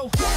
go.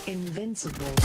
Invincible.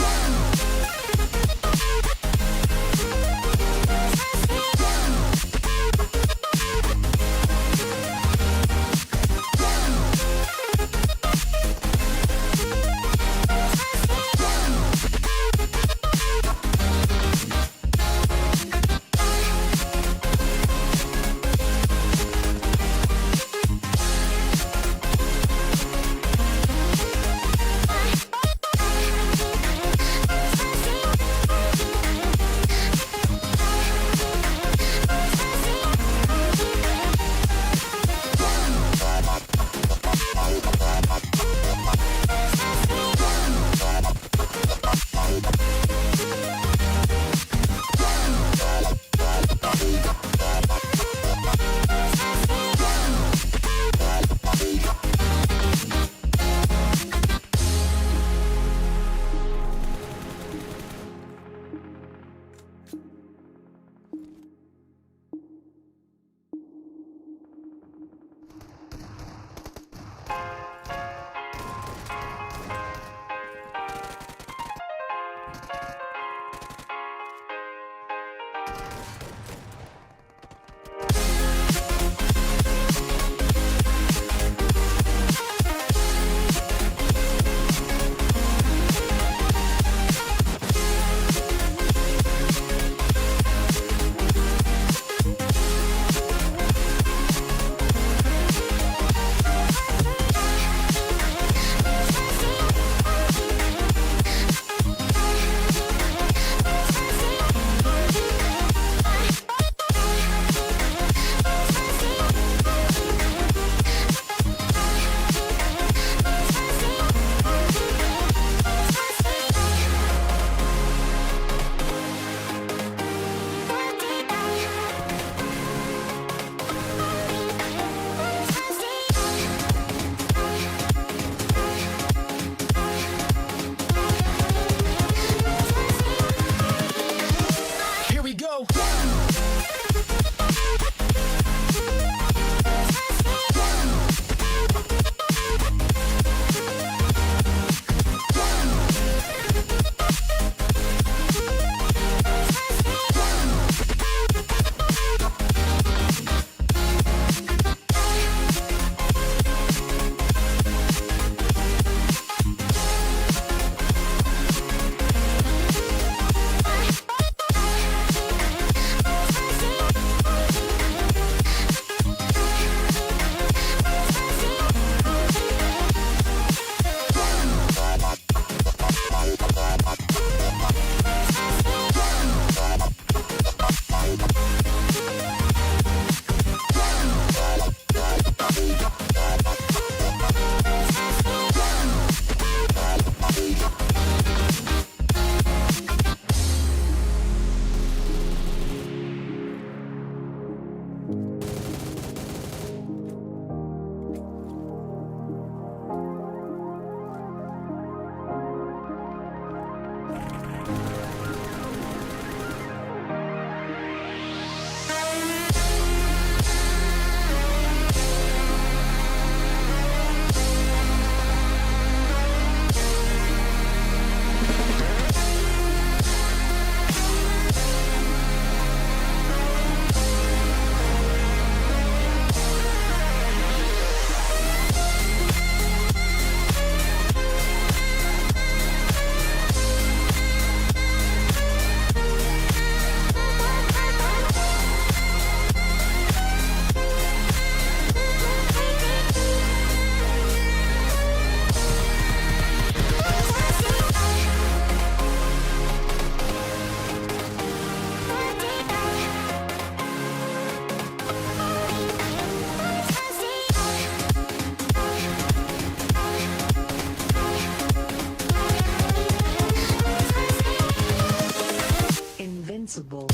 invincible.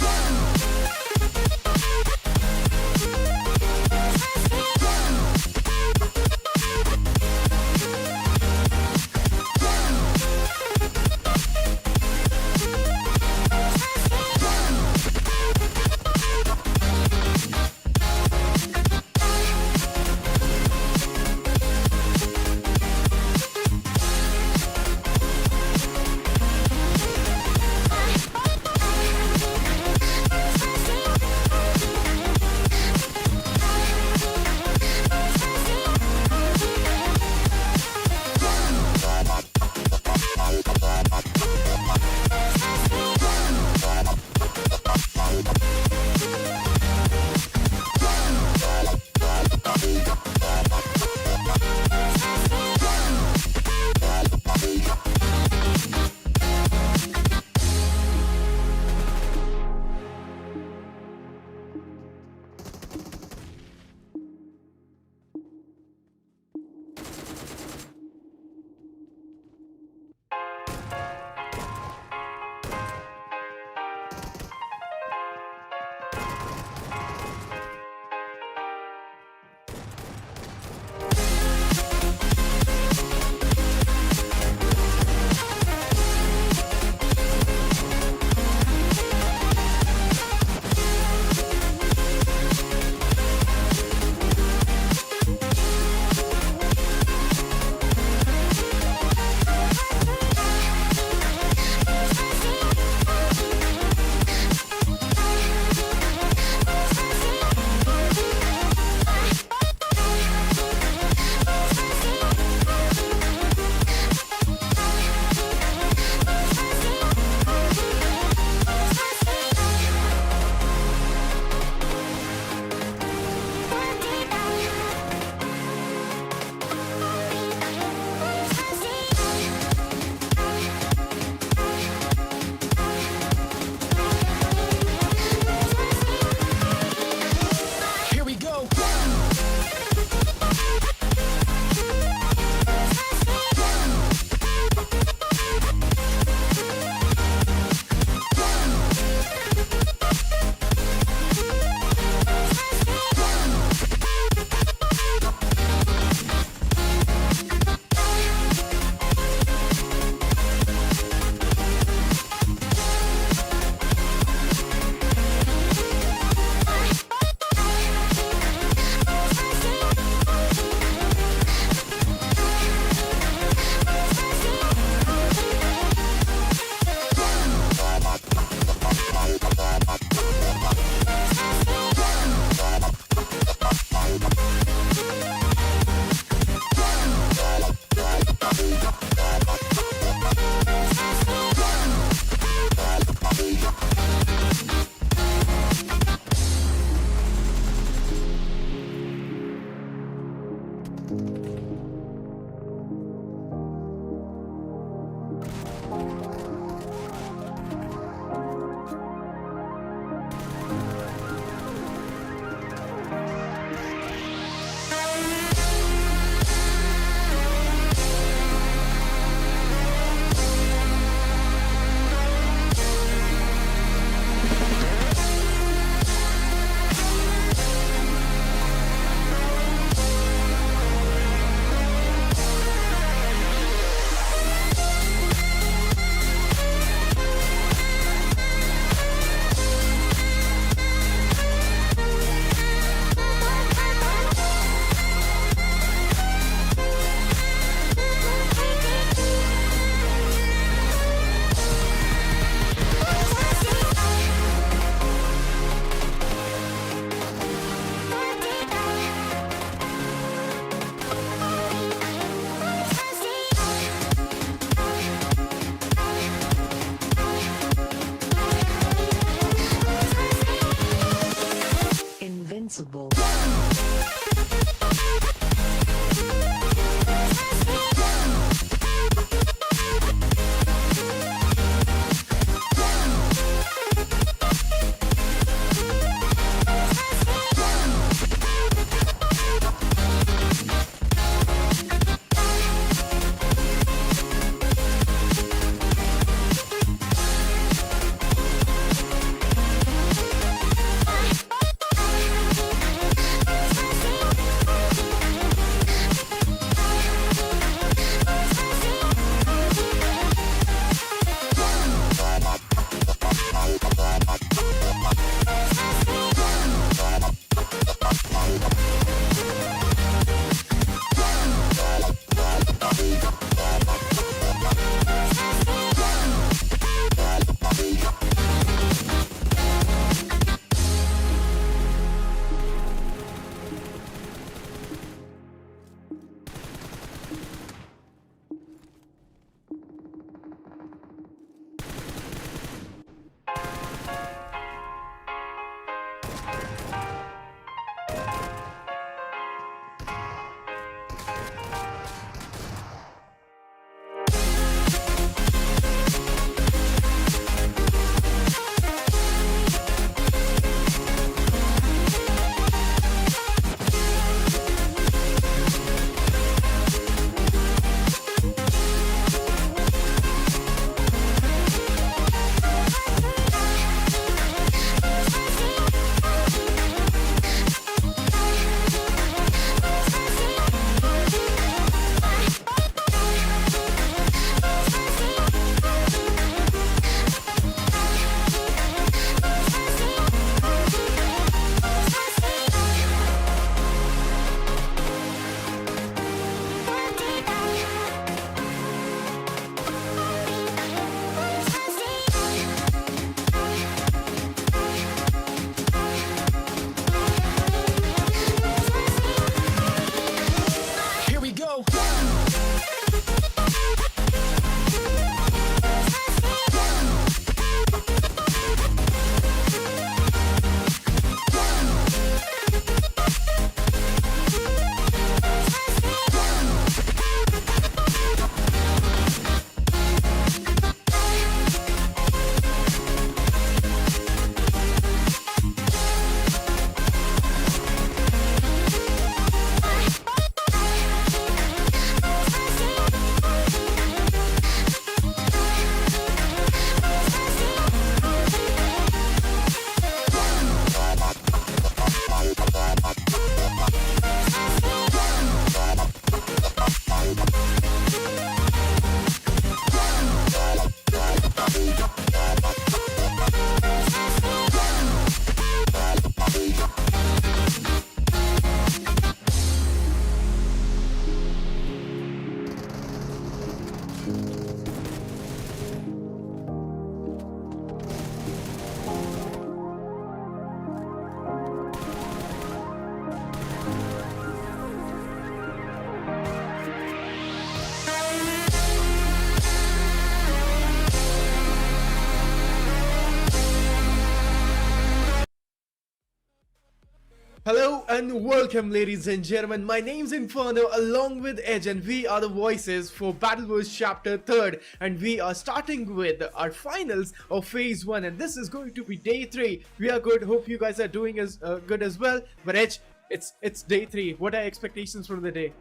Hello and welcome, ladies and gentlemen. My name's Inferno along with Edge, and we are the voices for Battleverse Chapter 3rd. And we are starting with our finals of Phase 1, and this is going to be Day 3. We are good. Hope you guys are doing as good as well. But Edge, it's Day 3. What are expectations from the day?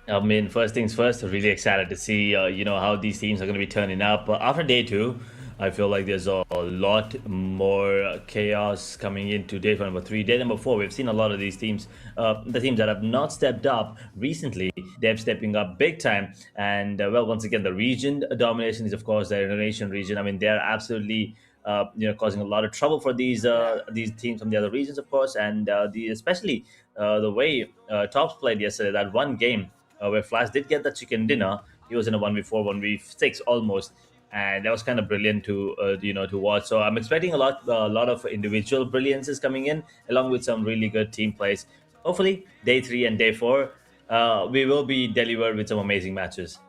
I mean, first things first, really excited to see, how these teams are going to be turning up. After day two, I feel like there's a lot more chaos coming into day number three. Day number four, we've seen a lot of these teams, the teams that have not stepped up recently, they're stepping up big time. And, once again, the region domination is, of course, the Indonesian region. I mean, they're absolutely causing a lot of trouble for these teams from the other regions, of course, and especially the way Tops played yesterday, that one game where Flash did get the chicken dinner. He was in a 1v4, 1v6 almost, and that was kind of brilliant to watch. So I'm expecting a lot of individual brilliances coming in, along with some really good team plays. Hopefully, day 3 and day 4, we will be delivered with some amazing matches.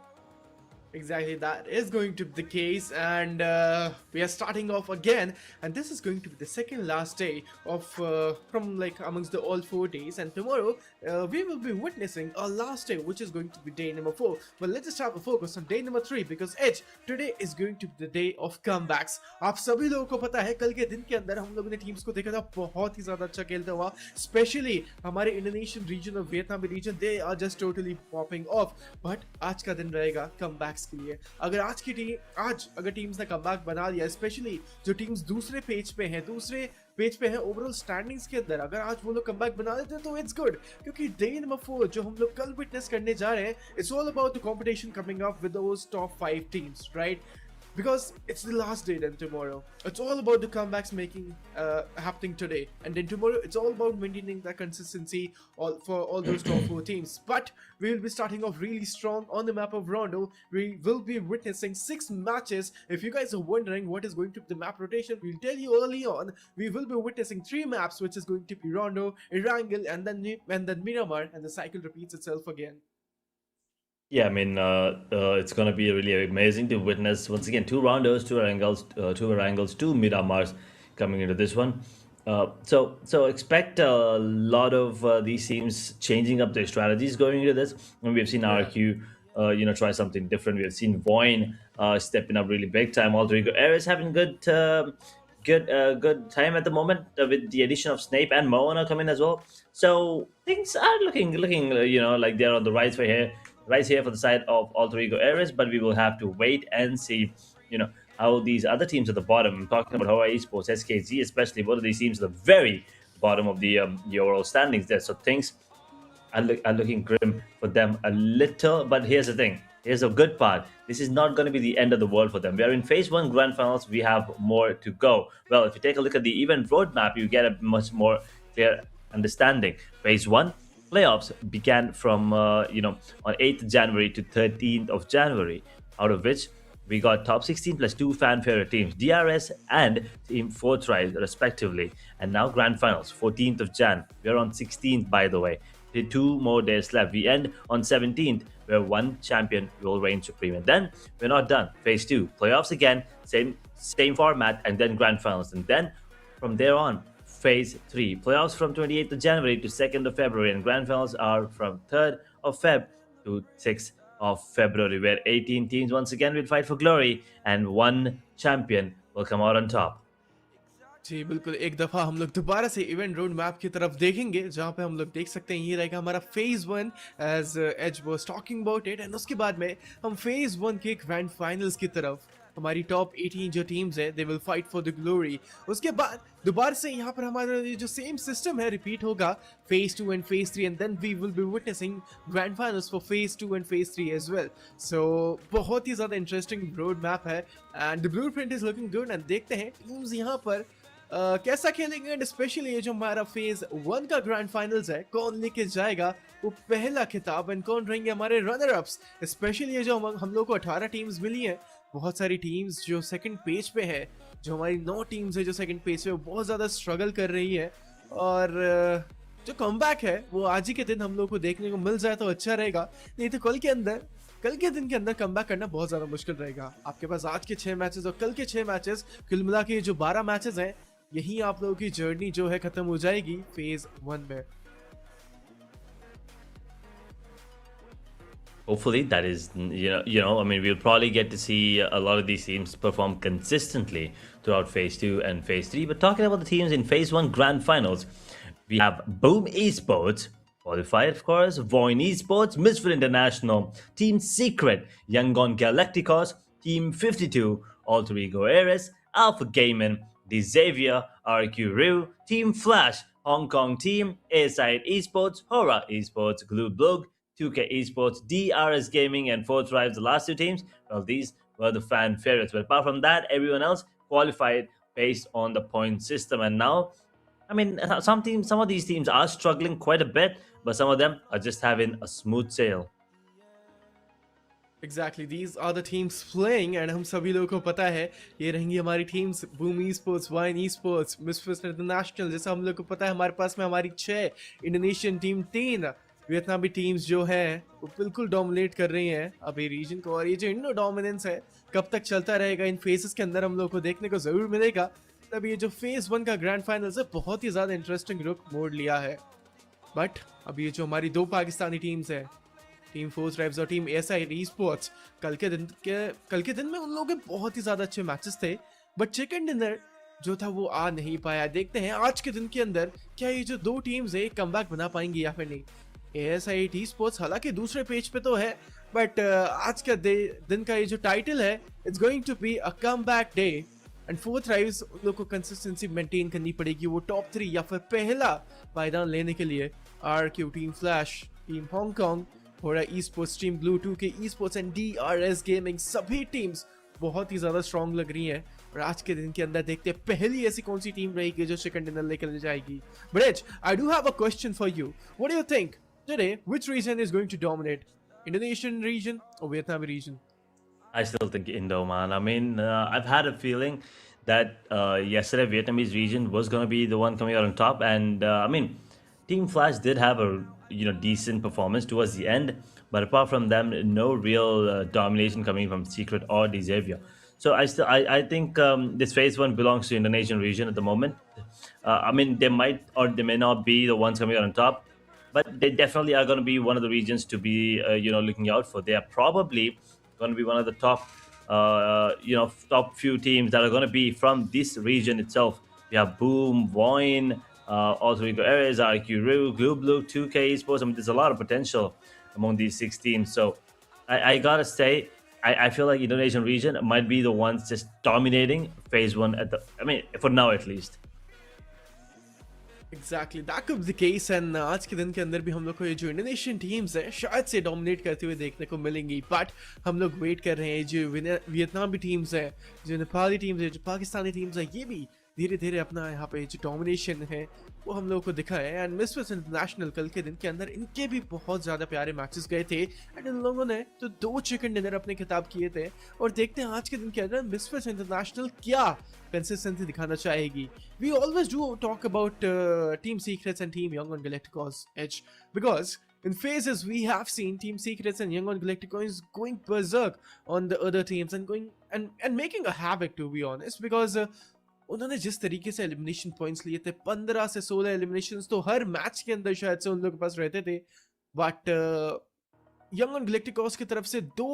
Exactly, that is going to be the case, and we are starting off again, and this is going to be the second last day of from like amongst the all 4 days, and tomorrow we will be witnessing our last day, which is going to be day number 4. But let's just have a focus on day number 3, because Edge, today is going to be the day of comebacks. आप सभी लोगों को पता है कल के दिन के अंदर हम लोगों ने टीम्स को देखा था बहुत ही ज्यादा अच्छा खेलता हुआ, स्पेशली हमारे इंडोनेशियन रीजन और वियतनामी region, they are just totally popping off. But आज का दिन रहेगा कमबैक्स के लिए. अगर अगर टीम्स ने कमबैक बना दिया, स्पेशली जो टीम्स दूसरे पेज पे हैं ओवरऑल स्टैंडिंग्स के अंदर, अगर आज वो लोग कमबैक बना देते हैं तो इट्स गुड, क्योंकि डे नंबर 4 जो हम लोग कल विटनेस करने जा रहे हैं, it's all about the competition coming up with those top 5 teams, right? Because it's the last day. Then tomorrow it's all about the comebacks happening today, and then tomorrow it's all about maintaining that consistency for all those top 4 teams. But we will be starting off really strong on the map of Rondo. We will be witnessing 6 matches. If you guys are wondering what is going to be the map rotation, we'll tell you early on. We will be witnessing 3 maps, which is going to be Rondo, Erangel, and then Miramar, and the cycle repeats itself again. Yeah, I mean, it's going to be really amazing to witness once again 2 rounders, 2 Erangels, 2 Miramars coming into this one. So expect a lot of these teams changing up their strategies going into this. And we've seen RQ, try something different. We've seen VOIN stepping up really big time. Alter Ares having good time at the moment with the addition of Snape and Moana coming as well. So things are looking like they're on the rise here for the side of Alter Ego Ares, but we will have to wait and see, how these other teams at the bottom, I'm talking about HORAA Esports, SKZ especially, both of these teams at the very bottom of the overall standings there. So things are looking grim for them a little, but here's the thing. Here's a good part. This is not going to be the end of the world for them. We are in Phase 1 Grand Finals. We have more to go. Well, if you take a look at the event roadmap, you get a much more clear understanding. Phase 1 playoffs began from on 8th January to 13th of January, out of which we got top 16 plus 2 fan favorite teams, DRS and Team Fortrise respectively. And now Grand Finals, 14th of Jan. We're on 16th, by the way. 2 more days left. We end on 17th, where 1 champion will reign supreme. And then we're not done. Phase 2, playoffs again, same format, and then Grand Finals. And then from there on, Phase 3, playoffs from 28th of January to 2nd of February, and Grand Finals are from 3rd of Feb to 6th of February, where 18 teams once again will fight for glory, and 1 champion will come out on top. जी बिल्कुल, एक दफ़ा हम लोग दोबारा से event road map की तरफ देखेंगे, जहाँ पे हम लोग देख सकते हैं ये रहेगा हमारा phase 1 as as was talking about it. And उसके बाद में हम फेज़ 1 के ग्रैंड फाइनल्स की तरफ, हमारी टॉप 18 जो टीम्स है, they will fight for the glory. उसके बाद दोबारा से यहाँ पर हमारा जो सेम सिस्टम है रिपीट होगा, phase 2 and phase 3, and then we will be witnessing grand finals for phase 2 and phase 3 as well. So बहुत ही ज़्यादा इंटरेस्टिंग रोड मैप है, and the blueprint is looking good. And देखते हैं teams यहाँ पर कैसा खेलेंगे, एंड स्पेशली ये जो हमारा फेज 1 का ग्रैंड फाइनल्स है, कौन लेके जाएगा वो पहला खिताब, एंड कौन रहेंगे हमारे रनर अप्स. स्पेशली ये जो हम लोग को 18 टीम्स मिली हैं, बहुत सारी टीम्स जो सेकंड पेज पे है, जो हमारी 9 टीम्स है जो सेकंड पेज पे, वो बहुत ज़्यादा स्ट्रगल कर रही है. और जो कमबैक है वो आज ही के दिन हम लोग को देखने को मिल जाए तो अच्छा रहेगा, नहीं तो कल के दिन के अंदर कमबैक करना बहुत ज़्यादा मुश्किल रहेगा. आपके पास आज के 6 मैचेस और कल के 6 मैचेस, कुल मिला के जो 12 मैचेस हैं, यहीं आप लोगों की जर्नी जो है खत्म हो जाएगी फेज 1 में। Hopefully, that is, I mean, we'll probably get to see a lot of these teams perform consistently throughout Phase 2 and Phase 3. But talking about the teams in Phase 1 Grand Finals, we have Boom Esports, qualified, of course, VOIN Esports, Misfit International, Team Secret, Yangon Galacticos, Team 52, Alter Ego Ares, Alpha Gaming, The Xavier, RQ Ryu, Team Flash, Hong Kong Team, ASI Esports, HORAA Esports, BLUG, 2K Esports, DRS Gaming, and Fourth Drives, the last two teams. Well, these were the fan favorites. But apart from that, everyone else qualified based on the point system. And now, I mean, some of these teams are struggling quite a bit, but some of them are just having a smooth sail. Exactly, these are the teams playing, and हम सभी लोगों को पता है ये रहेंगी हमारी teams, boom esports, wine esports, misfits international. जैसा हम लोग को पता है हमारे पास में हमारी 6 इंडोनेशियन टीम, 3 वियतनामी टीम्स जो हैं वो बिल्कुल डोमिनेट कर रही हैं अभी रीजन को। और ये जो इंडो डोमिनेंस है कब तक चलता रहेगा इन फेजेस के अंदर हम लोग को देखने को जरूर मिलेगा। तब ये जो फेज 1 का ग्रैंड फाइनल है बहुत ही ज्यादा इंटरेस्टिंग रुख मोड़ लिया है। बट अब ये जो हमारी 2 पाकिस्तानी टीम्स है, टीम फोर्स ड्राइव्स और टीम एएसआई esports, कल के दिन में उन लोगों के बहुत ही ज्यादा अच्छे मैचेस थे, बट चिकन डिनर जो था वो आ नहीं पाया। देखते हैं आज के दिन के अंदर क्या ये जो 2 टीम्स है कमबैक बना पाएंगी या फिर नहीं। एएसआई esports हालांकि दूसरे पेज पे तो है, बट आज का दिन का ये जो टाइटल है, it's going to be a comeback day. And fourth drives उन लोग को कंसिस्टेंसी मेंटेन करनी पड़ेगी वो टॉप 3 या फिर पहला पायदान लेने के लिए। RQ, team flash, team Hong Kong, HORAA esports, team blue, 2K esports and DRS gaming, सभी टीम्स बहुत ही ज्यादा स्ट्रॉन्ग लग रही हैं। और आज के दिन के अंदर देखते हैं पहली ऐसी कौन सी टीम रहेगी जो सेकंड डिनर लेकर जाएगी। Bridge, I do have a question for you. What do you think today? Which region is going to dominate? Indonesian region or Vietnam region? I still think Indo, man. I mean, I've had a feeling that yesterday Vietnamese region was going to be the one coming out on top, and I mean, Team Flash did have a decent performance towards the end, but apart from them, no real domination coming from Secret or the Xavier. So I think this phase 1 belongs to Indonesian region at the moment. I mean, they might or they may not be the ones coming out on top, but they definitely are going to be one of the regions to be looking out for. They are probably going to be one of the top top few teams that are going to be from this region itself. We have Boom, VOIN, Alter Ego Ares, RQ Ryu, BLUG, 2K Esports. I mean, there's a lot of potential among these 6 teams. So I gotta say, I feel like Indonesian region might be the ones just dominating phase 1 for now at least. Exactly, that could be the case, and आज के दिन के अंदर भी हम लोग को ये जो इंडोनेशियन टीम्स है शायद से डोमिनेट करते हुए देखने को मिलेंगी। बट हम लोग वेट कर रहे हैं जो वियतनामी टीम्स है, जो नेपाली टीम्स है, जो पाकिस्तानी टीम्स है, ये भी धीरे धीरे अपना यहाँ पे जो डोमिनेशन है वो हम लोगों को दिखा है। एंड मिसफिट्स इंटरनेशनल कल के दिन के अंदर इनके भी बहुत ज़्यादा प्यारे मैचेस गए थे, एंड इन लोगों ने तो 2 चिकन डिनर अपने खिताब किए थे। और देखते हैं आज के दिन के अंदर मिसफिट्स इंटरनेशनल क्या कंसिस्टेंसी दिखाना चाहेगी। We always do talk about team secrets and team young galacticos uh, because in phases we have seen Team Secrets and Young Galacticos going berserk on the other teams and going and making a havoc, to be honest, because उन्होंने जिस तरीके से elimination points लिए थे, 15 से 16 eliminations तो हर match के अंदर शायद से उन लोगों के पास रहते थे। बट यंग एंड गैलेक्टिकोस की तरफ से 2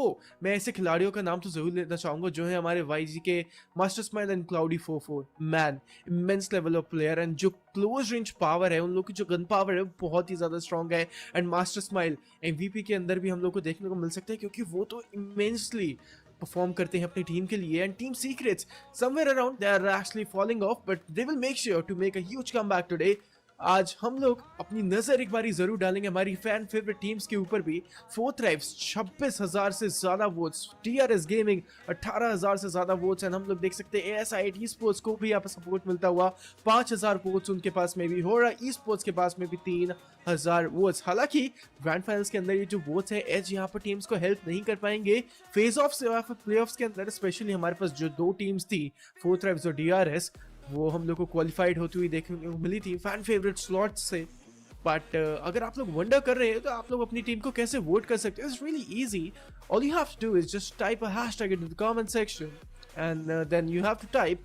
मैं ऐसे खिलाड़ियों का नाम तो जरूर लेना चाहूंगा जो है हमारे YG के master smile and cloudy 44 man, immense level of player, and जो क्लोज रेंज पावर है, उन लोगों की जो गन पावर है वो बहुत ही ज्यादा स्ट्रॉन्ग है। एंड मास्टर स्माइल MVP के अंदर भी हम लोग को देखने को मिल सकता है क्योंकि वो तो इमेंसली परफॉर्म करते हैं अपनी टीम के लिए। And team secrets somewhere around they are actually falling off, but they will make sure to make a huge comeback today. आज हम लोग अपनी नजर एक बारी जरूर डालेंगे हमारी फैन फेवरेट टीम्स के ऊपर भी। फोर्थ ड्राइव्स 26,000 से ज्यादा वोट्स, DRS गेमिंग 18,000 से ज्यादा वोट्स, एंड हम लोग देख सकते हैं ASI esports को भी यहाँ पर सपोर्ट मिलता हुआ 5,000 वोट्स उनके पास में भी। HORAA esports के पास में भी 3,000 वोट्स। हालांकि ग्रैंड फाइनल्स के अंदर ये जो वोट्स है एज यहाँ पर टीम्स को हेल्प नहीं कर पाएंगे। फेज ऑफ से प्ले ऑफ्स के अंदर स्पेशली हमारे पास जो 2 टीम्स थी, फोर्थ ड्राइव्स और DRS, वो हम लोग को क्वालिफाइड होती हुई देखने को मिली थी फैन फेवरेट स्लॉट से। बट अगर आप लोग वंडर कर रहे हैं तो आप लोग अपनी टीम को कैसे वोट कर सकते हैं, it's really easy. All you have to do is just type a hashtag in the comment section, and then you have to type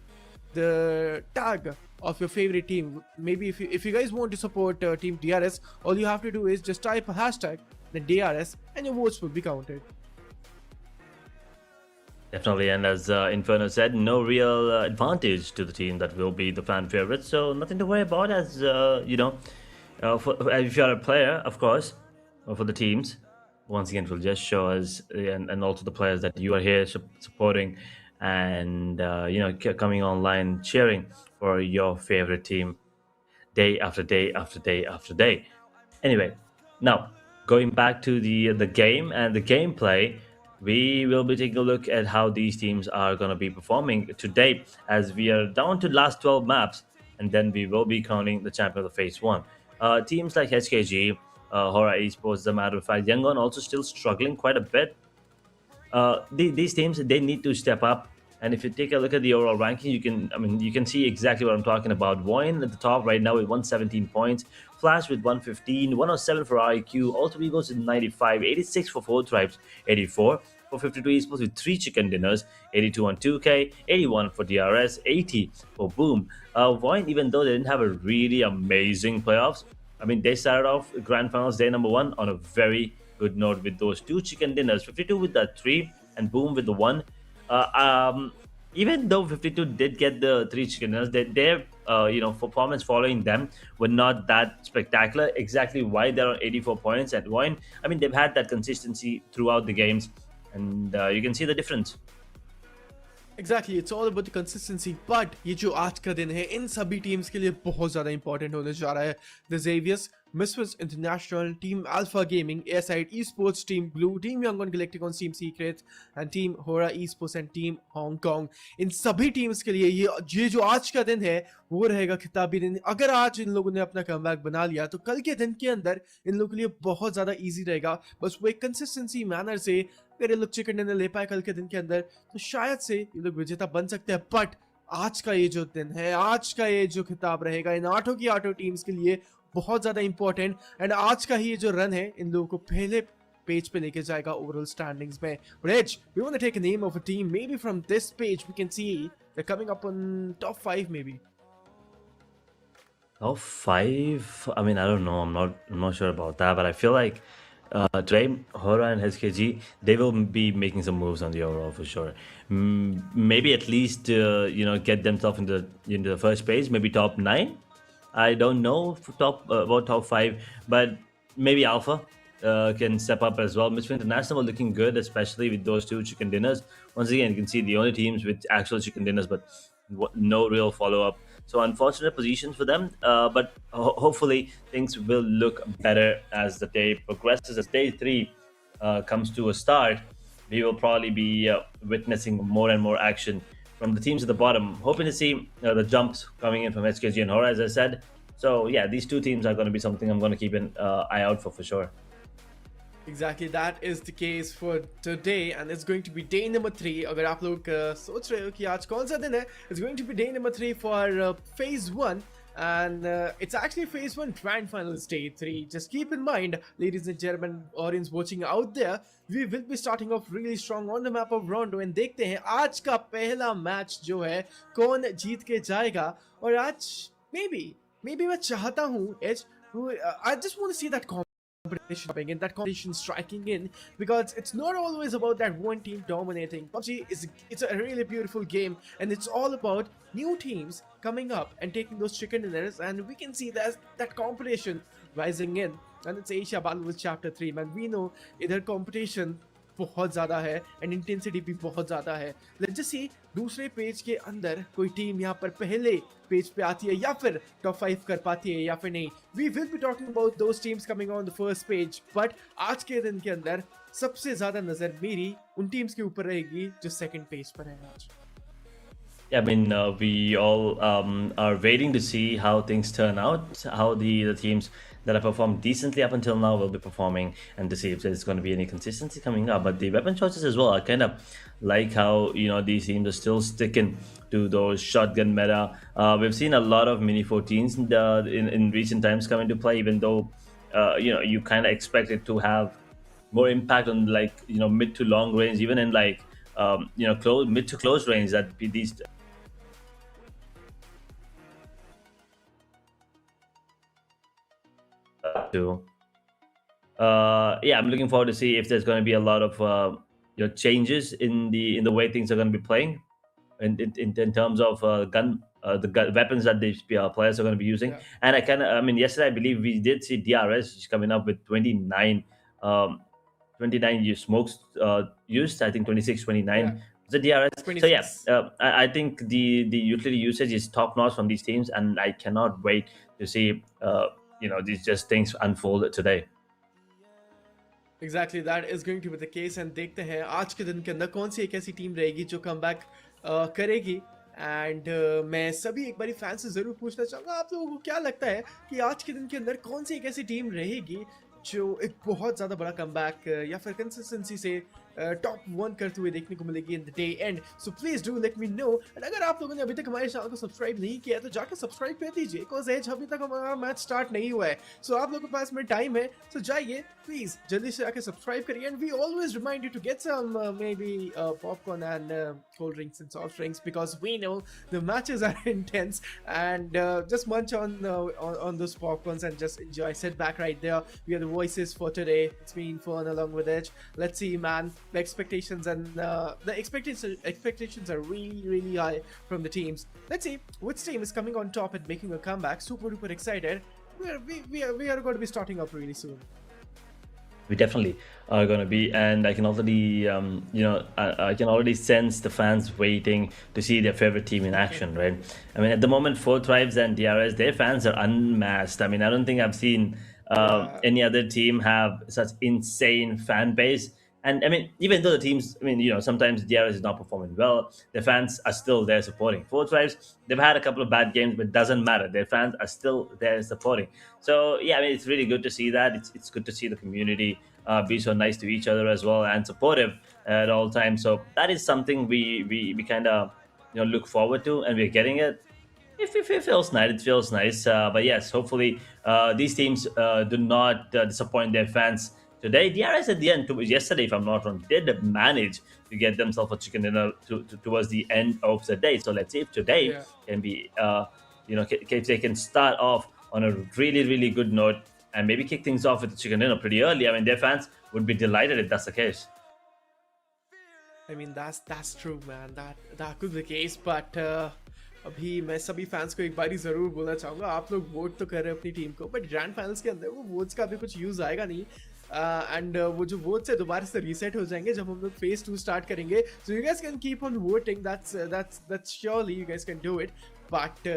the tag of your favorite team. Maybe if you guys want to support Team DRS, all you have to do is just type a hashtag, the DRS, and your votes will be counted. Definitely, and as Inferno said, no real advantage to the team that will be the fan favorite, so nothing to worry about. As if you're a player, of course, for the teams, once again, it will just show us and also the players that you are here supporting and coming online cheering for your favorite team day after day after day after day. Anyway, now going back to the game and the gameplay, we will be taking a look at how these teams are going to be performing today, as we are down to last 12 maps, and then we will be crowning the champion of the phase one. Teams like HKG, HORAA Esports, as a matter of fact, Yangon also still struggling quite a bit. These teams, they need to step up. And if you take a look at the overall ranking, you can see exactly what I'm talking about. VOIN at the top right now with 117 points, Flash with 115, 107 for IQ, Alter Egos with 95, 86 for 4 Tribes, 84 for 52 Esports with 3 chicken dinners, 82 on 2K, 81 for DRS, 80 for Boom. VOIN, even though they didn't have a really amazing playoffs, they started off Grand Finals day number 1 on a very good note with those 2 chicken dinners, 52 with that 3 and Boom with the 1. Even though 52 did get the 3 chicken dinners, their performance following them were not that spectacular. Exactly why they're on 84 points at VOIN. They've had that consistency throughout the games, and you can see the difference. Exactly, it's all about the consistency. But ये जो आज का दिन है इन सभी teams के लिए बहुत ज़्यादा इंपॉर्टेंट होने जा रहा है. The Xaviers, Misfits International, Team Alpha Gaming, Airside Esports, Team Blue, Team Yangon Galacticons, Team Secrets, and Team HORAA Esports and Team Hong Kong. इन सभी टीम्स के लिए ये जो आज का दिन है वो रहेगा खिताबी दिन. अगर आज इन लोगों ने अपना कमबैक बना लिया तो कल के दिन के अंदर इन लोगों के लिए बहुत ज़्यादा ईजी रहेगा. बस वो एक कंसिस्टेंसी मैनर से अगर ये लोग चिकन डिनर ले पाए कल के दिन के अंदर तो शायद से ये लोग विजेता बन सकते हैं. बट आज का ये जो दिन है, आज का ये जो खिताब रहेगा इन 8 की 8 टीम्स के लिए बहुत ज़्यादा इंपॉर्टेंट. एंड आज का ही ये जो रन है इन लोगों को पहले पेज पे लेके जाएगा ओवरऑल स्टैंडिंग्स में. Rich, we want to take a name of a team. Maybe from this page we can see they're coming up on top 5 maybe. Top 5? I don't know. I'm not sure about that, but I feel like today, HORAA and HKG, they will be making some moves on the overall for sure. Maybe at least get themselves into the first page, maybe top 9. I don't know about top 5, but maybe Alpha can step up as well. Misfit International looking good, especially with those 2 chicken dinners. Once again, you can see the only teams with actual chicken dinners, but no real follow-up. So unfortunate positions for them, but hopefully things will look better as the day progresses. As day 3 comes to a start, we will probably be witnessing more and more action from the teams at the bottom. Hoping to see the jumps coming in from SKG and HORAA, as I said. So yeah, these 2 teams are going to be something I'm going to keep an eye out for sure. Exactly, that is the case for today, and it's going to be day number 3. अगर आप लोग सोच रहे हो कि आज कौन सा दिन है, it's going to be day number 3 for phase 1, and it's actually phase 1 grand finals day 3. Just keep in mind, ladies and gentlemen, audience watching out there, we will be starting off really strong on the map of Rondo, and देखते हैं आज का पहला match जो है कौन जीत के जाएगा. और आज maybe मैं चाहता हूँ I just want to see that competition and that competition striking in, because it's not always about that one team dominating. PUBG it's a really beautiful game, and it's all about new teams coming up and taking those chicken dinners, and we can see that competition rising in. And it's Asia Battle Chapter 3, man. We know either competition बहुत ज़्यादा है and intensity भी बहुत ज़्यादा है. Let's just see दूसरे page के अंदर कोई टीम यहाँ पर पहले पेज पे आती है या फिर टॉप 5 कर पाती है या फिर नहीं. We will be talking about those teams coming on the first page, but आज के दिन के अंदर सबसे ज़्यादा नज़र मेरी उन टीम्स के ऊपर रहेगी जो सेकंड पेज पर है आज. Yeah, we all are waiting to see how things turn out, how the teams that have performed decently up until now will be performing, and to see if there's going to be any consistency coming up. But the weapon choices as well, I kind of like how these teams are still sticking to those shotgun meta. We've seen a lot of mini 14s in recent times come into play, even though you kind of expect it to have more impact on mid to long range, even in mid to close range, that these to. Yeah, I'm looking forward to see if there's going to be a lot of changes in the way things are going to be playing, in terms of weapons that these players are going to be using. Yeah, And I mean, yesterday I believe we did see DRS is coming up with 29, 29 smokes used. I think 26, yeah, 29 was the DRS. So yeah, 26. I think the utility usage is top notch from these teams, and I cannot wait to see these just things unfold today. Exactly that is going to be the case and देखते हैं आज के दिन के अंदर कौन सी एक ऐसी टीम रहेगी जो कम बैक करेगी एंड मैं सभी एक बारी फैन से ज़रूर पूछना चाहूँगा आप लोगों को क्या लगता है कि आज के दिन के अंदर कौन सी एक ऐसी टीम रहेगी जो एक बहुत ज़्यादा बड़ा कम बैक या फिर कंसिस्टेंसी से टॉप 1 करते हुए देखने को मिलेगी in the day and. So please do let me no. And अगर आप लोगों ने अभी तक हमारे चैनल को सब्सक्राइब नहीं किया है तो जाकर सब्सक्राइब कर दीजिए बिकॉज एज अभी तक हमारा मैच स्टार्ट नहीं हुआ है. सो आप लोगों के पास में टाइम है, सो जाइए प्लीज जल्दी से जाकर सब्सक्राइब करिए. And we always remind you to get some maybe popcorn and cold drinks and soft drinks because we know the matches are intense and just munch on those popcorns and just enjoy. Sit back right there. We are the voices for today. It's been fun along with it. Let's see, man. The expectations and the expectations are really high from the teams. Let's see which team is coming on top and making a comeback. Super duper excited. We are going to be starting up really soon. We definitely are going to be, and I can already I can already sense the fans waiting to see their favorite team in action, right? I mean, at the moment, Four Tribes and DRS, their fans are unmatched. I mean, I don't think I've seen any other team have such insane fan base. And I mean, even though the teams, I mean, sometimes DRS is not performing well, their fans are still there supporting. Four Tribes, they've had a couple of bad games, but it doesn't matter. Their fans are still there supporting. So yeah, I mean, it's really good to see that. It's good to see the community be so nice to each other as well and supportive at all times. So that is something we kind of look forward to, and we're getting it. It feels nice. It feels nice. But yes, hopefully these teams do not disappoint their fans today. DRS at the end, yesterday, if I'm not wrong, did manage to get themselves a chicken dinner towards the end of the day. So let's see if today can be, if they can start off on a really good note and maybe kick things off with the chicken dinner pretty early. I mean, their fans would be delighted if that's the case. I mean, that's true, man. That could be the case, but अभी मैं सभी fans को एक बारी ज़रूर बोलना चाहूँगा, आप लोग वोट तो कर रहे हैं अपनी टीम को, बट ग्रैंड फाइनल्स के अंदर वो वोट्स का भी कुछ यूज़ आएगा नहीं. एंड वो जो वोट्स है दोबारा से रीसेट हो जाएंगे जब हम लोग फेज 2 स्टार्ट करेंगे. So you guys can keep on voting. That's surely you guys can do it. But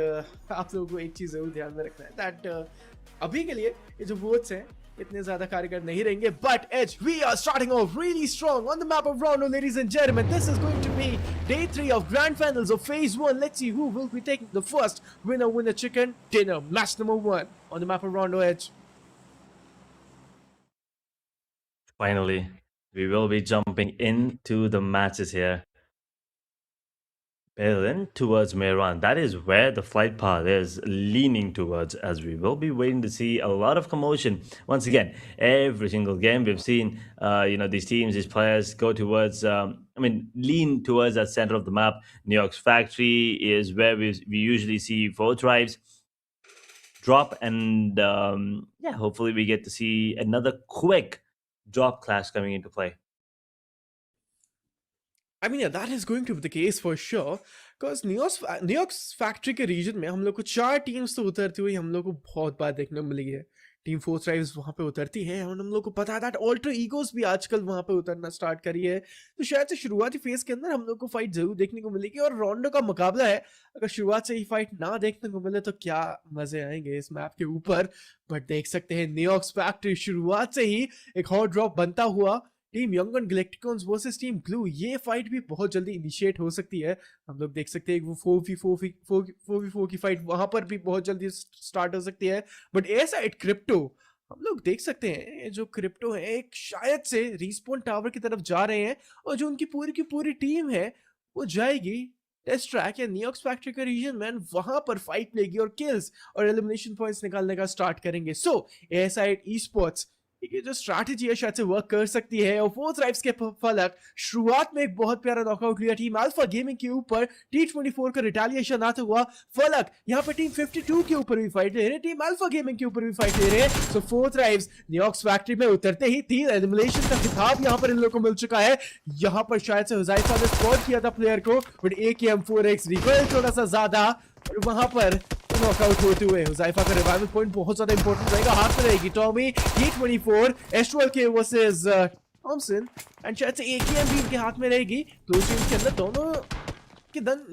आप लोगों को एक चीज़ ज़रूर ध्यान में रखना है दैट अभी के लिए ये जो वोट्स हैं इतने ज्यादा कारगर नहीं रहेंगे. But as we are starting off really strong on the map of Rondo, ladies and gentleman. This is going to be day 3 of grand finals of phase 1. Let's see who will be taking the first winner chicken dinner match number 1 on the map of Rondo Edge. Finally, we will be jumping into the matches here. Berlin towards Mehran. That is where the flight path is leaning towards, as we will be waiting to see a lot of commotion. Once again, every single game we've seen, these teams, these players go towards, lean towards that center of the map. New York's factory is where we usually see Four Tribes drop, and hopefully we get to see another quick drop clash coming into play. I mean, yeah, that is going to be the case for sure. Because New York's factory के reason में हम लोग को 4 teams तो उतरती हुई हम लोग को बहुत बार देखने को मिली है. टीम फोर ट्राइब्स वहाँ पे उतरती है और हम लोग को पता है दैट अल्टर ईगोस भी आजकल वहाँ पे उतरना स्टार्ट करी है. तो शायद से शुरुआती फेज के अंदर हम लोग को फाइट जरूर देखने को मिलेगी. और रोंडो का मुकाबला है, अगर शुरुआत से ही फाइट ना देखने को मिले तो क्या मजे आएंगे इस मैप के ऊपर. बट देख सकते हैं न्यूयॉर्क्स फैक्ट्री शुरुआत से ही एक हॉट ड्रॉप बनता हुआ. Team Yangon Galacticos versus team blue, ये फाइट भी बहुत जल्दी इनिशिएट हो सकती है. हम लोग देख सकते हैं वो 4v4 की फाइट वहां पर भी बहुत जल्दी स्टार्ट हो सकती है. बट ए साइड क्रिप्टो, हम लोग देख सकते हैं जो क्रिप्टो है एक शायद से रिस्पॉन टावर की तरफ जा रहे हैं और जो उनकी पूरी की पूरी टीम है वो जाएगी टेस्ट ट्रैक या न्यूयॉर्क्स फैक्ट्री का रीजन में, वहां पर फाइट लेगी और किल्स और एलिमिनेशन पॉइंट्स निकालने का स्टार्ट करेंगे. सो ए साइड ई स्पोर्ट्स ये जो स्ट्रैटेजी है शायद से वर्क कर सकती है। और फोर्थ राइव्स के फलक शुरुआत में एक बहुत प्यारा नॉकआउट लिया टीम अल्फा गेमिंग के ऊपर। T24 का रिटेलिएशन आता हुआ फलक यहाँ पे टीम 52 के ऊपर भी फाइट ले रहे हैं, टीम अल्फा गेमिंग के ऊपर भी फाइट ले रहे हैं। सो फोर्थ राइव्स न्यूयॉर्क्स फैक्ट्री में उतरते ही 3 एलिमिनेशन का खिताब यहाँ पर इन लोगों को मिल चुका है। यहाँ पर शायद से हुज़ैफा ने स्पॉट किया था प्लेयर को, बट AKM4X रिकॉइल थोड़ा सा ज्यादा, और वहां पर नॉकआउट होते हुए हुज़ैफा का रिवाइवल पॉइंट बहुत ज्यादा इंपॉर्टेंट रहेगा। हाथ में रहेगी Tommy T24 S12K versus Thompson, and शायद से AKM भी इनके हाथ में रहेगी। क्लोज रेंज के अंदर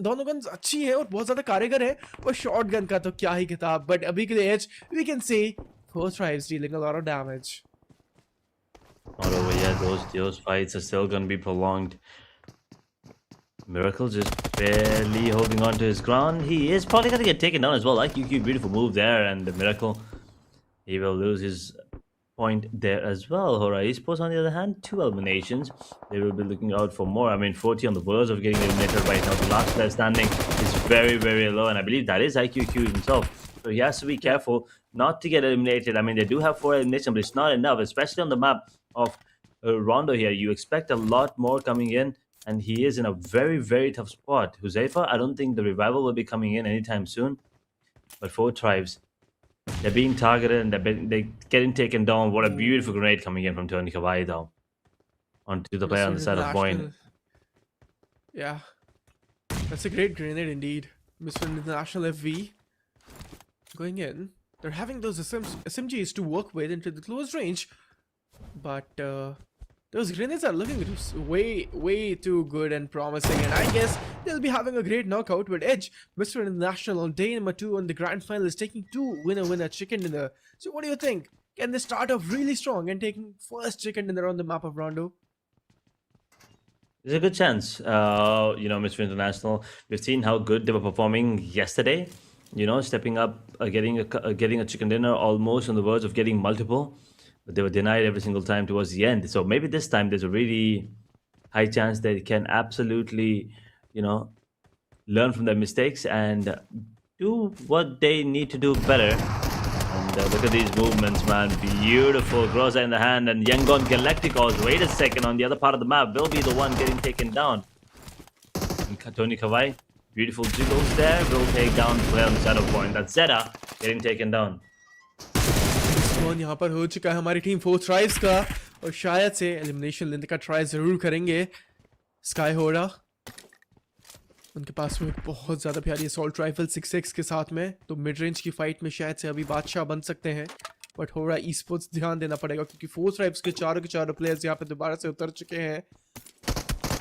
दोनों गन्स अच्छी है और बहुत ज्यादा कारगर है, और शॉर्ट गन का तो क्या ही किताब। बट अभी के लिए we can say four Thrives dealing a lot of damage. Not over yet. Those fights are still going to be prolonged. Miracle just barely holding on to his ground. He is probably going to get taken down as well. Like QQ, beautiful move there, and the Miracle, he will lose his point there as well. HORAA Esports, on the other hand, 2 eliminations. They will be looking out for more. I mean, 40 on the verge of getting eliminated right now. The last player standing is very, very low, and I believe that is IQQ himself. So he has to be careful not to get eliminated. I mean, they do have 4 eliminations, but it's not enough, especially on the map of Rondo here. You expect a lot more coming in, and he is in a very, very tough spot. Huzzaifa, I don't think the revival will be coming in anytime soon. But 4 tribes, they're being targeted and they're getting taken down. What a beautiful grenade coming in from Tony Kawai, though, onto the player on the side of VOIN. Yeah, that's a great grenade indeed. Mr. International FV going in. They're having those SMGs to work with into the close range, but those grenades are looking way too good and promising, and I guess they'll be having a great knockout with Edge. Mr. International on day number 2 on the grand final is taking 2 winner chicken dinner. So what do you think? Can they start off really strong and taking first chicken dinner on the map of Rondo? There's a good chance. Mr. International, we've seen how good they were performing yesterday. Stepping up, getting a chicken dinner, almost on the verge of getting multiple, but they were denied every single time towards the end. So maybe this time there's a really high chance they can absolutely, learn from their mistakes and do what they need to do better. And look at these movements, man. Beautiful. Groza in the hand, and Yangon Galacticos, wait a second, on the other part of the map, will be the one getting taken down. And Tony Kawai, beautiful jiggles there, will take down the player on the side of VOIN. That's Zeta getting taken down. यहाँ पर हो चुका है हमारी team 4 tribes का, और शायद से एलिमिनेशन लेने का ट्राई जरूर करेंगे स्काई होरा। उनके पास में एक बहुत ज़्यादा प्यारी असॉल्ट राइफल 6x के साथ में, तो मिड रेंज की फाइट में शायद से अभी बादशाह बन सकते हैं। बट HORAA esports ध्यान देना पड़ेगा, क्योंकि 4 ट्राइब्स के चारों प्लेयर्स यहाँ पे दोबारा से उतर चुके हैं,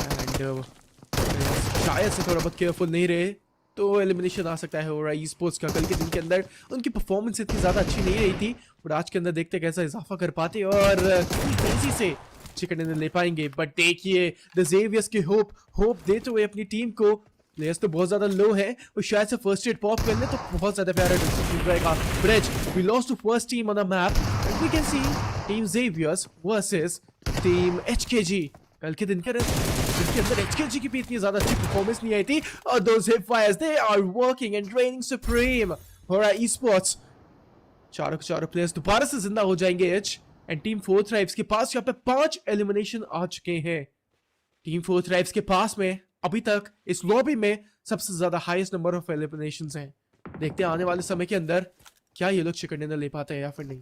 एंड शायद से थोड़ा बहुत केयरफुल नहीं रहे तो एलिमिनेशन आ सकता है HORAA esports का। कल के दिन के अंदर उनकी परफॉर्मेंस इतनी ज़्यादा अच्छी नहीं रही थी, बट आज के अंदर देखते कैसा इजाफा कर पाते और तेजी से चिकन डिनर ले पाएंगे। बट देखिए द ज़ेवियर्स की होप देते हुए अपनी टीम को, प्लेयर्स तो बहुत ज़्यादा लो है, और शायद से फर्स्ट एड पॉप करने तो बहुत ज़्यादा प्यारा डिसीजन रहेगा। Bridge we lost to first team on the map, and we can see team Xaviers versus team HKG। कल के दिन के अंदर HKG की भी इतनी ज़्यादा अच्छी परफॉर्मेंस नहीं आई थी, और those hip fires they are working and reigning supreme। HORAA esports चारों प्लेयर्स दोबारा से जिंदा हो जाएंगे एच, एंड टीम 4 ट्राइब्स के पास यहाँ पे 5 एलिमिनेशन आ चुके हैं। टीम 4 ट्राइब्स के पास में अभी तक इस लॉबी में सबसे ज्यादा हाईएस्ट नंबर ऑफ एलिमिनेशंस हैं। देखते हैं आने वाले समय के अंदर क्या ये लोग चिकन डिनर ले पाते हैं या फिर नहीं।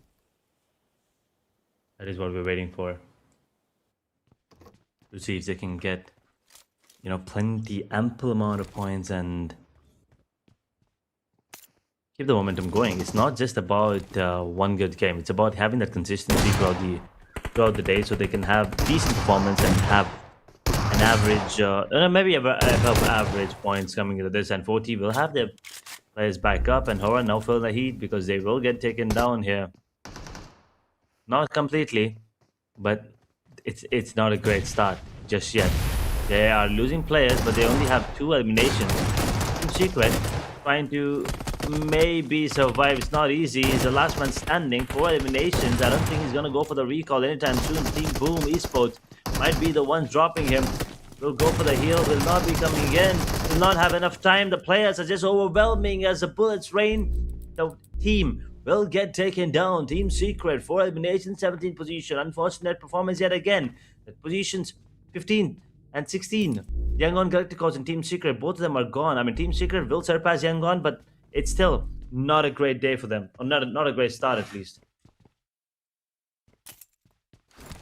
That is what we're waiting for. To see if they can get, plenty, ample amount of points and keep the momentum going. It's not just about one good game. It's about having that consistency throughout the day, so they can have decent performance and have an average, maybe above average points coming into this. And 40 will have their players back up, and HORAA now feel the heat because they will get taken down here. Not completely, but it's not a great start just yet. They are losing players, but they only have 2 eliminations. Secret trying to maybe survive. It's not easy. He's the last man standing. 4 eliminations. I don't think he's gonna go for the recall anytime soon. Team Boom Esports might be the ones dropping him. Will go for the heal. Will not be coming in. Will not have enough time. The players are just overwhelming as the bullets rain. The team will get taken down. Team Secret, 4 eliminations, 17th position. Unfortunate performance yet again. The positions 15 and 16. Yangon Galacticos and Team Secret, both of them are gone. I mean, Team Secret will surpass Yangon, but it's still not a great day for them. Or not a great start, at least.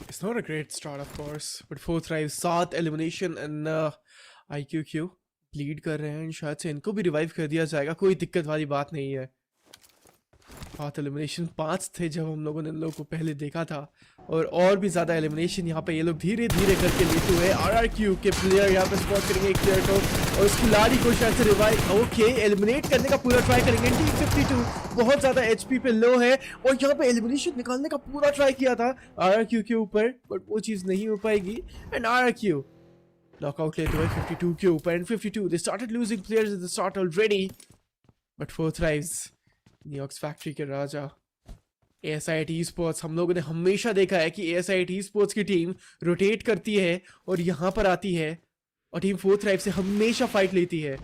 It's not a great start, of course, but 4th 7 elimination and IQQ lead कर रहे हैं, शायद से इनको भी revive कर दिया जाएगा, कोई दिक्कत वाली बात नहीं है। 7 एलिमिनेशन 5 थे जब हम लोगों ने इन लोगों को पहले देखा था, और भी ज़्यादा एलिमिनेशन यहाँ पे ये लोग धीरे धीरे करके लेते हुए RRQ के प्लेयर यहाँ पे स्पॉट करेंगे एक प्लेयर को, और उसकी लाड़ी को शायद से रिवाइव ओके एलिमिनेट करने का पूरा ट्राई करेंगे। T52 बहुत ज़्यादा HP पे लो है, और यहाँ पे एलिमिनेशन निकालने का पूरा ट्राई किया था RRQ के ऊपर, बट वो चीज़ नहीं हो पाएगी। एंड RRQ नॉकआउट लेते हुए 52 के ऊपर, and 52 they started losing players at the start already, but 4th New York's factory के राजा ASIT esports, हम लोगों ने हमेशा देखा है कि ASIT esports की टीम रोटेट करती है और यहाँ पर आती है, और टीम 4th से हमेशा फाइट लेती है।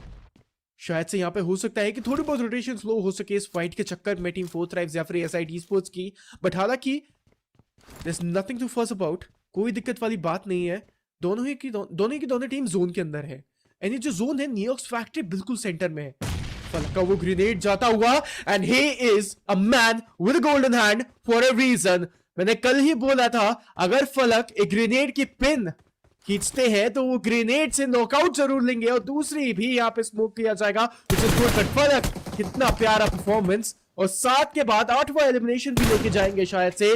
शायद से यहाँ पे हो सकता है कि थोड़ी बहुत रोटेशन स्लो हो सके इस फाइट के चक्कर में टीम 4th या फिर ASIT esports की, बट हालांकि there's nothing to fuss about, कोई दिक्कत वाली बात नहीं है। दोनों की टीम जोन के अंदर है, एंड ये जो जोन है न्यूयॉर्क्स फैक्ट्री बिल्कुल सेंटर में है। फलक का वो ग्रेनेड जाता हुआ, and he is a man with a golden hand for a reason. मैंने कल ही बोला था अगर फलक एक ग्रेनेड की पिन खींचते हैं तो वो ग्रेनेड से नॉकआउट जरूर लेंगे, और दूसरी भी यहाँ पे स्मोक किया जाएगा, which is good, but फलक कितना प्यारा परफॉर्मेंस, और 7 के बाद 8वां एलिमिनेशन भी लेके जाएंगे शायद से,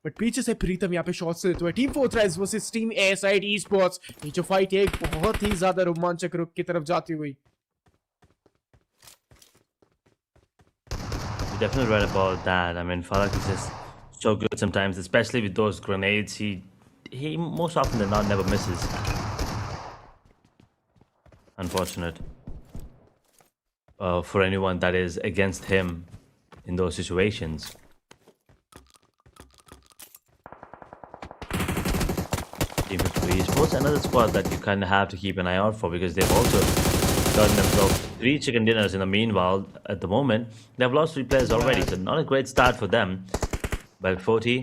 बट पीछे से प्रीतम यहाँ पे शॉट से लेते हुए team 4th versus team ASIT esports। ये जो फाइट है बहुत ही ज्यादा रोमांचक रुख की तरफ जाती हुई। You're definitely right about that. I mean, Falak is just so good sometimes, especially with those grenades. He most often than not never misses. Unfortunate for anyone that is against him in those situations. Team 53 Esports, another squad that you kind of have to keep an eye out for, because they've also gotten themselves 3 chicken dinners in the meanwhile. At the moment, they've lost 3 players already, so not a great start for them. But 40,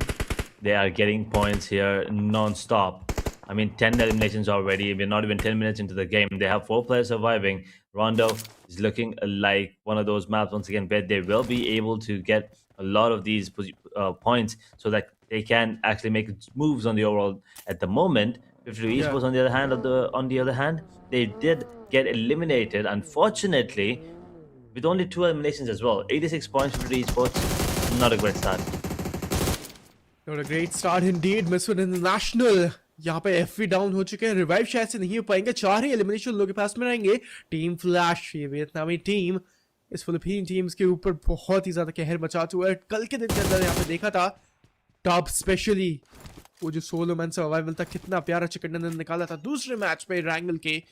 they are getting points here non-stop. I mean, 10 eliminations already. We're not even 10 minutes into the game. They have 4 players surviving. Rondo is looking like one of those maps once again where they will be able to get a lot of these points so that they can actually make moves on the overall. At the moment, 53 Esports on the other hand, they did get eliminated, unfortunately, with only 2 eliminations as well. 86 points for 53 Esports. Not a great start. Not a great start indeed. Misfit International यहाँ पे FV down हो चुके हैं, revive शायद से नहीं हो पाएंगे। 4 ही एलिमिनेशन लोगों के पास में रहेंगे। टीम फ्लैश, ये वियतनामी टीम इस फिलिपीन टीम्स के ऊपर बहुत ही ज्यादा कहर मचाते हुए कल के दिन के अंदर यहाँ पे देखा था। टॉप स्पेशली वो जो सोलो मैन सर्वाइवल था, कितना प्यारा चिकन डिनर निकाला था दूसरे मैच पे रैंगल के।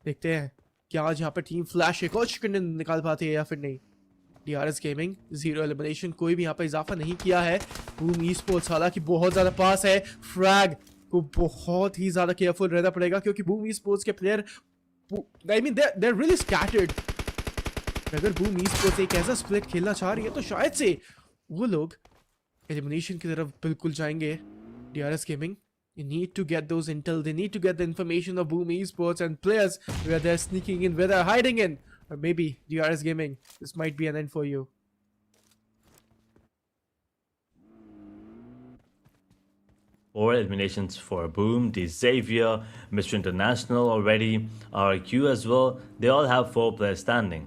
देखते हैं क्या आज यहाँ पे टीम फ्लैश एक और चिकन डिनर निकाल पाती है या फिर नहीं। DRS गेमिंग 0 एलिमिनेशन, कोई भी यहाँ पे इजाफा नहीं किया है। बूम ई-स्पोर्ट्स हालांकि बहुत ज्यादा पास है, फ्रैग को बहुत ही ज्यादा केयरफुल रहना पड़ेगा क्योंकि बूम ई-स्पोर्ट्स के player I mean they are really scattered. अगर बूम ई-स्पोर्ट्स एक ऐसा स्प्लिट खेलना चाह रही है तो शायद से वो लोग एलिमिनेशन की तरफ बिल्कुल जाएंगे। DRS gaming, you need to get those intel, they need to get the information of Boom Esports and players where they're sneaking in, where they're hiding in, or maybe DRS gaming, this might be an end for you. Four eliminations for Boom, the Xavier, Mr. International already, RQ as well. They all have 4 players standing.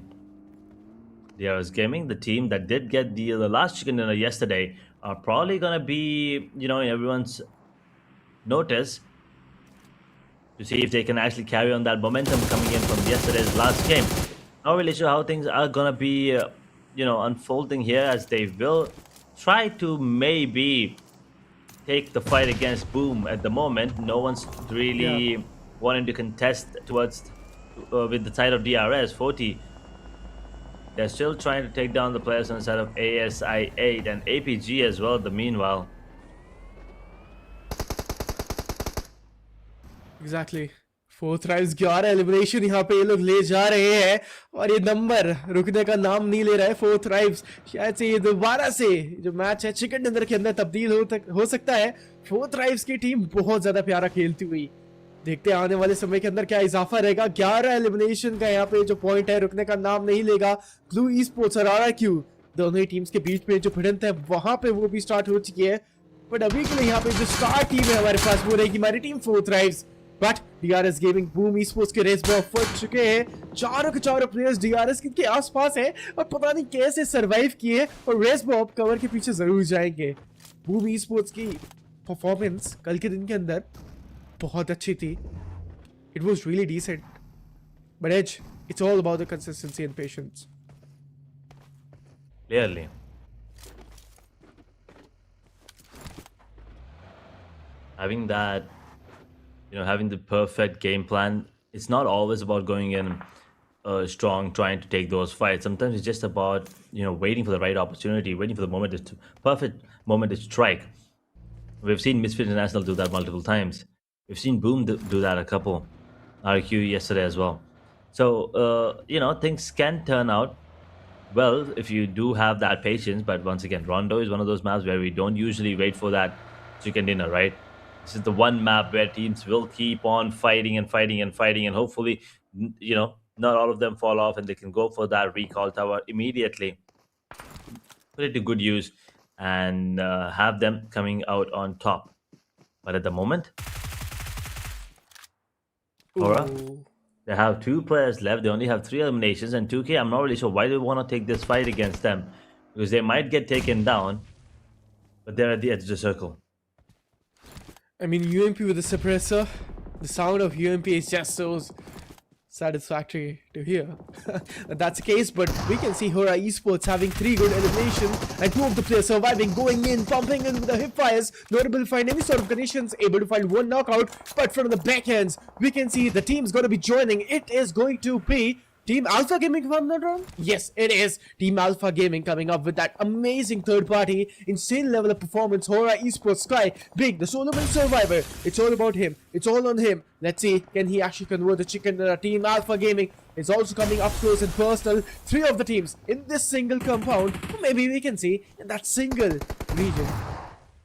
DRS Gaming, the team that did get the last chicken dinner yesterday, are probably gonna be, you know, in everyone's notice to see if they can actually carry on that momentum coming in from yesterday's last game. Not really sure how things are gonna be, you know, unfolding here, as they will try to maybe take the fight against Boom. At the moment, no one's really wanting to contest towards with the side of DRS 40. They're still trying to take down the players on the side of ASI8 and APG as well. The meanwhile, exactly four Thrives 11 elimination यहाँ पे ये लोग ले जा रहे हैं और ये नंबर रुकने का नाम नहीं ले रहा है। फोर्थ राइव्स शायद से ये दोबारा से जो मैच है चिकन डिनर के अंदर तब्दील हो सकता है। फोर्थ राइव्स की टीम बहुत ज्यादा प्यारा खेलती हुई, देखते हैं आने वाले समय के अंदर क्या इजाफा रहेगा। 11 एलिमिनेशन का यहाँ पे जो पॉइंट है रुकने का नाम नहीं लेगा। ब्लू ई स्पोर्ट्स और RRQ दोनों ही टीम्स के बीच में जो भिड़ंत है वहां पे वो भी स्टार्ट हो चुकी है। बट अभी के लिए यहाँ पे जो स्टार टीम है हमारे पास वो रहेगी हमारी team fourth Thrives. But DRS gaming boom e sports के रेस में फंस चुके हैं। चारों के चारों प्लेयर्स DRS के आसपास है और पता नहीं कैसे सरवाइव किए और रेस बॉब कवर के पीछे जरूर जाएंगे। बूम ई स्पोर्ट्स की परफॉर्मेंस कल के दिन के अंदर बहुत अच्छी थी। It was really decent. But Edge, it's all about the consistency and patience. Clearly. Having that, having the perfect game plan, it's not always about going in strong, trying to take those fights. Sometimes it's just about, waiting for the right opportunity, waiting for the perfect moment to strike. We've seen Misfit International do that multiple times. We've seen Boom do that a couple. RQ yesterday as well. So, things can turn out well if you do have that patience. But once again, Rondo is one of those maps where we don't usually wait for that chicken dinner, right? This is the one map where teams will keep on fighting and fighting and fighting, and hopefully, not all of them fall off and they can go for that recall tower immediately. Put it to good use and have them coming out on top. But at the moment, HORAA, they have 2 players left. They only have 3 eliminations, and 2K, I'm not really sure why they want to take this fight against them, because they might get taken down, but they're at the edge of the circle. I mean, UMP with the suppressor, the sound of UMP is just so satisfactory to hear. That's the case, but we can see HORAA Esports having 3 good eliminations and 2 of the players surviving, going in, pumping in with the hip fires, not able to find any sort of conditions, able to find 1 knockout. But from the backhands, we can see the team's going to be joining. It is going to be Team Alpha Gaming, if I'm not wrong. Yes, it is Team Alpha Gaming coming up with that amazing third party, insane level of performance. HORAA Esports, Sky, Big, the solo win survivor. It's all about him. It's all on him. Let's see, can he actually convert the chicken dinner? Team Alpha Gaming is also coming up close and personal. 3 of the teams in this single compound. Or maybe we can see in that single region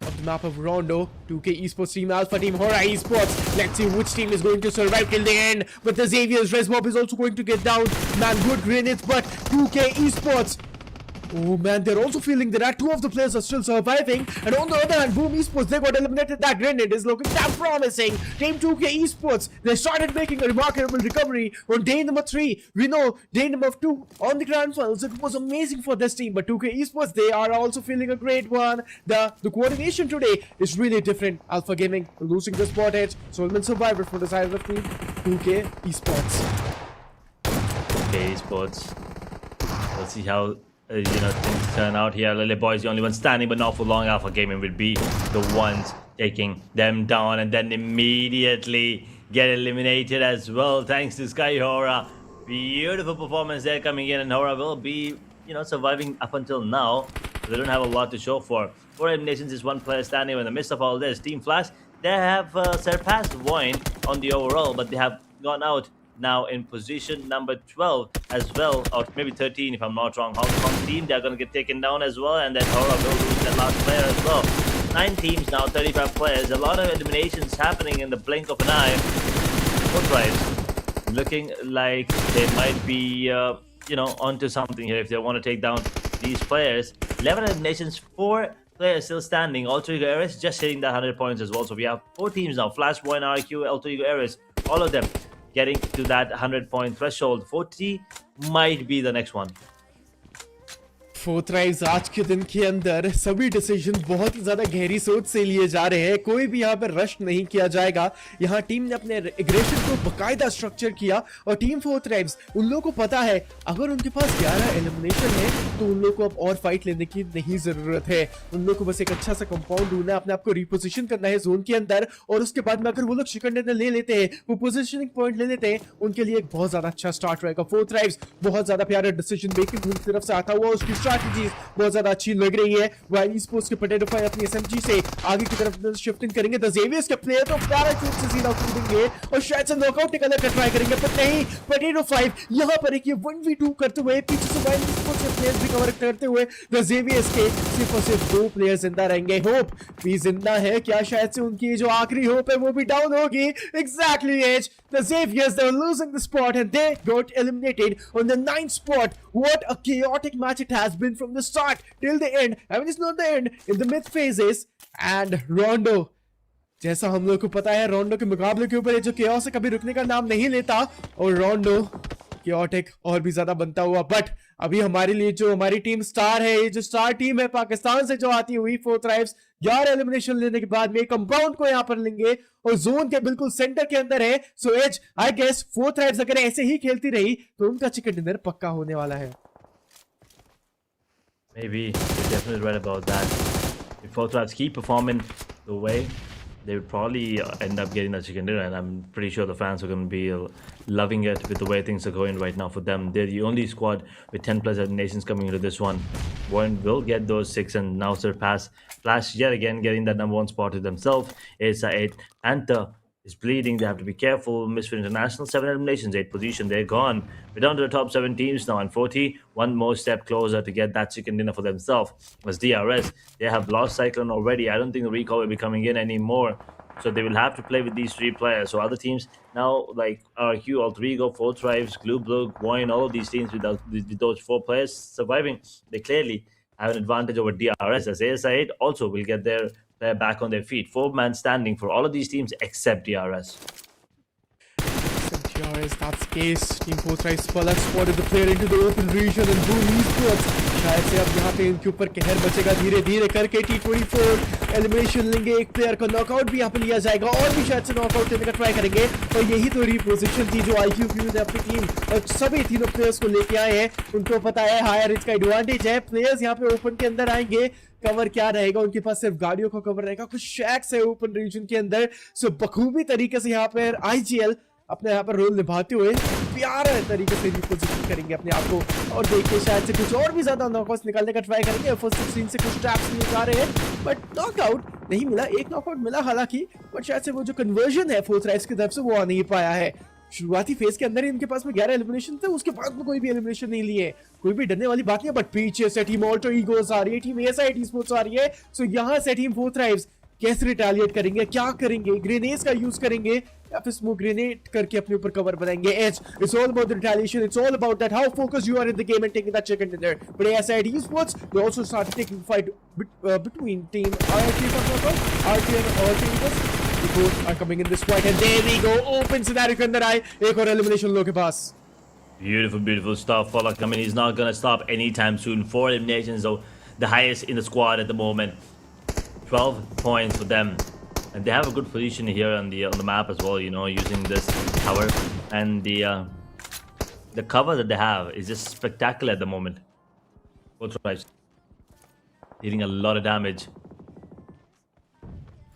of the map of Rondo. 2K Esports Team Alpha Team HORAA Esports. Let's see which team is going to survive till the end. But the Xavier's Resmob is also going to get down. Man, good grenades, but 2K Esports. Oh man, they're also feeling that 2 of the players are still surviving. And on the other hand, Boom Esports, they got eliminated. That grenade is looking damn promising. Team 2K Esports, they started making a remarkable recovery on day number 3. We know day number 2 on the grand finals, it was amazing for this team. But 2K Esports, they are also feeling a great one. The coordination today is really different. Alpha Gaming losing the spot edge. Solomon survivor for the side of the team. 2K Esports. 2K Esports. Let's see how things turn out here. Lily Boy is the only one standing, but not for long. Alpha Gaming will be the ones taking them down and then immediately get eliminated as well, thanks to SKYFORCE. Beautiful performance there coming in, and HORAA will be, surviving up until now. They don't have a lot to show for. 4 eliminations is 1 player standing in the midst of all this. Team Flash, they have surpassed VOIN on the overall, but they have gone out now in position number 12 as well, or maybe 13 if I'm not wrong. Hong Kong team, they're going to get taken down as well, and then HORAA will lose their last player as well. 9 teams now, 35 players. A lot of eliminations happening in the blink of an eye. Foot Drives looking like they might be, onto something here if they want to take down these players. 11 eliminations, 4 players still standing. Alter Ego Ares just hitting that 100 points as well. So we have 4 teams now. Flash, VOIN, RQ, Alter Ego Ares, all of them getting to that 100-point threshold. 40 might be the next one. Four Thrives आज के दिन के अंदर सभी decision बहुत ही ज्यादा गहरी सोच से लिए जा रहे हैं। कोई भी यहाँ पर रश नहीं किया जाएगा। यहाँ टीम ने अपने एग्रेशन को बकायदा स्ट्रक्चर किया और टीम फोर्थ राइव्स, उन लोगों को पता है अगर उनके पास 11 एलिमिनेशन है तो उन लोगों को अब और फाइट लेने की नहीं जरूरत है। उन लोगों को बस एक अच्छा सा कंपाउंड ढूंढना है, अपने आप को रिपोजिशन करना है जोन के अंदर, और उसके बाद में अगर वो लोग चिकन डिनर ले लेते हैं, वो पोजिशनिंग पॉइंट ले लेते हैं, उनके लिए एक बहुत ज्यादा अच्छा स्टार्ट रहेगा। फोर्थ राइव्स बहुत ज्यादा प्यारा डिसीजन मेकिंग उनकी तरफ से आता हुआ, उसकी स्ट्रैटेजी बहुत ज्यादा अच्छी लग रही है। वाइन स्पोर्ट्स के पोटैटो फाई अपनी एसएमजी से आगे की तरफ शिफ्टिंग करेंगे। द जेवियर्स के प्लेयर तो पैराशूट से सीधा कूदेंगे और शायद से नॉकआउट निकालने का ट्राई करेंगे, पर नहीं, पोटैटो फाई यहां पर एक 1v2 करते हुए पीछे से वाइन स्पोर्ट्स के प्लेयर्स भी कवर करते हुए द जेवियर्स के सिर्फ और सिर्फ 2 प्लेयर जिंदा रहेंगे। होप भी जिंदा है क्या? शायद से उनकी जो आखिरी होप है वो भी डाउन होगी। Exactly as the Xaviers they were losing the spot and they got eliminated on the 9th spot. What a chaotic match it has been from the start till the end. I mean, it's not the end, in the mid phases. And Rondo, जैसा हम लोग को पता है, रोंडो के मुकाबले के ऊपर ये जो chaos है कभी रुकने का नाम नहीं लेता और रोंडो chaotic और भी ज्यादा बनता हुआ। बट अभी हमारे लिए जो हमारी टीम स्टार है, ये जो स्टार टीम है पाकिस्तान से जो आती हुई 4 ट्राइब्स 11 एलिमिनेशन लेने के बाद में कंपाउंड को यहाँ पर लेंगे और जोन के बिल्कुल सेंटर के अंदर है। So as I guess 4 tribes अगर ऐसे ही खेलती रही तो उनका चिकन डिनर पक्का होने वाला है। Maybe you're definitely right about that. If 4 tribes keep performing the way, they would probably end up getting that chicken dinner, and I'm pretty sure the fans are going to be loving it with the way things are going right now for them. They're the only squad with 10 plus nations coming into this one. VOIN will get those 6 and now surpass Flash yet again, getting that #1 spot to themselves. It's 8. Panther is bleeding. They have to be careful. Misfit International, 7 eliminations, 8 position. They're gone. We're down to the top 7 teams now, and 40. One more step closer to get that chicken dinner for themselves. Was DRS. They have lost Cyclone already. I don't think the recall will be coming in anymore. So they will have to play with these 3 players. So other teams now, like RQ, Alterigo, 4 Tribes, BLUG, VOIN, all of these teams with those 4 players surviving, they clearly have an advantage over DRS, as ASI8 also will get their player back on their feet. 4-man standing for all of these teams except DRS. DRS, that's the case. Team 4 tries Spalak spotted the player into the open region and boom, esports. शायद से अब यहाँ पे इनके ऊपर कहर बचेगा धीरे धीरे करके। T24 एलिमिनेशन लेंगे, एक प्लेयर का नॉकआउट भी यहाँ पे लिया जाएगा और भी शायद से नॉकआउट लेने का ट्राई करेंगे। और यही तो रिपोजिशन थी जो IQ ने अपनी टीम और सभी तीनों प्लेयर्स को लेके आए हैं। उनको पता है हायर रिच का एडवांटेज है। प्लेयर्स यहाँ पे ओपन के अंदर आएंगे, कवर क्या रहेगा उनके पास? सिर्फ गाड़ियों का कवर रहेगा, कुछ शैक्स है ओपन रीजन के अंदर। सो बखूबी तरीके से यहाँ पर IGL अपने यहाँ पर रोल निभाते हुए प्यारा तरीके से रिपोजिशन करेंगे अपने आप को और देखिए शायद से कुछ और भी ज्यादा नॉकआउट्स निकालने का ट्राई करेंगे। फर्स्ट 16 से कुछ ट्रैप्स लिए जा रहे हैं बट नॉकआउट नहीं मिला। एक नॉकआउट मिला हालांकि, बट शायद से वो जो कन्वर्जन है 4 ट्राइब्स की तरफ से वो आ नहीं पाया है। शुरुआती फेज के अंदर ही इनके पास में 11 एलिमिनेशन थे, उसके बाद में कोई भी एलिमिनेशन नहीं लिए, कोई भी डरने वाली बात नहीं है। बट पीछे से टीम ऑल्टर ईगोस आ रही है, टीम एसआईटी स्पोर्ट्स आ रही है। सो यहाँ से टीम 4 ट्राइब्स कैसे रिटेलिएट करेंगे, क्या करेंगे? ग्रेनेड्स का यूज करेंगे या फिर स्मोक ग्रेनेड करके अपने ऊपर कवर बनाएंगे? It's all about the retaliation. It's all about that how focused you are in the game and taking that chicken dinner. But ASID Esports, they also started taking fight between team RT and Underdogs. The both are coming in this fight and there we go. Open scenario के अंदर आए एक और elimination लोगों के पास। Beautiful, beautiful stuff. Pollock, I mean, he's not going to stop anytime soon. 4 eliminations, though, the highest in the squad at the moment. 12 points for them, and they have a good position here on the map as well, you know, using this tower, and the cover that they have is just spectacular at the moment. Both tribes dealing a lot of damage.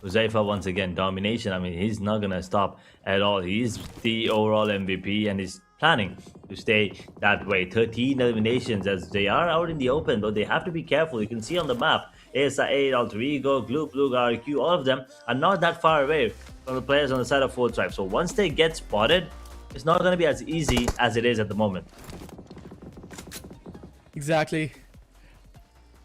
Uzaifa once again, domination. I mean, he's not gonna stop at all. He's the overall MVP and he's planning to stay that way. 13 eliminations as they are out in the open, but they have to be careful. You can see on the map, ASI8, Alterigo, BLUG, RQ, all of them are not that far away from the players on the side of 4 tribes. So once they get spotted, it's not going to be as easy as it is at the moment. Exactly.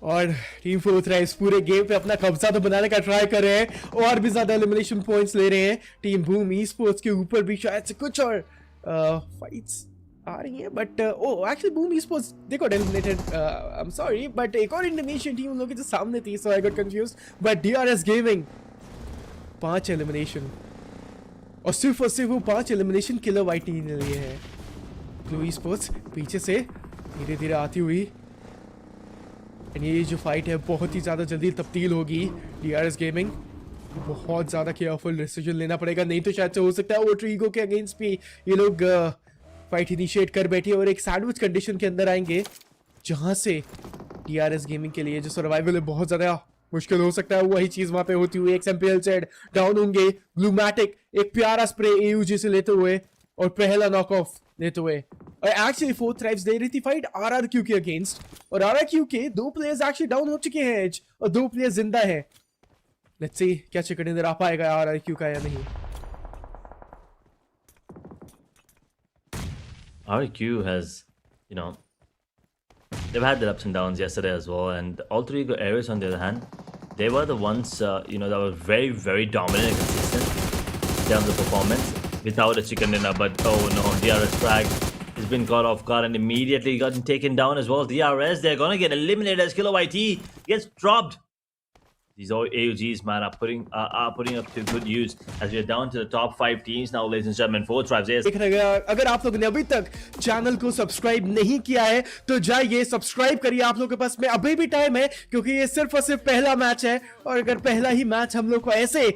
और team 4 tribes पूरे game पे अपना कब्जा तो बनाने का try कर रहे हैं और भी ज्यादा एलिमिनेशन पॉइंट्स ले रहे हैं। टीम बूम ई-स्पोर्ट्स के ऊपर भी शायद से कुछ और फाइट्स आ रही हैं, but actually boom esports they got eliminated, I am sorry, but एक और इंडोनेशियन टीम उन लोगों के जो सामने थी, so I got confused. But DRS gaming 5 elimination और सिर्फ वो 5 एलिमिनेशन किलर वाइट ने लिए हैं। ब्लू ई-स्पोर्ट्स पीछे से धीरे धीरे आती हुई, एंड ये जो फाइट है बहुत ही ज़्यादा जल्दी तब्दील होगी। डीआरएस गेमिंग बहुत ज़्यादा केयरफुल डिसीजन लेना पड़ेगा, नहीं तो शायद से हो सकता है ओट्रीगो के अगेंस्ट भी ये लोग फाइट इनिशिएट कर बैठे और एक सैंडविच कंडीशन के अंदर आएंगे, जहां से डीआरएस गेमिंग के लिए जो सर्वाइवल है बहुत ज़्यादा मुश्किल हो सकता है। वही चीज़ वहाँ पे होती हुई XMPL सेड डाउन होंगे। ब्लूमैटिक एक प्यारा स्प्रे AUG से लेते हुए और पहला नॉक ऑफ लेते हुए और एक्चुअली फोर्थ थ्राइव्स दे रही थी फाइट आरआरक्यू के अगेंस्ट, और आरआरक्यू के 2 प्लेयर्स एक्चुअली डाउन हो चुके हैं एज, और 2 प्लेयर्स जिंदा हैं। लेट्स सी क्या चिकन इधर आ पाएगा आरआरक्यू का या नहीं। RQ has, you know, they've had their ups and downs yesterday as well, and Alter Ego Ares on the other hand, they were the ones, you know, that were very, very dominant and consistent in terms of performance without a chicken dinner. But oh no, DRS frag has been caught off guard and immediately gotten taken down as well. DRS, they're gonna get eliminated as Kilo YT gets dropped. These AUGs, man, are putting up to good use as we are down to the top 5 teams now, ladies and gentlemen. 4 tribes. Yes. अगर आप लोगों ने अभी तक channel को subscribe नहीं किया है तो जाइए सब्सक्राइब करिए, आप लोगों के पास में अभी भी टाइम है, क्योंकि ये सिर्फ और सिर्फ पहला मैच है, और अगर पहला ही मैच हम लोग को ऐसे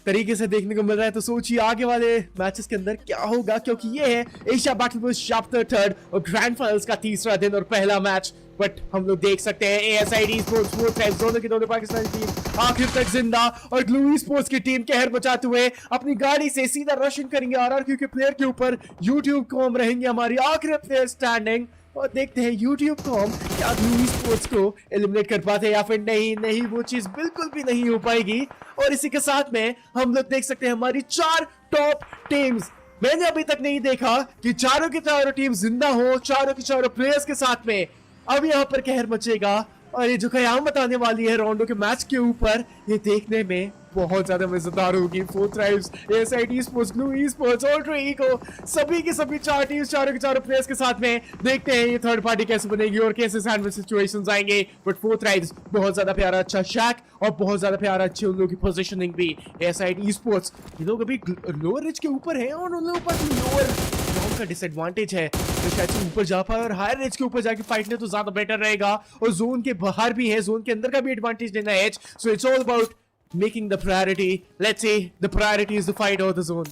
तरीके से देखने को मिल रहा है तो सोचिए आगे वाले मैचेस के अंदर क्या होगा, क्योंकि ये है एशिया बैटल बस चैप्टर 3 और ग्रैंड फाइनल्स का तीसरा दिन और पहला मैच। बट हम लोग देख सकते हैं ASID स्पोर्ट्स 4 ट्राइब्स दोनों की दोनों पाकिस्तानी टीम आखिर तक जिंदा, और ग्लू स्पोर्ट्स की टीम कहर बचाते हुए अपनी गाड़ी से सीधा रशिंग करेंगे आरआरक्यू के प्लेयर के ऊपर। यूट्यूब कॉम रहेंगे हमारी आखिरी प्लेयर स्टैंडिंग, और देखते हैं यूट्यूब कॉम क्या ग्लू स्पोर्ट्स को एलिमिनेट कर पाते हैं या फिर नहीं, वो चीज बिल्कुल भी नहीं हो पाएगी। और इसी के साथ में हम लोग देख सकते हैं हमारी 4 टॉप टीम्स। मैंने अभी तक नहीं देखा कि चारों की चारों टीम जिंदा हो, चारों की चारों प्लेयर्स के साथ में। अब यहाँ पर कहर मचेगा, और ये जो कयामत आने वाली है राउंडों के मैच के ऊपर, ये देखने में बहुत ज्यादा मजेदार होगी। 4 tribes, ASID sports, glue sports, alter ego, सभी की सभी 4 टीम्स, चारों के चारों प्लेयर्स के साथ में देखते हैं ये थर्ड पार्टी कैसे बनेगी और कैसे सैंडविच सिचुएशंस आएंगे। बट 4 ट्राइब्स बहुत ज्यादा प्यारा अच्छा शैक, और बहुत ज्यादा प्यारा अच्छी उन लोगों की पोजीशनिंग भी। ASID स्पोर्ट्स ये लोग अभी लोअर रिच के ऊपर है, और उन लोगों पर लोअर ग्राउंड का डिसएडवांटेज है, तो शायद से ऊपर जा पाए, और हायर रेंज के ऊपर जाके फाइट ले तो ज्यादा बेटर रहेगा। और जोन के बाहर भी है, जोन के अंदर का भी एडवांटेज लेना है, so it's all about making the priority. Let's see, the priority is the fight over the zone.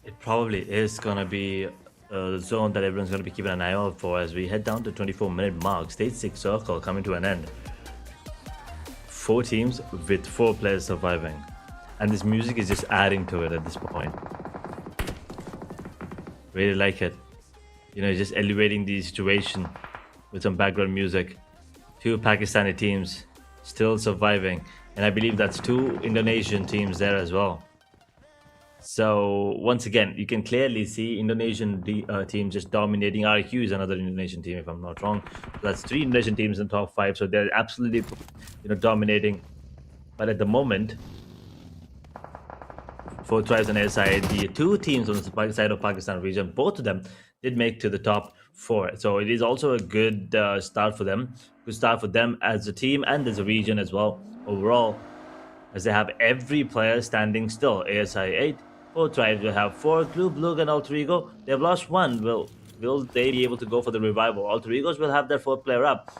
It probably is gonna be the zone that everyone's gonna be keeping an eye out for as we head down to 24-minute mark. Stage 6 circle coming to an end. 4 teams with 4 players surviving, and this music is just adding to it at this point. Really like it. You know, just elevating the situation with some background music. 2 Pakistani teams still surviving, and I believe that's 2 Indonesian teams there as well. So once again, you can clearly see Indonesian teams just dominating. RQ is another Indonesian team, if I'm not wrong. So that's 3 Indonesian teams in top 5, so they're absolutely, you know, dominating. But at the moment, 4 tribes on their side, the 2 teams on the side of Pakistan region, both of them did make to the top 4. So it is also a good start for them. Good start for them as a team and as a region as well overall, as they have every player standing still. ASI 8, 4 tribes will have 4, Glue, BLUG and Alter Ego. They have lost 1. Will they be able to go for the revival? Alter Egos will have their 4th player up.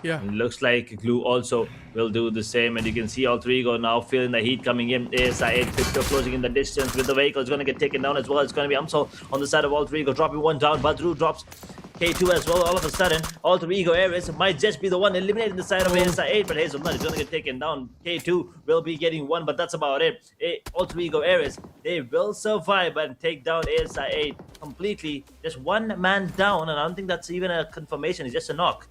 Yeah. It looks like Glue also will do the same, and you can see Alter Ego now feeling the heat coming in. ASI 8 Crypto closing in the distance with the vehicle. It's going to get taken down as well. It's going to be Amsol on the side of Alter Ego, dropping 1 down. Badru drops K2 as well. All of a sudden, Alter Ego Ares might just be the one eliminating the side of ASI 8, but Hazelnut is going to get taken down. K2 will be getting 1, but that's about it. Alter Ego Ares, they will survive and take down ASI 8 completely. Just 1 man down, and I don't think that's even a confirmation. It's just a knock.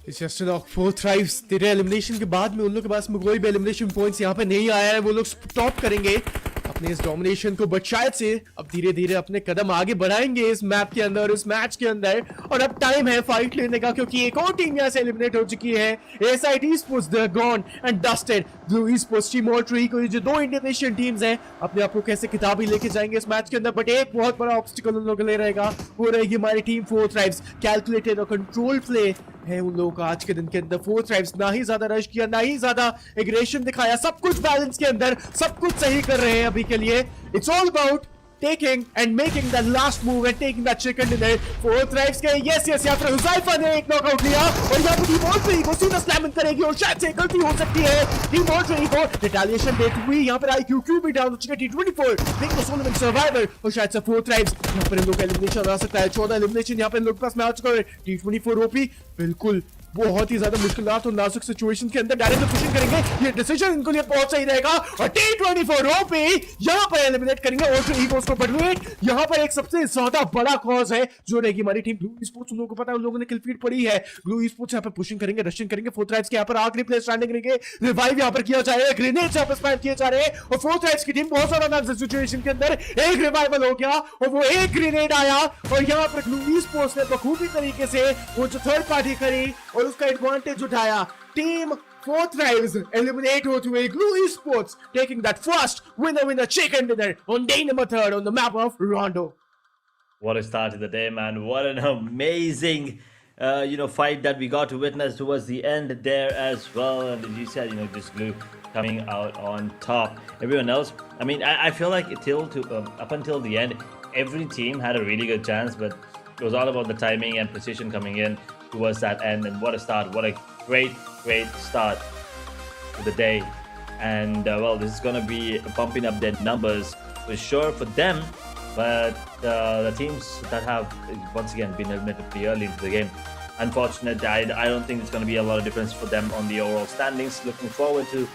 It's just a knock. 4 tribes तेरे elimination के बाद में उन लोगों के पास में कोई भी एलिमिनेशन पॉइंट्स यहाँ पे नहीं आया है, वो लोग स्टॉप करेंगे अपने इस डोमिनेशन को, बट शायद से अब धीरे धीरे अपने कदम आगे बढ़ाएंगे इस मैप के अंदर, इस मैच के अंदर। और अब टाइम है फाइट लेने का, क्योंकि एक और टीम यहाँ से एलिमिनेट हो चुकी है। ASID sports they gone and dusted. Blue sports team और ट्री को, ये जो 2 इंडोनेशियन टीम्स हैं, अपने आप को कैसे किताबी लेके जाएंगे इस मैच के अंदर। बट एक बहुत बड़ा ऑब्स्टिकल उन लोगों के लिए रहेगा, वो रहेगी हमारी टीम 4 ट्राइब्स। कैलकुलेटेड और कंट्रोल प्ले है उन लोगों का आज के दिन के अंदर। 4 ट्राइब्स ना ही ज्यादा रश किया, ना ही ज्यादा एग्रेशन दिखाया, सब कुछ बैलेंस के अंदर, सब कुछ सही कर रहे हैं अभी के लिए। It's all about taking and making the last move and taking that chicken dinner. 4 tribes के yes यहाँ पर हुज़ैफा ने एक नॉकआउट लिया, और यहाँ पर टीम ऑल्ट्री को सीधा स्लैम करेगी, और शायद से गलती हो सकती है टीम ऑल्ट्री को। रिटेलिएशन देती हुई यहाँ पर IQQ भी डाउन हो चुका है। T24 देखो सोलमन सर्वाइवर, और शायद से 4 ट्राइब्स यहाँ पर इन लोग का एलिमिनेशन आ सकता है। 14 एलिमिनेशन यहाँ पर इन लोग के पास में आ चुका है। T24 ओपी बिल्कुल बहुत ही ज्यादा मुश्किलात और नाजुक सिचुएशन के अंदर डायरेक्ट पुशिंग करेंगे, ये डिसीजन इनको लिए बहुत सही रहेगा और T24 पे यहाँ पर एलिमिनेट करेंगे और ईगोस को। बट वेट, यहाँ पर एक सबसे ज्यादा बड़ा कॉज है जो रहेगी हमारी टीम ब्लू स्पोर्ट्स। उन लोगों को पता है उन लोगों ने किल फीड पड़ी है, ब्लू स्पोर्ट्स यहाँ पर पुशिंग करेंगे, रशिंग करेंगे, फोर्थ राइट्स के यहाँ पर आखिरी प्लेस स्टैंडिंग रहेंगे, रिवाइव यहाँ पर किया जा रहा है, ग्रेनेड्स यहाँ पर स्पैम किए जा रहे हैं और फोर्थ राइट्स की टीम बहुत ज्यादा नाजुक सिचुएशन के अंदर एक रिवाइवल हो गया और वो एक ग्रेनेड आया और यहाँ पर ब्लू स्पोर्ट्स ने बखूबी तरीके से वो जो थर्ड पार्टी करी और उसका एडवांटेज उठाया। Team fourth drives eliminate O2A Glue Esports, taking that first winner chicken dinner on day number 3 on the map of Rondo. What a start to the day, man. What an amazing fight that we got to witness towards the end there as well. And as you said, just Glue coming out on top. Everyone else, I mean, I feel like up until the end, every team had a really good chance, but it was all about the timing and precision coming in towards that end. And what a start. What a great start to the day. And well, this is going to be bumping up their numbers for sure for them, but the teams that have once again been eliminated pretty early into the game, unfortunate. I don't think it's going to be a lot of difference for them on the overall standings. Looking forward to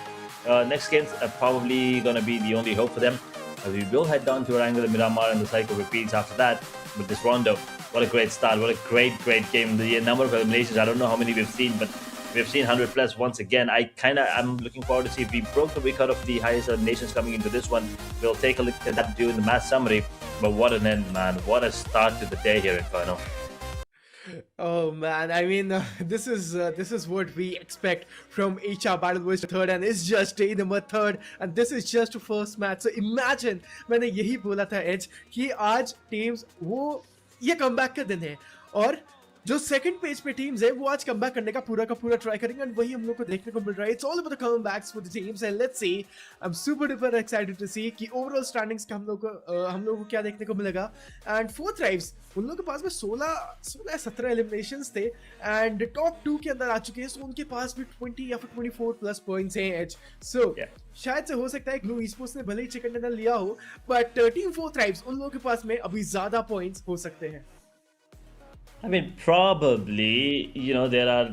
next games are probably going to be the only hope for them, as we will head down to Orangul and Miramar, and the cycle repeats after that with this Rondo. What a great start. What a great game. The number of eliminations, I don't know how many we've seen, but we've seen 100 plus once again. I'm looking forward to see if we broke the record of the highest eliminations coming into this one. We'll take a look at that during the match summary. But what an end, man. What a start to the day here, Inferno. Oh man, I mean, this is what we expect from HR Battle Voice 3rd, and it's just day number 3rd, and this is just the first match. So imagine, मैंने यही बोला था as कि आज teams वो ये comeback का दिन है और जो सेकंड पेज पे टीम्स है वो आज कमबैक करने का पूरा ट्राई करेंगे एंड वही हम लोग को देखने को मिल रहा है. It's all about the comebacks for the teams and let's see. I am super duper excited to see कि ओवरऑल स्टैंडिंग्स का हम लोग को क्या देखने को मिलेगा. एंड फोर्थ राइव्स उन लोगों के पास में 16-17 एलिमिनेशंस थे एंड टॉप 2 के अंदर आ चुके हैं, सो उनके पास भी 20 या फिर 24 प्लस पॉइंट्स हैं एज. सो शायद से हो सकता है ग्लू ईस्पोर्ट्स ने भले ही चिकन डिनर लिया हो, बट टीम फोर्थ राइव्स उन लोगों के पास में अभी ज्यादा पॉइंट्स हो सकते हैं. I mean, probably, there are,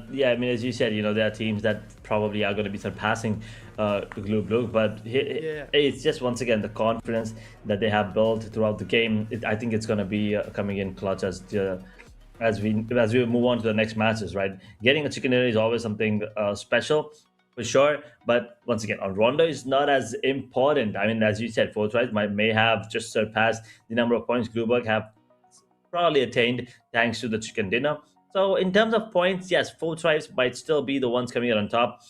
as you said, there are teams that probably are going to be surpassing BLUG, but it's just, once again, the confidence that they have built throughout the game. I think it's going to be coming in clutch as we move on to the next matches, right? Getting a chicken dinner is always something special, for sure, but once again, on Rondo is not as important. I mean, as you said, fourth right may have just surpassed the number of points BLUG have probably attained thanks to the chicken dinner. So in terms of points, yes, fourth tribes might still be the ones coming out on top,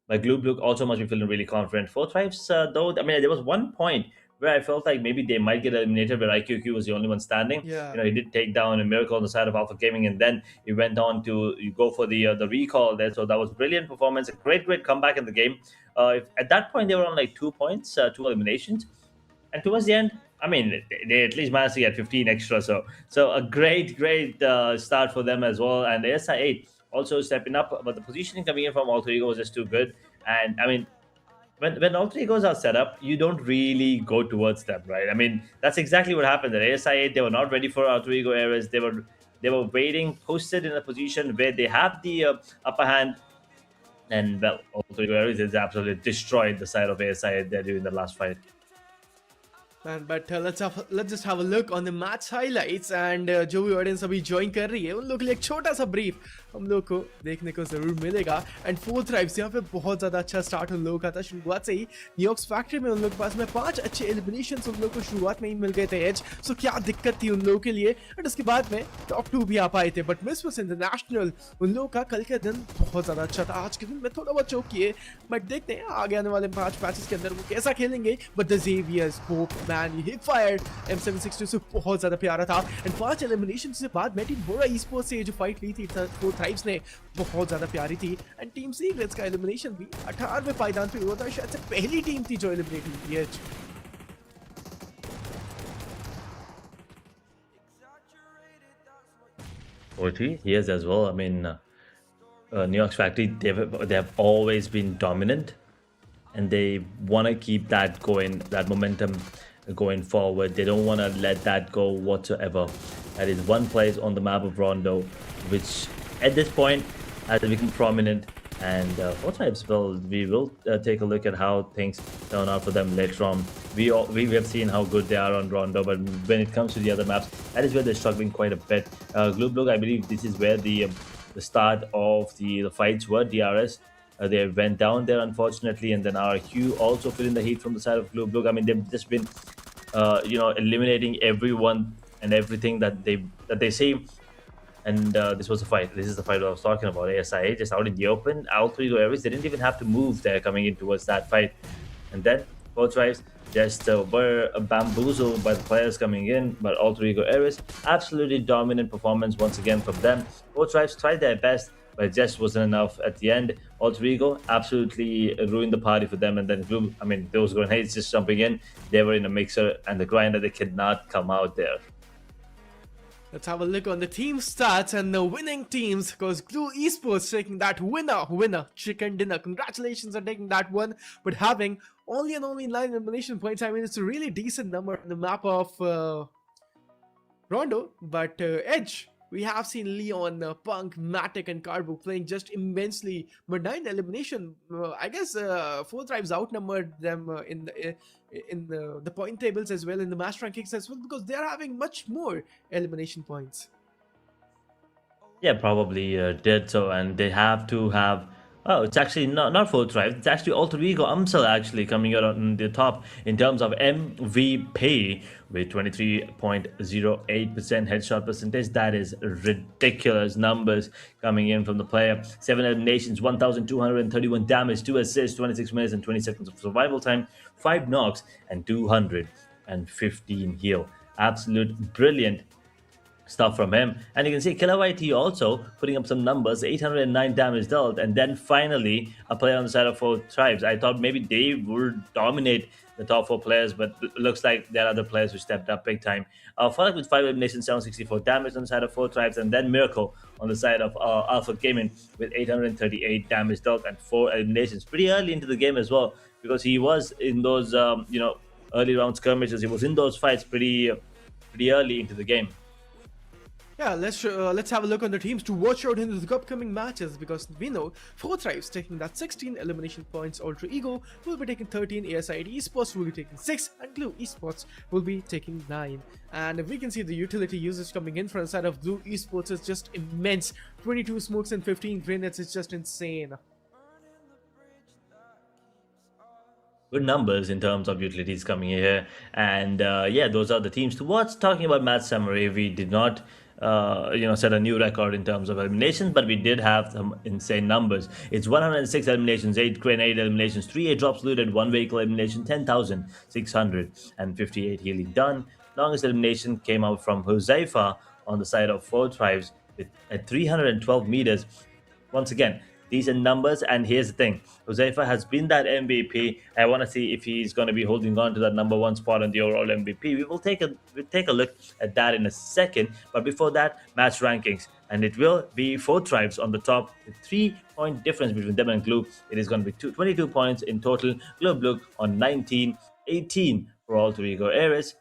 but BLUG also must be feeling really confident. Fourth tribes, though, I mean, there was one point where I felt like maybe they might get eliminated, where IQQ was the only one standing. He did take down a miracle on the side of Alpha Gaming, and then he went on to go for the recall there. So that was brilliant performance, a great comeback in the game. At that point, they were on like 2 points, 2 eliminations, and towards the end, I mean, they at least managed to get 15 extra. So a great start for them as well. And the SI8 also stepping up, but the positioning coming in from Alter Ego was just too good. And I mean, when Alter Egos are set up, you don't really go towards them, right? I mean, that's exactly what happened. At ASI8, they were not ready for Alter Ego errors. They were waiting, posted in a position where they have the upper hand. And well, Alter Ego errors is absolutely destroyed the side of ASI8 there during the last fight. Man, but let's just have a look on the match highlights and जो भी audience अभी join कर रही है उन लोगों के लिए एक छोटा सा ब्रीफ हम लोग को देखने को जरूर मिलेगा. एंड फोर्थ राइव्स यहाँ पे बहुत ज्यादा अच्छा स्टार्ट उन लोगों का था शुरुआत से ही. न्यूयॉर्क्स फैक्ट्री में उन लोगों के पास में 5 अच्छे एलिमिनेशन उन लोगों को शुरुआत में ही मिल गए थे एज. सो क्या दिक्कत थी उन लोगों के लिए, एंड उसके बाद में टॉप 2 भी आ पाए थे. बट मिस वॉज इंटरनेशनल उन लोगों का कल का दिन बहुत ज्यादा अच्छा था. आज के दिन में थोड़ा बहुत चौक किए, बट देखते हैं आगे आने वाले 5 मैचेस के अंदर वो कैसा खेलेंगे. But the Xavier's hope man, ये फायर M762 से बहुत ज्यादा प्यारा था. एंड 5 एलिमिनेशन से बाद में टीम होरा ईस्पोर्ट्स से जो फाइट ली थी फोर्थ राइव्स ने बहुत ज्यादा प्यारी थी. एंड टीम सीक्रेट्स का एलिमिनेशन भी 18वें पायदान पे हुआ था. शायद से पहली टीम थी जो एलिमिनेट हुई थी. Yes, as well. I mean, New York's Factory, they have always been dominant, and they want to keep that going, that momentum going forward. They don't want to let that go whatsoever. That is one place on the map of Rondo, which at this point, as they become prominent. And for tribes, well, we will take a look at how things turn out for them later on. We have seen how good they are on Rondo, but when it comes to the other maps, that is where they're struggling quite a bit. BLUG, I believe this is where the start of the fights were. DRS, they went down there unfortunately, and then RQ also feeling the heat from the side of BLUG. I mean, they've just been eliminating everyone and everything that they see. And this was a fight. This is the fight I was talking about. ASIA just out in the open. All three areas, they didn't even have to move there coming in towards that fight. And then both tribes just were bamboozled by the players coming in. But all three areas, absolutely dominant performance once again from them. Both tribes tried their best, but it just wasn't enough at the end. Alter Ego absolutely ruined the party for them. And then Blue, I mean, those grenades just jumping in, they were in a mixer and the grinder, they could not come out there. Let's have a look on the team stats and the winning teams, because Glue Esports taking that winner chicken dinner. Congratulations on taking that one, but having only 9 elimination points. I mean, it's a really decent number on the map of Rondo, but Edge. We have seen Leon, Punk, Matic, and Carbo playing just immensely. But 9 elimination, I guess 4 tribes outnumbered them in the point tables as well, in the match rankings as well, because they are having much more elimination points. Yeah, probably did so, and they have to have. Oh, it's actually not 4 tribes. It's actually Alter Ego Amsel actually coming out on the top in terms of MVP with 23.08% headshot percentage. That is ridiculous numbers coming in from the player. 7 eliminations, 1,231 damage, 2 assists, 26 minutes and 20 seconds of survival time, 5 knocks, and 215 heal. Absolute brilliant stuff from him. And you can see Killer YT also putting up some numbers, 809 damage dealt. And then finally a player on the side of 4 tribes. I thought maybe they would dominate the top 4 players, but looks like there are other players who stepped up big time. Falak with 5 eliminations, 764 damage on the side of 4 tribes, and then Miracle on the side of Alpha Gaming with 838 damage dealt and 4 eliminations pretty early into the game as well, because he was in those early round skirmishes. He was in those fights pretty early into the game. Yeah, let's have a look on the teams to watch out in the upcoming matches, because we know 4 tribes taking that 16 elimination points. Alter Ego will be taking 13, ASID Esports will be taking 6, and Glue Esports will be taking 9. And we can see the utility usage coming in from the side of Glue Esports is just immense. 22 smokes and 15 grenades is just insane. Good numbers in terms of utilities coming in here, and yeah, those are the teams to watch. Talking about match summary, we did not set a new record in terms of eliminations, but we did have some insane numbers. It's 106 eliminations, 8 grenade eliminations, 3 airdrops looted, 1 vehicle elimination, 10,658 healing done. Longest elimination came out from Huzaifa on the side of 4 tribes at 312 meters. Once again, decent numbers, and here's the thing, Huzaifa has been that MVP. I want to see if he's going to be holding on to that #1 spot on the overall MVP. We'll take a look at that in a second, but before that, match rankings, and it will be 4 tribes on the top with 3-point difference between them and Glue. It is going to be 22 points in total. BLUG on 19, 18 for Alter Ego Ares,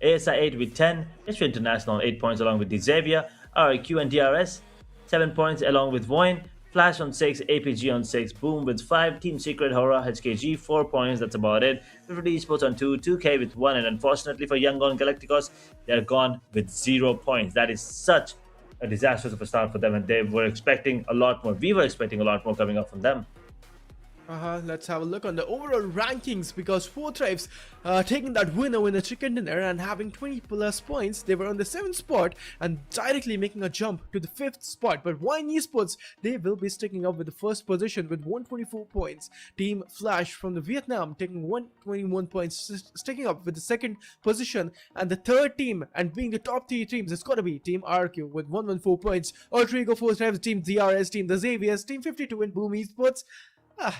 ASI 8 with 10, Mr. International 8 points along with Xavier, RQ and DRS 7 points along with VOIN, Flash on 6, APG on 6, Boom with 5, Team Secret, HORAA, HKG 4 points, that's about it. 50 Esports on 2, 2K with 1, and unfortunately for Young Gone Galacticos, they're gone with 0 points. That is such a disastrous of a start for them, and they were expecting a lot more. We were expecting a lot more coming up from them. Let's have a look on the overall rankings, because 4 tribes taking that winner chicken dinner and having 20 plus points. They were on the 7th spot and directly making a jump to the 5th spot. But VOIN Esports, they will be sticking up with the 1st position with 124 points. Team Flash from the Vietnam taking 121 points, sticking up with the 2nd position. And the 3rd team, and being the top 3 teams, it's gotta be Team RQ with 114 points. Alter Ego 4 tribes, Team DRS, Team the Xaviers, Team 52 and Boom Esports.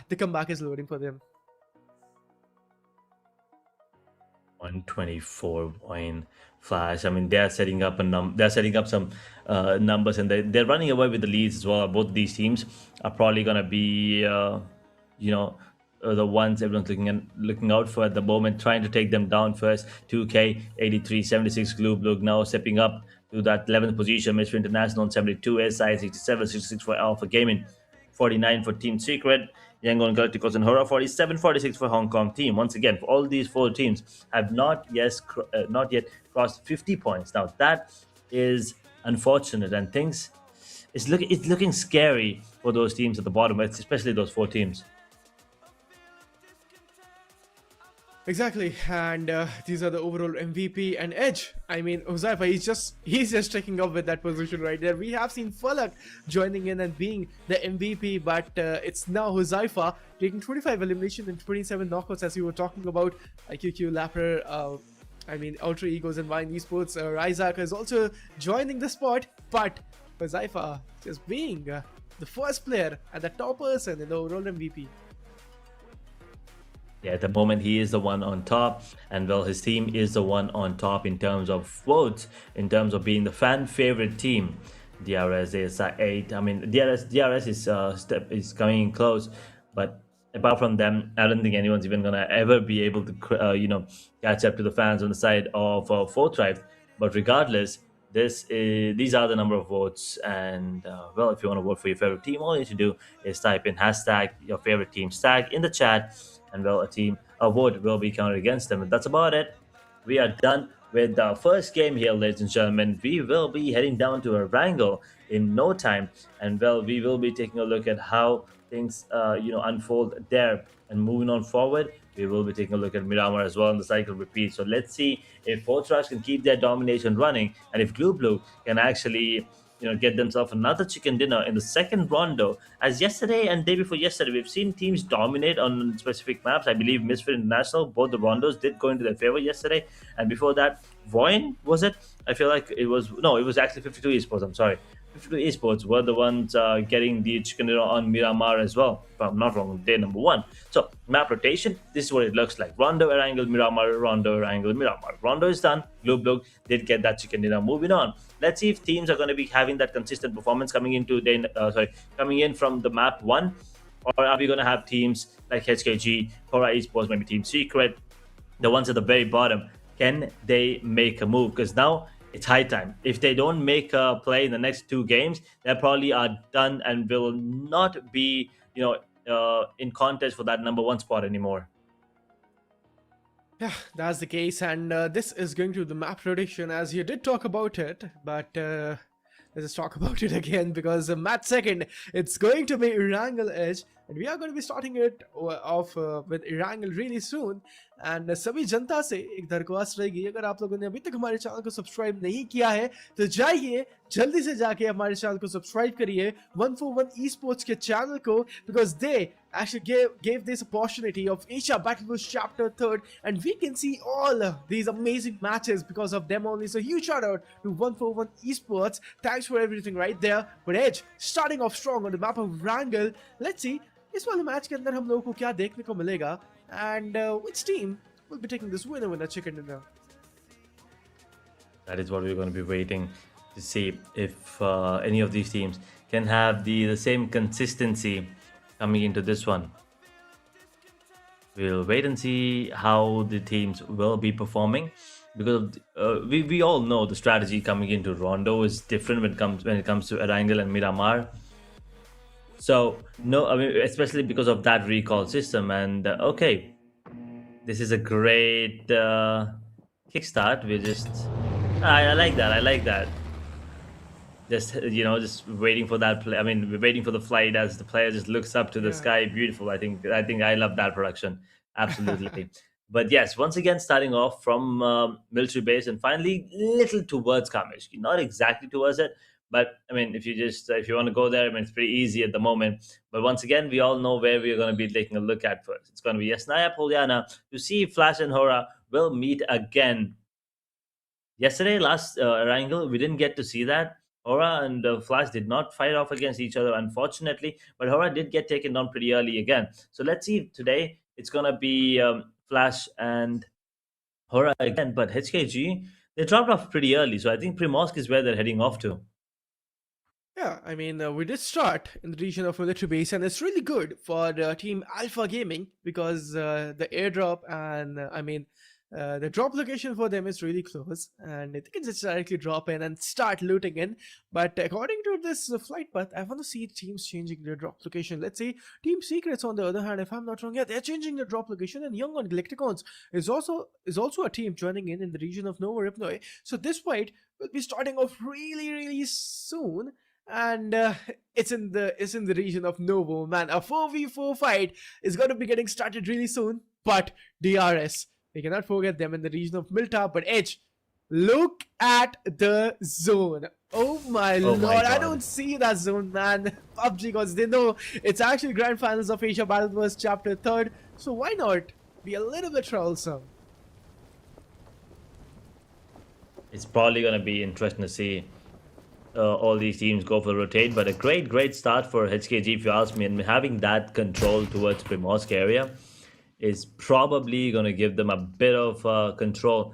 The comeback is loading for them. 124 VOIN, Flash. I mean, they're setting up some numbers, and they're running away with the leads as well. Both these teams are probably gonna be the ones everyone's looking out for at the moment, trying to take them down first. 2K 83, 76 Glue BLUG now stepping up to that 11th position. Mr. International on 72, SI 67, 66 for Alpha Gaming, 49 for Team Secret, Yangon Galacticos and HORAA 47, 46 for Hong Kong team. Once again, for all these four teams have not yet crossed 50 points. Now that is unfortunate, and things it's looking scary for those teams at the bottom, especially those four teams. Exactly, and these are the overall MVP and edge. I mean, Huzaifa, he's just taking up with that position right there. We have seen Falak joining in and being the MVP, but it's now Huzaifa taking 25 elimination and 27 knockouts, as you were talking about. IQQ, Lapper, Ultra Egos and VOIN Esports. Ryzak is also joining the spot, but Huzaifa just being the first player and the top person in the overall MVP. Yeah, at the moment he is the one on top, and well, his team is the one on top in terms of votes, in terms of being the fan favorite team. DRS is 8. I mean, DRS is coming in close, but apart from them, I don't think anyone's even gonna ever be able to catch up to the fans on the side of Fourth Drive. But regardless, these are the number of votes, and well, if you want to vote for your favorite team, all you need to do is type in hashtag your favorite team's tag in the chat, and well, a vote will be counted against them. And that's about it. We are done with the first game here, ladies and gentlemen. We will be heading down to Erangel in no time, and well, we will be taking a look at how things unfold there. And moving on forward, we will be taking a look at Miramar as well, and the cycle repeats. So let's see if Fortress can keep their domination running, and if BLUG can actually get themselves another chicken dinner in the second rondo. As yesterday and day before yesterday, we've seen teams dominate on specific maps. I believe Misfit International, both the rondos did go into their favor yesterday, and before that, VOIN, was it? I feel like it was actually 52 Esports. I'm sorry. 52 Esports were the ones getting the chicken dinner on Miramar as well, if I'm not wrong, day number 1. So, map rotation, this is what it looks like. Rondo, Erangel, Miramar, Rondo, Erangel, Miramar. Rondo is done. BLUG did get that chicken dinner. Moving on. Let's see if teams are going to be having that consistent performance coming in from the map 1, or are we going to have teams like HKG, HORAA Esports, maybe Team Secret, the ones at the very bottom. Can they make a move? Because now it's high time. If they don't make a play in the next 2 games, they probably are done and will not be, in contest for that number 1 spot anymore. Yeah, that's the case, and this is going to the map prediction, as you did talk about it, but let's just talk about it again, because match second, it's going to be Erangel Edge, and we are going to be starting it off with Erangel really soon. And सभी जनता से एक दरख्वास्त रहेगी, अगर आप लोगों ने अभी तक हमारे चैनल को सब्सक्राइब नहीं किया है तो जाइए जल्दी से जाके हमारे चैनल को सब्सक्राइब करिए 141 esports के चैनल को, because they actually gave this opportunity of Asia Battlefields Chapter 3rd, and we can see all these amazing matches because of them only. So huge shout out to 141 esports. Thanks for everything right there. But Edge starting off strong on the map of Erangel. Let's see इस वाले match के अंदर हम लोगों को क्या देखने को मिलेगा, and which team will be taking this winner chicken dinner. That is what we're going to be waiting to see, if any of these teams can have the same consistency coming into this one. We'll wait and see how the teams will be performing, because we all know the strategy coming into Rondo is different when it comes to Erangel and Miramar. So no, I mean, especially because of that recall system. And okay, this is a great kickstart. We're just I like that. Just just waiting for that play. I mean, we're waiting for the flight as the player just looks up to the sky. Beautiful. I think I love that production. Absolutely. But yes, once again, starting off from military base and finally little towards Kameshki. Not exactly towards it, but I mean, if you want to go there, I mean, it's pretty easy at the moment. But once again, we all know where we're going to be taking a look at first. It's going to be Yasnaya Polyana to see if Flash and HORAA will meet again. Yesterday, last Erangel, we didn't get to see that. HORAA and Flash did not fight off against each other, unfortunately. But HORAA did get taken down pretty early again. So let's see if today it's going to be Flash and HORAA again. But HKG, they dropped off pretty early. So I think Primorsk is where they're heading off to. Yeah, I mean, we did start in the region of military base, and it's really good for Team Alpha Gaming, because the airdrop and The drop location for them is really close, and they can just directly drop in and start looting in. But according to this flight path, I want to see teams changing their drop location. Let's say Team Secrets, on the other hand, if I'm not wrong, yeah, they're changing their drop location, and Young on Galacticons is also a team joining in the region of Nova Ripnoi. So this fight will be starting off really soon. And it's in the region of Novo, man. A 4v4 fight is going to be getting started really soon. But DRS, we cannot forget them in the region of Milta. But Edge, look at the zone. Oh my Oh lord, my I God. don't see that zone, man. PUBG, because they know it's actually Grand Finals of Asia Battleverse Chapter 3rd. So why not be a little bit troublesome? It's probably going to be interesting to see all these teams go for rotate, but a great start for HKG if you ask me, and having that control towards Primorsk area is probably going to give them a bit of control.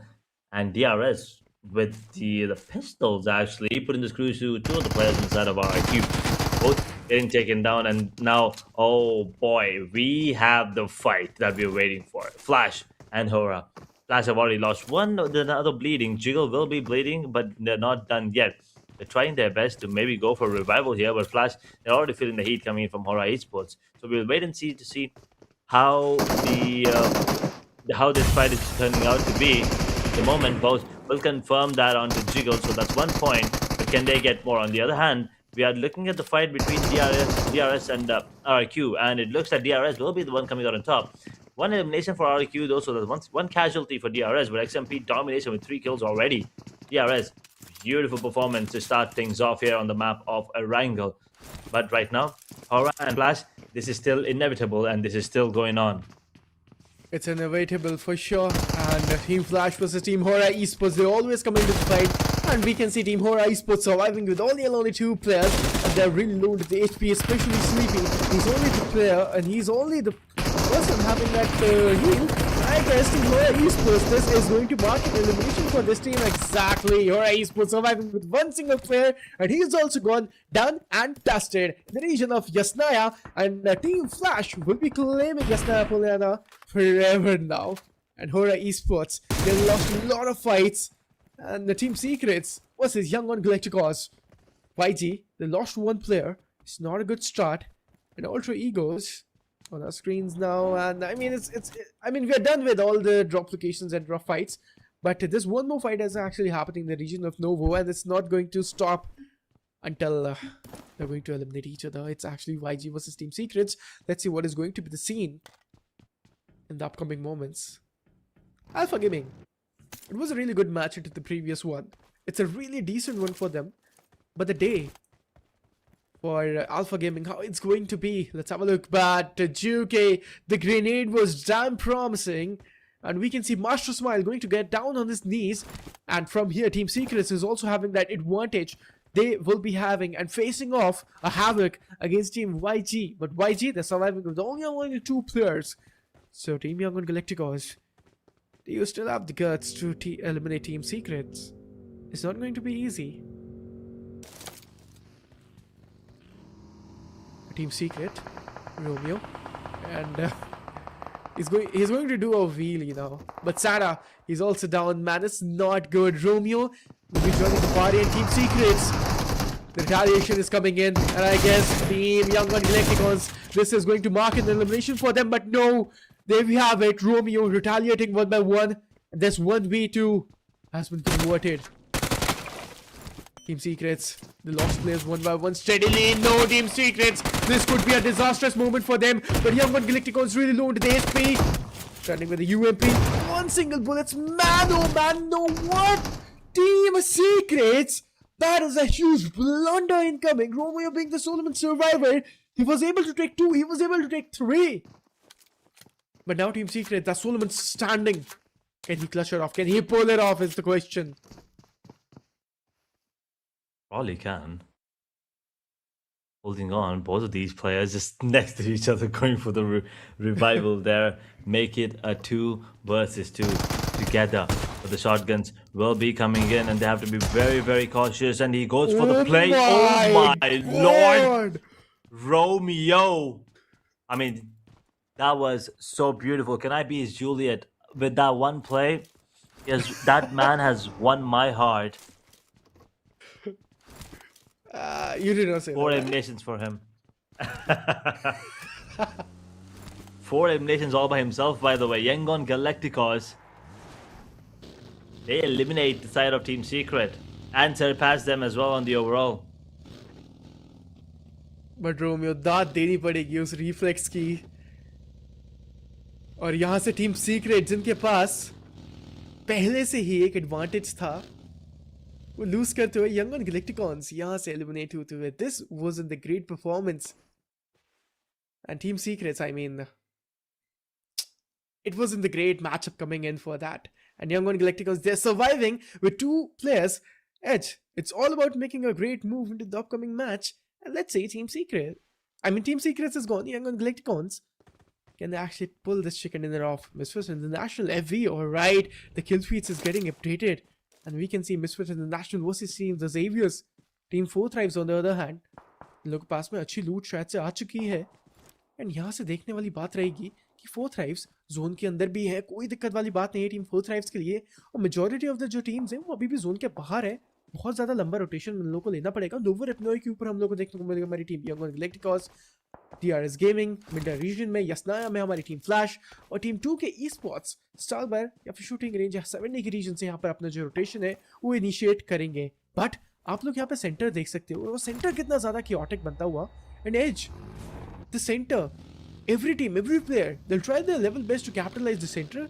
And DRS with the pistols actually putting the screws to two of the players inside of our IQ, both getting taken down. And now, oh boy, we have the fight that we're waiting for. Flash and HORAA. Flash have already lost one, the other bleeding. Jiggle will be bleeding, but they're not done yet. They're trying their best to maybe go for revival here, but Flash, they're already feeling the heat coming in from HORAA Esports. So we'll wait and see to see how how this fight is turning out to be. At the moment, both will confirm that onto Jiggle, so that's 1 point. But can they get more? On the other hand, we are looking at the fight between DRS and RQ, and it looks like DRS will be the one coming out on top. One elimination for RQ, though, so there's one casualty for DRS, but XMP domination with 3 kills already. DRS, beautiful performance to start things off here on the map of Erangel. But right now, HORAA and Flash, this is still inevitable, and this is still going on. It's inevitable for sure. And Team Flash versus Team HORAA Esports, they always come into the fight. And we can see Team HORAA Esports surviving with only 2 players. And they're really low to the HP, especially Sleepy. He's only the player, and he's only the person having that heal. I guess Team HORAA Esports, this is going to mark an elimination for this team. Exactly. HORAA Esports surviving with 1 single player, and he's also gone done and dusted in the region of Yasnaya. And Team Flash will be claiming Yasnaya Poliana forever now. And HORAA Esports, they lost a lot of fights. And the Team Secrets versus Young on Galacticos. YG, they lost 1 player. It's not a good start. And Ultra Egos on our screens now, and I mean we are done with all the drop locations and drop fights, but this one more fight is actually happening in the region of Novo, and it's not going to stop until they're going to eliminate each other. It's actually YG versus Team Secrets. Let's see what is going to be the scene in the upcoming moments. Alpha Gaming, it was a really good match into the previous one. It's a really decent one for them, but the day for Alpha Gaming, how it's going to be, let's have a look. But Juke, the grenade was damn promising, and we can see Master Smile going to get down on his knees. And from here, Team Secrets is also having that advantage. They will be having and facing off a Havoc against Team YG, but YG, they're surviving with only 2 players. So Team Young on Galacticos, do you still have the guts to eliminate Team Secrets? It's not going to be easy. Team Secret, Romeo, and he's going to do a wheelie now. But Sarah, he's also down, man. It's not good. Romeo will be joining the party, and Team Secrets, the retaliation is coming in, and I guess Team Young on Galacticons, this is going to mark an elimination for them. But no, there we have it. Romeo retaliating 1 by 1, and this 1v2 has been converted. Team Secrets, the lost players 1 by 1 steadily. No, Team Secrets, this could be a disastrous moment for them. But Young on Galacticons really low into the HP. Starting with the UMP. 1 single bullets. Man, oh man, no, what? Team Secrets, that is a huge blunder incoming. Romeo being the Solomon survivor, he was able to take 2, he was able to take 3. But now Team Secrets, the Solomon standing. Can he clutch it off? Can he pull it off is the question. Probably can. Holding on, both of these players just next to each other, going for the revival there. Make it a 2 versus 2 together. But the shotguns will be coming in, and they have to be very cautious. And he goes for the play. Oh my lord! Romeo! I mean, that was so beautiful. Can I be his Juliet with that one play, that man has won my heart. You did not say Four that. eliminations for him. Four eliminations all by himself, by the way. Yangon Galacticos. They eliminate the side of Team Secret and surpass them as well on the overall. But Romeo दाद देनी पड़ेगी उस reflex की. और यहाँ से team secret जिनके पास पहले से ही एक एडवांटेज था, वो लूज करते हुए यंगन गैलेक्टिकॉन्स यहाँ से एलिमिनेट होते हुए. This wasn't the great performance. And team secrets, I mean, it wasn't the great matchup coming in for that. And Yangon Galacticos, they're surviving with 2 players edge. It's all about making a great move into the upcoming match. And let's say Team Secrets is gone. Yangon Galacticons, can they actually pull this chicken dinner off? Misfits International FV, alright. The kill feeds is getting updated. And we can see Misfits International versus Team the Xaviers. Team 4 Thrives on the other hand. इन लोगों के पास में अच्छी लूट शायद से आ चुकी है. And यहाँ से देखने वाली बात रहेगी कि 4 थ्राइव्स जोन के अंदर भी है. कोई दिक्कत वाली बात नहीं है टीम 4 थ्राइव्स के लिए. और मेजॉरिटी ऑफ द जो टीम्स हैं वो अभी भी जोन के बाहर है. बहुत ज़्यादा लंबा रोटेशन हम लोगों को लेना पड़ेगा. लोवर एपनोई के ऊपर हम लोगों को देखने को मिलेगा हमारी team Yangon Galacticos, TRS gaming, मिडर रीजन में यसनाया में हमारी टीम फ्लैश, और टीम 2 के esports स्टालबर या फिर शूटिंग रेंज या 70 के रीजन से यहाँ पर अपना जो रोटेशन है वो इनिशिएट करेंगे. बट आप लोग यहाँ पे सेंटर देख सकते हो, वो सेंटर कितना ज़्यादा क्योटिक बनता हुआ. And as the centre, every team, every player, they'll try their level best to capitalize the center.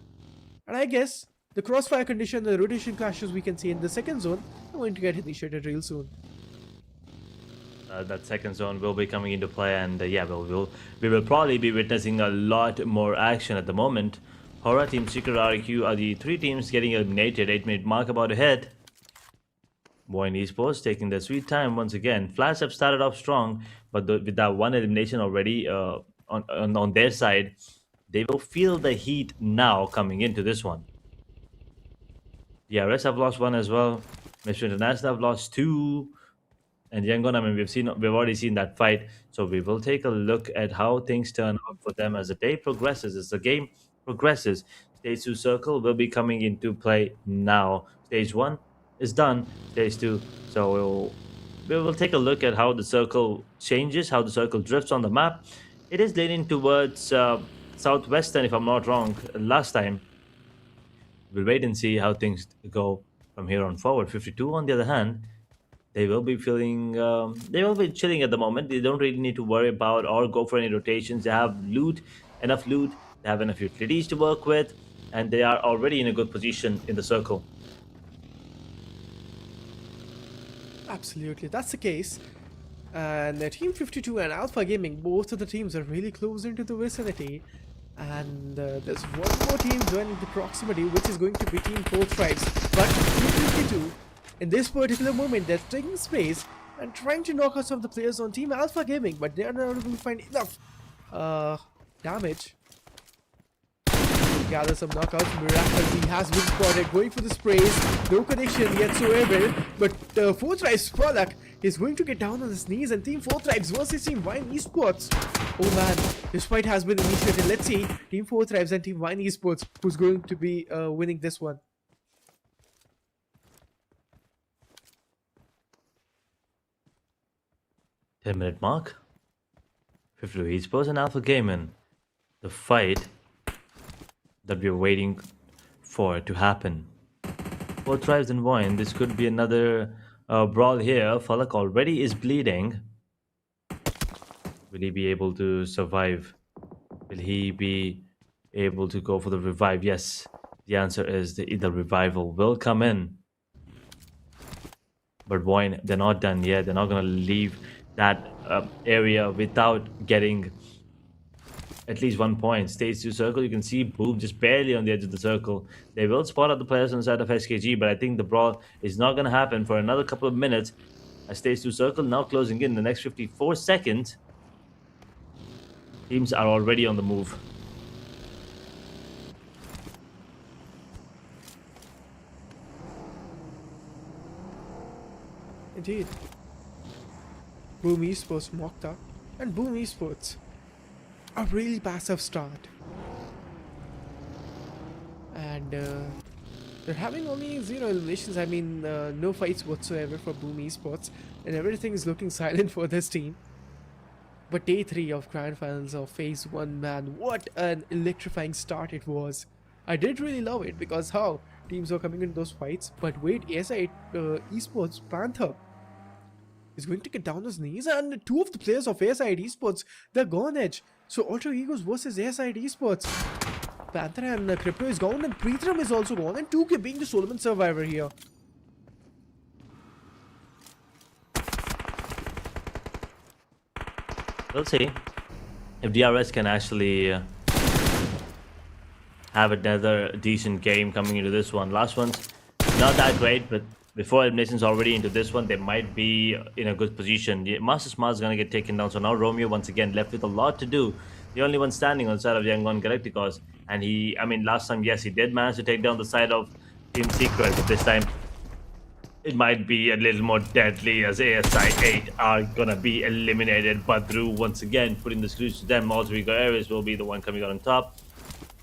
And I guess the crossfire condition, the rotation clashes we can see in the second zone are going to get initiated real soon. That second zone will be coming into play, and yeah, we will probably be witnessing a lot more action at the moment. HORAA, Team Secret, RQ are the 3 teams getting eliminated. 8-minute mark about ahead. VOIN eSports taking their sweet time once again. Flash have started off strong, but with that one elimination already on their side, they will feel the heat now coming into this one. The RS have lost 1 as well. Mr. International have lost 2. And Yangon, I mean, we've already seen that fight. So we will take a look at how things turn out for them as the day progresses, as the game progresses. Stage 2 circle will be coming into play now. Stage 1 is done. Stage 2. So we will take a look at how the circle changes, how the circle drifts on the map. It is leaning towards southwestern, if I'm not wrong, last time. We'll wait and see how things go from here on forward. 52, on the other hand, they will be they will be chilling at the moment. They don't really need to worry about or go for any rotations. They have enough loot, they have enough utilities to work with, and they are already in a good position in the circle. Absolutely, that's the case. And Team 52 and Alpha Gaming, both of the teams are really close into the vicinity. And there's one more team joining the proximity, which is going to be Team 4 Thrives. But Team 52, in this particular moment, they're taking space and trying to knock out some of the players on Team Alpha Gaming, but they are not able to find enough damage. Gather some knockouts. Miraculously has been spotted, going for the sprays. No connection whatsoever. But 4 Thrives Polak is going to get down on his knees, and Team 4 Thrives versus Team VOIN eSports. Oh man, this fight has been initiated. Let's see Team 4 Thrives and Team VOIN eSports who's going to be winning this one. Ten-minute mark. 52 eSports and Alpha Gaming. The fight that we're waiting for to happen. 4 Thrives and VOIN. This could be another brawl here. Falak already is bleeding. Will he be able to survive? Will he be able to go for the revive? Yes. The answer is the revival will come in. But VOIN, they're not done yet. They're not going to leave that area without getting at least 1 point. Stage 2 circle, you can see Boom just barely on the edge of the circle. They will spot out the players on the side of SKG, but I think the brawl is not going to happen for another couple of minutes. As Stage 2 circle now closing in the next 54 seconds. Teams are already on the move. Indeed. Boom eSports mocked up, and Boom eSports a really passive start. and they're having only 0 eliminations. I mean, no fights whatsoever for Boom Esports, and everything is looking silent for this team. But day 3 of Grand Finals of Phase 1, man, what an electrifying start it was. I did really love it because how teams were coming in those fights. But wait, ASI Esports Panther is going to get down his knees, and 2 of the players of ASI Esports, they're gone edge. So Ultra Egos versus ASI Esports. Panther and Crypto is gone, and Preethram is also gone, and 2K being the Solomon survivor here. We'll see if DRS can actually have another decent game coming into this one. Last one's not that great, but before eliminations already into this one, they might be in a good position. Master Smart's gonna get taken down, so now Romeo once again left with a lot to do. The only one standing on the side of Yangon Galacticos, and last time, yes, he did manage to take down the side of Team Secret, but this time it might be a little more deadly as ASI 8 are gonna be eliminated. But Drew once again putting the screws to them. Alter Ego Ares will be the one coming out on top.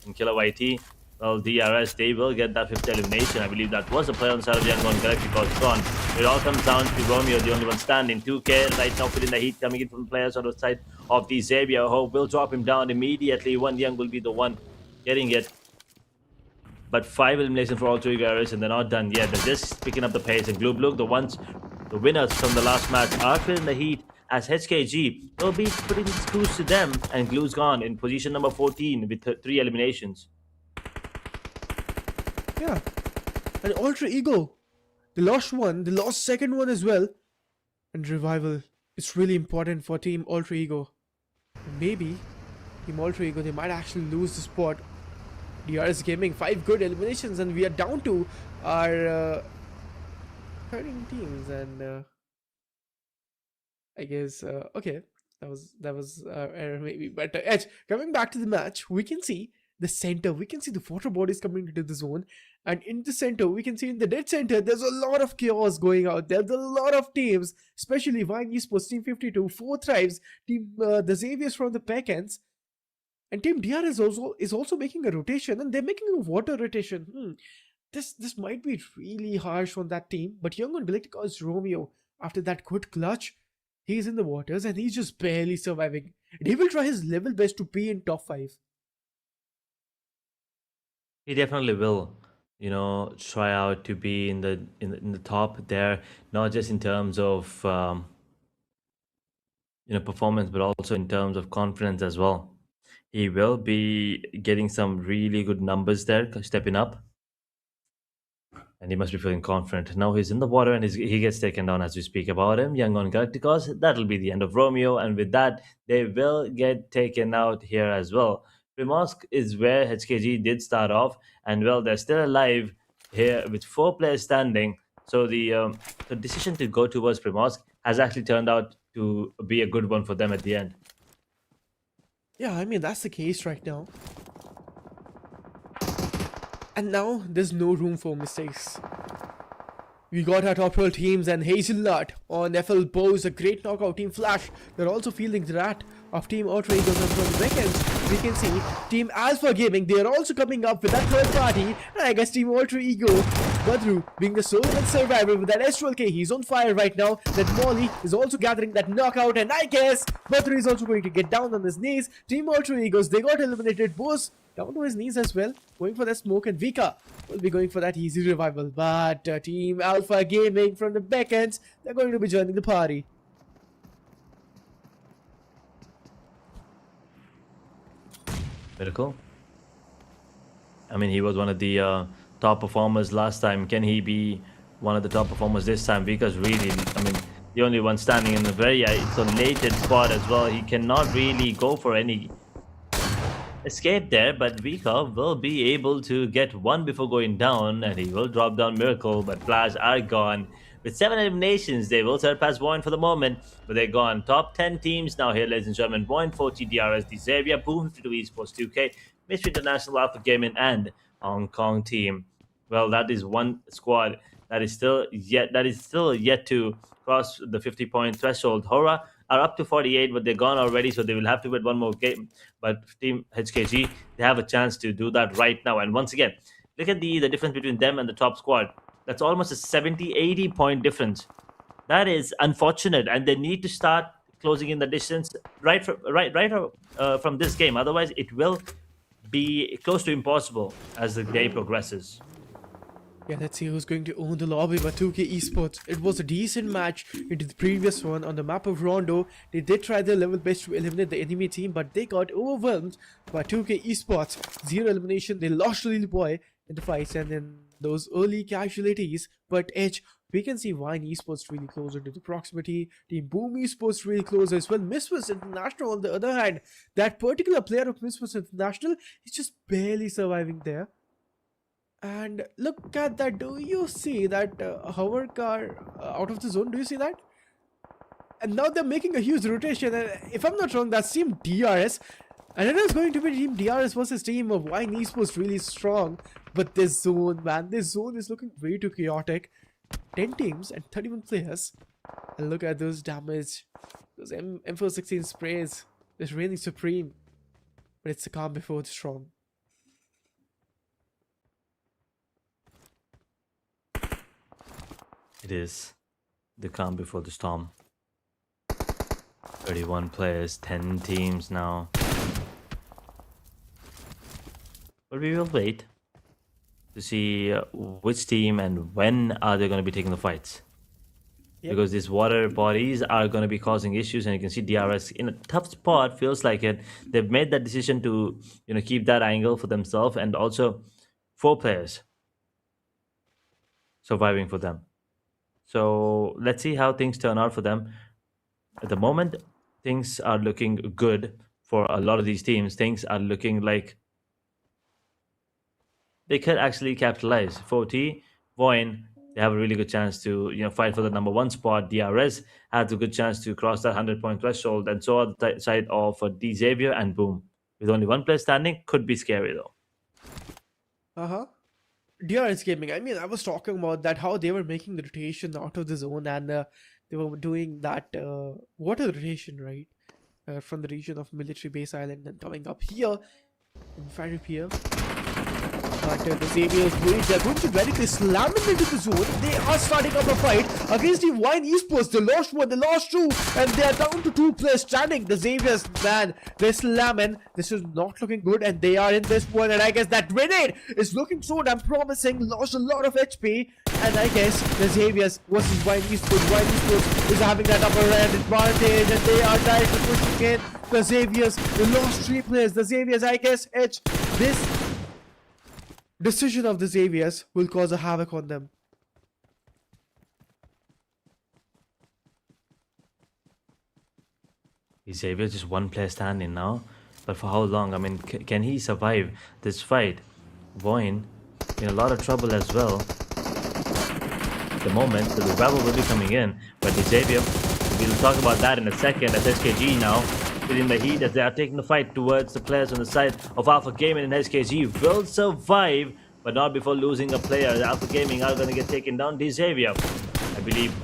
And Killer YT, well, DRS, they will get that 5th elimination. I believe that was a play on the side of Yangon Galacticos gone. It all comes down to Romeo, the only one standing. 2K right now feeling the heat coming in from the players on the side of the Xavier. Hope will drop him down immediately. One Young will be the one getting it. But 5 eliminations for Alter Ego Ares, and they're not done yet. They're just picking up the pace. And BLUG, the winners from the last match, are feeling the heat as HKG will be putting screws to them. And Glue's gone in position number 14 with 3 eliminations. Yeah, and Ultra Ego, they lost one, they lost second one as well. And revival is really important for Team Ultra Ego. Maybe Team Ultra Ego, they might actually lose the spot. DRS Gaming, 5 good eliminations, and we are down to our 13 teams. And I guess okay, that was error maybe. But Edge, coming back to the match, we can see the center. We can see the water bodies coming into the zone, and in the center, we can see in the dead center, there's a lot of chaos going out. There's a lot of teams, especially VOIN Esports, Team 52, 4 Thrives, Team the Xaviers from the backends. And Team DR is also making a rotation, and they're making a water rotation. This might be really harsh on that team, but young on Galacticos Romeo, after that good clutch, he's in the waters and he's just barely surviving. And he will try his level best to be in top 5. He definitely will, try out to be in the top there, not just in terms of performance, but also in terms of confidence as well. He will be getting some really good numbers there, stepping up. And he must be feeling confident. Now he's in the water and he gets taken down as we speak about him. Young on Galacticos, that'll be the end of Romeo. And with that, they will get taken out here as well. Primosk is where HKG did start off. And well, they're still alive here with 4 players standing. So the decision to go towards Primosk has actually turned out to be a good one for them at the end. Yeah, I mean, that's the case right now. And now, there's no room for mistakes. We got our top 12 teams, and Hazelnut on FL Bows, a great knockout. Team Flash, they're also fielding the rat of Team Ultra Eagles. And from the weekends, we can see Team Alpha Gaming, they're also coming up with that third party. And I guess Team Ultra Ego, Badru being the sole survivor with that S12K, he's on fire right now. That Molly is also gathering that knockout, and I guess Badru is also going to get down on his knees. Team Ultra Egos, they got eliminated. Both down to his knees as well, going for that smoke, and Vika will be going for that easy revival. But Team Alpha Gaming from the backends, they're going to be joining the party. Miracle. I mean, he was one of the top performers last time. Can he be one of the top performers this time? Because really, I mean, the only one standing in a very isolated spot as well. He cannot really go for any escape there, but Vika will be able to get one before going down, and he will drop down Miracle, but Flash are gone. With 7 eliminations, they will surpass VOIN for the moment, but they're gone. Top 10 teams now here, ladies and gentlemen. VOIN, 40 DRS, the Xavier, Boom 52 Esports, 2K, Mystery International, Alpha Gaming, and Hong Kong team. Well, that is one squad that is still yet to cross the 50-point threshold. HORAA are up to 48, but they're gone already, so they will have to win one more game. But Team HKG, they have a chance to do that right now. And once again, look at the difference between them and the top squad. That's almost a 70-80 point difference. That is unfortunate, and they need to start closing in the distance from this game. Otherwise, it will be close to impossible as the day progresses. Yeah, let's see who's going to own the lobby by 2K Esports. It was a decent match into the previous one on the map of Rondo. They did try their level best to eliminate the enemy team, but they got overwhelmed by 2K Esports. 0 elimination, they lost to Lil Boy in the fights and then those early casualties. But Edge, we can see VOIN Esports really closer to the proximity. Team Boom Esports really close as well. Misfits International on the other hand, that particular player of Misfits International is just barely surviving there. And look at that. Do you see that hover car out of the zone? Do you see that? And now they're making a huge rotation. And if I'm not wrong, that's Team DRS. And it is going to be Team DRS versus Team of VOIN Esports really strong. But this zone, man, this zone is looking way too chaotic. 10 teams and 31 players. And look at those damage. Those M416 sprays. It's reigning supreme. But it's the calm before the storm. It is the calm before the storm. 31 players, 10 teams now. But we will wait to see which team and when are they going to be taking the fights. Yep. Because these water bodies are going to be causing issues, and you can see DRS in a tough spot. Feels like it. They've made that decision to keep that angle for themselves, and also 4 players surviving for them. So let's see how things turn out for them. At the moment, things are looking good for a lot of these teams. Things are looking like they could actually capitalize. 4T, VOIN, they have a really good chance to fight for the number 1 spot. DRS has a good chance to cross that 100-point threshold. And so on the side of D Xavier and Boom. With only 1 player standing, could be scary though. DRS Gaming, I mean, I was talking about that, how they were making the rotation out of the zone, and they were doing that water rotation, right? From the region of Military Base Island and coming up here, in front of here. But the Xavier's wait, they're going to directly slam it into the zone. They are starting up a fight against the VOIN Esports. They lost 1, they lost 2, and they are down to 2 players standing. The Xavier's, man, they're slamming. This is not looking good, and they are in this one. And I guess that grenade is looking so damn promising. Lost a lot of HP, and I guess the Xavier's versus VOIN Esports. VOIN Esports is having that upper end advantage, and they are directly pushing in. The Xavier's, they lost 3 players. The Xavier's, I guess, Edge, this decision of the Xavier's will cause a havoc on them. Xavier just 1 player standing now, but for how long? I mean, can he survive this fight? VOIN in a lot of trouble as well at the moment. So the rebel will be coming in, but Xavier, we'll talk about that in a second, as SKG now in the heat as they are taking the fight towards the players on the side of Alpha Gaming, and SKG will survive, but not before losing a player. Alpha Gaming are going to get taken down. Xavier, I believe,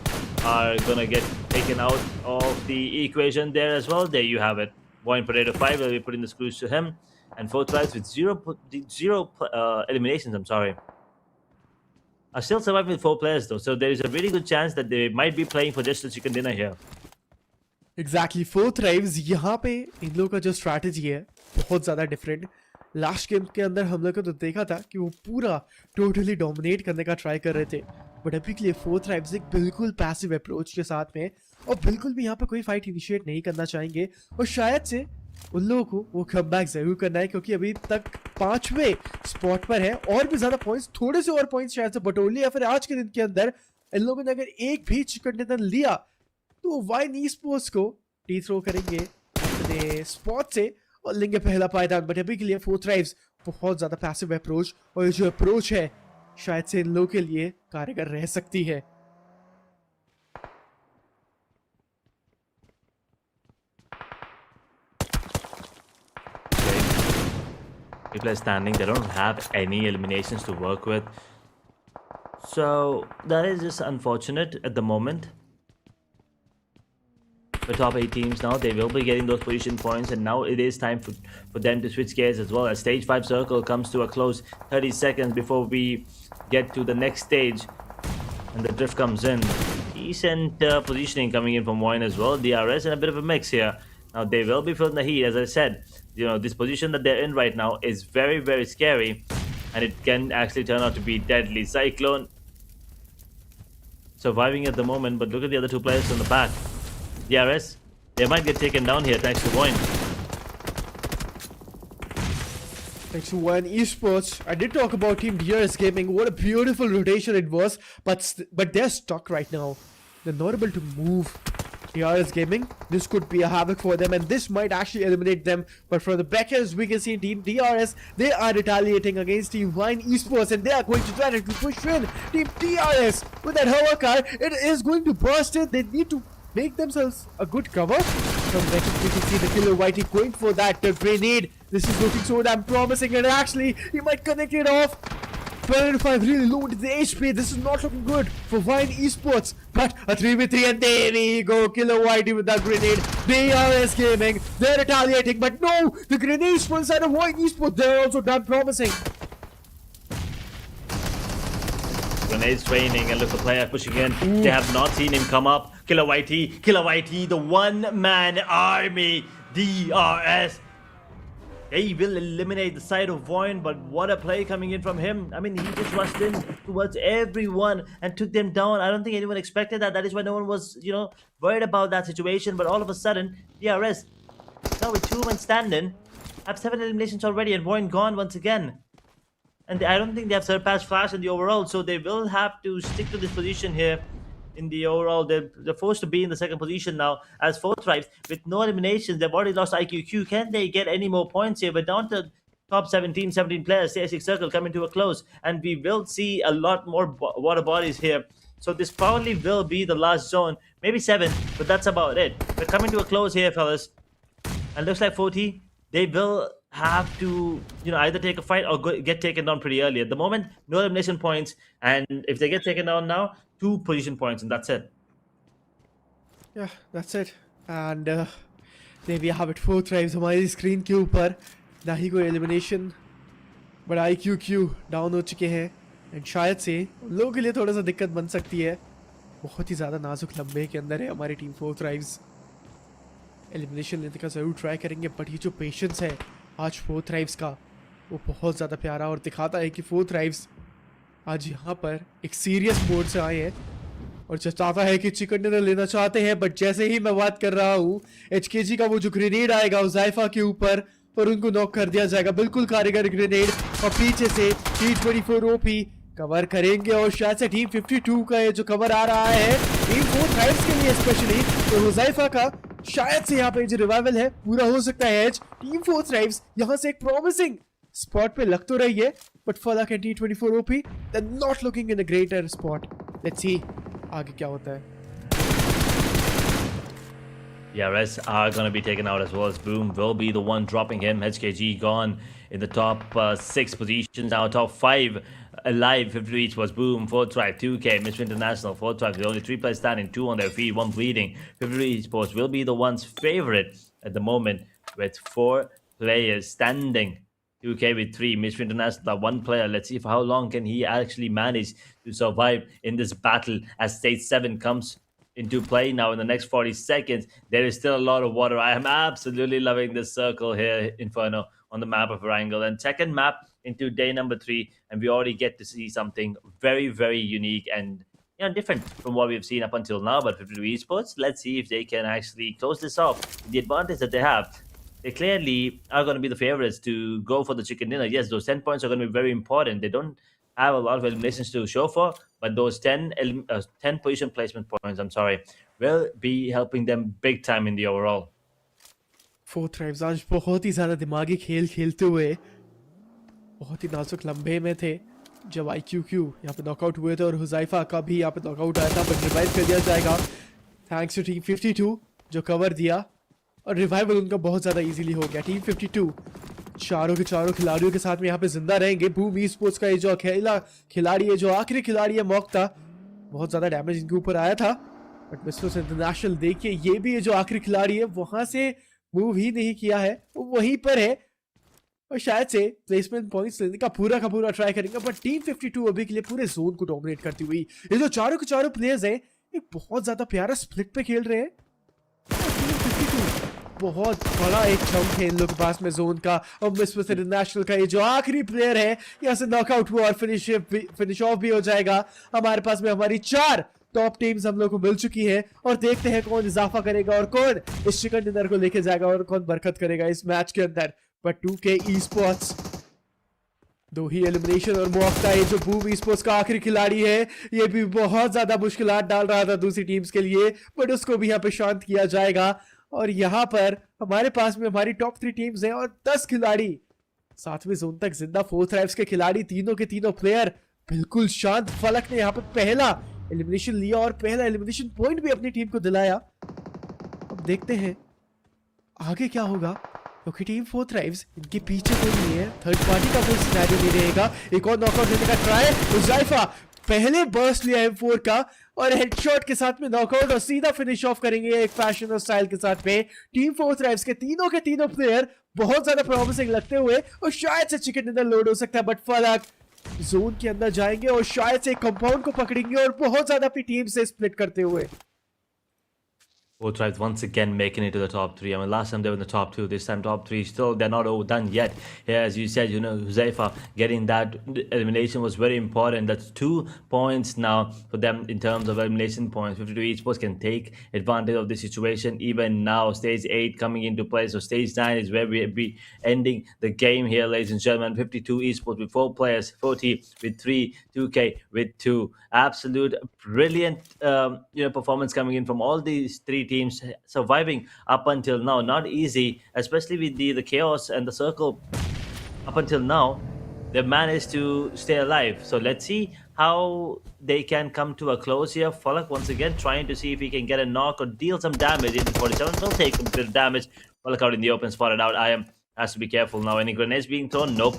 are going to get taken out of the equation there as well. There you have it. VOIN Predator 5 will be putting the screws to him, and 4 tries with zero eliminations, I'm sorry. Are still surviving with 4 players though, so there is a really good chance that they might be playing for just the chicken dinner here. Exactly, 4 thrives. यहाँ पे इन लोगों का जो strategy है बहुत ज़्यादा different. Last game के अंदर हम लोग को तो देखा था कि वो पूरा टोटली डोमिनेट करने का ट्राई कर रहे थे, बट अभी के लिए 4 थ्राइव्स एक बिल्कुल पैसिव अप्रोच के साथ में, और बिल्कुल भी यहाँ पे कोई फाइट इनिशिएट नहीं करना चाहेंगे, और शायद से उन लोगों को वो कमबैक जरूर करना है, क्योंकि अभी तक 5वें स्पॉट पर है. और भी ज़्यादा पॉइंट्स, थोड़े से और पॉइंट्स शायद से बटोर लिया, फिर आज के दिन के अंदर इन लोगों ने अगर एक भी चिकन डिनर लिया तो VOIN Esports को टी थ्रो करेंगे अपने स्पॉट से और लेंगे पहला पायदान. बट अभी के लिए 4 थ्राइव्स बहुत ज़्यादा पैसिव अप्रोच, और ये जो अप्रोच है शायद से इन लोगों के लिए कारगर रह सकती है. People are standing, they don't have any eliminations to work with, so that is just unfortunate at the moment. the top 8 teams now. They will be getting those position points, and now it is time for them to switch gears as well, as stage 5 circle comes to a close. 30 seconds before we get to the next stage, and the drift comes in. Decent positioning coming in from VOIN as well. DRS and a bit of a mix here. Now they will be feeling the heat. As I said, this position that they're in right now is very, very scary, and it can actually turn out to be deadly. Cyclone surviving at the moment, but look at the other 2 players in the back. DRS, they might get taken down here thanks to VOIN. Thanks to VOIN Esports. I did talk about Team DRS Gaming. What a beautiful rotation it was, but they're stuck right now. They're not able to move. DRS Gaming, this could be a havoc for them, and this might actually eliminate them. But from the back as we can see, Team DRS, they are retaliating against Team VOIN Esports, and they are going to directly push in. Team DRS with that HORAA car, it is going to burst in. They need to make themselves a good cover. From the back we can see the killer Whitey going for that grenade. This is looking so damn promising, and actually he might connect it off. 1205 really low into the HP. This is not looking good for VOIN Esports. But a 3v3, and there we go. Killer Whitey with that grenade. DRS Gaming, they're retaliating, but no! The grenades from inside of VOIN Esports, they're also damn promising. Grenades training, and look, the player pushing in. They have not seen him come up. Killer Whitey, the one-man army. DRS. They will eliminate the side of VOIN, but what a play coming in from him. I mean, he just rushed in towards everyone and took them down. I don't think anyone expected that. That is why no one was, worried about that situation. But all of a sudden, DRS, now with 2 men standing, have 7 eliminations already, and VOIN gone once again. And I don't think they have surpassed Flash in the overall, so they will have to stick to this position here. In the overall, they're forced to be in the 2nd position now as 4 tribes with no eliminations. They've already lost IQQ. Can they get any more points here? We're down to top 17 players. Stage 6 circle coming to a close, and we will see a lot more water bodies here. So this probably will be the last zone, maybe 7, but that's about it. We're coming to a close here, fellas, and looks like 40. They will have to, either take a fight or get taken down pretty early. At the moment, no elimination points, and if they get taken down now, 2 position points, and that's it. Yeah, that's it. And there we have it. 4 tribes हमारी screen के ऊपर. ना ही कोई elimination, but IQQ down हो चुके हैं, and शायद से उन लोगों के लिए थोड़ा सा दिक्कत बन सकती है. बहुत ही ज़्यादा नाजुक लम्बे के अंदर है हमारी टीम 4 ट्राइब्स. एलिमिनेशन लेने का ज़रूर ट्राई करेंगे, बट ये जो पेशेंस है आज 4 ट्राइब्स का, वो बहुत ज़्यादा प्यारा और दिखाता है कि 4 ट्राइब्स आज यहाँ पर एक सीरियस मोड से आए हैं और चाहता है कि चिकन डिनर लेना चाहते हैं. बट जैसे ही मैं बात कर रहा हूँ, HKG का वो जो ग्रेनेड आएगा उज़ाइफा के ऊपर और उनको नॉक कर दिया जाएगा. बिल्कुल कारीगर ग्रेनेड, और पीछे से T24 OP कवर करेंगे, और शायद से टीम 52 का ये जो कवर आ रहा है टीम 4 ट्राइब्स के लिए स्पेशली, तो उज़ाइफा का शायद से यहाँ पे जो रिवाइवल है पूरा हो सकता है. टीम 4 ट्राइब्स यहाँ से एक प्रॉमिसिंग स्पॉट पे लग तो रही है, बट फलक and T24 OP they're not looking in a greater spot. Let's see आगे क्या होता है. Yeah, Reds are going to be taken out as well, as Boom will be the one dropping him. HKG gone in the top 6 positions. Now top 5 alive. 50 each was Boom, 4 tribe, 2K, Mr. International, 4 tribes. The only 3 players standing, 2 on their feet, 1 bleeding. 50 esports will be the one's favorite at the moment, with 4 players standing. 2K with 3, Mr. International 1 player. Let's see for how long can he actually manage to survive in this battle as stage 7 comes into play now. In the next 40 seconds, there is still a lot of water. I am absolutely loving this circle here, Inferno, on the map of Wrangle. And second map into day number 3, and we already get to see something very, very unique and different from what we've seen up until now. But 52 esports, let's see if they can actually close this off. The advantage that they have, they clearly are going to be the favorites to go for the chicken dinner. Yes, those 10 points are going to be very important. They don't have a lot of eliminations to show for, but those 10 position placement points, will be helping them big time in the overall. 4 tribes आज बहुत ही ज़्यादा दिमागी खेल खेलते हुए बहुत ही नाजुक लम्बे में थे. जब IQQ यहाँ पे नॉकआउट हुए थे और हुज़ाइफा का भी यहाँ पे नॉकआउट आया था, बट रिवाइव कर दिया जाएगा थैंक्स टू टीम 52 जो कवर दिया, और रिवाइवल उनका बहुत ज़्यादा इजीली हो गया. टीम 52 चारों के चारों खिलाड़ियों के साथ में यहाँ पे जिंदा रहेंगे. बूम ई-स्पोर्ट्स का ये जो अकेला खिलाड़ी है, जो आखिरी खिलाड़ी है, मौका बहुत ज़्यादा डैमेज इनके ऊपर आया था, बट मिस्टर इंटरनेशनल देखिए, ये भी जो आखिरी खिलाड़ी है वहां से मूव ही नहीं किया है, वो वहीं पर है और शायद से प्लेसमेंट पॉइंट्स लेने का पूरा ट्राई करेंगे। बट टीम 52 अभी के लिए पूरे जोन को डोमिनेट करती हुई, ये जो चारों के चारों प्लेयर्स हैं ये बहुत ज्यादा प्यारा स्प्लिट पे खेल रहे हैं। टीम 52 बहुत बड़ा एक चंक है इन लोगों के पास में जोन का। और मिस्टर इंटरनेशनल का ये जो आखिरी प्लेयर है यहाँ से नॉकआउट हुआ और फिनिश ऑफ भी हो जाएगा। हमारे पास में हमारी 4 टॉप टीम्स हम लोग को मिल चुकी है और देखते हैं कौन इजाफा करेगा और कौन इस चिकन डिनर को लेके जाएगा और कौन बरकत करेगा इस मैच के अंदर। But 2K esports 2 he elimination और मौका है। जो बूम esports का आखिरी खिलाड़ी है ये भी बहुत ज्यादा मुश्किलात डाल रहा था दूसरी टीम्स के लिए, बट उसको भी यहाँ पे शांत किया जाएगा। और यहाँ पर हमारे पास में हमारी टॉप 3 टीम्स हैं और 10 खिलाड़ी 7वें जोन तक जिंदा। 4 थ्राइव्स के खिलाड़ी तीनों के तीनों प्लेयर बिल्कुल शांत। फलक ने यहाँ पे पहला एलिमिनेशन लिया और पहला एलिमिनेशन पॉइंट भी अपनी टीम को दिलाया। अब देखते हैं आगे क्या होगा, क्योंकि टीम 4 थ्राइव्स इनके पीछे कोई नहीं है, थर्ड पार्टी का कोई सिनेरियो नहीं रहेगा। एक और नॉकआउट लेने का ट्राई, उजाइफा पहले बर्स्ट लिया M4 का और हेडशॉट के साथ में नॉकआउट और सीधा फिनिश ऑफ करेंगे एक फैशन और स्टाइल के साथ में। टीम 4 थ्राइव्स के तीनों प्लेयर बहुत ज्यादा प्रॉमिसिंग लगते हुए और शायद से चिकन डिनर लोड हो सकता है। बट फलक जोन के अंदर जाएंगे और शायद से कंपाउंड को पकड़ेंगे और बहुत ज्यादा अपनी टीम से स्प्लिट करते हुए। 4 tribes once again making it to the top 3. I mean, last time they were in the top 2. This time top 3. Still, they're not all done yet. Yeah, as you said, Huzaifa getting that elimination was very important. That's 2 points now for them in terms of elimination points. 52 esports can take advantage of the situation even now. Stage 8 coming into play. So stage 9 is where we'll be ending the game here, ladies and gentlemen. 52 esports with 4 players, 40 with 3, 2K with 2. Absolute brilliant performance coming in from all these 3 teams, surviving up until now. Not easy, especially with the chaos and the circle. Up until now they've managed to stay alive, so let's see how they can come to a close here. Falak once again trying to see if he can get a knock or deal some damage. Into 47 will take a bit of damage. Falak out in the open, spotted out. Has to be careful now. Any grenades being thrown? Nope,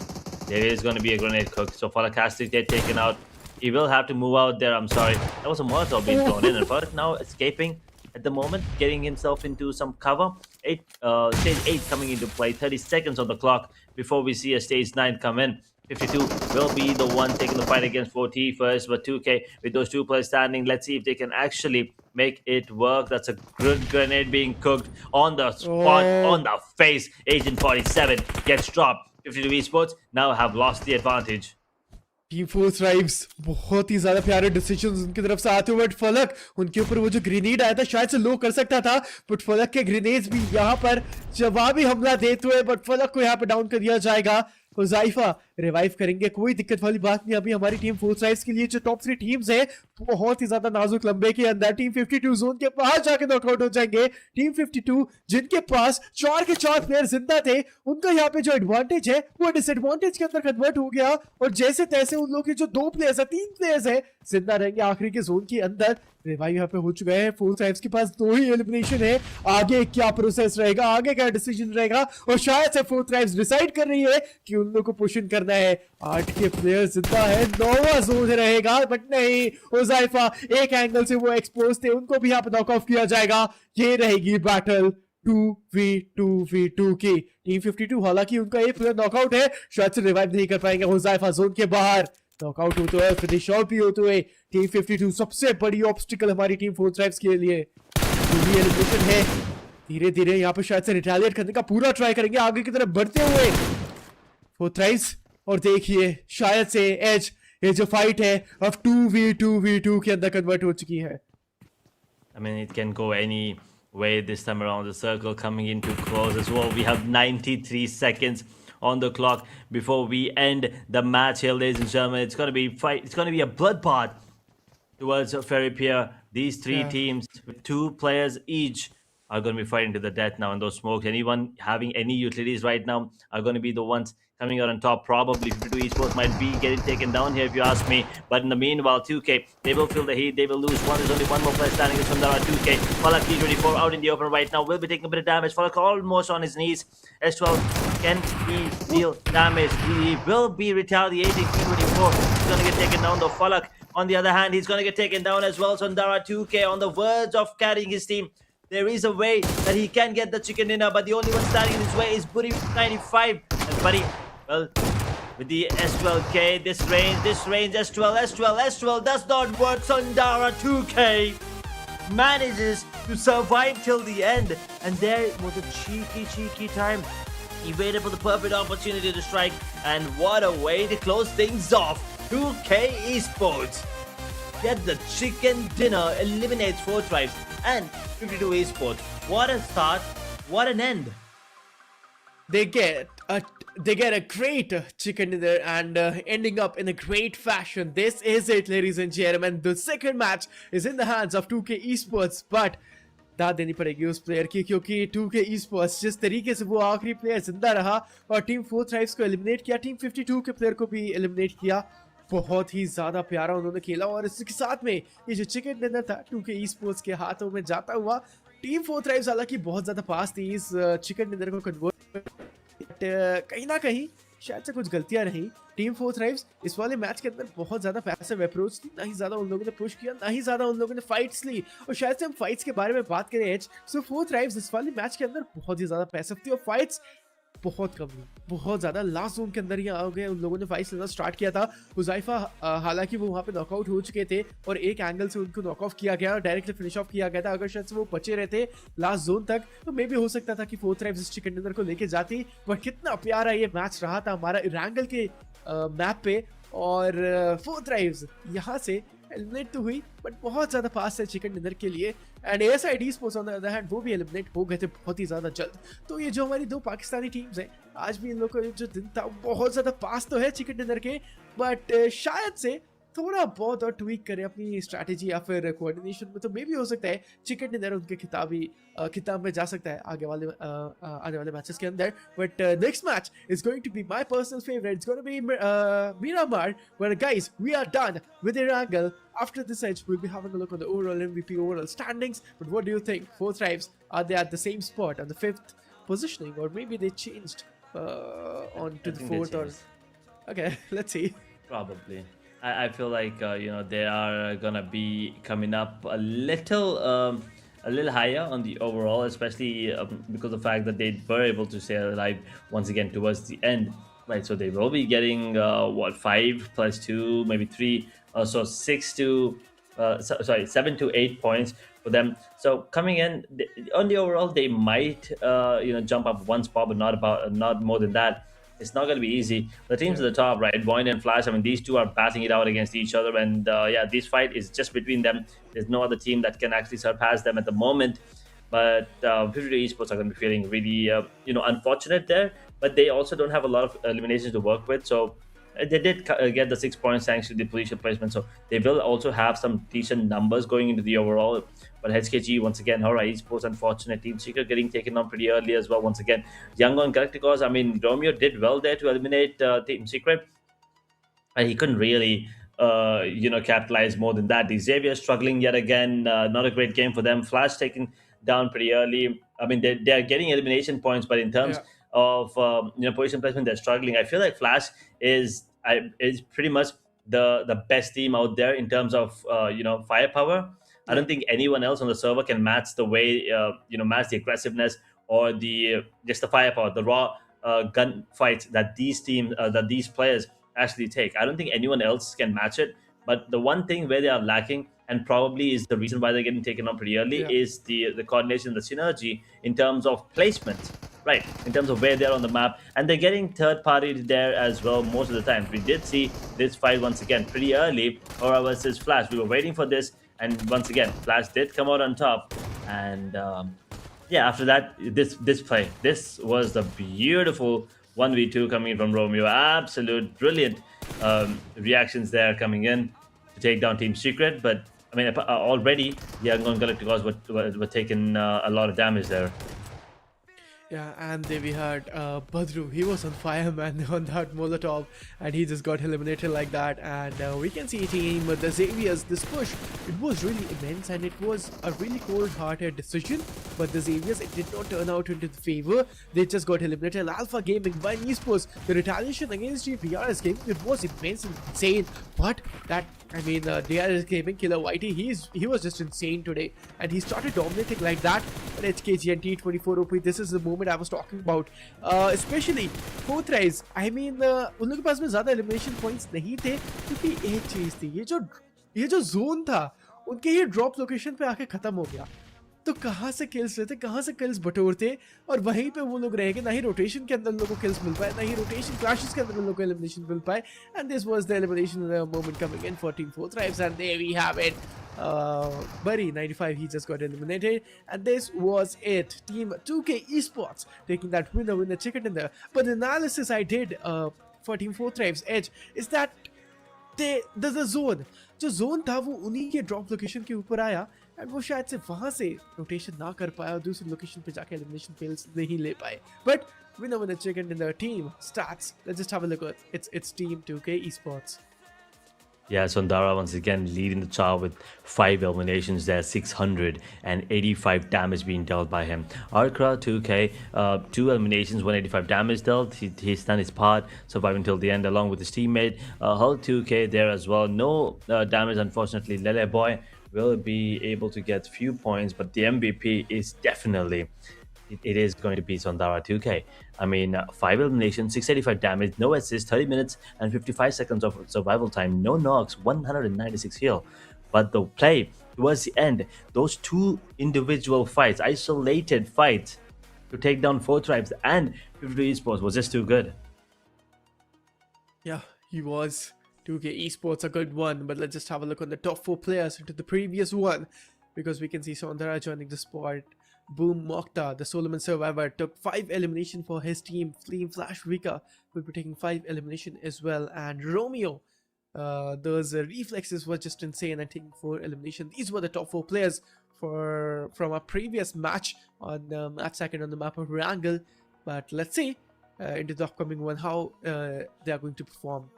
there is going to be a grenade cook, so Falak has to get taken out. He will have to move out there. I'm sorry, that was a Molotov being thrown in, and Falak now escaping at the moment, getting himself into some cover. Stage 8 coming into play. 30 seconds on the clock before we see a stage 9 come in. 52 will be the one taking the fight against 4T first, but 2K with those 2 players standing. Let's see if they can actually make it work. That's a good grenade being cooked on the spot, on the face. Agent 47 gets dropped. 52 esports now have lost the advantage. Team 4 thrives बहुत ही ज्यादा प्यारे decisions उनकी तरफ से आते हुए, but फलक उनके ऊपर वो जो ग्रेनेड आया था शायद से लो कर सकता था, बट फलक के ग्रेनेड्स भी यहाँ पर जवाबी हमला देते हुए, बट फलक को यहाँ पे डाउन कर दिया जाएगा। हुज़ैफा रिवाइव करेंगे, कोई दिक्कत वाली बात नहीं। अभी हमारी टीम 4 थ्राइव्स के लिए जो टॉप 3 टीम्स है बहुत ही ज्यादा नाजुक लंबे के अंदर। टीम 52 जोन के बाहर जाके नॉकआउट हो जाएंगे। टीम 52 जिनके पास 4 के 4 प्लेयर जिंदा थे, उनका यहाँ पे जो एडवांटेज है वो डिसएडवांटेज के अंदर कन्वर्ट हो गया और जैसे तैसे उन लोगों के जो 2 प्लेयर्स है, 3 प्लेयर्स है, जिंदा रहेंगे आखिरी के जोन के अंदर। रिवाइव यहाँ पे हो चुका है। 4 थ्राइव्स के पास 2 ही एलिमिनेशन है। आगे क्या प्रोसेस रहेगा, आगे क्या डिसीजन रहेगा, और शायद से 4 थ्राइव्स डिसाइड कर रही है कि उन लोगों को पुश इन करना है। 8 के प्लेयर जिंदा है, 9वां जोन रहेगा, बट नहीं, हुज़ैफा एक एंगल से वो एक्सपोज थे, उनको भी यहाँ पे नॉक ऑफ किया जाएगा। ये रहेगी बैटल 2v2v2 की। टीम 52 हालांकि उनका एक प्लेयर नॉकआउट है, शायद से रिवाइव नहीं कर पाएंगे। हुज़ैफा जोन के बाहर नॉकआउट होते हुए, फिनिश ऑफ भी होते हुए। टीम 52 सबसे बड़ी ऑब्स्टिकल हमारी टीम 4 थ्राइव्स के लिए एलिमिनेशन है। धीरे धीरे यहाँ पे शायद से रिटेलिएट करने का पूरा ट्राई करेंगे आगे की तरफ बढ़ते हुए 4 थ्राइव्स। और देखिए शायद से एज ये जो फाइट है अब 2v2v2 के अंदर कन्वर्ट हो चुकी है। I mean, it can go any way this time around. The circle coming into close as well. We have 93 seconds on the clock before we end the match here, ladies and gentlemen. It's going to be fight. It's going to be a bloodbath towards Ferry Pier. These 3 teams with 2 players each are going to be fighting to the death now in those smokes. Anyone having any utilities right now are going to be the ones coming out on top. Probably 52 esports might be getting taken down here if you ask me. But in the meanwhile, 2K, they will feel the heat. They will lose one. There's only one more player standing. It's Sundara 2K. Falak T24 out in the open right now. Will be taking a bit of damage. Falak almost on his knees. S12, can he deal damage? He will be retaliating. T24 is going to get taken down though. Falak On the other hand, he's going to get taken down as well. Sondara 2K on the verge of carrying his team. There is a way that he can get the chicken dinner, but the only one standing in his way is Buddy 95. And Buddy, well, with the S12K, this range, S12 does not work. Sondara 2K manages to survive till the end, and there was a cheeky time. He waited for the perfect opportunity to strike, and what a way to close things off. 2K Esports get the chicken dinner, eliminates 4 tribes, and 52 Esports. What a start, what an end. They get a great chicken dinner and ending up in a great fashion. This is it, ladies and gentlemen. The second match is in the hands of 2K Esports, but दाद देनी पड़ेगी उस player की, क्योंकि 2K Esports जिस तरीके से वो आखिरी प्लेयर जिंदा रहा और टीम 4 थ्राइव्स को एलिमिनेट किया, टीम 52 के प्लेयर को भी एलिमिनेट किया, बहुत ही ज़्यादा प्यारा उन्होंने खेला। और इसके साथ में ये जो चिकन डिनर था 2K Esports के हाथों में जाता हुआ, टीम 4 थ्राइव्स हालांकि बहुत ज़्यादा पास थी इस चिकन डिनर को कन्वर्ट, कहीं ना कहीं शायद से कुछ गलतियां रही। टीम 4 थ्राइव्स इस वाले मैच के अंदर बहुत ज्यादा पैसिव अप्रोच थी, ना ही ज्यादा उन लोगों ने पुश किया, ना ही ज्यादा उन लोगों ने फाइट्स ली। और शायद से हम फाइट्स के बारे में बात करें एच, सो 4 थ्राइव्स इस वाले मैच के अंदर बहुत ही ज्यादा पैसिव थी और फाइट्स बहुत कम हुई, बहुत ज्यादा लास्ट जोन के अंदर ही आ गए। उन लोगों ने फाइट्स लेना स्टार्ट किया था। हुज़ैफा हालांकि वो वहाँ पे नॉकआउट हो चुके थे और एक एंगल से उनको नॉक ऑफ किया गया और डायरेक्टली फिनिश ऑफ किया गया था। अगर शायद से वो बचे रहते लास्ट जोन तक तो मे भी हो सकता था कि 4 थ्राइव्स इस चिकन डिनर को लेके जाती। बट कितना प्यारा ये मैच रहा था हमारा इरांगल के मैप पे, और 4 थ्राइव्स यहाँ से एलिमिनेट तो हुई बट बहुत ज्यादा पास है चिकन डिनर के लिए। And ASID sports on the other hand वो भी एलिमिनेट हो गए थे बहुत ही ज्यादा जल्द। तो ये जो हमारी 2 पाकिस्तानी टीम्स हैं, आज भी इन लोगों का जो दिन था बहुत ज्यादा पास तो है चिकन डिनर के, बट शायद से थोड़ा बहुत और ट्वीक करें अपनी स्ट्रैटेजी या फिर कोऑर्डिनेशन में, तो मे भी हो सकता है चिकन डिनर उनके खिताब में जा सकता है आने वाले मैचेस के अंदर। But next match is going to be my personal favourite, it's going to be Miramar, where guys we are done with Irangal. After this edge we'll be having a look on the overall MVP overall standings. But what do you think? 4 tribes, are they at the same spot on the 5th positioning, or maybe they changed on to the 4th? Or okay, let's see. Probably. I feel like they are gonna be coming up a little higher on the overall, especially because of the fact that they were able to stay alive once again towards the end, right? So they will be getting 5 plus 2, maybe 3, so 7 to 8 points for them. So coming in on the overall, they might jump up one spot, but not more than that. It's not going to be easy. The teams at the top, right, VOIN and Flash, I mean, these two are battling it out against each other. And this fight is just between them. There's no other team that can actually surpass them at the moment. But 52 Esports are going to be feeling really, unfortunate there. But they also don't have a lot of eliminations to work with. So they did get the 6 points thanks to the position placement. So they will also have some decent numbers going into the overall. But HKG, once again, HORAA Esports, unfortunate. Team Secret getting taken on pretty early as well, once again. Young on Galacticos, I mean, Romeo did well there to eliminate Team Secret. And he couldn't really, capitalize more than that. The Xavier struggling yet again. Not a great game for them. Flash taken down pretty early. I mean, they're getting elimination points, but in terms of position placement, they're struggling. I feel like Flash is pretty much the best team out there in terms of firepower. I don't think anyone else on the server can match the way match the aggressiveness or just the firepower, the raw gun fights that these players actually take. I don't think anyone else can match it. But the one thing where they are lacking, and probably is the reason why they're getting taken on pretty early, is the coordination, the synergy in terms of placement, right? In terms of where they're on the map, and they're getting third party there as well most of the time. We did see this fight once again pretty early, HORAA versus Flash. We were waiting for this, and once again, Flash did come out on top. And after that, this play, this was the beautiful 1v2 coming in from Romeo. Absolute brilliant reactions there coming in to take down Team Secret. But I mean, already the Yangon Galacticos were taking a lot of damage there. Yeah, and then we had Badru. He was on fire, man, on that Molotov, and he just got eliminated like that. And we can see team the Xavier's, this push, it was really immense, and it was a really cold-hearted decision but the Xaviers, it did not turn out into the favor. They just got eliminated. Alpha Gaming, VOIN Esports, the retaliation against DRS Gaming, it was immense and insane. But that, I mean, DRS Gaming, Killer Whitey, he was just insane today, and he started dominating like that. But HKG and T24 OP, this is the moment I was talking about. Especially fourth rise, I mean, उन लोगों के पास में ज़्यादा elimination points नहीं थे, क्योंकि एक चीज़ थी, ये जो zone था, उनके ये drop location पे आके खत्म हो गया. तो कहाँ से kills लेते, कहाँ से kills बटोरते, और वहीं पे वो लोग रहेंगे. ना ही rotation के अंदर लोगों को kills मिल पाए, ना ही rotation clashes के अंदर लोगों को elimination मिल पाए. And this was the elimination moment coming in for Team 4 Tribes, and there we have it. Buddy 95, he just got eliminated, and this was it. Team 2K Esports taking that winner chicken dinner. But the analysis I did for Team 4 Tribes Edge is that the zone, जो zone था वो उन्हीं के drop location के ऊपर आया, and वो शायद से वहाँ से rotation ना कर पाया और दूसरी location पे जाके elimination fails नहीं ले पाए. But winner chicken dinner team stats. Let's just have a look at it's Team 2K Esports. Yeah, Sondara once again leading the chart with 5 eliminations there, 685 damage being dealt by him. Arkra 2K, 2 eliminations, 185 damage dealt. He's done his part, surviving till the end along with his teammate. Hull 2K there as well. No damage, unfortunately. Lele Boy will be able to get few points, but the MVP is definitely... It is going to be Sondara 2K. I mean, 5 eliminations, 685 damage, no assist, 30 minutes and 55 seconds of survival time, no knocks, 196 heal. But the play towards the end, those 2 individual fights, isolated fights to take down 4 tribes and 50 Esports was just too good. Yeah, he was. 2K Esports a good one, but let's just have a look on the top 4 players into the previous one, because we can see Sondara joining the spot. Boom Mokhtar, the Solomon survivor, took 5 elimination for his team. Flame Flash Vika will be taking 5 elimination as well, and Romeo, those reflexes were just insane and taking 4 elimination. These were the top 4 players from our previous match on match second on the map of Wrangle. But let's see into the upcoming one how they are going to perform.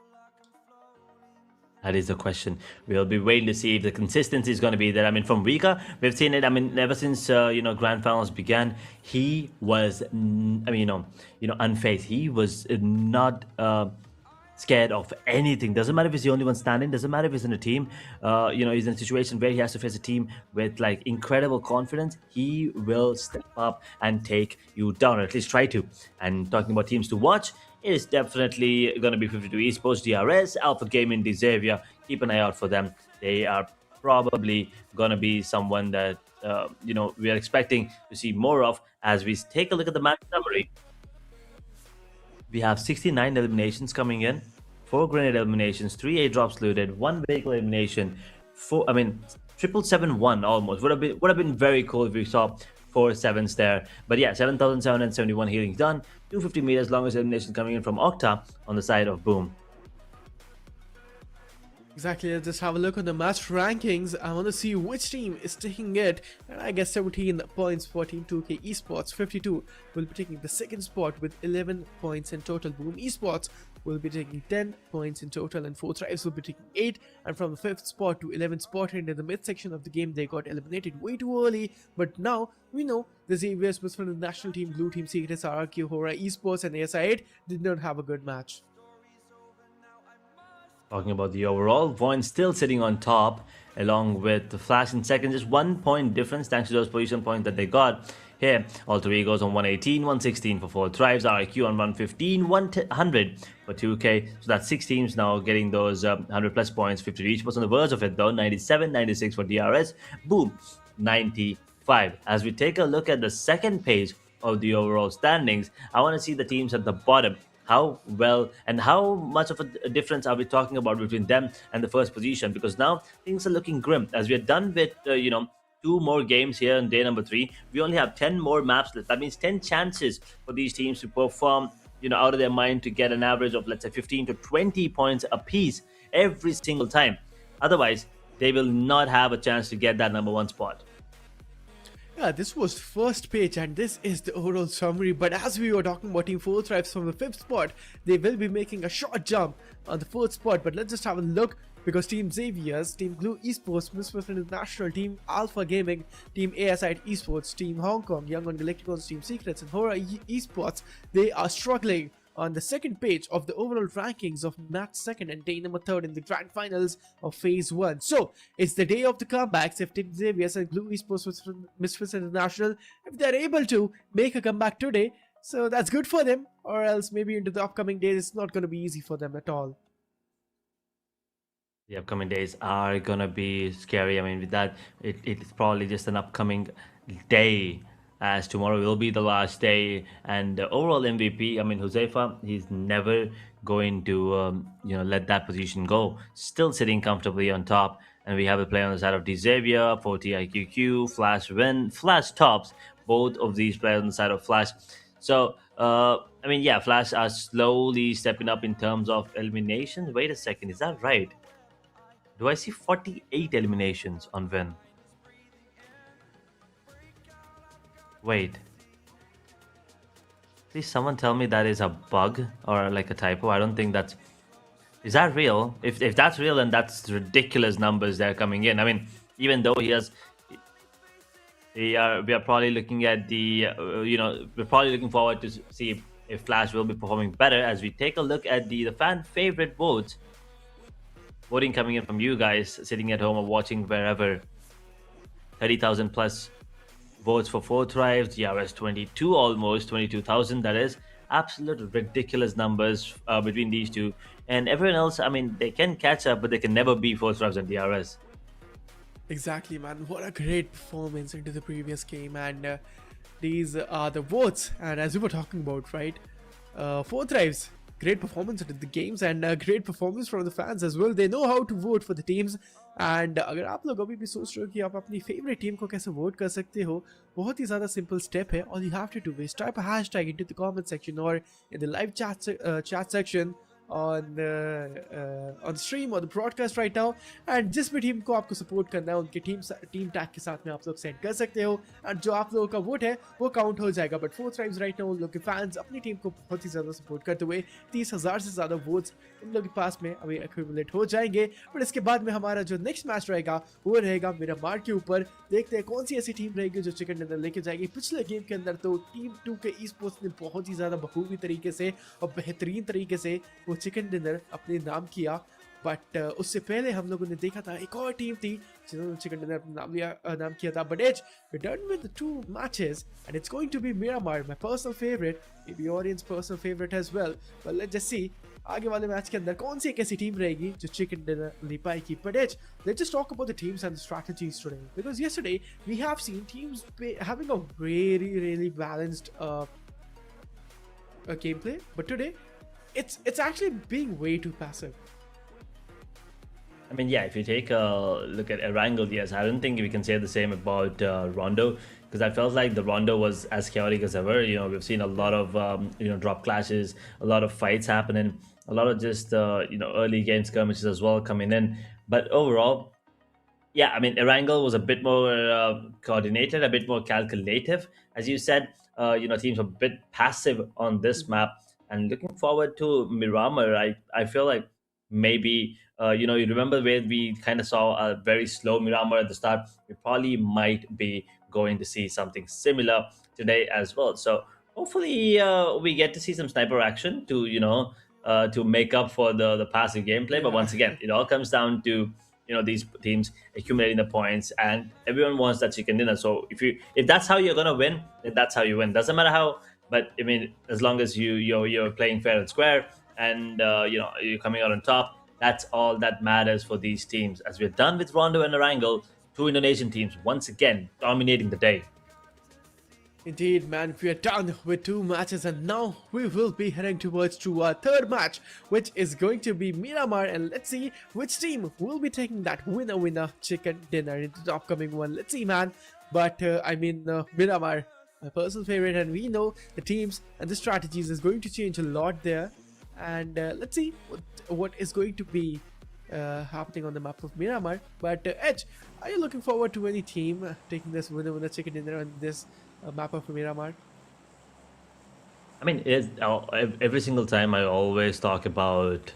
That is the question. We'll be waiting to see if the consistency is going to be there. I mean, from Vika, we've seen it. I mean, ever since grand finals began, he was, unfazed. He was not scared of anything. Doesn't matter if he's the only one standing. Doesn't matter if he's in a team. He's in a situation where he has to face a team with like incredible confidence. He will step up and take you down, or at least try to. And talking about teams to watch, it is definitely going to be 52 Esports, DRS, Alpha Gaming, Xavier. Keep an eye out for them. They are probably going to be someone that, we are expecting to see more of. As we take a look at the match summary, we have 69 eliminations coming in, 4 grenade eliminations, 3 airdrops looted, 1 vehicle elimination, 771 almost. Would have been very cool if we saw 4 7s there. But yeah, 7,771 healing done, 250 meters longest elimination coming in from Octa on the side of Boom. Exactly, let's just have a look on the match rankings. I want to see which team is taking it. And I guess 17 points for Team 2K Esports. 52 will be taking the second spot with 11 points in total. Boom Esports will be taking 10 points in total, and 4 Tribes will be taking 8. And from the 5th spot to 11th spot, and in the midsection of the game, they got eliminated way too early. But now we know the Xaviers was from the national team, Blue Team Secrets, RRQ, HORAA Esports, and ASI8 did not have a good match. Talking about the overall, VOIN still sitting on top along with the Flash in second, just 1 point difference thanks to those position points that they got here. Alter Egos on 118, 116 for 4 Tribes, RIQ on 115, 100 for 2K. So that's 6 teams now getting those 100 plus points. 50 each was on the verge of it though. 97, 96 for DRS. Boom, 95. As we take a look at the second page of the overall standings, I want to see the teams at the bottom. How well and how much of a difference are we talking about between them and the first position? Because now things are looking grim. As we are done with, 2 more games here on day number 3, we only have 10 more maps left. That means 10 chances for these teams to perform, out of their mind, to get an average of, let's say, 15 to 20 points apiece every single time. Otherwise, they will not have a chance to get that number 1 spot. Yeah, this was first page and this is the overall summary. But as we were talking about Team 4 Tribes from the 5th spot, they will be making a short jump on the 4th spot. But let's just have a look because Team Xavier's, Team Blue Esports, Misfits International, Team Alpha Gaming, Team ASI Esports, Team Hong Kong, Young on Galacticos, Team Secrets, and HORAA Esports, they are struggling on the second page of the overall rankings of match second and day number third in the grand finals of phase 1. So it's the day of the comebacks. If Team Xavier's and Blue Esports Misfits International, if they're able to make a comeback today, so that's good for them, or else maybe into the upcoming days it's not going to be easy for them at all. The upcoming days are gonna be scary. I mean, with that, it's probably just an upcoming day, as tomorrow will be the last day. And the overall MVP, I mean, Huzaifa, he's never going to let that position go. Still sitting comfortably on top. And we have a player on the side of Xavier, 40IQQ, Flash Win, Flash Tops. Both of these players on the side of Flash. So, I mean, yeah, Flash are slowly stepping up in terms of eliminations. Wait a second, is that right? Do I see 48 eliminations on Win? Wait. Please someone tell me that is a bug or like a typo. I don't think that's... Is that real? If that's real, then that's ridiculous numbers that are coming in. I mean, even though he has... we are probably looking at the... we're probably looking forward to see if Flash will be performing better as we take a look at the fan favorite votes. Voting coming in from you guys sitting at home or watching wherever. 30,000 plus votes for 4th Drive, DRS 22, almost 22,000. That is absolute ridiculous numbers between these two. And everyone else, I mean, they can catch up, but they can never be 4th Drives and DRS. Exactly, man. What a great performance into the previous game. And these are the votes. And as we were talking about, right? 4th Drives. Great performance into the games and great performance from the fans as well. They know how to vote for the teams. And अगर आप लोग अभी भी सोच रहे हो कि आप अपनी फेवरेट टीम को कैसे वोट कर सकते हो, बहुत ही ज़्यादा सिंपल स्टेप है. All you have to do is type a hashtag into the comment section or in the live chat section on the stream or the broadcast right now. And जिस भी team को आपको support करना है उनके team tag के साथ में आप लोग सेंड कर सकते हो. और जो आप लोगों का वोट है वो काउंट हो जाएगा. But 4th Drives right now उन लोग के फैंस अपनी टीम को बहुत ही ज़्यादा सपोर्ट करते हुए 30,000 से ज़्यादा वोट्स उन लोग के पास में अभी एक्यूमुलेट हो जाएंगे. बट इसके बाद में हमारा जो नेक्स्ट मैच रहेगा वो रहेगा मिरामार के ऊपर. देखते हैं कौन सी ऐसी टीम रहेगी जो चिकन डिनर लेके जाएगी. पिछले गेम के अंदर तो टीम 2 के esports ने बहुत ही ज़्यादा बखूबी तरीके से और बेहतरीन तरीके से वो चिकन डिनर अपने नाम किया. बट उससे पहले हम लोगों ने देखा था एक और टीम थी जिन्होंने चिकन डिनर अपना नाम किया था. But as we're done with the 2 matches and it's going to be Miramar, my personal favorite, maybe audience personal favorite as well. But let's just see आगे वाले मैच के अंदर कौन सी एक ऐसी टीम रहेगी जो चिकन डिनर ले पाएगी. But Edge, let's just talk about the teams and the strategies today, because yesterday we have seen teams having a really balanced gameplay, but today it's actually being way too passive. I mean, yeah, if you take a look at Erangel, yes, I don't think we can say the same about Rondo, because I felt like the Rondo was as chaotic as ever. You know, we've seen a lot of, drop clashes, a lot of fights happening, a lot of just, early game skirmishes as well coming in. But overall, yeah, I mean, Erangel was a bit more coordinated, a bit more calculative. As you said, teams are a bit passive on this map. And looking forward to Miramar, I feel like maybe, you remember where we kind of saw a very slow Miramar at the start. We probably might be going to see something similar today as well. So hopefully we get to see some sniper action to, to make up for the passive gameplay. Yeah. But once again, it all comes down to, these teams accumulating the points, and everyone wants that chicken dinner. So if that's how you're gonna win, then that's how you win. Doesn't matter how, but I mean, as long as you're playing fair and square, and you're coming out on top, that's all that matters for these teams. As we're done with Rondo and Erangel, 2 Indonesian teams once again dominating the day. Indeed, man, we are done with 2 matches, and now we will be heading towards to our 3rd match, which is going to be Miramar. And let's see which team will be taking that winner chicken dinner into the upcoming one. Let's see, man. But Miramar, my personal favorite, and we know the teams and the strategies is going to change a lot there. And let's see what is going to be happening on the map of Miramar. But Edge, are you looking forward to any team taking this winner chicken dinner on this map of Miramar? I mean, every single time I always talk about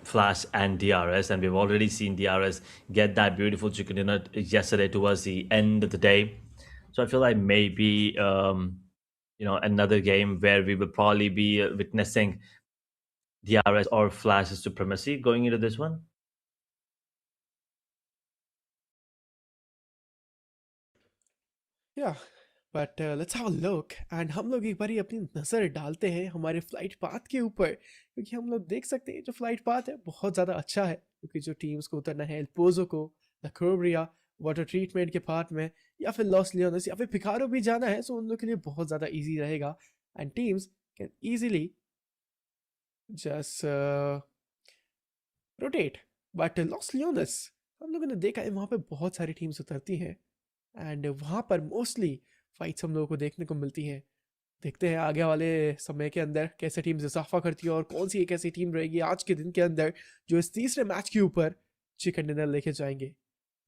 Flash and DRS, and we've already seen DRS get that beautiful chicken dinner yesterday towards the end of the day. So I feel like maybe another game where we will probably be witnessing DRS or Flash's supremacy going into this one. Yeah, but let's have a look and हम लोग एक बारी अपनी नज़र डालते हैं हमारे flight path के ऊपर, क्योंकि हम लोग देख सकते हैं जो फ्लाइट पाथ है बहुत ज़्यादा अच्छा है, क्योंकि जो टीम्स को उतरना है पोजो को, लकोब्रिया, वाटर ट्रीटमेंट के पार्ट में, या फिर लॉस लियोनस या फिर पिकारो भी जाना है, सो उन लोग के लिए बहुत ज़्यादा इजी रहेगा and teams can easily just rotate. But Los Leones हम लोगों ने देखा है वहाँ पे बहुत सारी टीम्स उतरती हैं एंड वहाँ पर मोस्टली फाइट्स हम लोगों को देखने को मिलती हैं. देखते हैं आगे वाले समय के अंदर कैसे टीम्स इजाफा करती है और कौन सी एक ऐसी टीम रहेगी आज के दिन के अंदर जो इस तीसरे मैच के ऊपर चिकन डिनर लेके जाएंगे.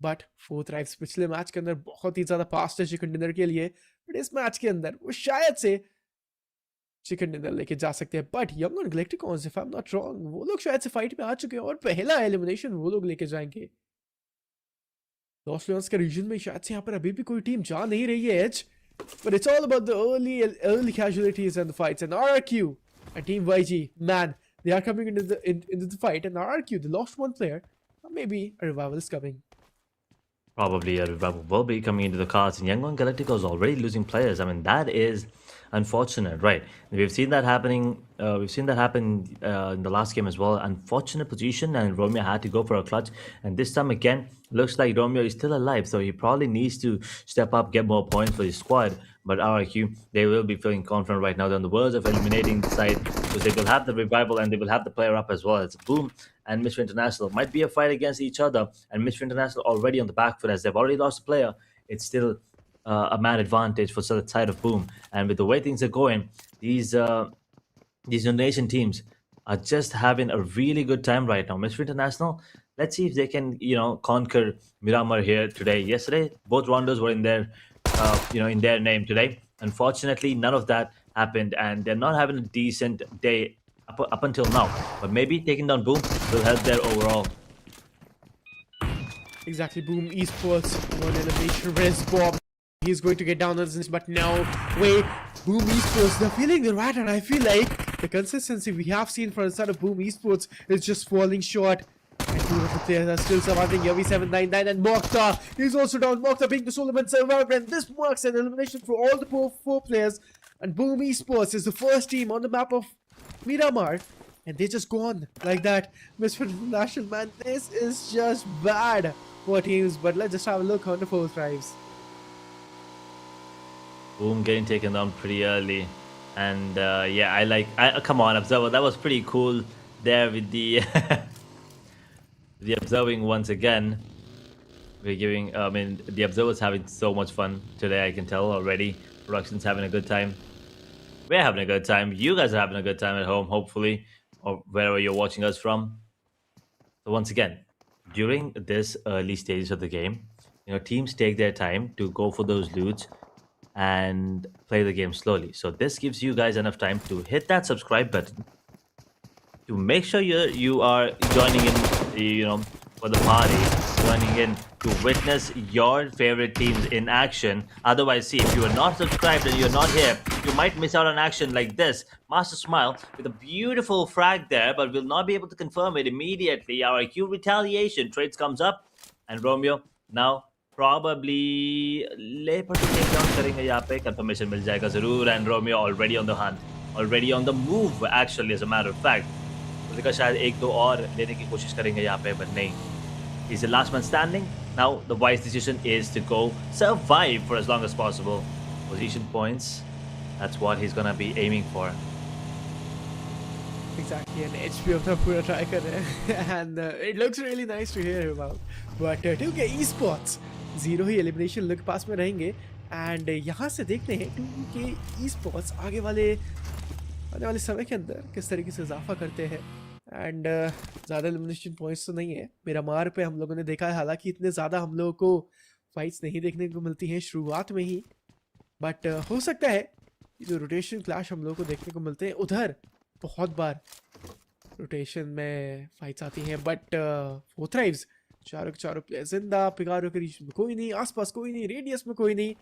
बट फोर्थ राइव्स पिछले मैच के अंदर बहुत ही ज़्यादा फास्ट है चिकन डिनर के लिए, बट इस मैच के अंदर वो शायद से चिकन डिनर लेके जा सकते हैं. बट यंग और Galacticos, if I am not wrong, वो लोग शायद से फाइट में आ चुके हैं और पहला एलिमिनेशन वो लोग लेके जाएंगे. लॉस लियोन्स के रीजन में शायद से यहाँ पर अभी भी कोई टीम जा नहीं रही है as, but it's all about the early casualties and the fights. And RRQ and Team YG, man, they are coming into the fight. And RRQ, they lost one player. Maybe a revival is coming. Probably a revival will be coming into the cards, and Yangon Galactico is already losing players. I mean, that is unfortunate, right? We've seen that happening. We've seen that happen in the last game as well. Unfortunate position, and Romeo had to go for a clutch. And this time again, looks like Romeo is still alive, so he probably needs to step up, get more points for his squad. But RRQ, they will be feeling confident right now. They're on the verge of eliminating the side, because they will have the revival and they will have the player up as well. It's Boom and Mr. International. Might be a fight against each other, and Mr. International already on the back foot as they've already lost a player. It's still a man advantage for the side of Boom. And with the way things are going, these Indonesian teams are just having a really good time right now. Mr. International, let's see if they can, conquer Miramar here today. Yesterday, both rounders were in their, in their name today. Unfortunately, none of that happened, and they're not having a decent day up until now. But maybe taking down Boom will help their overall. Exactly, Boom Esports, one elimination Res Bob. He's going to get down on this, but no way. Boom Esports, they're feeling the rat, and I feel like the consistency we have seen from the side of Boom Esports is just falling short. And two of the players are still surviving. Yovi799 and Mokhtar. He's also down. Mokhtar being the Solomon survivor, and this marks an elimination for all the four players. And Boom Esports is the first team on the map of Miramar, and they just gone like that. Mr. National, man, this is just bad for teams. But let's just have a look on the fourth drives. Boom getting taken down pretty early, and yeah, come on, Observer, that was pretty cool there with the the observing once again. We're giving, the Observer's having so much fun today, I can tell already. Production's having a good time. We're having a good time. You guys are having a good time at home, hopefully, or wherever you're watching us from. So once again, during this early stages of the game, teams take their time to go for those loots and play the game slowly. So this gives you guys enough time to hit that subscribe button, to make sure you are joining in, for the party, joining in to witness your favorite teams in action. Otherwise, see, if you are not subscribed and you're not here, you might miss out on action like this. Master Smile with a beautiful frag there, but will not be able to confirm it immediately. Our IQ retaliation trades comes up, and Romeo now probably leper to take down करेंगे यहाँ पे. Confirmation मिल जाएगा जरूर, and Romeo already on the hunt, already on the move actually, as a matter of fact. उसका शायद एक दो और लेने की कोशिश करेंगे यहाँ पे, but नहीं. He's the last man standing. Now the wise decision is to go survive for as long as possible. Position points, that's what he's gonna be aiming for. Exactly, and HP of the pura try kar rahe hain. And it looks really nice to hear about. But 2K esports 0 he elimination look पास में रहेंगे, and यहाँ से देखते हैं 2K esports आने वाले समय के अंदर किस तरीके से इजाफा करते हैं. एंड ज़्यादा एलिमिनेशन पॉइंट्स तो नहीं है मिरामार पे. हम लोगों ने देखा है हालांकि इतने ज़्यादा हम लोगों को फाइट्स नहीं देखने को मिलती हैं शुरुआत में ही, बट हो सकता है जो रोटेशन क्लैश हम लोगों को देखने को मिलते हैं उधर बहुत बार रोटेशन में फाइट्स आती हैं, बट वो थ्राइव्स। चारों के चारों प्लेयर जिंदा, पिगारो के रीच में कोई नहीं, आसपास कोई नहीं, रेडियस में कोई नहीं।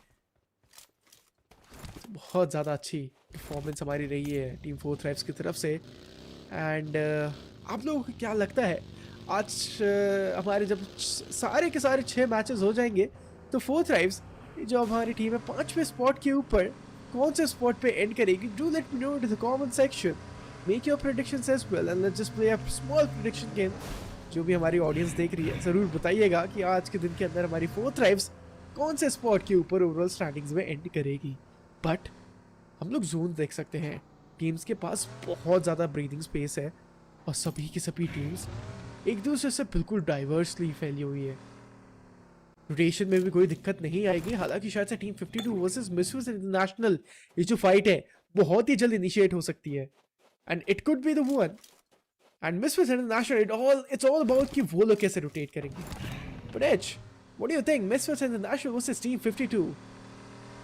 बहुत ज़्यादा अच्छी परफॉर्मेंस हमारी रही है टीम 4 थ्राइव्स की तरफ से। एंड आप लोगों को क्या लगता है आज हमारे जब सारे के सारे 6 मैचेस हो जाएंगे तो 4 थ्राइव्स जो हमारी टीम है 5वें स्पॉट के ऊपर कौन से स्पॉट पे एंड करेगी? Do let me know in the comment section, make your predictions as well and let's just play a small prediction game. जो भी हमारी ऑडियंस देख रही है ज़रूर बताइएगा कि आज के दिन के अंदर हमारी 4 थ्राइव्स कौन से स्पॉट के ऊपर ओवरऑल स्टैंडिंग्स में एंड करेगी। बट हम लोग जोन देख सकते हैं, टीम्स के पास बहुत ज़्यादा ब्रीदिंग स्पेस है और सभी की सभी टीम्स एक दूसरे से बिल्कुल डाइवर्सली फैली हुई है। रोटेशन में भी कोई दिक्कत नहीं आएगी। हालांकि शायद से टीम 52 वर्सेस मिसफिट्स इंटरनेशनल ये जो फाइट है बहुत ही जल्द इनिशिएट हो सकती है and it could be the one. And Misfits International it's all about कि वो लोग कैसे रोटेट करेंगे। But uh what do you think Misfits International versus team 52,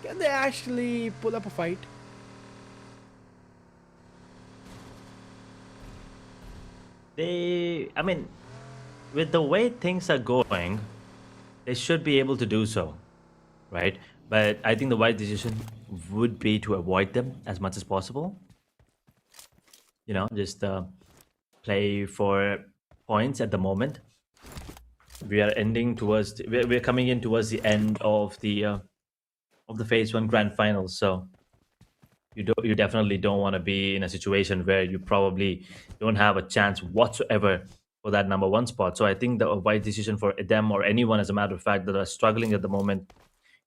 can they actually pull up a fight? I mean, with the way things are going, they should be able to do so, right? But I think the wise decision would be to avoid them as much as possible. Just play for points at the moment. We are ending towards we're coming in towards the end of the phase 1 grand final, so you definitely don't want to be in a situation where you probably don't have a chance whatsoever for that number 1 spot. So I think the wise decision for them, or anyone as a matter of fact, that are struggling at the moment,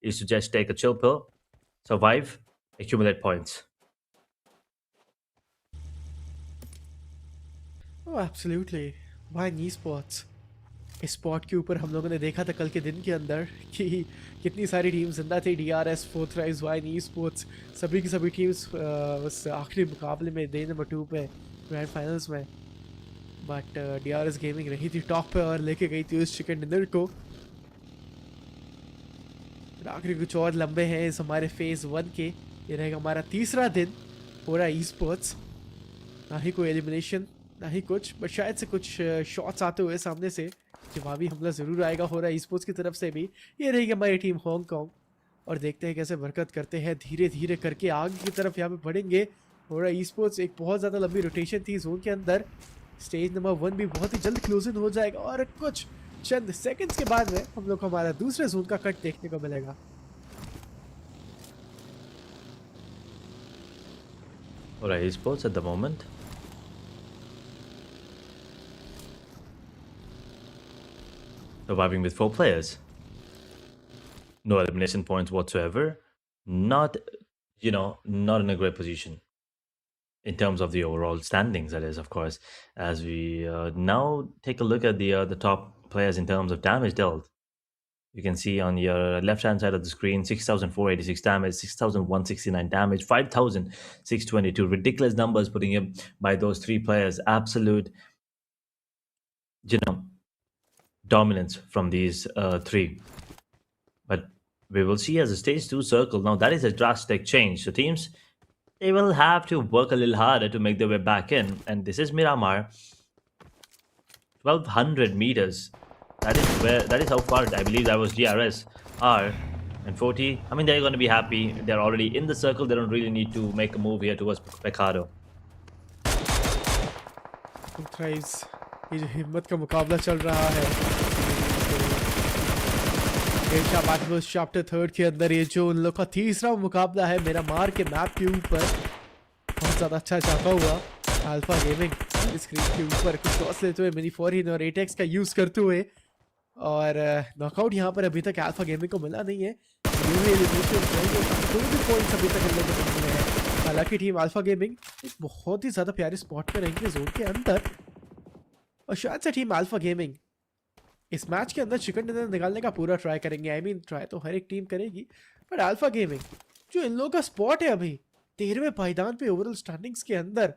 is to just take a chill pill, survive, accumulate points. Oh, absolutely. Why esports? इस spot के ऊपर हम लोगों ने देखा था कल के दिन के अंदर कि कितनी सारी टीम्स जिंदा थी। DRS, 4 थ्राइव्स, वाइन esports, सभी की सभी टीम्स बस आखिरी मुकाबले में डे नंबर 2 पे ग्रैंड फाइनल्स में। बट DRS गेमिंग रही थी टॉप पे और लेके गई थी उस चिकन डिनर को। आखिरी कुछ और लंबे हैं इस हमारे फेज 1 के। ये रहेगा हमारा तीसरा दिन हो रहा esports। ना ही कोई एलिमिनेशन ना ही कुछ, बट शायद से कुछ शॉट्स आते हुए सामने से जवाबी हमला ज़रूर आएगा हो रहा esports की तरफ से भी। ये रहेगी हमारी टीम हांगकांग और देखते हैं कैसे बरकत करते हैं। धीरे धीरे करके आगे की तरफ यहाँ पे बढ़ेंगे हो रहा esports। एक बहुत ज़्यादा लंबी रोटेशन थी जोन के अंदर। स्टेज नंबर 1 भी बहुत ही जल्द क्लोज इन हो जाएगा और कुछ चंद सेकंड्स के बाद में हम लोग को हमारा दूसरे जोन का कट देखने को मिलेगा। All right, esports at the moment. Surviving with 4 players. No elimination points whatsoever. Not in a great position in terms of the overall standings, that is, of course. As we now take a look at the top players in terms of damage dealt. You can see on your left-hand side of the screen, 6,486 damage, 6,169 damage, 5,622. Ridiculous numbers putting in by those 3 players. Absolute, dominance from these 3. But we will see as the stage 2 circle. Now, that is a drastic change. So teams, they will have to work a little harder to make their way back in. And this is Miramar. 1,200 meters. That is how far I believe that was DRS are. And 40, I mean, they're going to be happy. They're already in the circle. They don't really need to make a move here towards Pecado. ये जो हिम्मत का मुकाबला चल रहा है chapter 3 के अंदर, ये जो उन लोग का तीसरा मुकाबला है मेरा मार के मैप के ऊपर, बहुत ज़्यादा अच्छा चाहता हुआ अल्फा गेमिंग स्क्रीन के ऊपर कुछ टॉस लेते हुए मिनी 4 और 8x का यूज़ करते हुए। और नॉकआउट यहाँ पर अभी तक अल्फा गेमिंग को मिला नहीं है। पॉइंट्स अभी तक मिले हैं। हालांकि टीम अल्फा गेमिंग एक बहुत ही ज़्यादा प्यारे स्पॉट पर रहेंगे जोन के अंदर और शायद से टीम अल्फा गेमिंग इस मैच के अंदर चिकन डिनर निकालने का पूरा ट्राई करेंगे। आई मीन ट्राई तो हर एक टीम करेगी, बट अल्फा गेमिंग जो इन लोगों का स्पॉट है अभी 13वें पायदान पे ओवरऑल स्टैंडिंग्स के अंदर,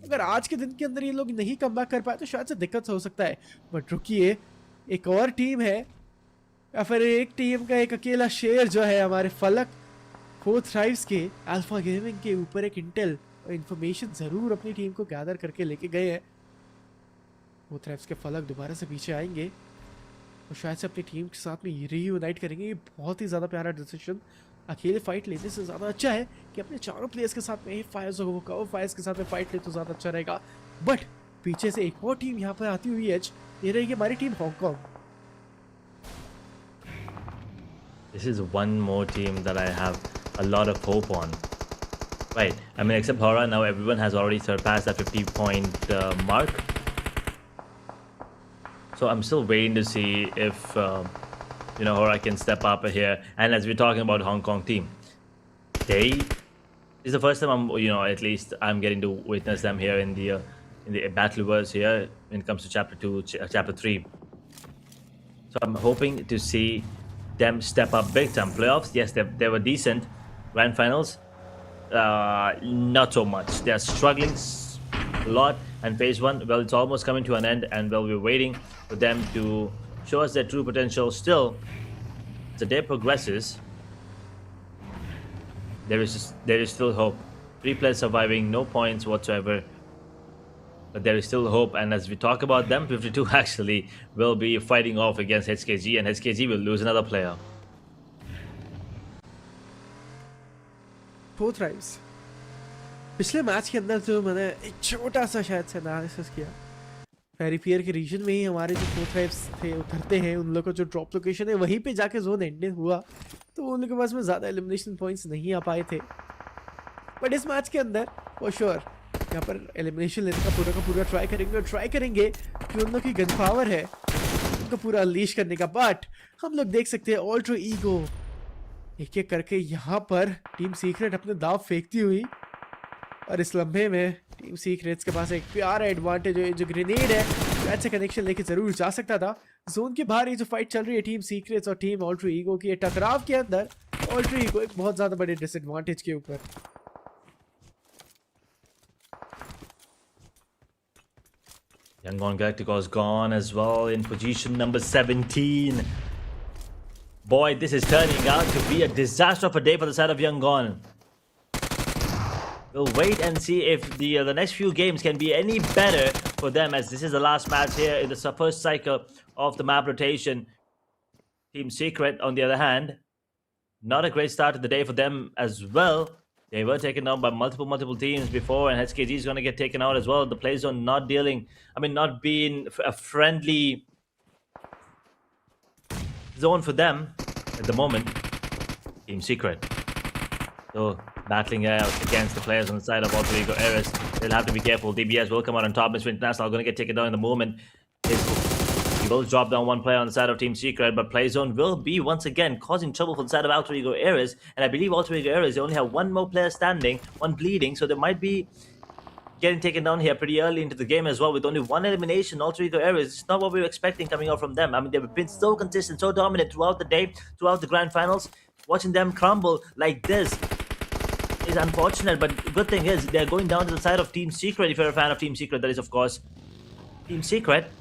अगर आज के दिन के अंदर ये लोग नहीं कम बैक कर पाए तो शायद से दिक्कत हो सकता है। बट रुकिए, एक और टीम है या फिर एक टीम का एक अकेला शेर जो है हमारे फलक 4 थ्राइव्स के अल्फा गेमिंग के ऊपर एक इंटेल और इन्फॉर्मेशन ज़रूर अपनी टीम को गैदर करके लेके गए हैं। वो थ्रेप्स के फलक दोबारा से पीछे आएंगे और शायद से अपनी टीम के साथ में रीयूनाइट करेंगे। ये बहुत ही ज़्यादा प्यारा डिसीजन। अकेले फाइट लेने से ज़्यादा अच्छा है कि अपने चारों प्लेयर्स के साथ में फायर्स हो, कवर फायर्स के साथ में फाइट ले तो ज़्यादा अच्छा रहेगा। बट पीछे से एक और टीम यहाँ पर आती हुई है, ये रहेगी हमारी team Hong Kong. This is one more team that I have a lot of hope on. Right, I mean, except HORAA, now everyone has already surpassed that 50-point mark. So I'm still waiting to see if, HORAA can step up here. And as we're talking about Hong Kong team, it's the first time at least I'm getting to witness them here in the Battleverse here when it comes to Chapter 2, Chapter 3. So I'm hoping to see them step up big time. Playoffs, yes, they were decent. Grand finals, not so much. They're struggling a lot. And phase 1, well, it's almost coming to an end, and well, we're waiting for them to show us their true potential. Still, as the day progresses, there is still hope. 3 players surviving, no points whatsoever. But there is still hope, and as we talk about them, 52 actually will be fighting off against HKG, and HKG will lose another player. 4 thrives. पिछले match के अंदर जो मैंने एक छोटा सा शायद से एनालिसिस किया, फेरीफियर के रीजन में ही हमारे जो 4 थ्राइव्स थे उतरते हैं, उन लोगों का जो ड्रॉप लोकेशन है वहीं पे जाके जोन एंडेड हुआ, तो उन लोगों के पास में ज़्यादा एलिमिनेशन पॉइंट्स नहीं आ पाए थे। बट इस मैच के अंदर फॉर श्योर यहाँ पर एलिमिनेशन लेने का पूरा ट्राई करेंगे, और ट्राई करेंगे कि उन लोग की गन पावर है उनको पूरा अनलीश करने का। बट हम लोग देख सकते हैं अल्ट्रा ईगो एक एक करके यहाँ पर टीम सीक्रेट अपने दाव फेंकती हुई, और इस लम्हे में टीम सीक्रेट्स के पास एक प्यारा एडवांटेज है। जो ग्रेनेड है अच्छा कनेक्शन लेके जरूर जा सकता था। जोन के बाहर ये जो फाइट चल रही है टीम सीक्रेट्स और टीम अल्ट्रा ईगो की, टकराव के अंदर अल्ट्रा ईगो एक बहुत ज्यादा बड़े डिसएडवांटेज के ऊपर। Yangon Galacticos gone as well in position number 17. Boy, this is turning out to be a disaster of a day for the side of Yangon. We'll wait and see if the next few games can be any better for them, as this is the last match here in the first cycle of the map rotation. Team Secret, on the other hand, not a great start to the day for them as well. They were taken down by multiple teams before, and HKG is going to get taken out as well. The play zone not being a friendly zone for them at the moment. Team Secret, so battling out against the players on the side of Alter Ego Eris. They'll have to be careful. DBS will come out on top. Mr. International going to get taken down in the moment. He will drop down one player on the side of Team Secret, but Playzone will be once again causing trouble for the side of Alter Ego Eris. And I believe Alter Ego Eris, they only have one more player standing, one bleeding, so they might be getting taken down here pretty early into the game as well, with only one elimination. Alter Ego Eris, it's not what we were expecting coming out from them. I mean, they've been so consistent, so dominant throughout the day, throughout the grand finals. Watching them crumble like this is unfortunate, but good thing is they're going down to the side of Team Secret. If you're a fan of Team Secret, that is of course Team Secret.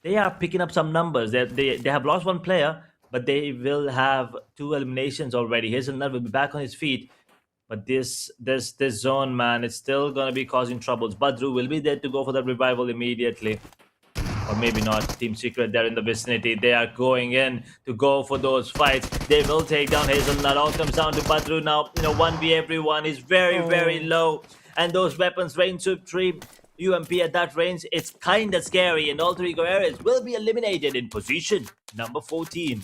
They are picking up some numbers. They have lost one player, but they will have 2 eliminations already. Hazelnut will be back on his feet, but this zone, man, it's still gonna be causing troubles. Badru will be there to go for the revival immediately, or maybe not. Team Secret, they're in the vicinity. They are going in to go for those fights. They will take down Hazelnut. All comes down to Badru now. 1v everyone is very low, and those weapons range supreme. UMP at that range, it's kinda scary, and Alter Ego Eris will be eliminated in position number 14.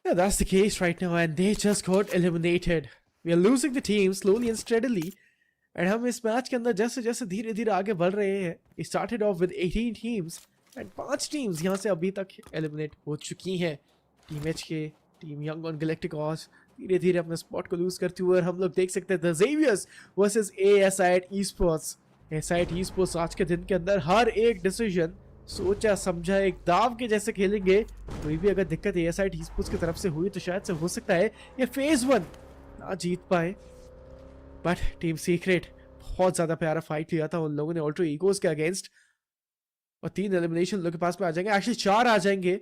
Yeah, that's the case right now, and they just got eliminated. We are losing the team slowly and steadily, and हम इस match के अंदर जैसे जैसे धीरे धीरे आगे बढ़ रहे हैं. We started off with 18 teams, and 5 teams यहाँ से अभी तक eliminate हो चुकी हैं. Team HK, Team Yangon Galacticos धीरे धीरे अपने स्पॉट को लूज करते हुए, और हम लोग देख सकते हैं the Xavier's versus ASID esports. ASID esports आज के दिन के अंदर हर एक डिसीजन सोचा समझा एक दाव के जैसे खेलेंगे. कोई भी अगर दिक्कत ASID esports की तरफ से हुई तो शायद से हो सकता है ये फेज 1 ना जीत पाए. बट टीम सीक्रेट बहुत ज़्यादा प्यारा फाइट लिया था उन लोगों ने अल्ट्रा ईगोस के अगेंस्ट, और 3 एलिमिनेशन लोग के पास में आ जाएंगे, एक्चुअली 4 आ जाएंगे.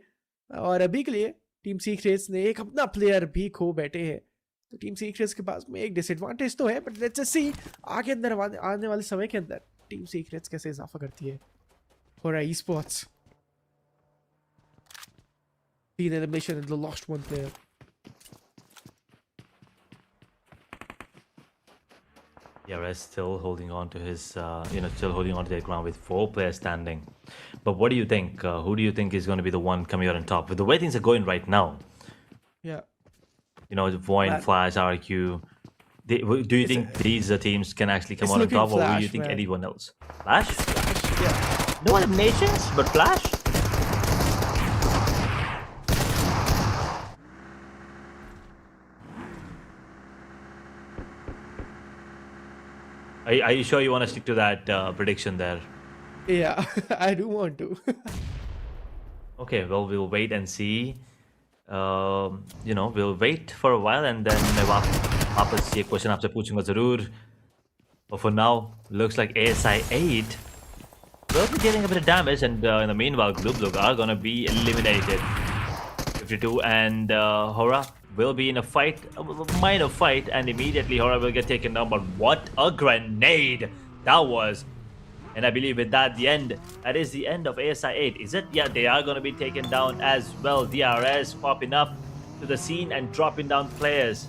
और अभी के लिए टीम सीक्रेट्स ने एक अपना प्लेयर भी खो बैठे हैं, तो टीम सीक्रेट्स के पास में एक डिसएडवांटेज तो है. बट लेट्स जस्ट सी आगे अंदर आने वाले समय के अंदर टीम सीक्रेट्स कैसे इजाफा करती है। HORAA esports 3 elimination and they lost 1 player. DRS still holding on to his, still holding on to their ground with 4 players standing. But what do you think? Who do you think is going to be the one coming out on top? With the way things are going right now, Yeah. VOIN, Man. Flash, RQ. Do you think these teams can actually come out on top, or do you think anyone else? Flash? Flash, yeah. No eliminations, but Flash? Are you sure you want to stick to that prediction there? Yeah, I do want to. Okay, well, we'll wait and see. We'll wait for a while and then मैं वापस ये question आपसे पूछूंगा ज़रूर. But for now, looks like ASI 8 will be getting a bit of damage, and in the meanwhile, BLUG are gonna be eliminated. 52 and HORAA will be in a fight, a minor fight, and immediately HORAA will get taken down. But what a grenade that was! And I believe with that, that is the end of ASI 8. Is it? Yeah, they are going to be taken down as well. DRS popping up to the scene and dropping down players.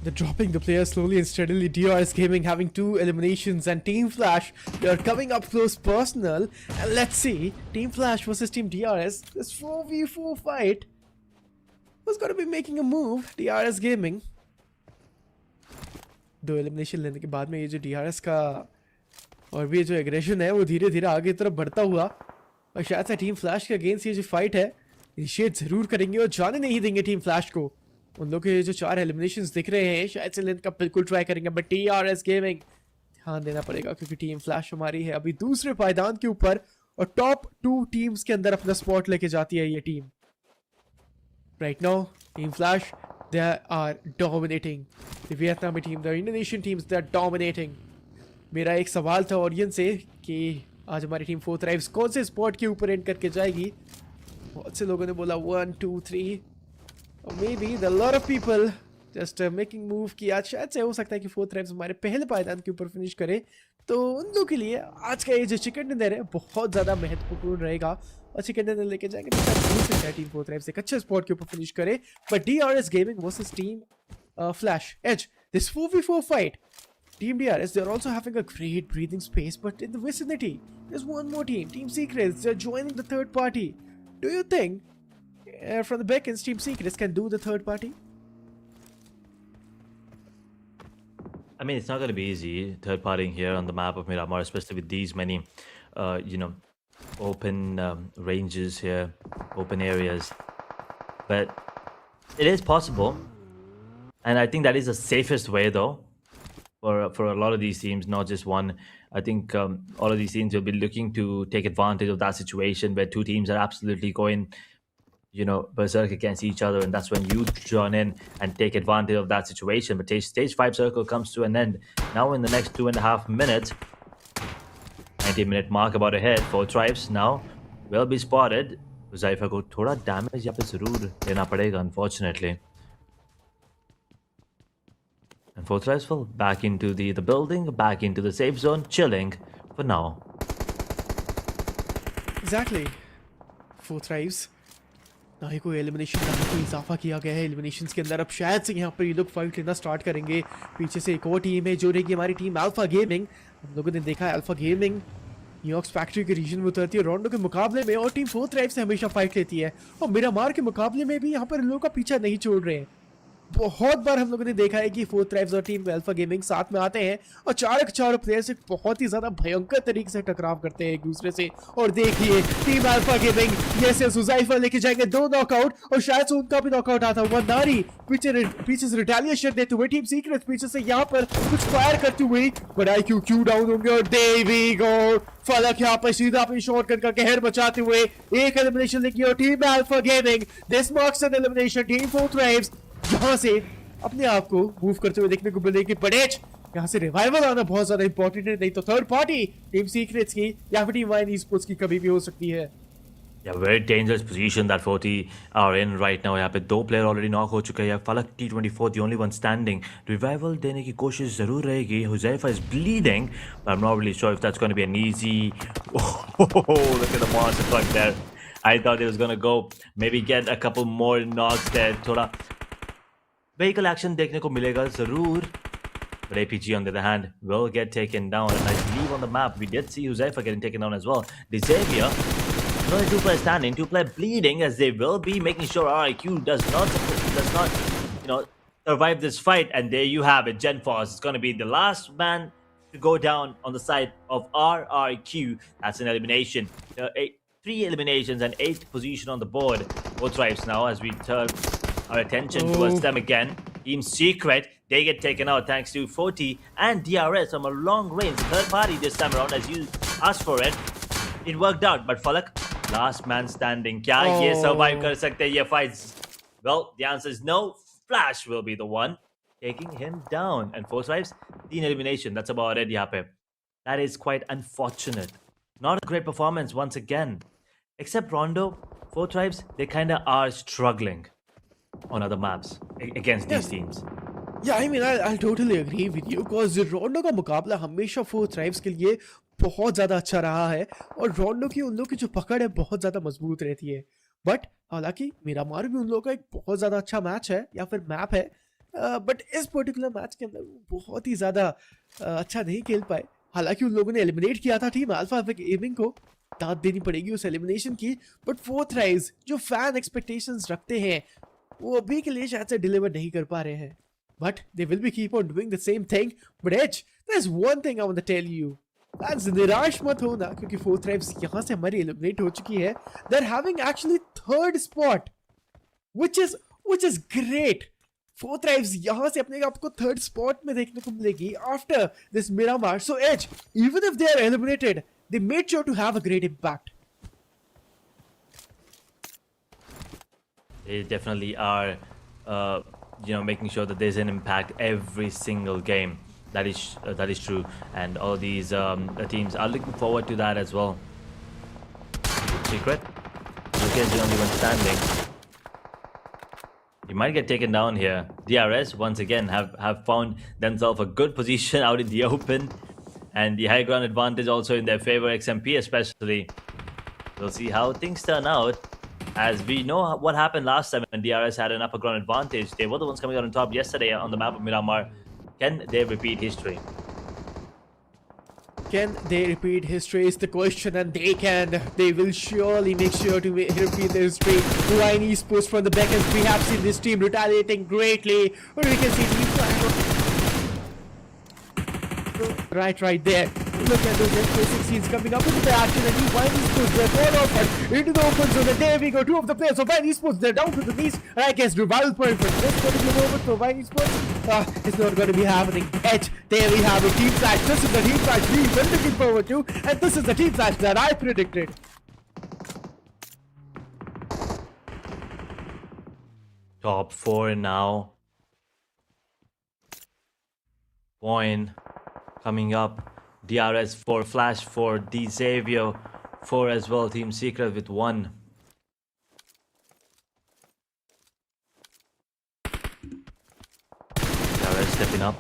They're dropping the players slowly and steadily. DRS Gaming having 2 eliminations, and Team Flash, they're coming up close personal. And let's see, Team Flash versus Team DRS. This 4v4 fight. Who's going to be making a move? DRS Gaming. 2 elimination लेने के बाद में ये जो DRS का और भी जो एग्रेशन है वो धीरे धीरे आगे तरफ बढ़ता हुआ, और शायद से टीम फ्लैश के अगेंस्ट ये जो फाइट है इनिशिएट जरूर करेंगे और जाने नहीं देंगे टीम फ्लैश को। उन लोग के जो 4 एलिमिनेशंस दिख रहे हैं शायद से लेने का बिल्कुल ट्राई करेंगे, बट DRS गेमिंग ध्यान देना पड़ेगा क्योंकि टीम फ्लैश हमारी है अभी दूसरे पायदान के ऊपर और टॉप 2 टीम्स के अंदर अपना स्पॉट लेके जाती है ये team. Right now team flash they are dominating the Vietnamese team, the Indonesian teams, they are dominating. मेरा एक सवाल था ऑडियंस से कि आज हमारी टीम 4 थ्राइव्स कौन से स्पॉट के ऊपर एंड करके जाएगी। बहुत से लोगों ने बोला 1 2 3 और may be the lot of people just making move कि आज शायद से हो सकता है कि 4 थ्राइव्स हमारे पहले पायदान के ऊपर फिनिश करे। तो उन लोगों के लिए आज का ये जो चिकन डिनर है बहुत ज़्यादा महत्वपूर्ण रहेगा और चिकन डिनर लेके जाएंगे तो टीम 4 थ्राइव्स एक अच्छे स्पॉट के ऊपर फिनिश करे। But DRS gaming versus team Flash as this 4v4 fight, Team DRS, they're also having a great breathing space, but in the vicinity, there's one more team, Team Secrets, they're joining the third party. Do you think, from the beckons, Team Secrets can do the third party? I mean, it's not going to be easy, third partying here on the map of Miramar, especially with these many, open ranges here, open areas. But it is possible. And I think that is the safest way, though, for a lot of these teams, not just one. I think all of these teams will be looking to take advantage of that situation where 2 teams are absolutely going, berserk against each other, and that's when you join in and take advantage of that situation. But stage 5 circle comes to an end now in the next 2.5 minutes. 90-minute mark about ahead. 4 tribes now will be spotted. Zaifa को थोड़ा damage यहाँ पे जरूर लेना पड़ेगा, unfortunately. And 4 tribes fall back into the building, back into the safe zone, chilling for now. Exactly. 4 thrives. ना ही कोई elimination ना ही कोई इजाफा किया गया है एलिमिनेशंस के अंदर। अब शायद से यहाँ पर ये लोग फाइट लेना स्टार्ट करेंगे। पीछे से एक और टीम है जो रहेगी हमारी टीम अल्फा गेमिंग। हम लोगों ने देखा है अल्फा गेमिंग न्यूयॉर्क्स फैक्ट्री के रीजन में उतरती है रोंडो के मुकाबले में और टीम 4 थ्राइव से हमेशा फाइट लेती है और मिरामार के मुकाबले में भी यहाँ पर लोगों का पीछा नहीं छोड़ रहे हैं। बहुत बार हम लोगों ने देखा है कि 4 थ्राइव्स और टीम अल्फा गेमिंग साथ में आते हैं और चारों प्लेयर्स बहुत ही ज्यादा भयंकर तरीके से टकराव करते हैं एक दूसरे से। और देखिए टीम अल्फा गेमिंग ये जुज़ाइफा लेके जाएंगे 2 नॉकआउट और शायद से उनका भी नॉकआउट आता हुआ। नारी पीछे से रिटेलिएशन देते हुए टीम सीक्रेट्स पीछे से यहाँ पर कुछ फायर करती हुई, बट IQ क्यू डाउन होंगे और देवी गो फलक यहाँ पर सीधा अपनी शॉटगन का कहर बचाते हुए एक एलिमिनेशन लेगी और team Alpha gaming this marks an elimination. Team 4 thrives यहाँ से अपने आप को मूव करते हुए देखने को मिलेगी, बट यहाँ से रिवाइवल आना बहुत ज्यादा इंपॉर्टेंट है, नहीं तो थर्ड पार्टी टीम सीक्रेट्स की या फिर टीम वाइन ई स्पोर्ट्स की कभी भी हो सकती है। Yeah, very dangerous position that 40 are in right now. यहाँ पे दो player already knock हो चुके हैं. फलक T24 the only one standing. Revival देने की कोशिश जरूर रहेगी. Huzaifa is bleeding, but I'm not really sure if that's going to be an easy. Oh, look at the monster truck there. I thought it was going to go maybe get a couple more knocks there. थोड़ा vehicle action देखने को मिलेगा जरूर. But APG, on the other hand, will get taken down. And I believe on the map, we did see Huzaifa getting taken down as well. Xavier, only two players standing, two players bleeding, as they will be making sure RIQ does not, survive this fight. And there you have it. GenForce is going to be the last man to go down on the side of RRQ. That's an elimination. 3 eliminations and 8th position on the board. Both tribes now as we turn our attention towards them again. Team Secret, they get taken out thanks to 40 and DRS from a long range. Third party this time around as you asked for it. It worked out, but Falak, last man standing. Kya ye survive kar sakte ye fights? Well, the answer is no. Flash will be the one taking him down. And 4 tribes, 3 elimination. That's about it, yape. That is quite unfortunate. Not a great performance once again. Except Rondo, 4 tribes, they kinda are struggling on other maps against these teams. Yeah, I mean, I'll totally agree with you because रोंडो का मुकाबला हमेशा 4 thrives के लिए बहुत ज़्यादा अच्छा रहा है और रोंडो की उन लोग की जो पकड़ है बहुत ज़्यादा मजबूत रहती है. बट हालांकि मिरामार भी उन लोगों का एक बहुत ज़्यादा अच्छा मैच है या फिर मैप है, बट इस पर्टिकुलर मैच के अंदर वो बहुत ही ज़्यादा अच्छा नहीं खेल पाए. हालांकि उन लोगों ने एलिमिनेट किया था टीम अल्फा गेमिंग को, दाद देनी पड़ेगी उस एलिमिनेशन की. बट 4 थ्राइव्स जो फैन एक्सपेक्टेशंस रखते हैं वो अभी के लिए शायद से डिलीवर नहीं कर पा रहे हैं. But they will be keep on doing the same thing. But Edge, there's one thing I want to tell you. That's निराश मत होना क्योंकि 4 tribes यहाँ से हमारी eliminate हो चुकी है. They're having actually 3rd spot, which is great. 4 tribes यहाँ से अपने आपको 3rd spot में देखने को मिलेगी after this Miramar. So Edge, even if they are eliminated, they made sure to have a great impact. They definitely are. Making sure that there's an impact every single game. That is true, and all these teams are looking forward to that as well. Secret, Luka is the only one standing. He might get taken down here. DRS once again have found themselves a good position out in the open, and the high ground advantage also in their favor. XMP especially. We'll see how things turn out. As we know what happened last time when DRS had an upper ground advantage. They were the ones coming out on top yesterday on the map of Miramar. Can they repeat history? Can they repeat history is the question, and they can. They will surely make sure to repeat their history. VOIN eSports from the back, as we have seen this team retaliating greatly. Or we can see right there. Look at those F16s coming up into the action, and VOIN eSports, they're all open into the open zone, and there we go, 2 of the players of VOIN eSports, they're down to the knees, and I guess revival point for this particular moment for VOIN eSports, it's not going to be happening. Edge, there we have it, team clash. This is the team clash we were looking forward to, and this is the team clash that I predicted. Top 4 now. VOIN coming up. DRS 4, Flash 4, Xavier 4 as well. Team Secret with 1. DRS stepping up.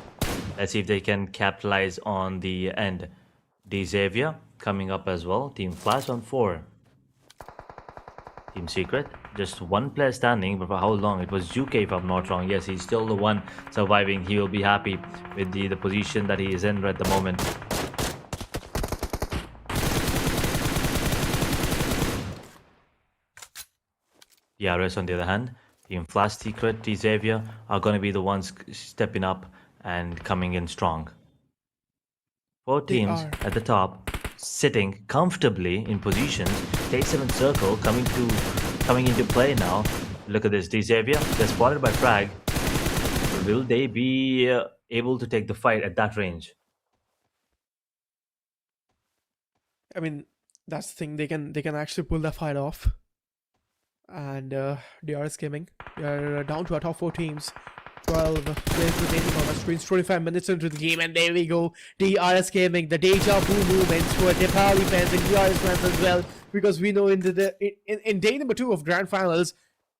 Let's see if they can capitalize on the end. Xavier coming up as well. Team Flash on 4. Team Secret, just 1 player standing, but for how long? It was UK if I'm not wrong. Yes, he's still the one surviving. He will be happy with the position that he is in at the moment. DRS on the other hand, Team Flash, Secret, Xavier are going to be the ones stepping up and coming in strong. 4 teams at the top, sitting comfortably in positions. K7 circle coming into play now. Look at this, Xavier. They're spotted by Frag. Will they be able to take the fight at that range? I mean, that's the thing. They can actually pull the fight off. And DRS Gaming, they're down to our top 4 teams. 12 players remaining on the screens, 25 minutes into the game, and there we go. DRS Gaming, the deja vu moments for Nepali fans and DRS fans as well, because we know in in day number 2 of Grand Finals,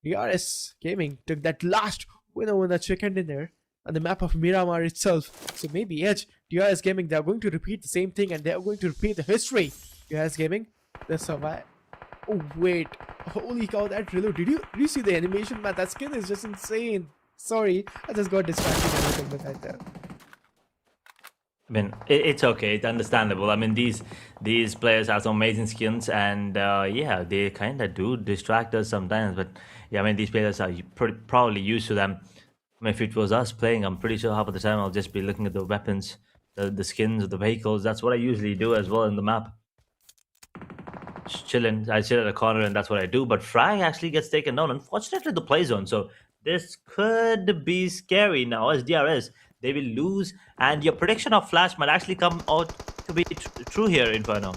DRS Gaming took that last winner chicken dinner on the map of Miramar itself. So maybe Edge, DRS Gaming, they're going to repeat the same thing and they're going to repeat the history. DRS Gaming, they survive. Oh wait, holy cow, that reload. Did you see the animation, man? That skin is just insane. Sorry, I just got distracted a little bit right there. I mean, it's okay. It's understandable. I mean, these players have some amazing skins, and yeah, they kind of do distract us sometimes. But yeah, I mean, these players are probably used to them. I mean, if it was us playing, I'm pretty sure half of the time I'll just be looking at the weapons, the skins of the vehicles. That's what I usually do as well in the map. Just chilling. I sit at a corner and that's what I do. But Frag actually gets taken down, unfortunately, the play zone. So this could be scary now as DRS. They will lose, and your prediction of Flash might actually come out to be true here, Inferno.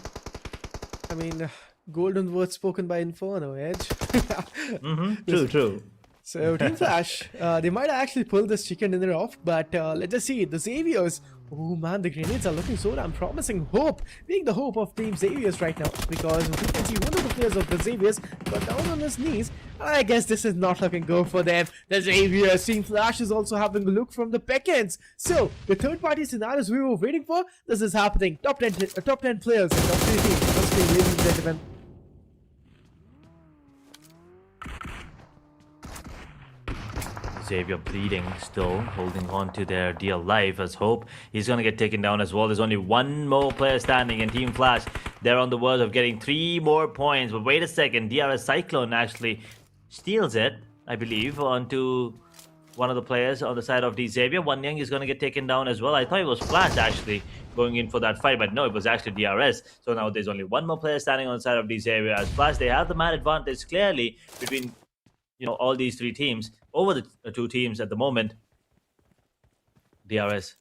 I mean, golden words spoken by Inferno, Edge. True. So Team Flash, they might actually pull this chicken dinner off, but let's just see. The Xaviers, oh man, the grenades are looking so damn promising. Hope being the hope of Team Xaviers right now, because we can see one of the players of the Xaviers got down on his knees. I guess this is not looking good for them. The Xaviers, Team Flash is also having a look from the backends. So the third-party scenarios we were waiting for, this is happening. Top 10 players and top 3 teams. Must be, ladies and gentlemen. Xavier bleeding still, holding on to their dear life as Hope. He's going to get taken down as well. There's only one more player standing in Team Flash. They're on the verge of getting 3 more points. But wait a second, DRS Cyclone actually steals it, I believe, onto one of the players on the side of the Xavier. One Young is going to get taken down as well. I thought it was Flash actually going in for that fight, but no, it was actually DRS. So now there's only one more player standing on the side of the Xavier. As Flash, they have the man advantage clearly between all these 3 teams over the 2 teams at the moment. DRS,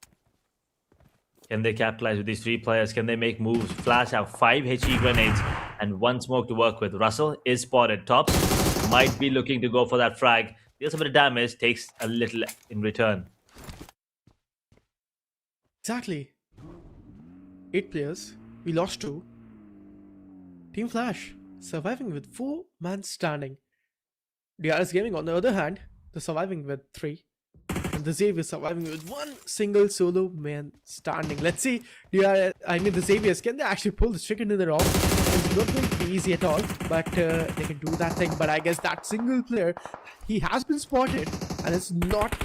can they capitalize with these 3 players? Can they make moves? Flash have 5 HE grenades and 1 smoke to work with. Russell is spotted. Tops might be looking to go for that frag. Deals a bit of damage, takes a little in return. Exactly. 8 players, we lost 2. Team Flash surviving with 4 men standing. DRS Gaming, on the other hand, they're surviving with 3. And the Xavier surviving with 1 single solo man standing. Let's see, the Xaviers, can they actually pull the chicken dinner off? It's not going to be easy at all, but they can do that thing. But I guess that single player, he has been spotted, and it's not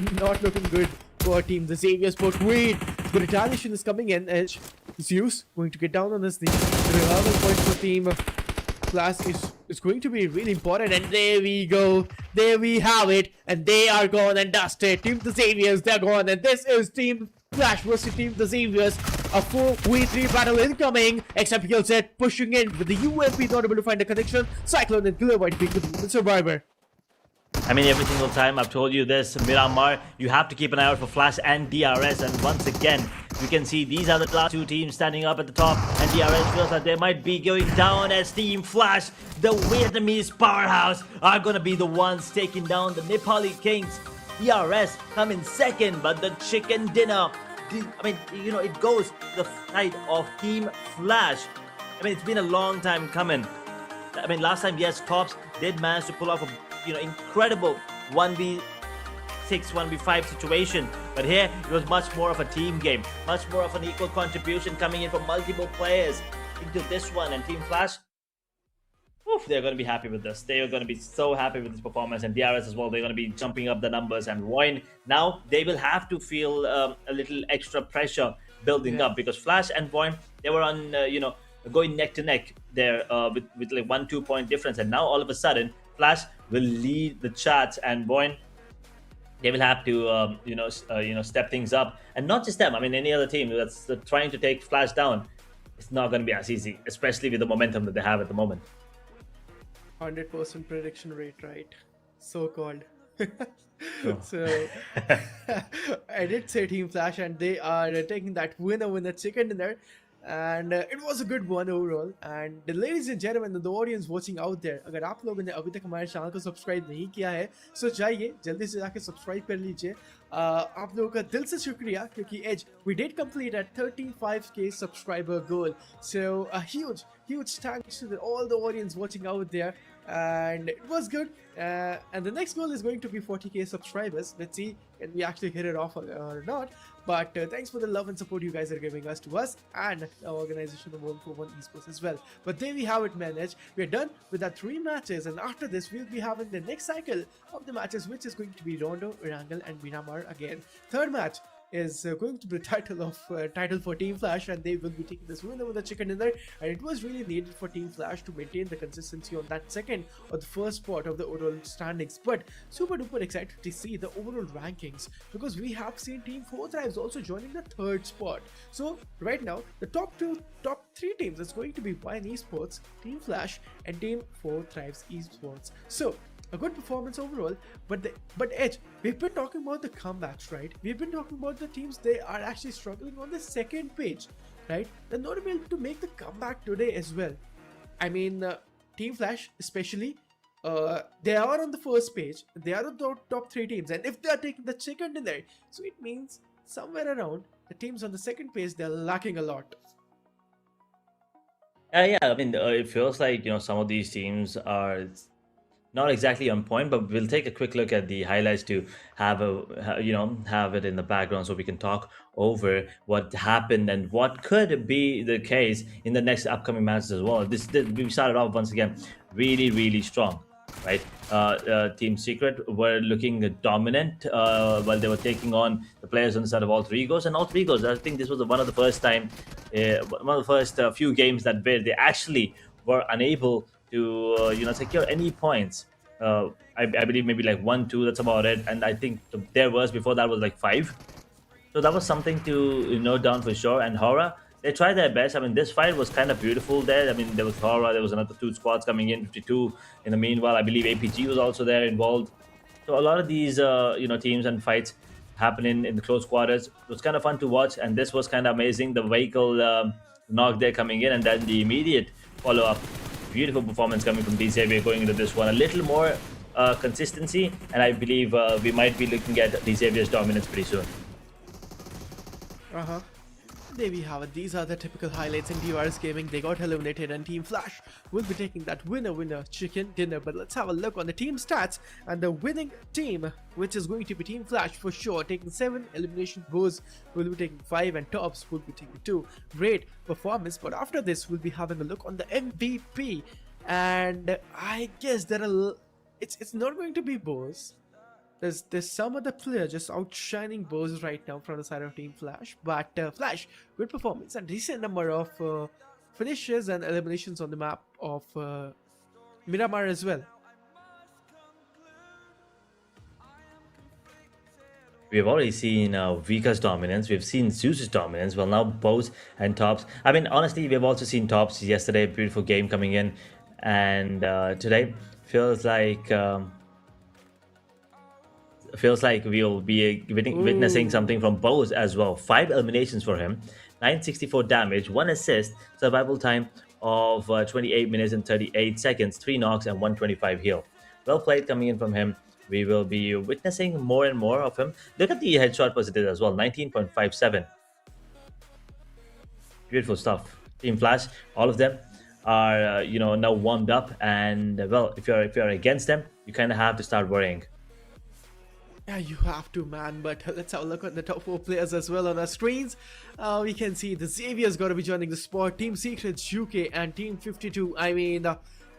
looking good for Team the Xaviers. But wait, the retaliation is coming in. Edge, Zeus going to get down on his knees. The revival point for Team Flash is going to be really important, and there we go. There we have it, and they are gone and dusted. Team the Xaviers, they're gone, and this is Team Flash versus Team the Xaviers. A 4v3 battle incoming. XMPL set pushing in with the UMP not able to find a connection. Cyclone and Kilobyte being the survivor. I mean, every single time I've told you this, Miramar, you have to keep an eye out for Flash and DRS. And once again, you can see these are the last 2 teams standing up at the top. And DRS feels that they might be going down as Team Flash, the Vietnamese powerhouse, are going to be the ones taking down the Nepali Kings. DRS come in second, but the chicken dinner, I mean, it goes to the side of Team Flash. I mean, it's been a long time coming. I mean, last time, yes, Tops did manage to pull off a incredible 1v6, 1v5 situation. But here, it was much more of a team game. Much more of an equal contribution coming in from multiple players into this one. And Team Flash, they're going to be happy with this. They are going to be so happy with this performance. And DRS as well, they're going to be jumping up the numbers. And VOIN, now they will have to feel a little extra pressure building up. Because Flash and VOIN, they were on, going neck to neck there with like 1-2 point difference. And now all of a sudden, Flash will lead the charts, and VOIN, they will have to step things up. And not just them, I mean, any other team that's trying to take Flash down, it's not going to be as easy, especially with the momentum that they have at the moment. 100% prediction rate, right? So called. Oh. So I did say Team Flash, and they are taking that winner chicken dinner. and it was a good one overall. And ladies and gentlemen, the audience watching out there, अगर आप लोगों ने अभी तक हमारे channel को subscribe नहीं किया है so जाइए जल्दी से जाके सब्सक्राइब कर लीजिए। आप लोगों का दिल से शुक्रिया क्योंकि as we did complete at 35k subscriber goal, so a huge thanks to all the audience watching out there, and it was good. And the next goal is going to be 40k subscribers. Let's see can we actually hit it off or not. But thanks for the love and support you guys are giving us to us and the organization of 141 Esports as well. But there we have it, managed. We're done with our 3 matches, and after this we'll be having the next cycle of the matches, which is going to be Rondo, Erangel and Miramar again. Third match is going to be the title for Team Flash, and they will be taking this winner with the chicken dinner. And it was really needed for Team Flash to maintain the consistency on that second or the first spot of the overall standings. But super duper excited to see the overall rankings, because we have seen Team 4 Thrives also joining the third spot. So right now the top 3 teams is going to be VOIN Esports, Team Flash and Team 4 Thrives Esports. So a good performance overall, but Edge, we've been talking about the comebacks, right? We've been talking about the teams they are actually struggling on the second page, right? They're not able to make the comeback today as well. I mean, Team Flash especially, they are on the first page, they are the top 3 teams, and if they are taking the chicken dinner, so it means somewhere around the teams on the second page, they're lacking a lot. Yeah, I mean, it feels like some of these teams are not exactly on point, but we'll take a quick look at the highlights to have have it in the background so we can talk over what happened and what could be the case in the next upcoming matches as well. We started off once again really strong, right? Team Secret were looking dominant while they were taking on the players on the side of Alter Egos, and Alter Egos, I think this was one of the first few games that where they actually were unable to secure any points. I believe maybe like 1-2, that's about it, and I think their worst before that was like 5. So that was something to note down for sure. And HORAA, they tried their best. I mean, this fight was kind of beautiful there. I mean, there was HORAA, there was another 2 squads coming in, 52 in the meanwhile. I believe APG was also there involved. So a lot of these teams and fights happening in the close quarters. It was kind of fun to watch, and this was kind of amazing. The vehicle knock there coming in, and then the immediate follow-up. Beautiful performance coming from Xavier going into this one. A little more consistency, and I believe we might be looking at Xavier's dominance pretty soon. There we have it. These are the typical highlights in DRS Gaming. They got eliminated, and Team Flash will be taking that winner chicken dinner. But let's have a look on the team stats, and the winning team, which is going to be Team Flash for sure, taking 7 elimination goes, will be taking 5, and Tops will be taking 2. Great performance. But after this, we'll be having a look on the MVP, and I guess it's not going to be Bose. There's some other player just outshining Bose right now from the side of Team Flash, but Flash, good performance and decent number of finishes and eliminations on the map of Miramar as well. We've already seen Vika's dominance. We've seen Zeus's dominance. Well, now Bose and Tops. I mean, honestly, we've also seen Tops yesterday. Beautiful game coming in, and today feels like. Feels like we'll be witnessing something from Bose as well. 5 eliminations for him, 964 damage, 1 assist, survival time of 28 minutes and 38 seconds, 3 knocks and 125 heal. Well played coming in from him. We will be witnessing more and more of him. Look at the headshot percentage as well, 19.57. Beautiful stuff. Team Flash, all of them are now warmed up, and well, if you're against them, you kind of have to start worrying. Yeah, you have to, man. But let's have a look at the top 4 players as well on our screens. We can see the Xavier's got to be joining the spot. Team Secrets, UK, and Team 52. I mean,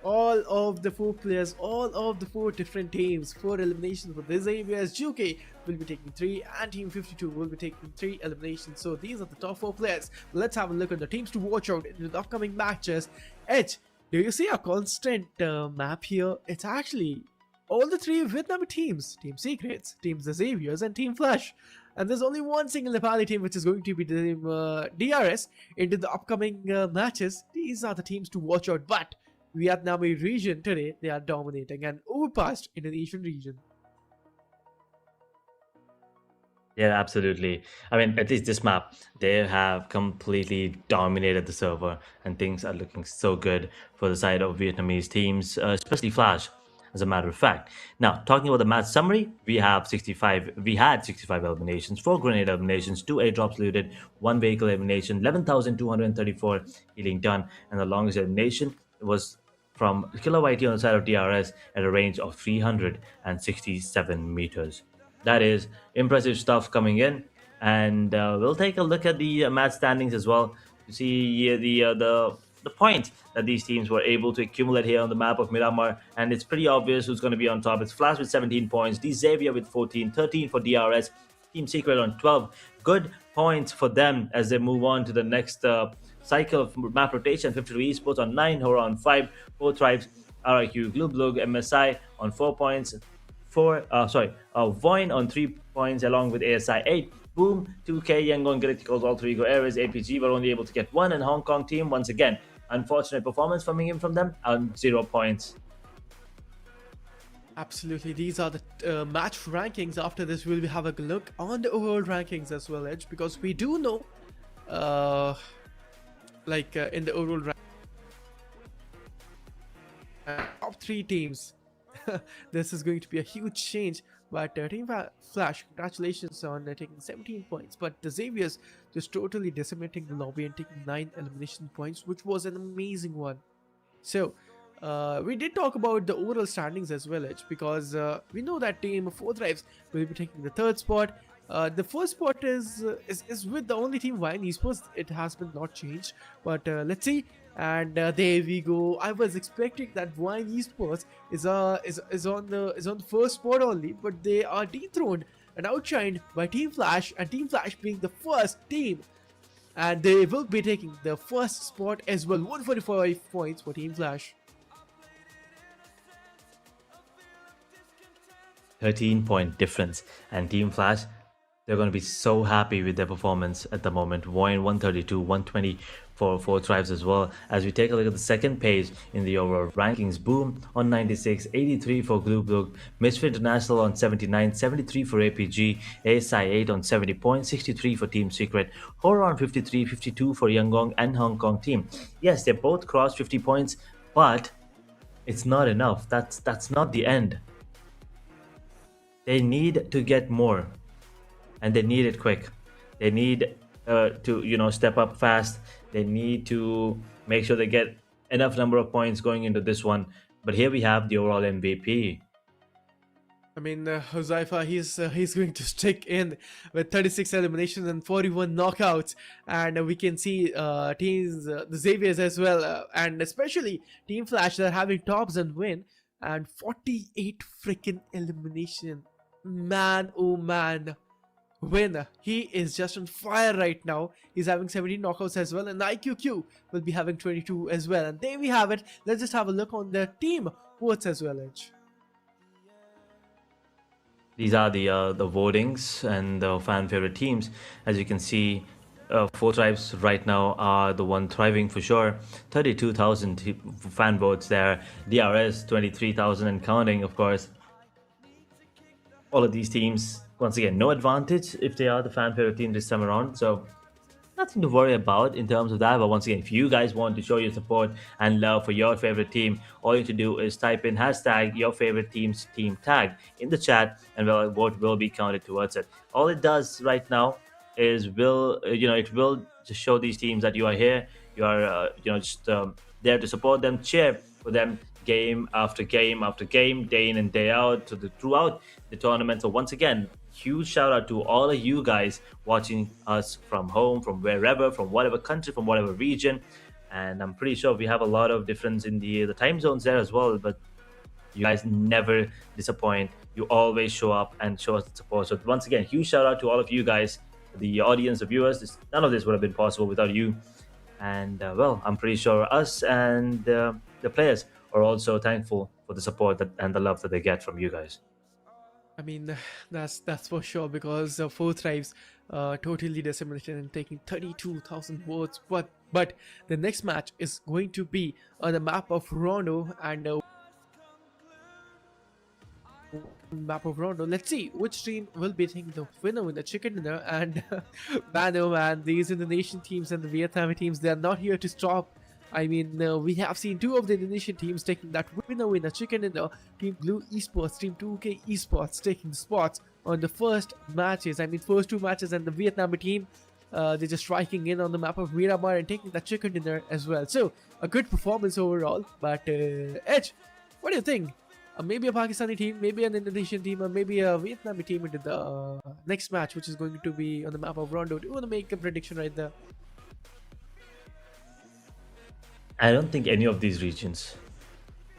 all of the 4 players, all of the 4 different teams, 4 eliminations for the Xavier's. UK will be taking 3, and Team 52 will be taking 3 eliminations. So these are the top 4 players. Let's have a look at the teams to watch out in the upcoming matches. Edge, do you see a constant map here? It's actually all the 3 Vietnam teams, Team Secrets, Team Xavier's, and Team Flash. And there's only one single Nepali team, which is going to be the DRS into the upcoming matches. These are the teams to watch out. But Vietnamese region today, they are dominating and overpassed Indonesian region. Yeah, absolutely. I mean, at least this map, they have completely dominated the server, and things are looking so good for the side of Vietnamese teams, especially Flash, as a matter of fact. Now, talking about the match summary, we have 65. We had 65 eliminations, 4 grenade eliminations, 2 airdrops looted, 1 vehicle elimination, 11,234 healing done, and the longest elimination was from Killer Whitey on the side of DRS at a range of 367 meters. That is impressive stuff coming in, and we'll take a look at the match standings as well to see the point that these teams were able to accumulate here on the map of Miramar. And it's pretty obvious who's going to be on top. It's Flash with 17 points, D Xavier with 14, 13 for DRS, Team Secret on 12. Good points for them as they move on to the next cycle of map rotation. 52 Esports on 9, HORAA on 5, 4 Tribes, RIQ, BLUG, MSI on 4 points, VOIN on 3 points along with ASI 8. Boom, 2K, Yangon, Criticals, all three go areas. APG were only able to get 1, and Hong Kong team, once again, unfortunate performance coming in from them on 0 points. Absolutely, these are the match rankings. After this, we'll be having a look on the overall rankings as well, Edge, because we do know, in the overall top 3 teams, this is going to be a huge change. But Team Flash, congratulations on taking 17 points. But the Xaviers just totally decimating the lobby and taking 9 elimination points, which was an amazing one. So, we did talk about the overall standings as well, Edge, because we know that Team 4 Drives will be taking the 3rd spot. The first spot is with the only team VOIN Esports. It has been not changed, but let's see. And there we go. I was expecting that VOIN Esports is on the first spot only, but they are dethroned and outshined by Team Flash, and Team Flash being the first team, and they will be taking the first spot as well. 145 points for Team Flash. 13-point difference, and Team Flash, they're going to be so happy with their performance at the moment. VOIN 132, 120 for 4 Tribes as well. As we take a look at the second page in the overall rankings, Boom on 96, 83 for BLUG, Misfit International on 79, 73 for APG, ASI 8 on 70 points, 63 for Team Secret, HORAA on 53, 52 for Yangon and Hong Kong team. Yes, they both crossed 50 points, but it's not enough. That's not the end. They need to get more, and they need it quick. They need to step up fast. They need to make sure they get enough number of points going into this one. But here we have the overall MVP. I mean, Huzaifa, he's going to stick in with 36 eliminations and 41 knockouts, and we can see teams, the Xaviers as well, and especially Team Flash, they're having tops and win, and 48 freaking elimination. Man, oh man. Win, he is just on fire right now. He's having 17 knockouts as well, and IQQ will be having 22 as well. And there we have it. Let's just have a look on the team votes as well, Edge. These are the votings and the fan favorite teams. As you can see, 4 Tribes right now are the one thriving for sure. 32,000 fan votes there. DRS 23,000 and counting, of course. All of these teams, once again, no advantage if they are the fan favorite team this time around. So nothing to worry about in terms of that. But once again, if you guys want to show your support and love for your favorite team, all you have to do is type in hashtag your favorite team's team tag in the chat, and vote will be counted towards it. All it does right now is it will just show these teams that you are here. You are there to support them, cheer for them game after game after game, day in and day out throughout the tournament. So once again, huge shout out to all of you guys watching us from home, from wherever, from whatever country, from whatever region. And I'm pretty sure we have a lot of difference in the time zones there as well, but you guys never disappoint. You always show up and show us the support. So once again, huge shout out to all of you guys, the audience, the viewers. None of this would have been possible without you. And well, I'm pretty sure us and the players are also thankful for the support and the love that they get from you guys. I mean, that's for sure, because 4 Tribes totally decimated and taking 32,000 votes. But the next match is going to be on the map of Rono, and map of Rondo. Let's see which team will be taking the winner with the chicken dinner. And PANDUM and these Indonesian teams and the Vietnamese teams, they are not here to stop. I mean, we have seen two of the Indonesian teams taking that winner with the chicken dinner. Team Blue Esports, Team 2K Esports taking the spots on the first matches. I mean, first two matches, and the Vietnamese team, they're just striking in on the map of Miramar and taking the chicken dinner as well. So a good performance overall. But Edge, what do you think? Maybe a Pakistani team, maybe an Indonesian team, or maybe a Vietnamese team into the next match, which is going to be on the map of Rondo. Do you want to make a prediction right there? I don't think any of these regions.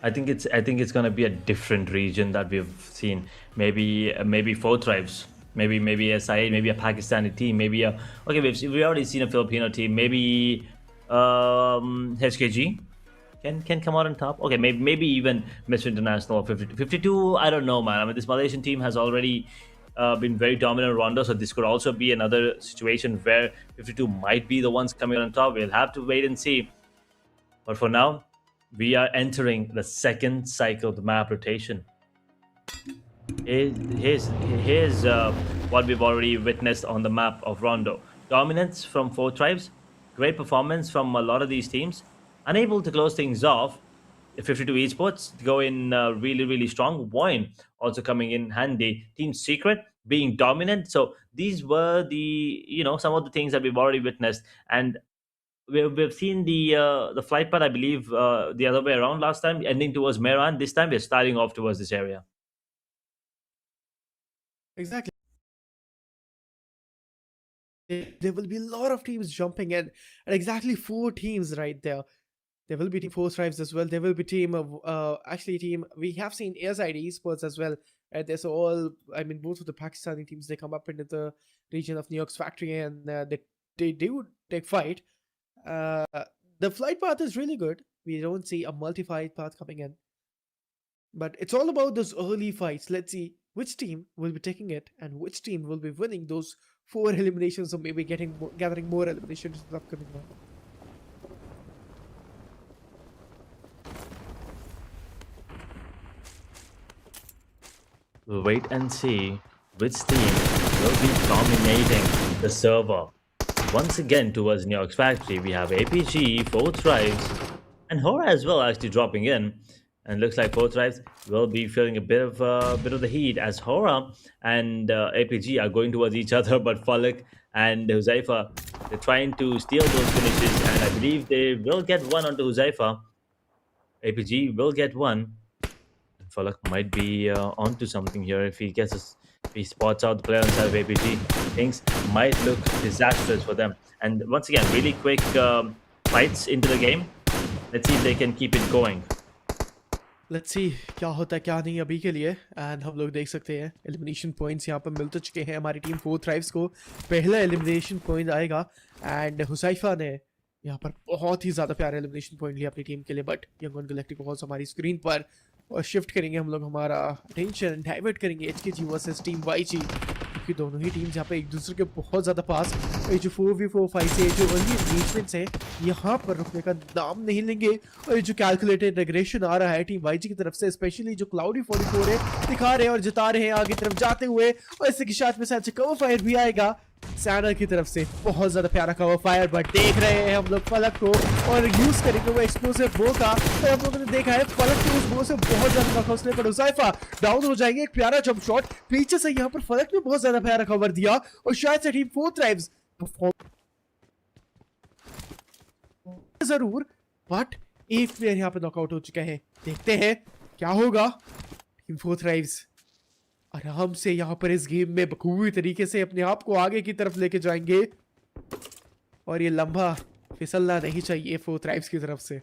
I think it's gonna be a different region that we've seen. Maybe four tribes. Maybe a Said, maybe a Pakistani team. Maybe a okay. We already seen a Filipino team. Maybe HKG can come out on top. Okay, maybe even Mr. International 52. I don't know, man. I mean, this Malaysian team has already been very dominant in Rondo, so this could also be another situation where 52 might be the ones coming on top. We'll have to wait and see. But for now, we are entering the second cycle of the map rotation. Here's what we've already witnessed on the map of Rondo. Dominance from four tribes, great performance from a lot of these teams, unable to close things off. 52 Esports go in really strong. VOIN also coming in handy. Team Secret being dominant. So these were the some of the things that we've already witnessed, and we've seen the flight path, I believe, the other way around last time, ending towards Meran. This time we're starting off towards this area. Exactly. There will be a lot of teams jumping in, and exactly four teams right there. There will be team four tribes as well. There will be team of team. We have seen ASID Esports as well. There's all. I mean, both of the Pakistani teams, they come up into the region of New York's factory, and they do take fight. The flight path is really good. We don't see a multi-fight path coming in, but it's all about those early fights. Let's see which team will be taking it and which team will be winning those four eliminations, or maybe gathering more eliminations in the upcoming one. We'll wait and see which team will be dominating the server. Once again, towards New York's factory, we have APG, Four Tribes, and HORAA as well, actually dropping in. And looks like Four Tribes will be feeling a bit of the heat, as HORAA and APG are going towards each other. But Falak and Huzaifa, they're trying to steal those finishes, and I believe they will get one onto Huzaifa. APG will get one. Falak might be onto something here if he spots out the player inside of APG. Things might look disastrous for them. And once again, really quick fights into the game. Let's see if they can keep it going. Let's see क्या होता है क्या नहीं अभी के लिए. And हम लोग देख सकते हैं एलिमिनेशन पॉइंट्स यहाँ पर मिल तो चुके हैं हमारी टीम फोर थ्राइव्स को. पहला एलिमिनेशन पॉइंट आएगा, एंड हुसैफा ने यहाँ पर बहुत ही ज़्यादा प्यारा एलिमिनेशन पॉइंट लिया अपनी टीम के लिए. बट यंग गैलेक्टिक वॉल्स हमारी स्क्रीन पर, और शिफ्ट करेंगे हम लोग हमारा अटेंशन, डाइवर्ट करेंगे HKG वर्सेस टीम YG, क्योंकि दोनों ही टीम्स यहाँ पे एक दूसरे के बहुत ज़्यादा पास. ये जो 4v4 फाइट से जो अर्ली एंगेजमेंट्स हैं यहाँ पर रुकने का नाम नहीं लेंगे. और ये जो कैलकुलेटेड रेग्रेशन आ रहा है टीम YG की तरफ से, स्पेशली जो क्लाउडी 44 है, दिखा रहे हैं और जिता रहे हैं आगे तरफ जाते हुए. और इसके साथ में शायद कवर फायर भी आएगा सैनर की तरफ से. बहुत ज़्यादा प्यारा कवर फायर, बट देख रहे हैं हम लोग फलक को, और यूज़ करेंगे वो एक्सप्लोसिव बो का. तो हम लोगों ने देखा है फलक को उस बो से बहुत ज़्यादा नॉकआउट, पर हुसैफा डाउन हो जाएंगे. एक प्यारा जंप शॉट पीछे से यहाँ पर फलक ने बहुत ज़्यादा प्यारा कवर दिया, और शायद से टीम फोर थ्राइव्स जरूर, बट एक प्लेयर यहाँ पे नॉकआउट हो चुका है. देखते हैं क्या होगा. टीम फोर थ्राइव्स आराम से यहाँ पर इस गेम में बखूबी तरीके से अपने आप को आगे की तरफ लेके जाएंगे, और ये लंबा फिसलना नहीं चाहिए फोर थ्राइव्स की तरफ से.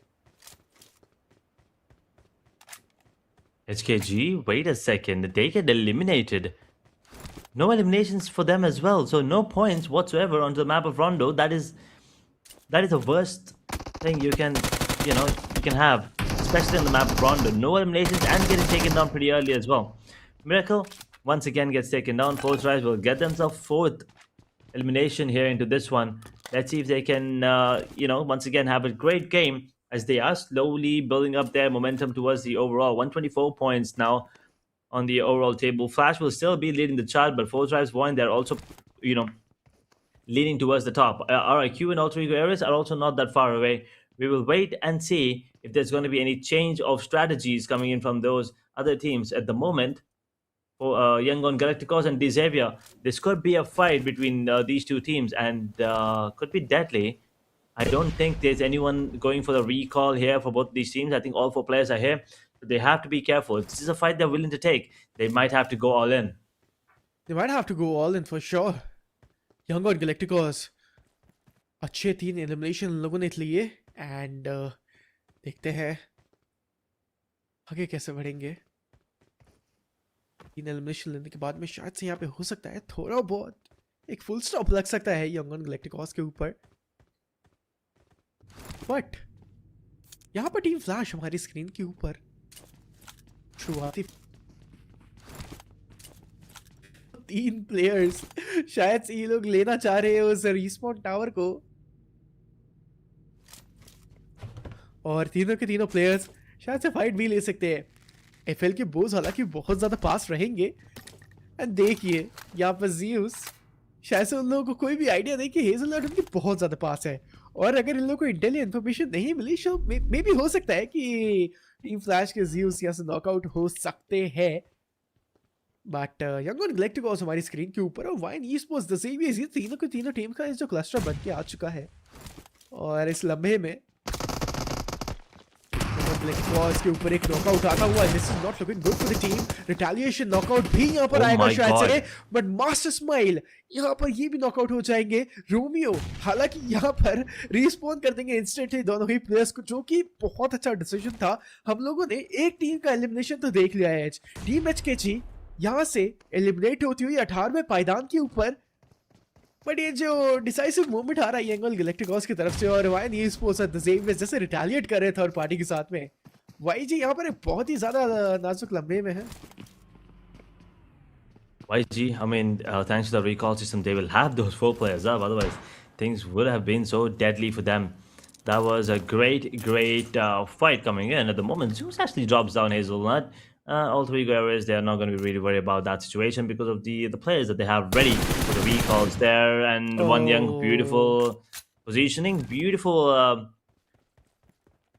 HKG, wait a second, they get eliminated. No eliminations for them as well, so no points whatsoever onto the map of Rondo. That is the worst thing you can have, especially on the map of Rondo. No eliminations and getting taken down pretty early as well. Miracle once again gets taken down. Four tries will get themselves fourth elimination here into this one. Let's see if they can once again have a great game, as they are slowly building up their momentum towards the overall 124 points now on the overall table. Flash will still be leading the chart, but Four Tribes VOIN, they're also, leaning towards the top. RIQ and Alter Ego Ares are also not that far away. We will wait and see if there's going to be any change of strategies coming in from those other teams. At the moment, for Yangon Galacticos and Xavier, this could be a fight between these two teams and could be deadly. I don't think there's anyone going for the recall here for both these teams. I think all 4 players are here. But they have to be careful. If this is a fight they're willing to take, they might have to go all in. They might have to go all in for sure. Young और galacticos अच्छे 3 elimination लोगों ने लिए and देखते हैं आगे कैसे बढ़ेंगे। 3 एलिमिनेशन लेने के बाद में शायद से यहाँ पे हो सकता है थोड़ा बहुत एक फुल स्टॉप लग सकता है यंग और गैलेक्टिकोस के ऊपर, बट यहाँ पर टीम फ्लैश हमारी स्क्रीन के ऊपर शुरुआती 3 प्लेयर्स शायद से ये लोग लेना चाह रहे हैं उस रिस्पॉन टावर को, और तीनों के तीनों प्लेयर्स शायद से फाइट भी ले सकते हैं। एफएल के बोझ हालांकि बहुत ज्यादा पास रहेंगे एंड देखिए यहाँ पर ज़ीउस शायद से उन लोगों को कोई भी आइडिया नहीं कि हेजलनट उनके बहुत ज्यादा पास है, और अगर इन लोगों को इंटेल इन्फॉर्मेशन नहीं मिली तो मे भी हो सकता है कि टीम फ्लैश के ज़ीउस यहाँ से नॉकआउट हो सकते हैं। बट यंग और गैलेक्टिकोस हमारी स्क्रीन के ऊपर और वाइन ईस्पोर्ट्स द सेम ये तीनों के तीनों टीम का जो क्लस्टर बन के आ चुका है, और इस लम्हे में गैलेक्टिकोस के ऊपर एक नॉकआउट आता हुआ, this is not looking good for the team. Retaliation knockout भी यहां पर आएगा शायद से, बट मास्टर स्माइल यहां पर ये भी नॉकआउट हो जाएंगे। रोमियो हालांकि यहां पर रिस्पॉन्ड कर देंगे इंस्टेंटली दोनों ही प्लेयर्स को, जो कि बहुत अच्छा डिसीजन था। हम लोगों ने एक टीम का एलिमिनेशन तो देख लिया है, टीम एचकेजी यहां से एलिमिनेट होती हुई 18वें पायदान के ऊपर, बट ये जो डिसाइसिव मूवमेंट आ रहा है यंगल गैलेक्टिकोस की तरफ से और वाइन ईस्पोर्ट्स जैसे रिटेलिएट कर रहे थर्ड पार्टी के साथ में, वाईजी यहाँ पर बहुत ही ज्यादा नाजुक लम्हे में है। YG, I mean, thanks to the recall system, they will have those 4 players up. Otherwise, things would have been so deadly for them. That was a great fight coming in. At the moment, Zeus actually drops down Hazelnut. All 3 Ares, they are not going to be really worried about that situation because of the players that they have ready for the recalls there. And One Young, beautiful positioning, beautiful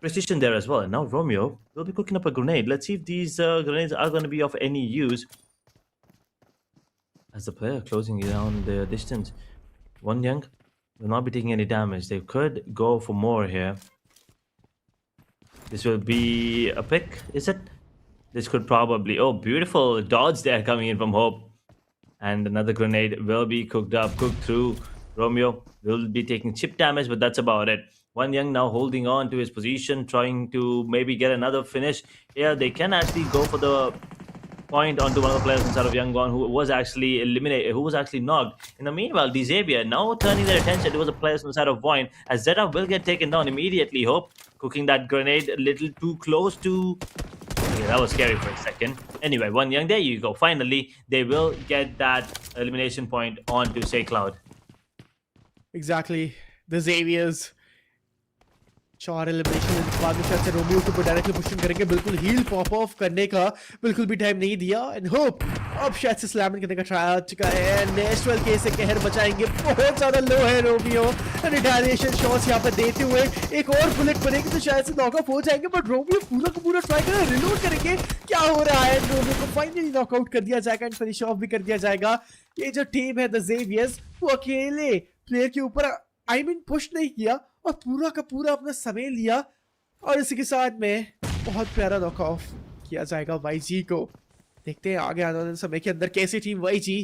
precision there as well. And now Romeo will be cooking up a grenade. Let's see if these grenades are going to be of any use. As the player closing down the distance, One Young will not be taking any damage. They could go for more here. This will be a pick, is it? This could probably... Oh, beautiful dodge there coming in from Hope. And another grenade will be cooked through. Romeo will be taking chip damage, but that's about it. One Young now holding on to his position, trying to maybe get another finish. Yeah, they can actually go for the point onto one of the players inside of Yangon who was actually eliminated, who was actually knocked. In the meanwhile, Xavier now turning their attention towards the players on the side of VOIN, as Zeta will get taken down immediately. Hope cooking that grenade a little too close to... Yeah, that was scary for a second. Anyway, One Young, there you go. Finally, they will get that elimination point onto Say Cloud. Exactly. The Xaviers 4 elimination के बाद में शायद से Romeo को directly pushing करेंगे, बिल्कुल heal pop of करने का बिल्कुल भी टाइम नहीं दिया। एंड होप अब शायद से स्लैम करने का ट्राई आ चुका है। नेशनल के से कहर बचाएंगे, बहुत ज्यादा लो है रोमियो। रिटेलिएशन शॉट्स यहाँ पर देते हुए एक और बुलेट बनेगी तो शायद से नॉकआउट हो जाएंगे, बट रोमियो पूरा का पूरा ट्राई कर रिलोड करेंगे। क्या हो रहा है? रोमियो को फाइनली नॉकआउट कर दिया जाएगा एंड फिनिश ऑफ भी कर दिया जाएगा। ये जो टीम है द ज़ेवियर्स, वो अकेले प्लेयर के ऊपर पुश नहीं किया और पूरा का पूरा अपना समय लिया, और इसी के साथ में बहुत प्यारा नॉकआउट किया जाएगा वाईजी को। देखते हैं आगे आने वाले समय के अंदर कैसे टीम वाईजी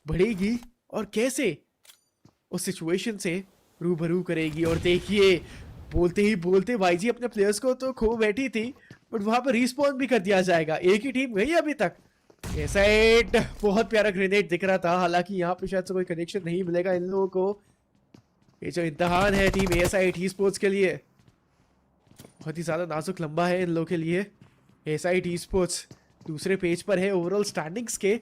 बढ़ेगी और कैसे उस सिचुएशन से रूबरू करेगी। और देखिए बोलते ही बोलते वाईजी अपने प्लेयर्स को तो खो बैठी थी, बट वहां पर रिस्पॉन्स भी कर दिया जाएगा। एक ही टीम गई अभी तक। एसाइड बहुत प्यारा ग्रेनेड दिख रहा था, हालांकि यहाँ पे शायद से कोई कनेक्शन नहीं मिलेगा इन लोगों को। ये जो इम्तिहान है टीम एसाइड ई-स्पोर्ट्स के लिए बहुत ही ज़्यादा नाजुक लंबा है इन लोगों के लिए। एसाइड ई-स्पोर्ट्स दूसरे पेज पर है ओवरऑल स्टैंडिंग्स के,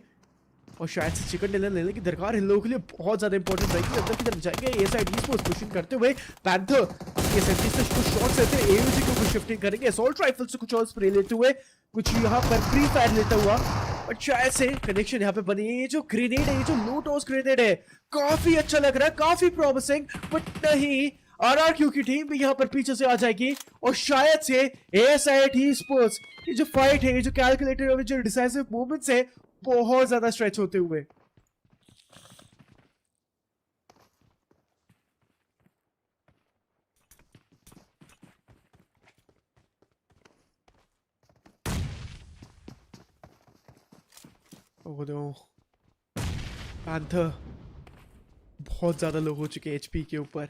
और शायद से चिकन डिनर लेने की दरकार इन लोगों के लिए बहुत ज़्यादा इंपॉर्टेंट रहेगी। अंदर की तरफ जाएंगे एसाइड ई-स्पोर्ट्स पुशिंग करते हुए। पैंथर ये सेंटी से कुछ शॉट्स लेते हैं, एयूजी को कुछ शिफ्टिंग करेंगे, असॉल्ट राइफल से कुछ और स्प्रे लेते हुए, कुछ यहाँ पर फ्री फायर लेता हुआ और शायद से कनेक्शन यहाँ पे बनी है। ये जो ग्रेनेड है, ये जो लो टॉस ग्रेनेड है, काफी अच्छा लग रहा है, काफी प्रॉमिसिंग, बट नहीं, आरआरक्यू की टीम भी यहाँ पर पीछे से आ जाएगी और शायद से एएसआईटी स्पोर्ट्स ये जो फाइट है, ये जो कैलकुलेटेड और जो डिसाइसिव मूवमेंट्स है, बहुत ज्यादा स्ट्रेच होते हुए। ओह नो, पैंथर बहुत ज्यादा लो हो चुके हैं एचपी के ऊपर।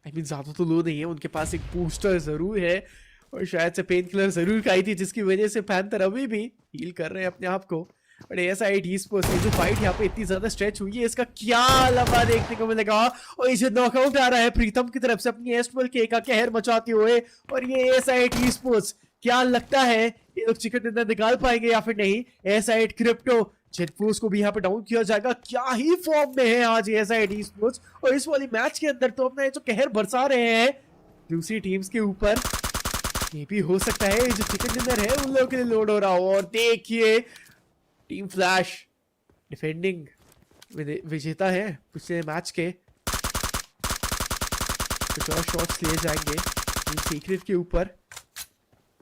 आई मीन ज्यादा तो लो नहीं है, उनके पास एक बूस्टर जरूर है और शायद से पेन किलर जरूर खाई थी, जिसकी वजह से पैंथर अभी भी हील कर रहे हैं अपने आप को। बट एएसआईटी स्पोर्ट्स की जो फाइट यहाँ पे इतनी ज्यादा स्ट्रेच हुई है, इसका क्या लंबा देखने को मिलेगा। और ये नॉकआउट आ रहा है प्रीतम की तरफ से अपनी एस्ट्रल के का कहर मचाते हुए। और ये एएसआईटी स्पोर्ट्स, क्या लगता है ये लोग चिकन डिनर निकाल पाएंगे या फिर नहीं। एएसआईटी क्रिप्टो जेटफोर्स को भी यहाँ पे डाउन किया जाएगा। क्या ही फॉर्म में है आज एएसआईटी स्पोर्ट्स, और इस वाली मैच के अंदर तो अपना ये जो कहर बरसा रहे हैं दूसरी टीम्स के ऊपर। ये भी हो सकता है जो चिकन डिनर है उन लोगों के लिए लोड हो रहा हो। और देखिए टीम फ्लैश डिफेंडिंग विजेता है पिछले मैच के, कुछ और शॉट्स लिए जाएंगे टीम सीक्रेट के ऊपर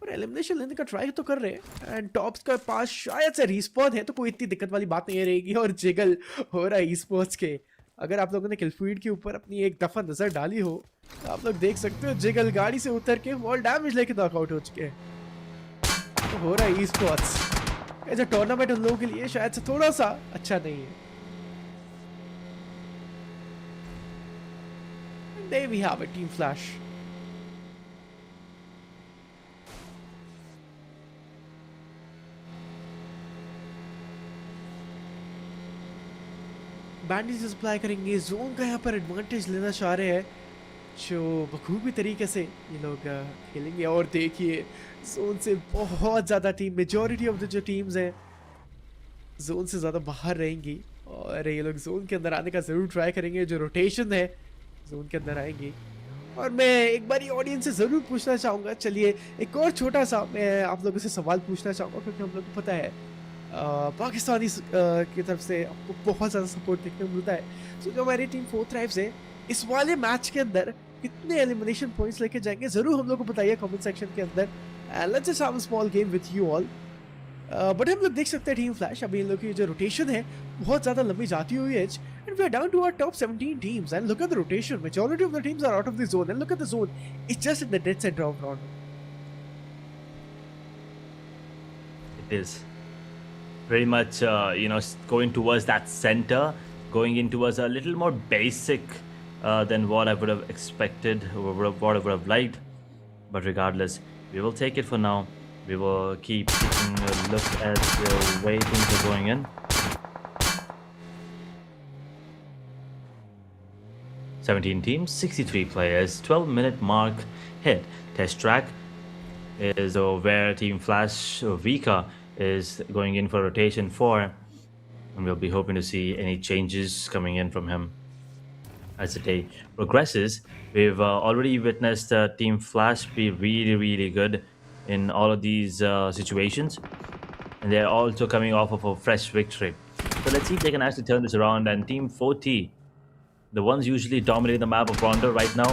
और एलिमिनेशन लेने का ट्राई तो कर रहे हैं। एंड टॉप्स के पास शायद से रिस्पॉन है, तो कोई इतनी दिक्कत वाली बात नहीं रहेगी। और जिगल हो रहा है ई-स्पोर्ट्स के। अगर आप लोगों ने किलफीड के ऊपर अपनी एक दफा नजर डाली हो तो आप लोग देख सकते हो जिगल गाड़ी से उतर के वॉल डैमेज लेके नॉकआउट हो चुके हैं। तो हो रहा है ई-स्पोर्ट्स, ऐसा टूर्नामेंट उन लोगों के लिए शायद से थोड़ा सा अच्छा नहीं है। And there we have it, team flash. Bandage apply करेंगे, जोन का यहाँ पर एडवांटेज लेना चाह रहे हैं जो बखूबी तरीके से ये लोग खेलेंगे। और देखिए जोन से बहुत ज़्यादा टीम, मेजॉरिटी ऑफ द जो टीम्स हैं जोन से ज़्यादा बाहर रहेंगी और ये लोग जोन के अंदर आने का ज़रूर ट्राई करेंगे। जो रोटेशन है जोन के अंदर आएंगी। और मैं एक बार ऑडियंस से ज़रूर पूछना चाहूँगा, चलिए एक और छोटा सा मैं आप लोगों से सवाल पूछना चाहूँगा, क्योंकि हम लोग को पता है पाकिस्तानी की तरफ से आपको बहुत ज़्यादा सपोर्ट देखने को मिलता है। तो जो हमारी टीम 4 थ्राइव्स है इस वाले मैच के अंदर कितने एलिमिनेशन पॉइंट्स लेके जाएंगे ज़रूर हम लोग को बताइए कमेंट सेक्शन के अंदर। Let's just have a small game with you all. But हम लोग देख सकते हैं टीम फ्लैश, अभी इन लोग की जो रोटेशन है बहुत ज़्यादा लंबी जाती हुई है and we are down to our top 17 teams and look at the rotation, majority of the teams are out of the zone and look at the zone, it's just in the dead centre of round. It is very much, going towards that center, going in towards a little more basic than what I would have expected, or what I would have liked. But regardless, we will take it for now. We will keep taking a look at the way things are going in. 17 teams, 63 players, 12-minute mark hit. Test track is where Team Flash Vika is going in for rotation 4, and we'll be hoping to see any changes coming in from him as the day progresses. We've already witnessed Team Flash be really good in all of these situations, and they're also coming off of a fresh victory. So let's see if they can actually turn this around. And Team 4T, the ones usually dominating the map of Rondo right now,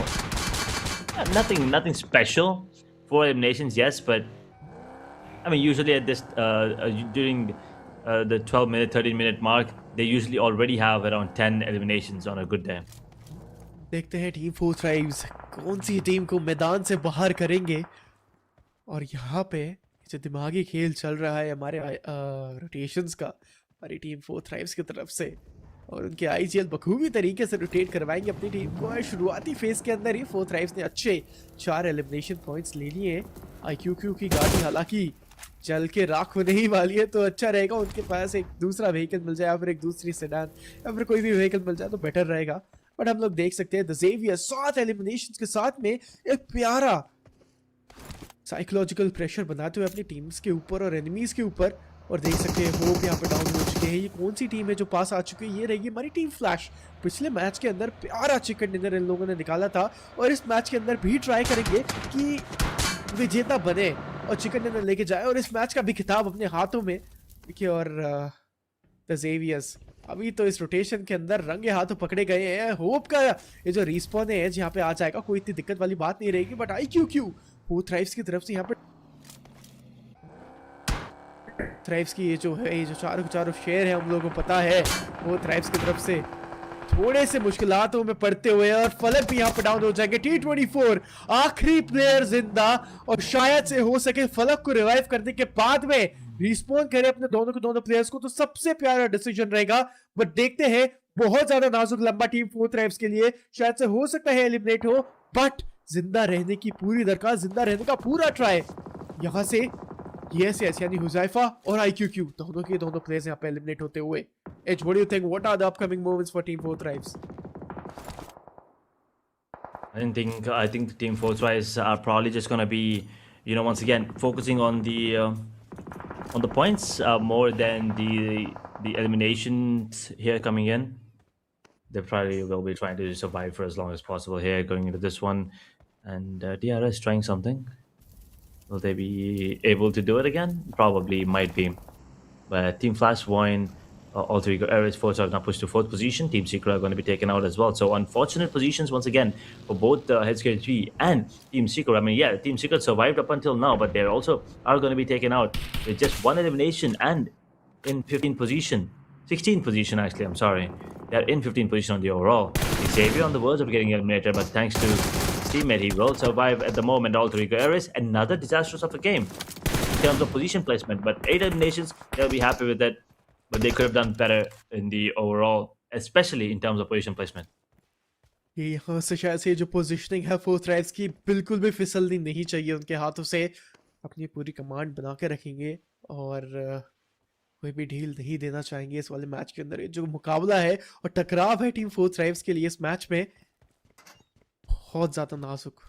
nothing special. 4 eliminations, yes, but I mean, usually at this during the 12-minute, 13-minute mark, they usually already have around 10 eliminations on a good day. देखते हैं team 4 thrives कौन सी team को मैदान से बाहर करेंगे। और यहाँ पे जो दिमागी खेल चल रहा है हमारे रोटेशंस का, हमारी टीम 4 थ्राइव्स की तरफ से, और उनके आईजीएल बखूबी तरीके से रोटेट करवाएंगे अपनी टीम को। शुरुआती फेज के अंदर ही 4 थ्राइव्स ने अच्छे 4 एलिमिनेशन पॉइंट्स ले लिए हैं। IQQ की गाड़ी हालांकि जल के राख होने ही वाली है, तो अच्छा रहेगा उनके पास एक दूसरा व्हीकल मिल जाए या फिर एक दूसरी सेडान या फिर कोई भी व्हीकल मिल जाए तो बेटर रहेगा। बट हम लोग देख सकते हैं द ज़ेवियर 7 एलिमिनेशंस के साथ में एक प्यारा साइकोलॉजिकल प्रेशर बनाते हुए अपनी टीम्स के ऊपर और एनिमीज के ऊपर। और देख सकते हैं होप यहाँ पर डाउन हो चुके हैं। ये कौन सी टीम है जो पास आ चुकी है, ये रहेगी हमारी टीम फ्लैश। पिछले मैच के अंदर प्यारा चिकन डिनर इन लोगों ने निकाला था और इस मैच के अंदर भी ट्राई करेंगे कि विजेता बने और चिकन डिनर लेके जाए और इस मैच का भी खिताब अपने हाथों में देखिए और द जेवियर्स अभी तो इस रोटेशन के अंदर रंगे हाथों पकड़े गए हैं। होप का ये जो रिस्पॉन है यहाँ पे आ जाएगा, कोई इतनी दिक्कत वाली बात नहीं रहेगी। बट आई क्यू वो थ्राइव्स की तरफ से यहाँ पे थ्राइव्स की ये जो है, ये जो चारों के चारों शेयर है हम लोगों को पता है, वो थ्राइव्स की तरफ से थोड़े से मुश्किलातों में पड़ते हुए और फलक भी यहाँ पे डाउन हो जाएंगे। T24 आखिरी प्लेयर जिंदा और शायद से हो सके फलक को रिवाइव करने के बाद में रिस्पॉन करे अपने दोनों के दोनों प्लेयर्स को, तो सबसे प्यारा डिसीजन रहेगा। बट देखते हैं, बहुत ज्यादा नाजुक लंबा टीम 4 थ्राइव्स के लिए, शायद से हो सकता है एलिमिनेट हो, बट जिंदा रहने की पूरी दरखास्त, जिंदा रहने का पूरा ट्राई यहाँ से। यस यानी हुजैफा और IQQ दोनों के दोनों प्लेयर्स यहाँ पे एलिमिनेट होते हुए। Edge, what do you think? What are the upcoming moments for Team 4 Thrives? I think Team 4 Thrives are probably just gonna be, once again focusing on the points more than the eliminations here coming in. They probably will be trying to survive for as long as possible here going into this one, and DRS trying something. Will they be able to do it again? Probably, might be. But Team Flash, VOIN, Alter Ego Ares, Force are now pushed to 4th position. Team Secret are going to be taken out as well. So unfortunate positions once again for both Headscare 3 and Team Secret. I mean, yeah, Team Secret survived up until now, but they also are going to be taken out with just one elimination and in 15th position. 16th position, actually, I'm sorry. They're in 15th position on the overall. Xavier on the verge of getting eliminated, but thanks to his teammate, he will survive at the moment. Alter Ego Ares, another disastrous of a game in terms of position placement, but 8 eliminations, they'll be happy with that. But they could have done better in the overall, especially in terms of position placement. ये यहाँ से शायद से जो positioning है 4 thrives की बिल्कुल भी फिसलनी नहीं चाहिए उनके हाथों से। अपनी पूरी कमांड बना के रखेंगे और कोई भी ढील नहीं देना चाहेंगे इस वाले मैच के अंदर। ये जो मुकाबला है और टकराव है टीम 4 थ्राइव्स के लिए इस मैच में, बहुत ज़्यादा नाजुक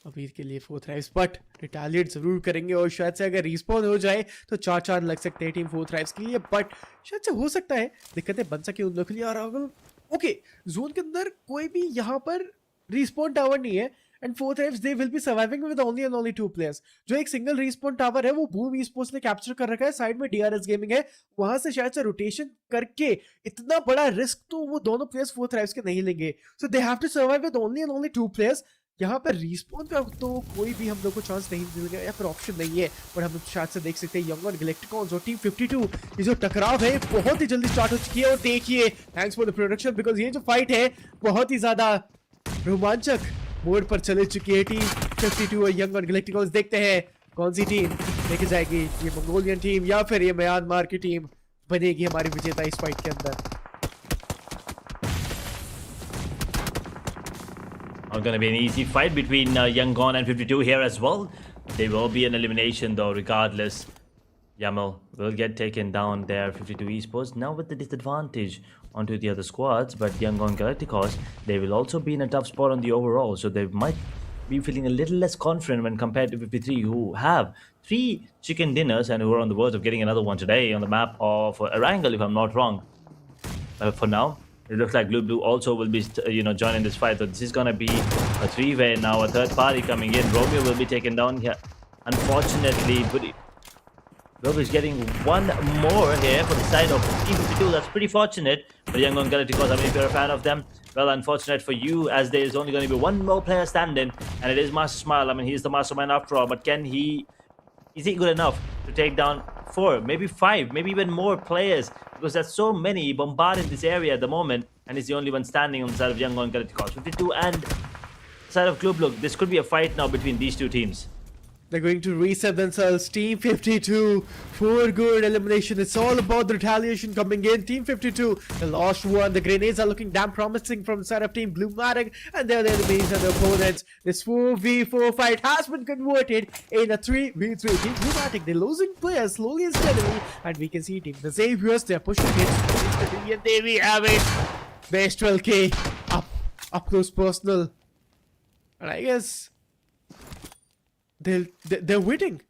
अभी के लिए 4 थ्राइव्स, बट रिटालिएट जरूर करेंगे और शायद से अगर रिस्पॉन हो जाए तो 4 चांद लग सकते हैं टीम 4 थ्राइव्स के लिए। बट शायद से हो सकता है दिक्कतें बन सके उन लोगों के लिए। और अगर ओके जोन के अंदर कोई भी यहाँ पर रिस्पॉन टावर नहीं है and 4 thrives they will be surviving with only and only 2 players. जो एक सिंगल रिस्पॉन टावर है वो बूम esports ने कैप्चर कर रखा है, साइड में DRS गेमिंग है, वहां से शायद से रोटेशन करके इतना बड़ा रिस्क तो वो दोनों प्लेयर्स 4 थ्राइव्स के नहीं लेंगे। So they have to survive with only and only 2 players. यहाँ पर रिस्पॉन का तो कोई भी हम लोग को चांस नहीं मिलेगा या फिर ऑप्शन नहीं है, पर हम शायद से देख सकते हैं यंग और गैलेक्टिकॉन्स और टीम 52 ये जो टकराव है बहुत ही जल्दी स्टार्ट हो चुकी है। और देखिए thanks for the production, because ये जो फाइट है बहुत ही ज्यादा रोमांचक मोड पर चले चुकी है। टीम 52 और यंग और गैलेक्टिकॉन्स, देखते हैं कौन सी टीम लेके जाएगी, ये मंगोलियन टीम या फिर ये म्यांमार की टीम बनेगी हमारी विजेता इस फाइट के अंदर। Not going to be an easy fight between Yangon and 52 here as well. There will be an elimination though, regardless. Yamil will get taken down there. 52 esports now with the disadvantage onto the other squads, but Yangon Galacticos, they will also be in a tough spot on the overall, so they might be feeling a little less confident when compared to 53, who have 3 chicken dinners and who are on the verge of getting another one today on the map of Erangel, if I'm not wrong. For now, it looks like Blue also will be, joining this fight. So this is gonna be a 3-way now. A third party coming in. Romeo will be taken down here. Unfortunately, Romeo is getting one more here for the side of Team 52. That's pretty fortunate. But Young Galacticos, I mean, if you're a fan of them, well, unfortunate for you, as there is only going to be one more player standing, and it is Master Smile. I mean, he's the mastermind after all. But is he good enough to take down 4, maybe 5, maybe even more players? Because there's so many bombarded in this area at the moment, and he's the only one standing on the side of Yangon Galacticos. 52 and the side of BLUG. This could be a fight now between these two teams. They're going to reset themselves. Team 52 for good elimination. It's all about the retaliation coming in. Team 52, the last one. The grenades are looking damn promising from the side of Team Bluematic, and they're the enemies and the opponents. This 4v4 fight has been converted in a 3v3. Team Bluematic, they're losing players slowly and steadily, and we can see Team the Saviors, they're pushing it. And there we have it. Best 12k up close personal. And I guess they're waiting.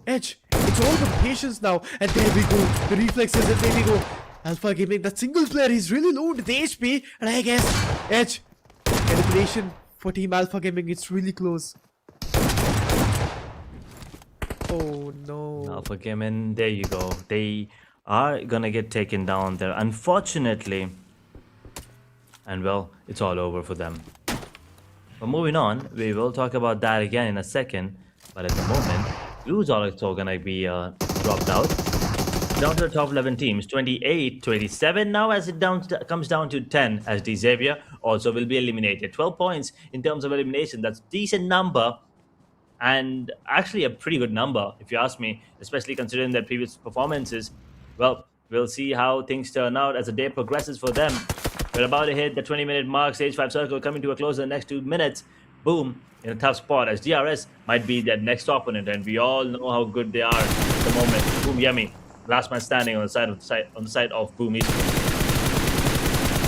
Edge, it's all the patience now, and there we go. The reflexes, and there we go. Alpha Gaming, that single player, he's really low to the HP, and I guess Edge elimination for Team Alpha Gaming. It's really close. Oh no. Alpha Gaming, there you go. They are gonna get taken down there, unfortunately. And well, it's all over for them. But moving on, we will talk about that again in a second. But at the moment, Blues are also gonna be dropped out. Down to the top 11 teams, 28, 27 now, as it comes down to 10, as D Xavier also will be eliminated. 12 points in terms of elimination. That's a decent number, and actually a pretty good number, if you ask me, especially considering their previous performances. Well, we'll see how things turn out as the day progresses for them. We're about to hit the 20-minute mark. Stage 5 circle coming to a close in the next 2 minutes. Boom, in a tough spot, as DRS might be their next opponent, and we all know how good they are at the moment. Boom, yummy. Last man standing on the side of Boom Esports.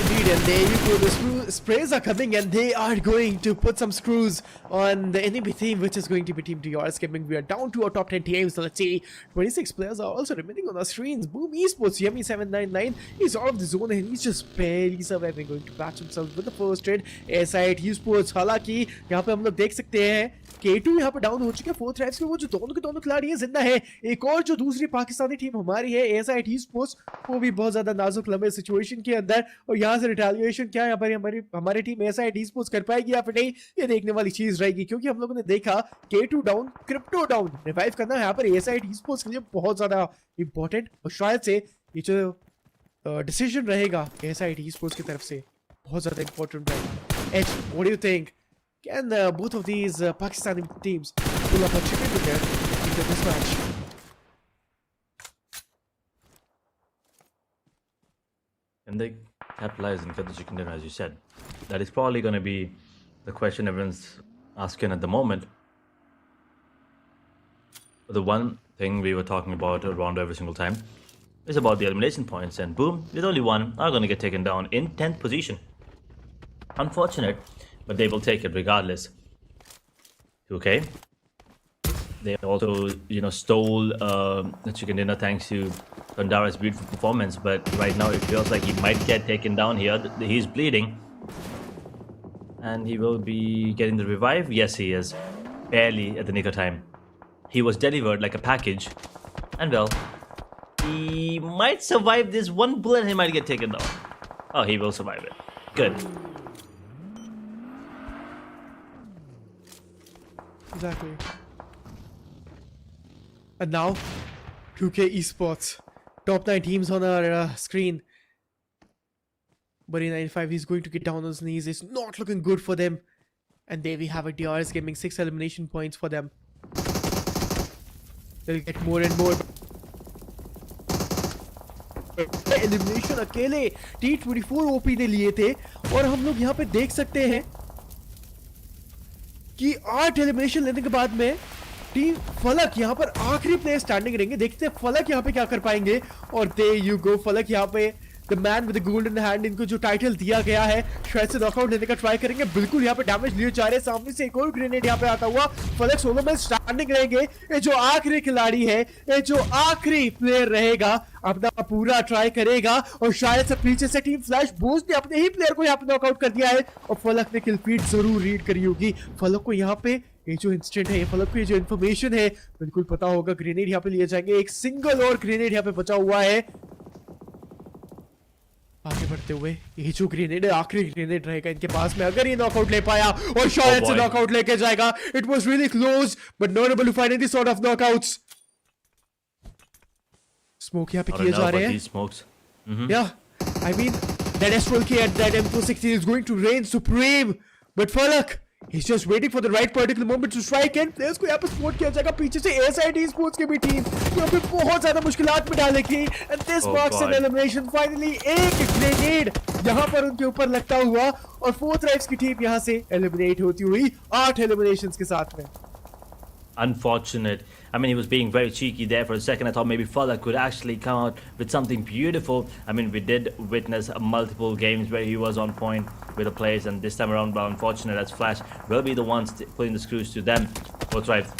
Indeed, and there you go. The sprays are coming, and they are going to put some screws on the enemy team, which is going to be Team DRS Gaming. We are down to our top 10 teams. So let's see, 26 players are also remaining on our screens. Boom Esports, Yummy 799. He's out of the zone and he's just barely surviving. Going to patch himself with the first trade. Airside Esports. हालांकि यहाँ पे हम लोग देख सकते हैं K2 यहाँ पे डाउन हो चुके हैं। 4th राइट्स में वो जो दोनों के दोनों खिलाड़ी हैं जिंदा है। एक और जो दूसरी पाकिस्तानी टीम हमारी है एएसआई टी-स्पोर्ट्स, वो भी बहुत ज्यादा नाजुक लंबे सिचुएशन के अंदर, और यहाँ से रिटेलिएशन क्या यहाँ पर हमारी टीम एएसआई टी-स्पोर्ट्स कर पाएगी या फिर नहीं, ये देखने वाली चीज रहेगी। क्योंकि हम लोगों ने देखा K2 down, crypto down, revive करना यहाँ पर एएसआई टी-स्पोर्ट्स के लिए बहुत ज्यादा इंपॉर्टेंट, और शायद से ये जो डिसीजन रहेगा एएसआई टी-स्पोर्ट्स की तरफ से बहुत ज्यादा इंपॉर्टेंट रहेगा। H, what do you think? Can both of these Pakistani teams pull up a chicken dinner into this match? And they capitalize and get the chicken dinner, as you said. That is probably going to be the question everyone's asking at the moment. But the one thing we were talking about around every single time is about the elimination points. And boom, with only one, are going to get taken down in 10th position. Unfortunate, but they will take it regardless. 2K. They also, stole the chicken dinner thanks to Pandara's beautiful performance, but right now it feels like he might get taken down here. He's bleeding. And he will be getting the revive. Yes, he is. Barely at the nick of time. He was delivered like a package. And well, he might survive this one bullet and he might get taken down. Oh, he will survive it. Good. Exactly. And now, 2K Esports. Top 9 teams on our screen. But in 95, he's going to get down on his knees. It's not looking good for them. And there we have it. DRS Gaming 6 elimination points for them. They'll get more and more. Elimination अकेले T24 OP ने लिए थे, और हम लोग यहाँ पे देख सकते हैं कि 8 एलिमिनेशन लेने के बाद में टीम फलक यहाँ पर आखिरी प्लेयर स्टैंडिंग रहेंगे। देखते हैं फलक यहाँ पे क्या कर पाएंगे। और दे यू गो, फलक यहाँ पे the man with the golden hand, इनको जो टाइटल दिया गया है शायद से नॉकआउट लेने का ट्राई करेंगे। बिल्कुल यहाँ पे डैमेज लिए जा रहे हैं। सामने से एक और ग्रेनेड यहाँ पे आता हुआ। फलक सोलो में स्टैंडिंग रहेंगे। ये जो आखिरी खिलाड़ी है, ये जो आखिरी प्लेयर रहेगा, अपना पूरा ट्राई करेगा, और शायद से पीछे से टीम फ्लैश बूस्ट ने अपने ही प्लेयर को यहाँ पे नॉकआउट कर दिया है, और फलक ने किल फीड जरूर रीड करी होगी। फलक को यहाँ पे ये जो इंस्टेंट है, फलक को ये जो इन्फॉर्मेशन है बिल्कुल पता होगा। ग्रेनेड यहाँ पे लिए जाएंगे। एक सिंगल और ग्रेनेड यहाँ पे बचा हुआ है। आगे बढ़ते हुए ये जो ग्रेनेड है आखिरी ग्रेनेड रहेगा इनके पास में, अगर ये नॉकआउट ले पाया और शायद से नॉकआउट लेके जाएगा। It was really close but not able to find any sort of knockouts. Smoke यहाँ पे किए जा रहे हैं। Yeah, I mean that S12K at that M416 is going to reign supreme, but Falak, he's just waiting for the right particular moment to strike, and players को यहाँ पे support किया जाएगा। पीछे से ASI Esports की भी टीम यहाँ पे बहुत ज्यादा मुश्किलात में डालेगी, and this marks an elimination finally। एक ग्रेनेड यहाँ पर उनके ऊपर लगता हुआ, और 4th राइट्स की टीम यहाँ से एलिमिनेट होती हुई 8 एलिमिनेशंस के साथ में। Unfortunate. I mean, he was being very cheeky there for a second. I thought maybe Fala could actually come out with something beautiful. I mean, we did witness multiple games where he was on point with the players, and this time around, but unfortunate as Flash will be the ones putting the screws to them. Both right.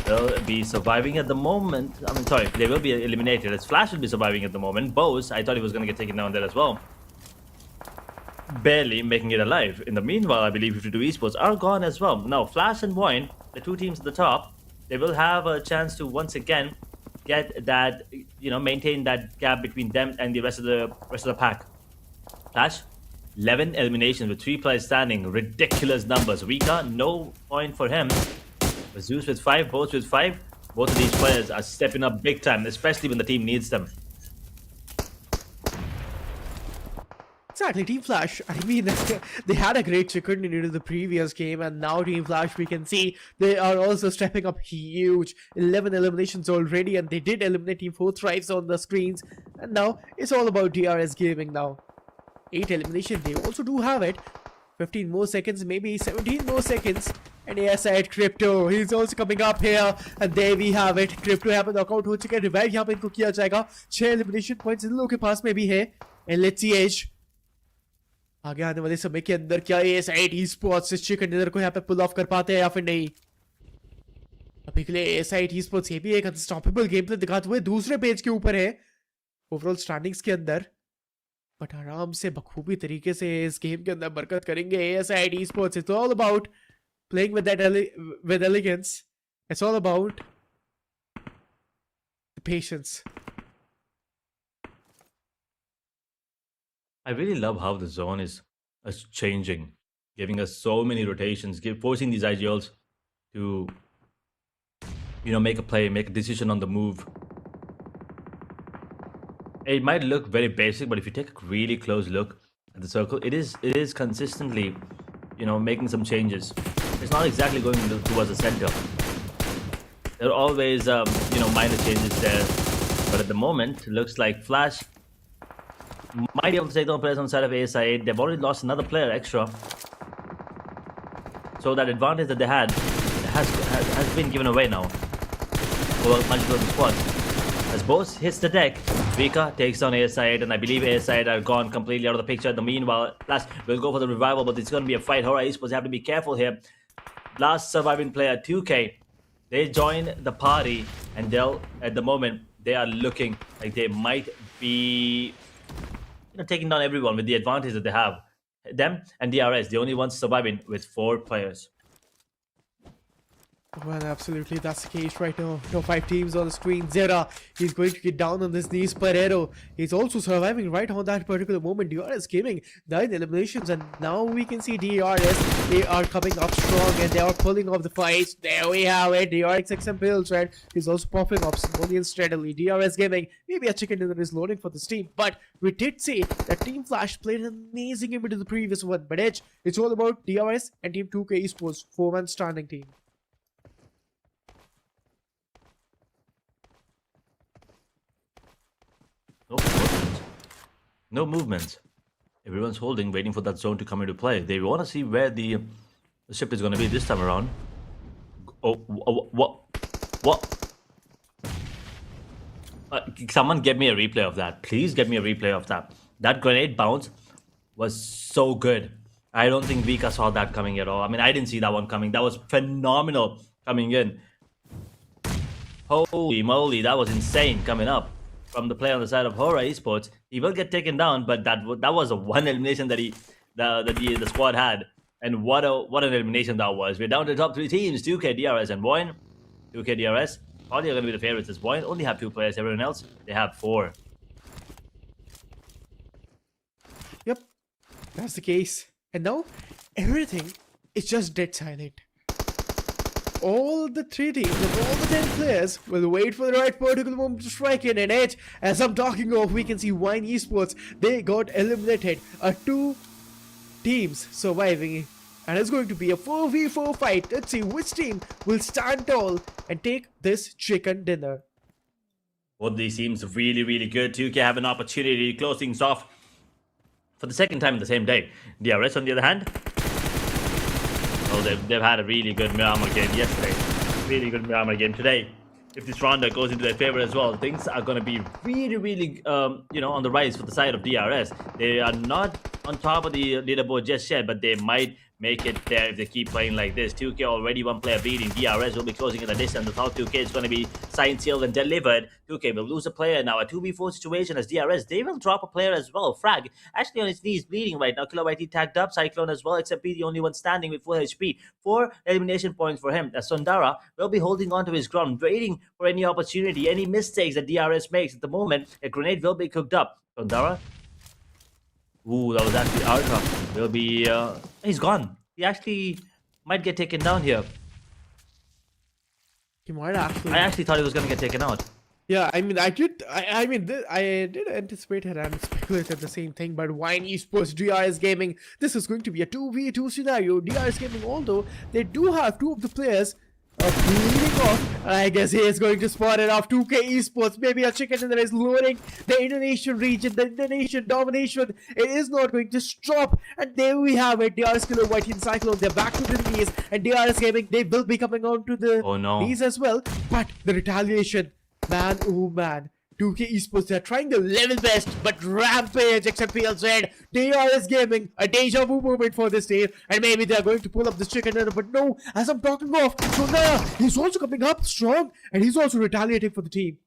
They'll be surviving at the moment. I mean, sorry, they will be eliminated as Flash will be surviving at the moment. Bose, I thought he was going to get taken down there as well. Barely making it alive. In the meanwhile, I believe 52 Esports are gone as well. Now, Flash and VOIN, the two teams at the top, they will have a chance to once again get that, maintain that gap between them and the rest of the pack. Flash, 11 eliminations with 3 players standing, ridiculous numbers. Vika, no point for him. Zeus with 5, both with 5. Both of these players are stepping up big time, especially when the team needs them. Exactly, Team Flash. I mean, they had a great chicken into the previous game, and now Team Flash, we can see they are also stepping up huge. 11 eliminations already, and they did eliminate Team 4 Thrives on the screens. And now it's all about DRS Gaming now. 8 elimination, they also do have it. 15 more seconds, maybe 17 more seconds. And yes, side Crypto, he's also coming up here. And there we have it. Crypto यहाँ पे knockout हो चुका है. Revive यहाँ पे इनको किया जाएगा. 6 elimination points इन लोगों के पास में भी है. And let's see Edge. आगे आने वाले समय के अंदर क्या ये साइड esports इस चिकन डिनर को यहाँ पे पुल ऑफ कर पाते हैं या फिर नहीं. अभी के लिए साइड esports ये भी एक अनस्टॉपेबल गेम प्ले दिखाते हुए दूसरे पेज के ऊपर है ओवरऑल स्टैंडिंग्स के अंदर. बट आराम से बखूबी तरीके से इस गेम के अंदर बरकत करेंगे side esports. It's all about playing with that with elegance. It's all about the patience. I really love how the zone is changing, giving us so many rotations, forcing these IGLs to, make a play, make a decision on the move. It might look very basic, but if you take a really close look at the circle, it is consistently, making some changes. It's not exactly going towards the center. There are always, minor changes there, but at the moment, it looks like Flash might be able to take down players on the side of ASI8. They've already lost another player extra. So that advantage that they had has been given away now for multiple squads. As Bose hits the deck, Vika takes down ASI8, and I believe ASI8 are gone completely out of the picture. In the meanwhile, Flash will go for the revival, but it's going to be a fight. HORAA esports have to be careful here. Last surviving player, 2K, they join the party, and at the moment, they are looking like they might be taking down everyone with the advantage that they have. Them and DRS, the only ones surviving with 4 players. Well, absolutely, that's the case right now. No 5 teams on the screen. Zera, he's going to get down on his knees. Pereiro, he's also surviving right on that particular moment. DRS Gaming, 9 eliminations, and now we can see DRS, they are coming up strong and they are pulling off the fights. There we have it. DRXXM pills, right? He's also popping up Mongolian steadily. DRS Gaming, maybe a chicken dinner is loading for this team, but we did see that Team Flash played an amazing game into the previous one. But Edge, it's all about DRS and Team 2K Esports, 4-man standing team. No movement. Everyone's holding, waiting for that zone to come into play. They want to see where the ship is going to be this time around. Oh, what? Someone get me a replay of that. Please get me a replay of that. That grenade bounce was so good. I don't think Vika saw that coming at all. I mean, I didn't see that one coming. That was phenomenal coming in. Holy moly, that was insane coming up from the play on the side of HORAA esports. He will get taken down, but that was a one elimination that the squad had, and what an elimination that was. We're down to the top 3 teams: 2K, DRS, and VOIN. 2K, DRS probably are going to be the favorites as VOIN. Only have 2 players. Everyone else, they have 4. Yep, that's the case. And now everything is just dead silent. All the 3 teams and all the 10 players will wait for the right particular moment to strike in. And Edge, as I'm talking of, we can see VOIN Esports, they got eliminated. 2 teams surviving, and it's going to be a 4v4 fight. Let's see which team will stand tall and take this chicken dinner. Both these teams really, really good. 2K have an opportunity to close things off for the second time in the same day. DRS, on the other hand, they've had a really good Miramar game yesterday. Really good Miramar game today. If this round goes into their favor as well, things are going to be really, really, on the rise for the side of DRS. They are not on top of the leaderboard just yet, but they might make it there if they keep playing like this. 2K already one player bleeding. DRS will be closing in the distance. The top 2K is going to be signed, sealed, and delivered. 2K will lose a player now. A 2v4 situation as DRS. They will drop a player as well. Frag actually on his knees bleeding right now. Kilobyte tagged up. Cyclone as well, except be the only one standing with full HP. 4 elimination points for him. As Sondara will be holding on to his ground, waiting for any opportunity, any mistakes that DRS makes. At the moment, a grenade will be cooked up. Sondara. Ooh, that was actually Ultra. Will be he's gone. He actually might get taken down here. He might actually. I actually thought he was gonna get taken out. Yeah, I mean, I did anticipate it and speculated the same thing, but VOIN Esports, DRS Gaming, this is going to be a 2v2 scenario. DRS Gaming, although they do have 2 of the players bleeding off, and I guess he is going to spot it off. 2K Esports, maybe a chicken in there is luring the Indonesian region, the Indonesian domination. It is not going to stop, and there we have it. DRS Kilobyte in Cyclone, they're back to the knees, and DRS Gaming, they will be coming on to the knees as well, but the retaliation. Man, oh man. 2K Esports, they're trying their level best, but Rampage, except PLZ, DRS Gaming, a deja vu moment for this team, and maybe they're going to pull up this chicken dinner, but no, as I'm talking off, so now he's also coming up strong, and he's also retaliating for the team.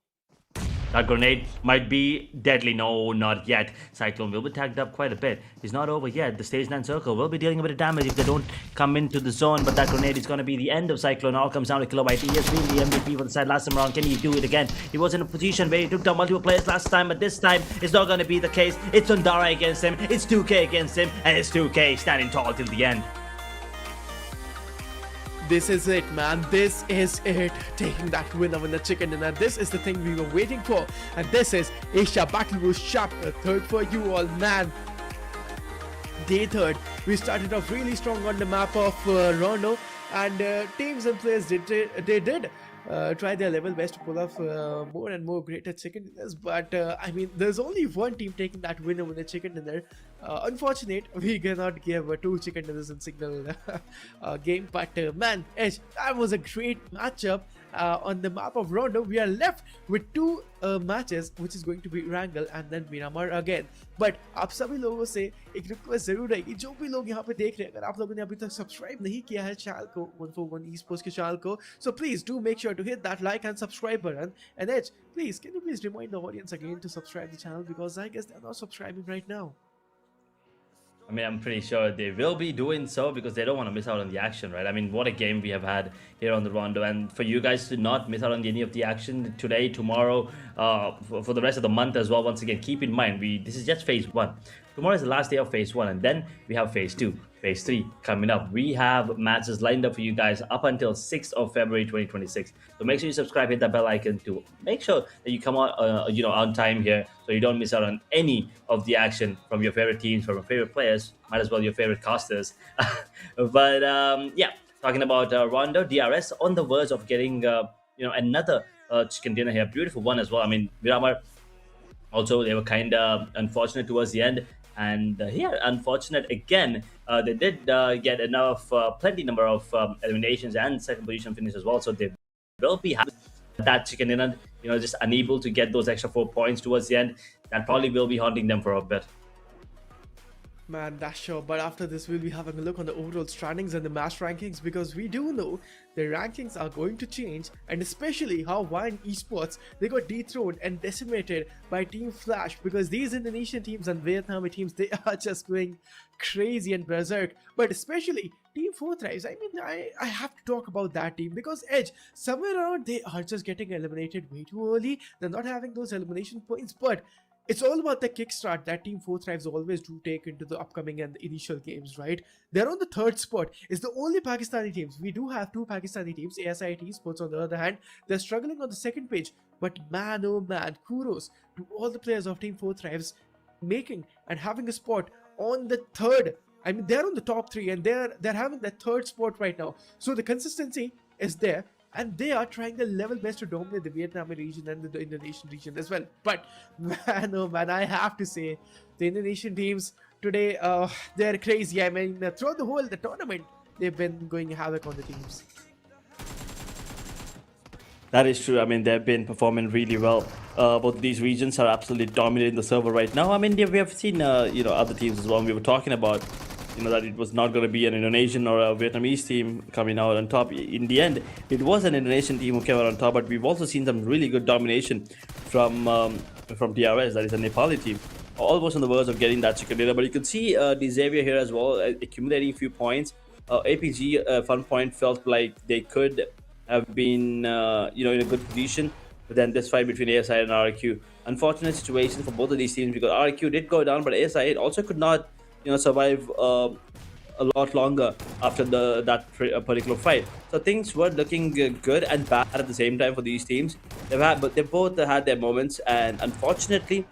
That grenade might be deadly. No, not yet. Cyclone will be tagged up quite a bit. He's not over yet. The stage 9 circle will be dealing a bit of damage if they don't come into the zone. But that grenade is going to be the end of Cyclone. All comes down to Kilobyte. He has been the MVP for the side last time around. Can he do it again? He was in a position where he took down multiple players last time. But this time, it's not going to be the case. It's Sondara against him. It's 2K against him. And it's 2K standing tall till the end. This is it, man. This is it. Taking that winner in the chicken dinner. This is the thing we were waiting for. And this is Asia Battle Boost Chapter 3 for you all, man. Day 3. We started off really strong on the map of Rondo. And teams and players did try their level best to pull off more and more greater chicken dinners, but I mean, there's only one team taking that winner with the chicken dinner. Unfortunate, we cannot give 2 chicken dinners in single game, but man, Edge, that was a great matchup. On the map of Rondo, we are left with 2 matches, which is going to be Wrangle and then Miramar again. But आप सभी लोगों से एक request जरूर रहेगी, जो भी लोग यहाँ पे देख रहे हैं, अगर आप लोगों ने अभी तक सब्सक्राइब नहीं किया है चैनल को, 141 Esports के चैनल को, so please do make sure to hit that like and subscribe button. And Edge, please, can you please remind the audience again to subscribe the channel, because I guess they're not subscribing right now. I mean, I'm pretty sure they will be doing so because they don't want to miss out on the action, right? I mean, what a game we have had here on the Rondo. And for you guys to not miss out on any of the action today, tomorrow, for the rest of the month as well, once again, keep in mind, this is just phase 1. Tomorrow is the last day of phase 1, and then we have phase 2. Phase 3 coming up. We have matches lined up for you guys up until 6th of February 2026. So make sure you subscribe, hit that bell icon to make sure that you come on, on time here, so you don't miss out on any of the action from your favorite teams, from your favorite players, might as well your favorite casters. But yeah, talking about Rondo, DRS on the verge of getting another chicken dinner here. Beautiful one as well. I mean, Miramar also, they were kind of unfortunate towards the end. And here, unfortunate again, they did get enough, plenty number of eliminations and second position finish as well. So they will be happy that chicken dinner, just unable to get those extra 4 points towards the end. That probably will be haunting them for a bit. Man, that's sure. But after this, we'll be having a look on the overall standings and the match rankings, because we do know the rankings are going to change, and especially how VOIN Esports, they got dethroned and decimated by Team Flash, because these Indonesian teams and Vietnamese teams, they are just going crazy and berserk. But especially Team 4 Thrives, I mean, I have to talk about that team, because Edge, somewhere around, they are just getting eliminated way too early. They're not having those elimination points, but it's all about the kickstart that Team 4 Thrives always do take into the upcoming and the initial games, right? They're on the 3rd spot. It's the only Pakistani teams. We do have 2 Pakistani teams, ASIT Sports on the other hand. They're struggling on the 2nd page. But man, oh man, kudos to all the players of Team 4 Thrives making and having a spot on the 3rd. I mean, they're on the top 3 and they're having that 3rd spot right now. So the consistency is there. And they are trying their level best to dominate the Vietnamese region and the Indonesian region as well. But man, oh man, I have to say, the Indonesian teams today, they're crazy. I mean, throughout the tournament, they've been going havoc on the teams. That is true. I mean, they've been performing really well. Both of these regions are absolutely dominating the server right now. I mean, we have seen, other teams as well. And we were talking about, that it was not going to be an Indonesian or a Vietnamese team coming out on top. In the end, it was an Indonesian team who came out on top. But we've also seen some really good domination from DRS. That is a Nepali team, almost on the verge of getting that chicken dinner. But you can see the Xavier here as well, accumulating a few points. APG Fun Point felt like they could have been in a good position, but then this fight between ASI and RQ, unfortunate situation for both of these teams, because RQ did go down, but ASI also could not survive a lot longer after that particular fight. So things were looking good and bad at the same time for these teams. But they both had their moments, and unfortunately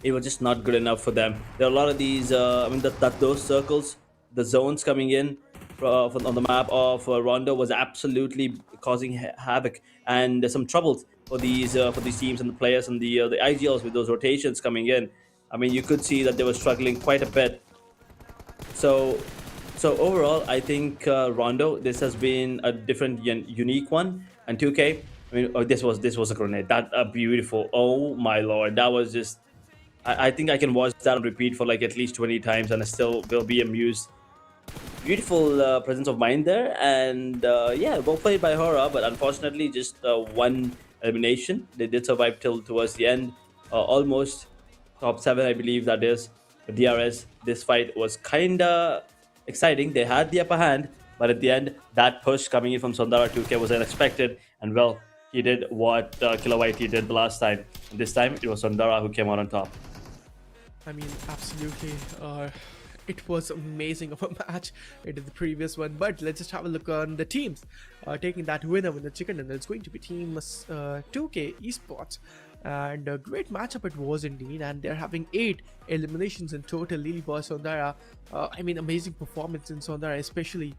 it was just not good enough for them. There are a lot of these those circles, the zones coming in on the map of Rondo was absolutely causing havoc and some troubles for these teams and the players and the IGLs with those rotations coming in. I mean, you could see that they were struggling quite a bit. So overall, I think Rondo, this has been a different, unique one. And 2K, I mean, this was a grenade. That beautiful. Oh my lord, that was just. I think I can watch that on repeat for like at least 20 times, and I still will be amused. Beautiful presence of mind there, and yeah, well played by HORAA, but unfortunately just one elimination. They did survive till towards the end, almost top 7, I believe that is. But DRS, this fight was kinda exciting. They had the upper hand, but at the end, that push coming in from Sondara 2K was unexpected, and well, he did what Kilowhite did the last time. This time, it was Sondara who came out on top. I mean, absolutely. It was amazing of a match. It is the previous one, but let's just have a look on the teams taking that winner with the chicken, and it's going to be team 2K Esports. And a great matchup it was indeed, and they're having 8 eliminations in total. Lily Boy Sondara, I mean, amazing performance in Sondara, especially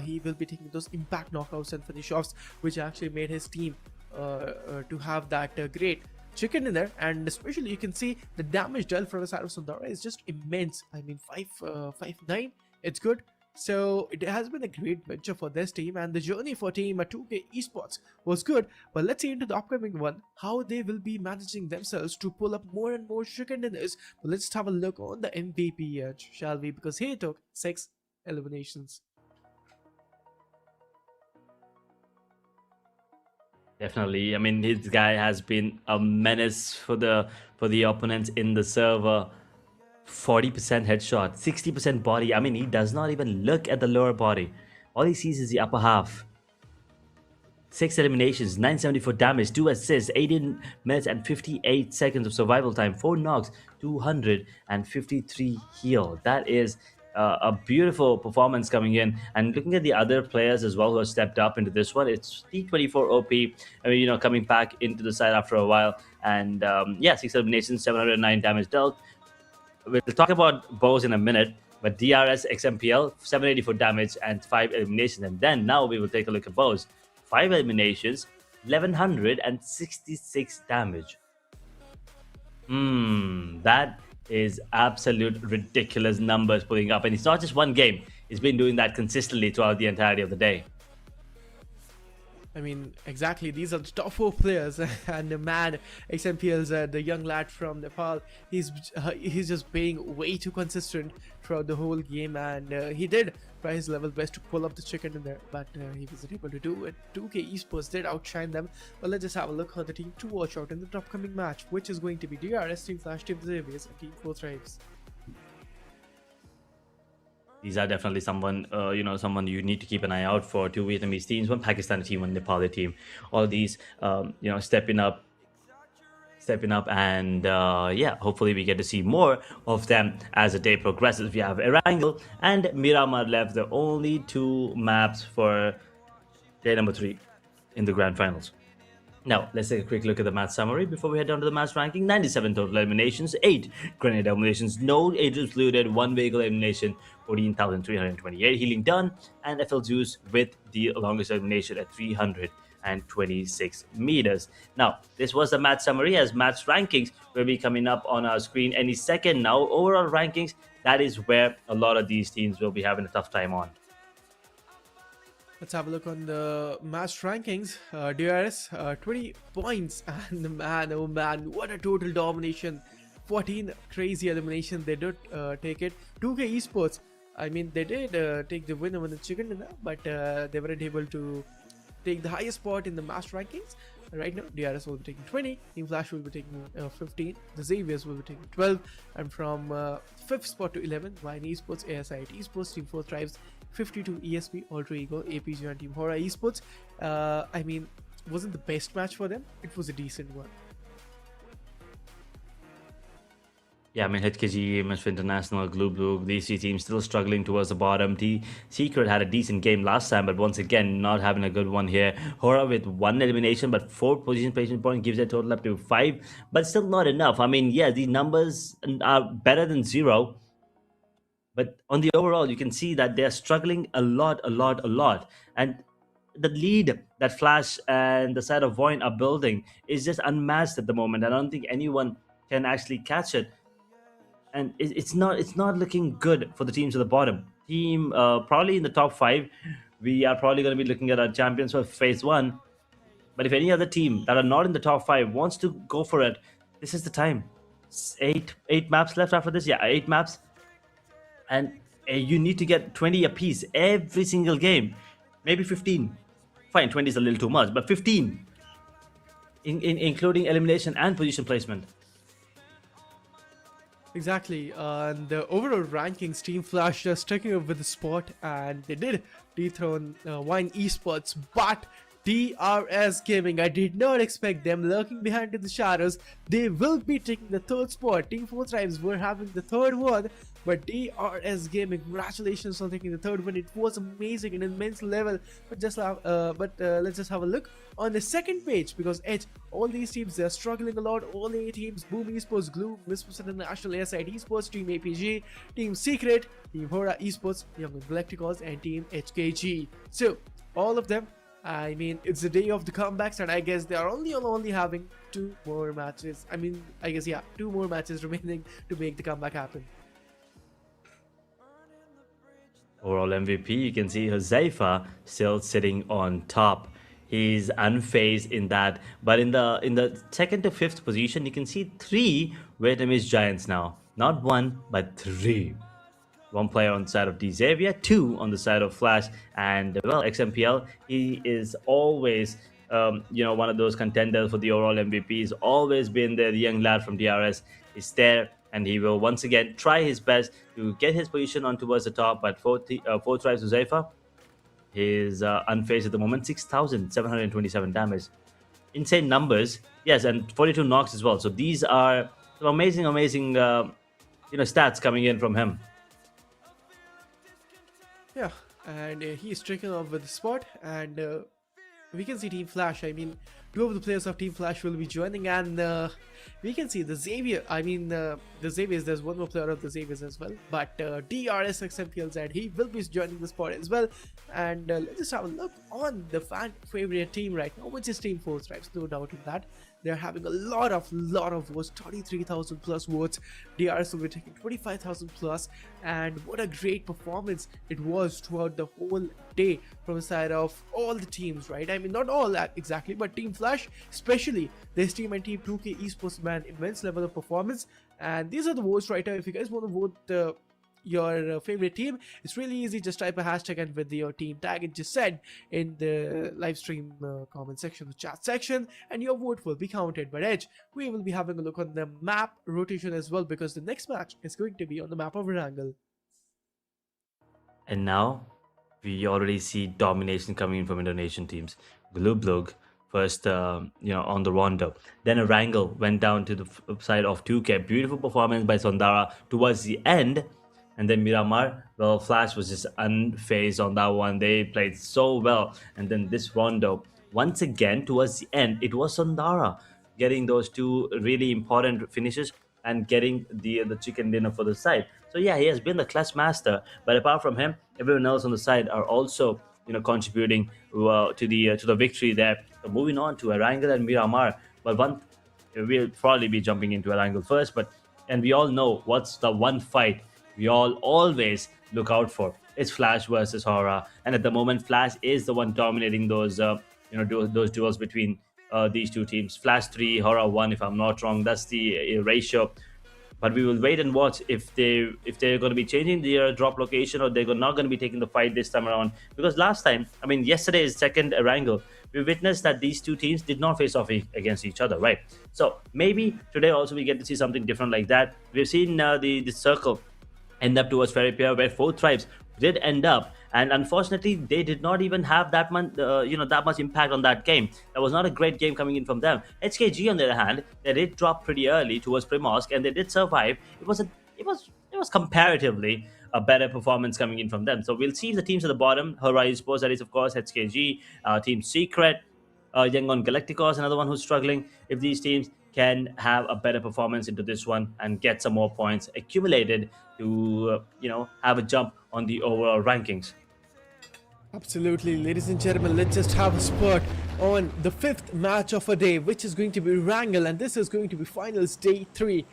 he will be taking those impact knockouts and finish offs, which actually made his team to have that great chicken in there. And especially you can see the damage dealt from the side of Sondara is just immense. I mean, 5-9, it's good. So it has been a great venture for this team, and the journey for team 2K Esports was good. But let's see into the upcoming one how they will be managing themselves to pull up more and more chicken dinners. But let's have a look on the MVP edge, shall we? Because he took 6 eliminations. Definitely. I mean, this guy has been a menace for the opponents in the server. 40% headshot, 60% body. I mean, he does not even look at the lower body. All he sees is the upper half. 6 eliminations, 974 damage, 2 assists, 18 minutes and 58 seconds of survival time, 4 knocks, 253 heal. That is a beautiful performance coming in. And looking at the other players as well who have stepped up into this one, it's T24 OP, I mean, coming back into the side after a while. And yeah, 6 eliminations, 709 damage dealt. We'll talk about bows in a minute, but DRS XMPL, 784 damage and 5 eliminations. And then now we will take a look at bows. 5 eliminations, 1166 damage. That is absolute ridiculous numbers pulling up. And it's not just one game. It's been doing that consistently throughout the entirety of the day. I mean, exactly, these are the top 4 players, and the man, XMPL's the young lad from Nepal, he's just being way too consistent throughout the whole game, and he did try his level best to pull up the chicken in there, but he wasn't able to do it. 2K Esports did outshine them. But let's just have a look on the team to watch out in the upcoming match, which is going to be DRS Team Flash, Team Xaviers, and Team 4 Thrives. These are definitely someone you need to keep an eye out for. 2 Vietnamese teams, 1 Pakistani team, 1 Nepali team. All these, stepping up, and yeah, hopefully we get to see more of them as the day progresses. We have Erangel and Miramar left, the only 2 maps for day number 3 in the grand finals. Now, let's take a quick look at the match summary before we head down to the match ranking. 97 total eliminations, 8 grenade eliminations, no agents looted, 1 vehicle elimination, 14,328 healing done, and FL Zeus with the longest elimination at 326 meters. Now, this was the match summary, as match rankings will be coming up on our screen any second now. Overall rankings, that is where a lot of these teams will be having a tough time on. Let's have a look on the match rankings. DRS 20 points, and man, oh man, what a total domination! 14 crazy elimination. They did take it. 2K Esports. I mean, they did take the win over the chicken dinner, but they weren't able to take the highest spot in the match rankings. Right now, DRS will be taking 20, Team Flash will be taking 15, the Xaviers will be taking 12, and from 5th spot to 11, VOIN Esports, ASIT Esports, Team 4 Tribes, 52 ESP, Alter Ego, APG, and Team HORAA Esports. I mean, wasn't the best match for them, it was a decent one. Yeah, I mean, HKG, MS International, BLUG, these three teams still struggling towards the bottom. T Secret had a decent game last time, but once again, not having a good one here. HORAA with 1 elimination, but 4 position placement point gives a total up to 5, but still not enough. I mean, yeah, these numbers are better than 0, but on the overall, you can see that they're struggling a lot. And the lead that Flash and the side of VOIN are building is just unmatched at the moment. I don't think anyone can actually catch it, and it's not looking good for the teams at the bottom. Team probably in the top 5, we are probably going to be looking at our champions for phase 1. But if any other team that are not in the top 5 wants to go for it, this is the time. Eight maps left after this. Yeah, 8 maps, and you need to get 20 apiece every single game, maybe 15. Fine, 20 is a little too much, but 15 including elimination and position placement. Exactly, and the overall rankings, Team Flash just taking up with the spot, and they did dethrone VOIN Esports, but DRS Gaming, I did not expect them lurking behind in the shadows. They will be taking the 3rd spot. Team 4 Tribes were having the 3rd one, but DRS Gaming, congratulations on taking the 3rd one. It was amazing, an immense level. But let's just have a look on the 2nd page, because all these teams, they're struggling a lot. All the teams, Boom Esports, Glue, Miss International, ASIT Esports, Team APG, Team Secret, Team HORAA Esports, Young Galacticos, and Team HKG. So all of them, I mean, it's the day of the comebacks, and I guess they are only having 2 more matches. I mean, I guess, yeah, 2 more matches remaining to make the comeback happen. Overall MVP, you can see Huzaifa still sitting on top. He's unfazed in that. But in the 2nd to 5th position, you can see 3 Vietnamese giants now. Not 1, but 3. 1 player on the side of Xavier, 2 on the side of Flash, and well, XMPL, he is always one of those contenders for the overall MVP. He's always been there. The young lad from DRS is there, and he will once again try his best to get his position on towards the top. But 4 Tribes Huzaifa is unfazed at the moment. 6,727 damage, insane numbers. Yes, and 42 knocks as well. So these are some amazing stats coming in from him. Yeah, and he's tricking off with the spot, and we can see Team Flash. I mean, 2 of the players of Team Flash will be joining, and we can see the Xavier. I mean, the Xaviers, there's 1 more player of the Xaviers as well, but DRS XMPL said he will be joining the spot as well. And let's just have a look on the fan favorite team right now, which is Team 4 Stripes, no doubt in that. They're having a lot of votes, 33,000 plus votes. DRS will be taking 25,000 plus, and what a great performance it was throughout the whole day from the side of all the teams, right? I mean, not all exactly, but Team Flash, especially this team and Team 2K Esports, man, immense level of performance. And these are the votes right now. If you guys want to vote your favorite team, it's really easy. Just type a hashtag and with your team tag and just send in the live stream comment section, the chat section, and your vote will be counted. But Edge, we will be having a look on the map rotation as well, because the next match is going to be on the map of Wrangle. And now we already see domination coming in from Indonesian teams. BLUG first, on the rondo. Then a wrangle went down to the side of 2K. Beautiful performance by Sondara towards the end. And then Miramar, well, Flash was just unfazed on that one. They played so well. And then this rondo, once again, towards the end, it was Sondara getting those 2 really important finishes and getting the chicken dinner for the side. So yeah, he has been the clutch master. But apart from him, everyone else on the side are also contributing to the victory there. So moving on to Erangel and Miramar. But we'll probably be jumping into Erangel first. And we all know what's the one fight we all always look out for. It's Flash versus HORAA, and at the moment, Flash is the one dominating those those duels between these two teams. Flash 3, HORAA 1, if I'm not wrong. That's the ratio. But we will wait and watch if they're going to be changing their drop location, or they're not going to be taking the fight this time around. Because last time, I mean, yesterday's second wrangle, we witnessed that these two teams did not face off against each other, right? So maybe today also we get to see something different like that. We've seen the circle end up towards Ferropia, where four tribes did end up, and unfortunately, they did not even have that much impact on that game. That was not a great game coming in from them. HKG, on the other hand, they did drop pretty early towards Primorsk, and they did survive. It was comparatively a better performance coming in from them. So we'll see the teams at the bottom. HORAA Esports, that is of course HKG, Team Secret, Yangon Galacticos, another one who's struggling. If these teams can have a better performance into this one and get some more points accumulated to have a jump on the overall rankings. Absolutely, ladies and gentlemen, let's just have a spot on the fifth match of a day, which is going to be Wrangle, and this is going to be finals day 3,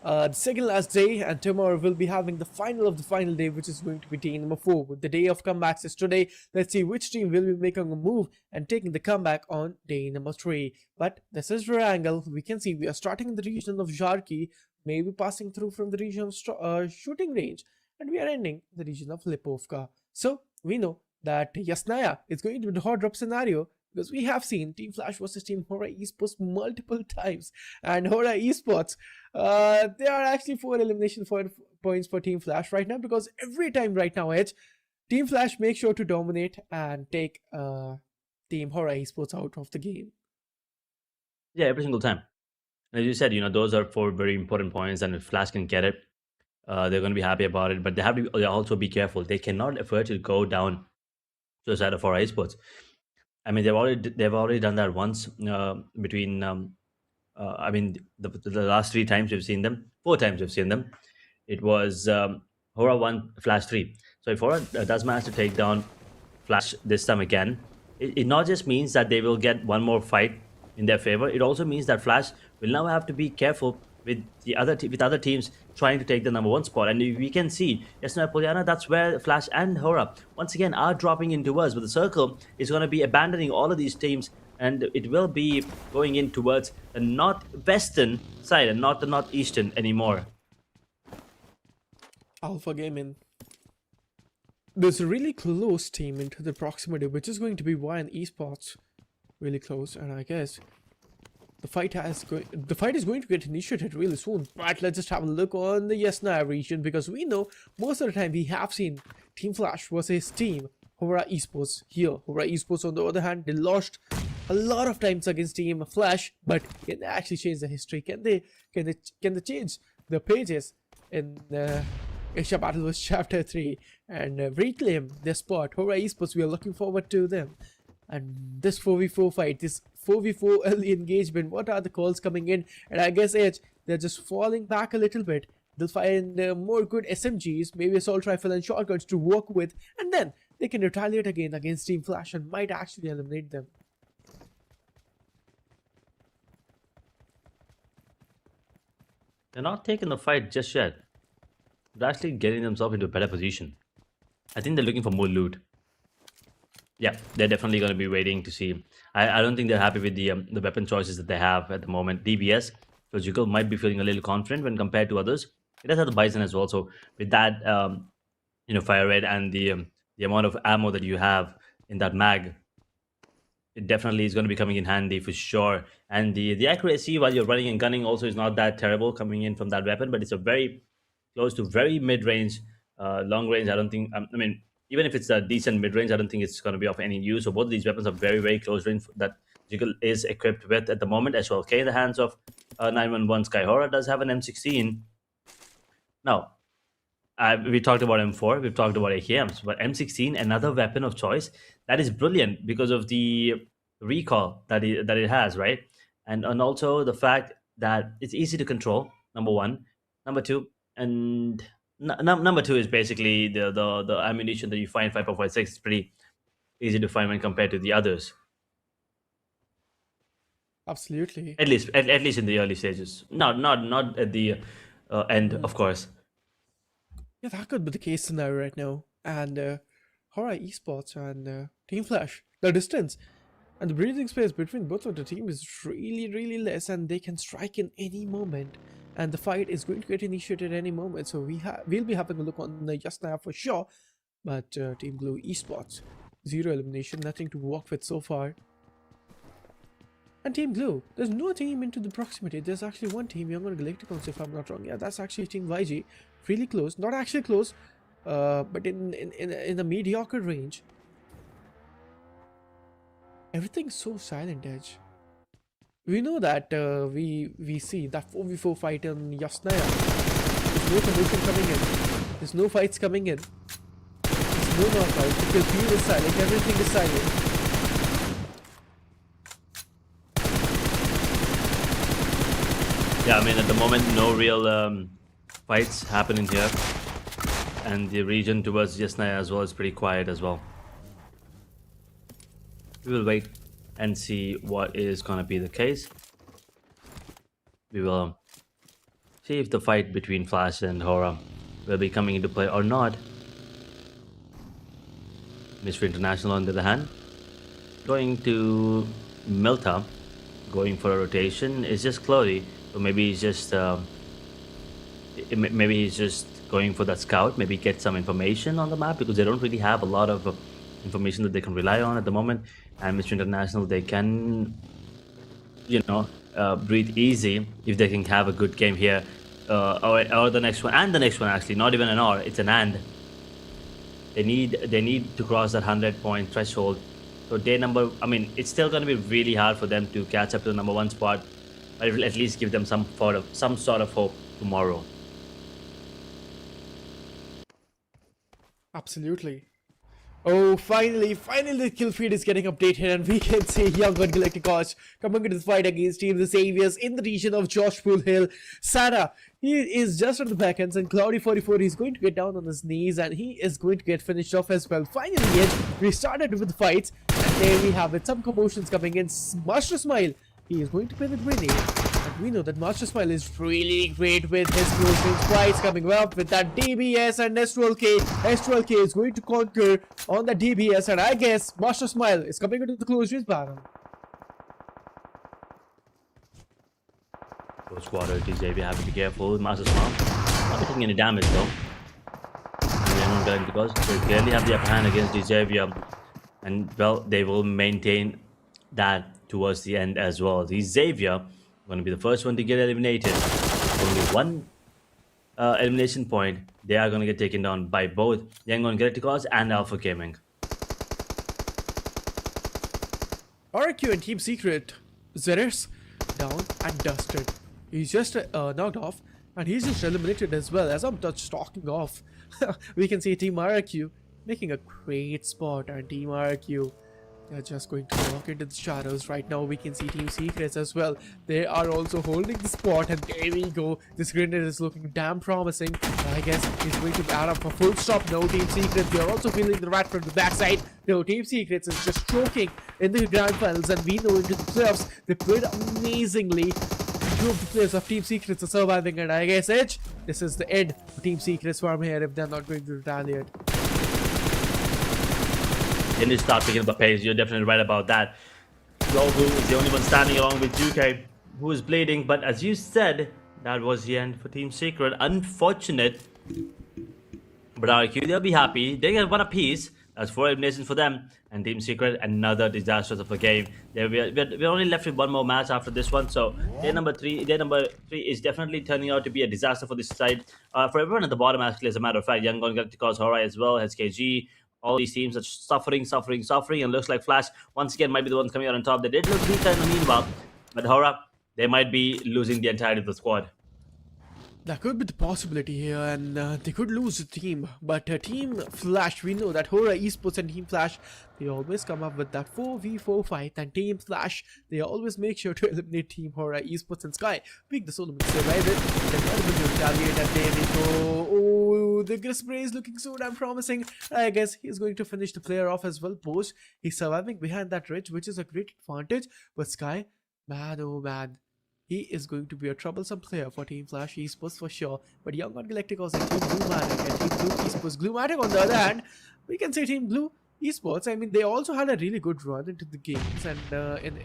the second last day, and tomorrow we'll be having the final of the final day, which is going to be day number 4. With the day of comebacks is today. Let's see which team will be making a move and taking the comeback on day number 3. But this is Wrangle. We can see we are starting in the region of Jarki, maybe passing through from the region of shooting range, and we are ending the region of Lipovka. So we know that Yasnaya is going to be the hot drop scenario, because we have seen Team Flash versus Team HORAA Esports multiple times, and HORAA Esports, there are actually 4 elimination points for Team Flash right now, because every time right now, Team Flash makes sure to dominate and take Team HORAA Esports out of the game. Yeah, every single time. As you said, those are 4 very important points, and if Flash can get it, they're going to be happy about it. But they also be careful. They cannot afford to go down to the side of HORAA Esports. I mean, they've already done that once between. I mean, the last 3 times we've seen them, 4 times we've seen them. It was HORAA 1, Flash 3. So if HORAA does manage to take down Flash this time again, it not just means that they will get one more fight in their favor. It also means that Flash will now have to be careful with other teams trying to take the number 1 spot. And we can see, yes, no, Poliana, that's where Flash and HORAA once again are dropping into us. But the circle is going to be abandoning all of these teams, and it will be going in towards the northwestern side and not the northeastern anymore. Alpha Gaming. There's a really close team into the proximity, which is going to be VOIN Esports. Really close, and I guess the fight is going to get initiated really soon. But let's just have a look on the Yasnaya region, because we know most of the time we have seen Team Flash versus Team HORAA Esports here. HORAA Esports, on the other hand, they lost a lot of times against Team Flash, but can they actually change the history? Can they change the pages in Asia Battleverse Chapter 3 and reclaim their spot? HORAA Esports, we are looking forward to them. And this 4v4 fight, this 4v4 early engagement, what are the calls coming in? And I guess they're just falling back a little bit. They'll find more good SMGs, maybe assault rifle and shotguns to work with, and then they can retaliate again against Team Flash and might actually eliminate them. They're not taking the fight just yet. They're actually getting themselves into a better position. I think they're looking for more loot. Yeah, they're definitely going to be waiting to see. I don't think they're happy with the weapon choices that they have at the moment. DBS, Logical might be feeling a little confident when compared to others. It does have the Bison as well. So with that, fire rate and the amount of ammo that you have in that mag, it definitely is going to be coming in handy for sure. And the accuracy while you're running and gunning also is not that terrible coming in from that weapon, but it's a very close to very mid-range. Long range, I don't think, I mean, even if it's a decent mid-range, I don't think it's going to be of any use. So both of these weapons are very, very close range that Jiggle is equipped with at the moment. As well, okay, in the hands of 911, SKYFORCE does have an M16. Now, we talked about M4, we've talked about AKMs, but M16, another weapon of choice that is brilliant because of the recall that it has, right? And also the fact that it's easy to control, number 1. Number 2, and number 2 is basically the ammunition that you find 5.56 is pretty easy to find when compared to the others. Absolutely. At least in the early stages. Not at the end, of course. Yeah, that could be the case scenario right now. And HORAA Esports and Team Flash, the distance and the breathing space between both of the teams is really less, and they can strike in any moment. And the fight is going to get initiated any moment, so we'll be having a look on the just now for sure. But Team Blue Esports, zero elimination, nothing to work with so far. And Team Blue, there's no team into the proximity. There's actually one team, Young Galacticons, if I'm not wrong. Yeah, that's actually Team YG. Really close, not actually close, but in the mediocre range. Everything's so silent, Edge. We know that we see that 4v4 fight in Yasnaya. There's no commotion coming in. There's no fights coming in. There's no knockouts. The kill field is silent. Everything is silent. Yeah, I mean, at the moment, no real fights happening here. And the region towards Yasnaya as well is pretty quiet as well. We will wait and see what is going to be the case. We will see if the fight between Flash and HORAA will be coming into play or not. Mr. International, on the other hand, going to Milta, going for a rotation. Is just Cloudy, or maybe he's just going for that scout. Maybe get some information on the map, because they don't really have a lot of information that they can rely on at the moment. And Mr. International, they can, breathe easy if they can have a good game here, or the next one, and the next one actually, not even an or, it's an and. They need to cross that 100-point threshold. So it's still going to be really hard for them to catch up to the number one spot, but it will at least give them some sort of hope tomorrow. Absolutely. Oh, finally the kill feed is getting updated, and we can see Young Galacticos coming into the fight against Team the Saviors in the region of Josh Pool Hill. Sada, he is just on the back ends, and Cloudy44, he's going to get down on his knees, and he is going to get finished off as well. Finally, yes, we started with the fights, and there we have it. Some commotions coming in. Master Smile, he is going to play the grenade. And we know that Master Smile is really great with his close range fights, coming up with that DBS and Nestrol K. Nestrol K is going to conquer on the DBS, and I guess Master Smile is coming into the close range battle. Close quarter, DJ, we have to be careful with Master Smile. Not taking any damage though. Because they clearly have the upper hand against Xavier, and well, they will maintain that towards the end as well. The Xavier going to be the first one to get eliminated. Only one elimination point. They are going to get taken down by both Young Galacticos and Alpha Gaming. RQ and Team Secret, Zeres down and dusted. He's just knocked off, and he's just eliminated as well. As I'm just talking off, we can see Team RQ making a great spot, and Team RQ, they're just going to walk into the shadows. Right now we can see Team Secrets as well. They are also holding the spot, and there we go. This grenade is looking damn promising. I guess he's going to add up a full stop. No, Team Secrets, they're also feeling the rat from the backside. No, Team Secrets is just choking in the grand finals, and we know into the playoffs they played amazingly. Two of the players of Team Secrets are surviving, and I guess Edge, this is the end for Team Secrets from here if they're not going to retaliate. They need to start picking up the pace. You're definitely right about that. Grogu is the only one standing along with UK, who is bleeding. But as you said, that was the end for Team Secret. Unfortunate. But RQ, they'll be happy. They get one apiece. That's 4 eliminations for them. And Team Secret, another disaster of a game. We're only left with one more match after this one. So day number three is definitely turning out to be a disaster for this side. For everyone at the bottom, actually, as a matter of fact, Young Galacticos, HORAA as well, SKG. All these teams are suffering, and looks like Flash once again might be the ones coming out on top. They did look weaker in the meanwhile, but HORAA, they might be losing the entirety of the squad. That could be the possibility here, and they could lose the team. But Team Flash, we know that HORAA Esports and Team Flash, they always come up with that 4v4 fight, and Team Flash, they always make sure to eliminate Team HORAA Esports and Sky, being the solo survive it. They're not able to retaliate, and there we go. Oh, the Grisspray is looking so damn promising. I guess he's going to finish the player off as well. Post, he's surviving behind that ridge, which is a great advantage. But Sky, man, oh man, he is going to be a troublesome player for Team Flash Esports for sure. But Young on Galacticos and Team Bluematic and Team Blue Esports. Bluematic on the other hand, we can say Team Blue Esports, I mean, they also had a really good run into the games, and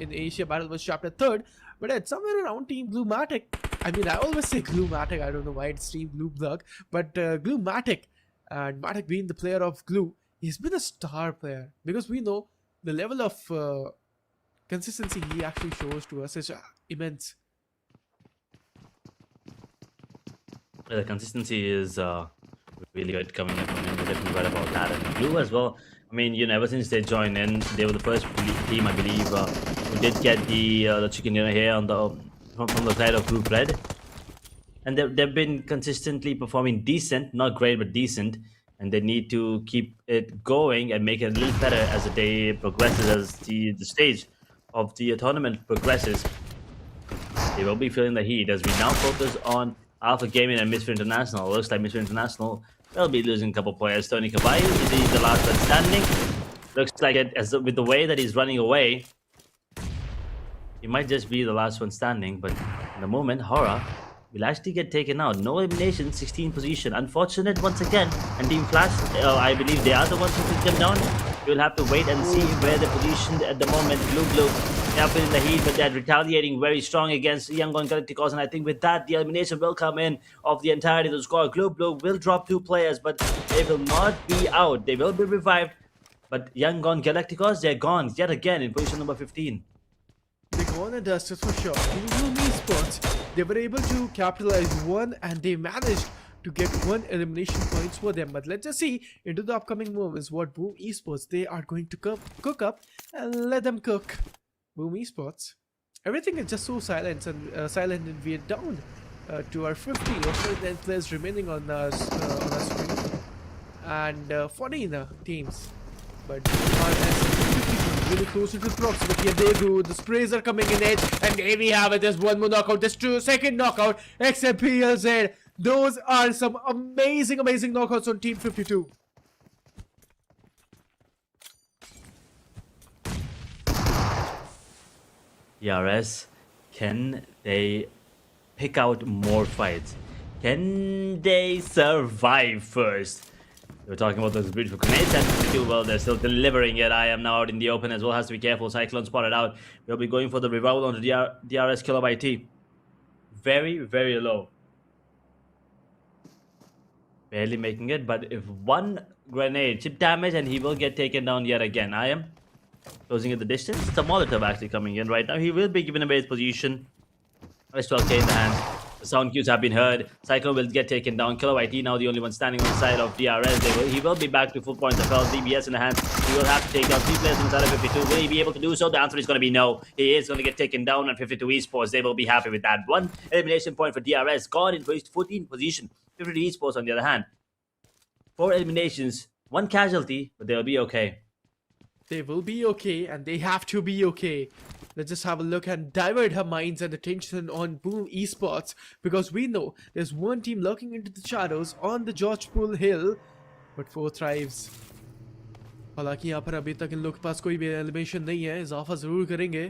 in Asia Battle was chapter 3rd, but at somewhere around Team Bluematic, I mean, I always say Gluematic, I don't know why it's Team Blue BLUG, but Gluematic, and Matic being the player of Glue, he's been a star player, because we know the level of consistency he actually shows to us is immense. The consistency is really good coming in from him. We're definitely right about that. And Blue as well. I mean, ever since they joined in, they were the first team, I believe, who did get the chicken dinner here on the from the side of Group Red. And they've been consistently performing decent, not great, but decent. And they need to keep it going and make it a little better as the day progresses, as the stage of the tournament progresses. They will be feeling the heat as we now focus on Alpha Gaming and Misfit International. Looks like Misfit International will be losing a couple players. Tony Kabayu is he the last one standing. Looks like it, with the way that he's running away, he might just be the last one standing. But in the moment, HORAA will actually get taken out. No elimination, 16th position. Unfortunate once again. And Team Flash, I believe they are the ones who took them down. We'll have to wait and see where they're positioned at the moment. Blue, they are feeling the heat, but they're retaliating very strong against Yangon Galacticos. And I think with that, the elimination will come in of the entirety of the squad. Blue will drop 2 players, but they will not be out. They will be revived. But Yangon Galacticos, they're gone yet again in position number 15. They gone and dusted for sure. Team Esports, they were able to capitalize one, and they managed to get 1 elimination points for them. But let's just see into the upcoming moments what Boom Esports they are going to cook up, and let them cook. Boom Esports, everything is just so silent, and we are down to our 50 or 49 players remaining on our screen, and 14 teams. But RS really closer to proximity, and they do. The sprays are coming in edge, and there we have it. There's 1 more knockout. There's 2 second knockout. XMPLZ. Those are some amazing knockouts on Team 52. ERS, can they pick out more fights? Can they survive first? We're talking about those beautiful grenades, and 52, well, they're still delivering it. I am now out in the open as well, has to be careful. Cyclone spotted out. We'll be going for the revival on the DRS killer by T. Very, very low. Barely making it, but if 1 grenade chip damage, and he will get taken down yet again. I am closing at the distance. It's a Molotov actually coming in right now. He will be given away his position. Nice 12k in the hand. The sound cues have been heard. Cyclone will get taken down. Killer YT now the only one standing on the side of DRS. He will be back to full points of health. DBS in the hands. He will have to take out 3 players inside of 52. Will he be able to do so? The answer is going to be no. He is going to get taken down on 52 Esports. They will be happy with that. 1 elimination point for DRS. Gone in 14th position. 52 Esports on the other hand. 4 eliminations. 1 casualty, but they'll be okay. They will be okay, and they have to be okay. Let's just have a look and divert our minds and attention on Boom Esports, because we know there's 1 team lurking into the shadows on the George Pool Hill, but 4 thrives. हालांकि यहाँ पर अभी तक इन लोग के पास कोई भी elimination नहीं है, इजाफा जरूर करेंगे.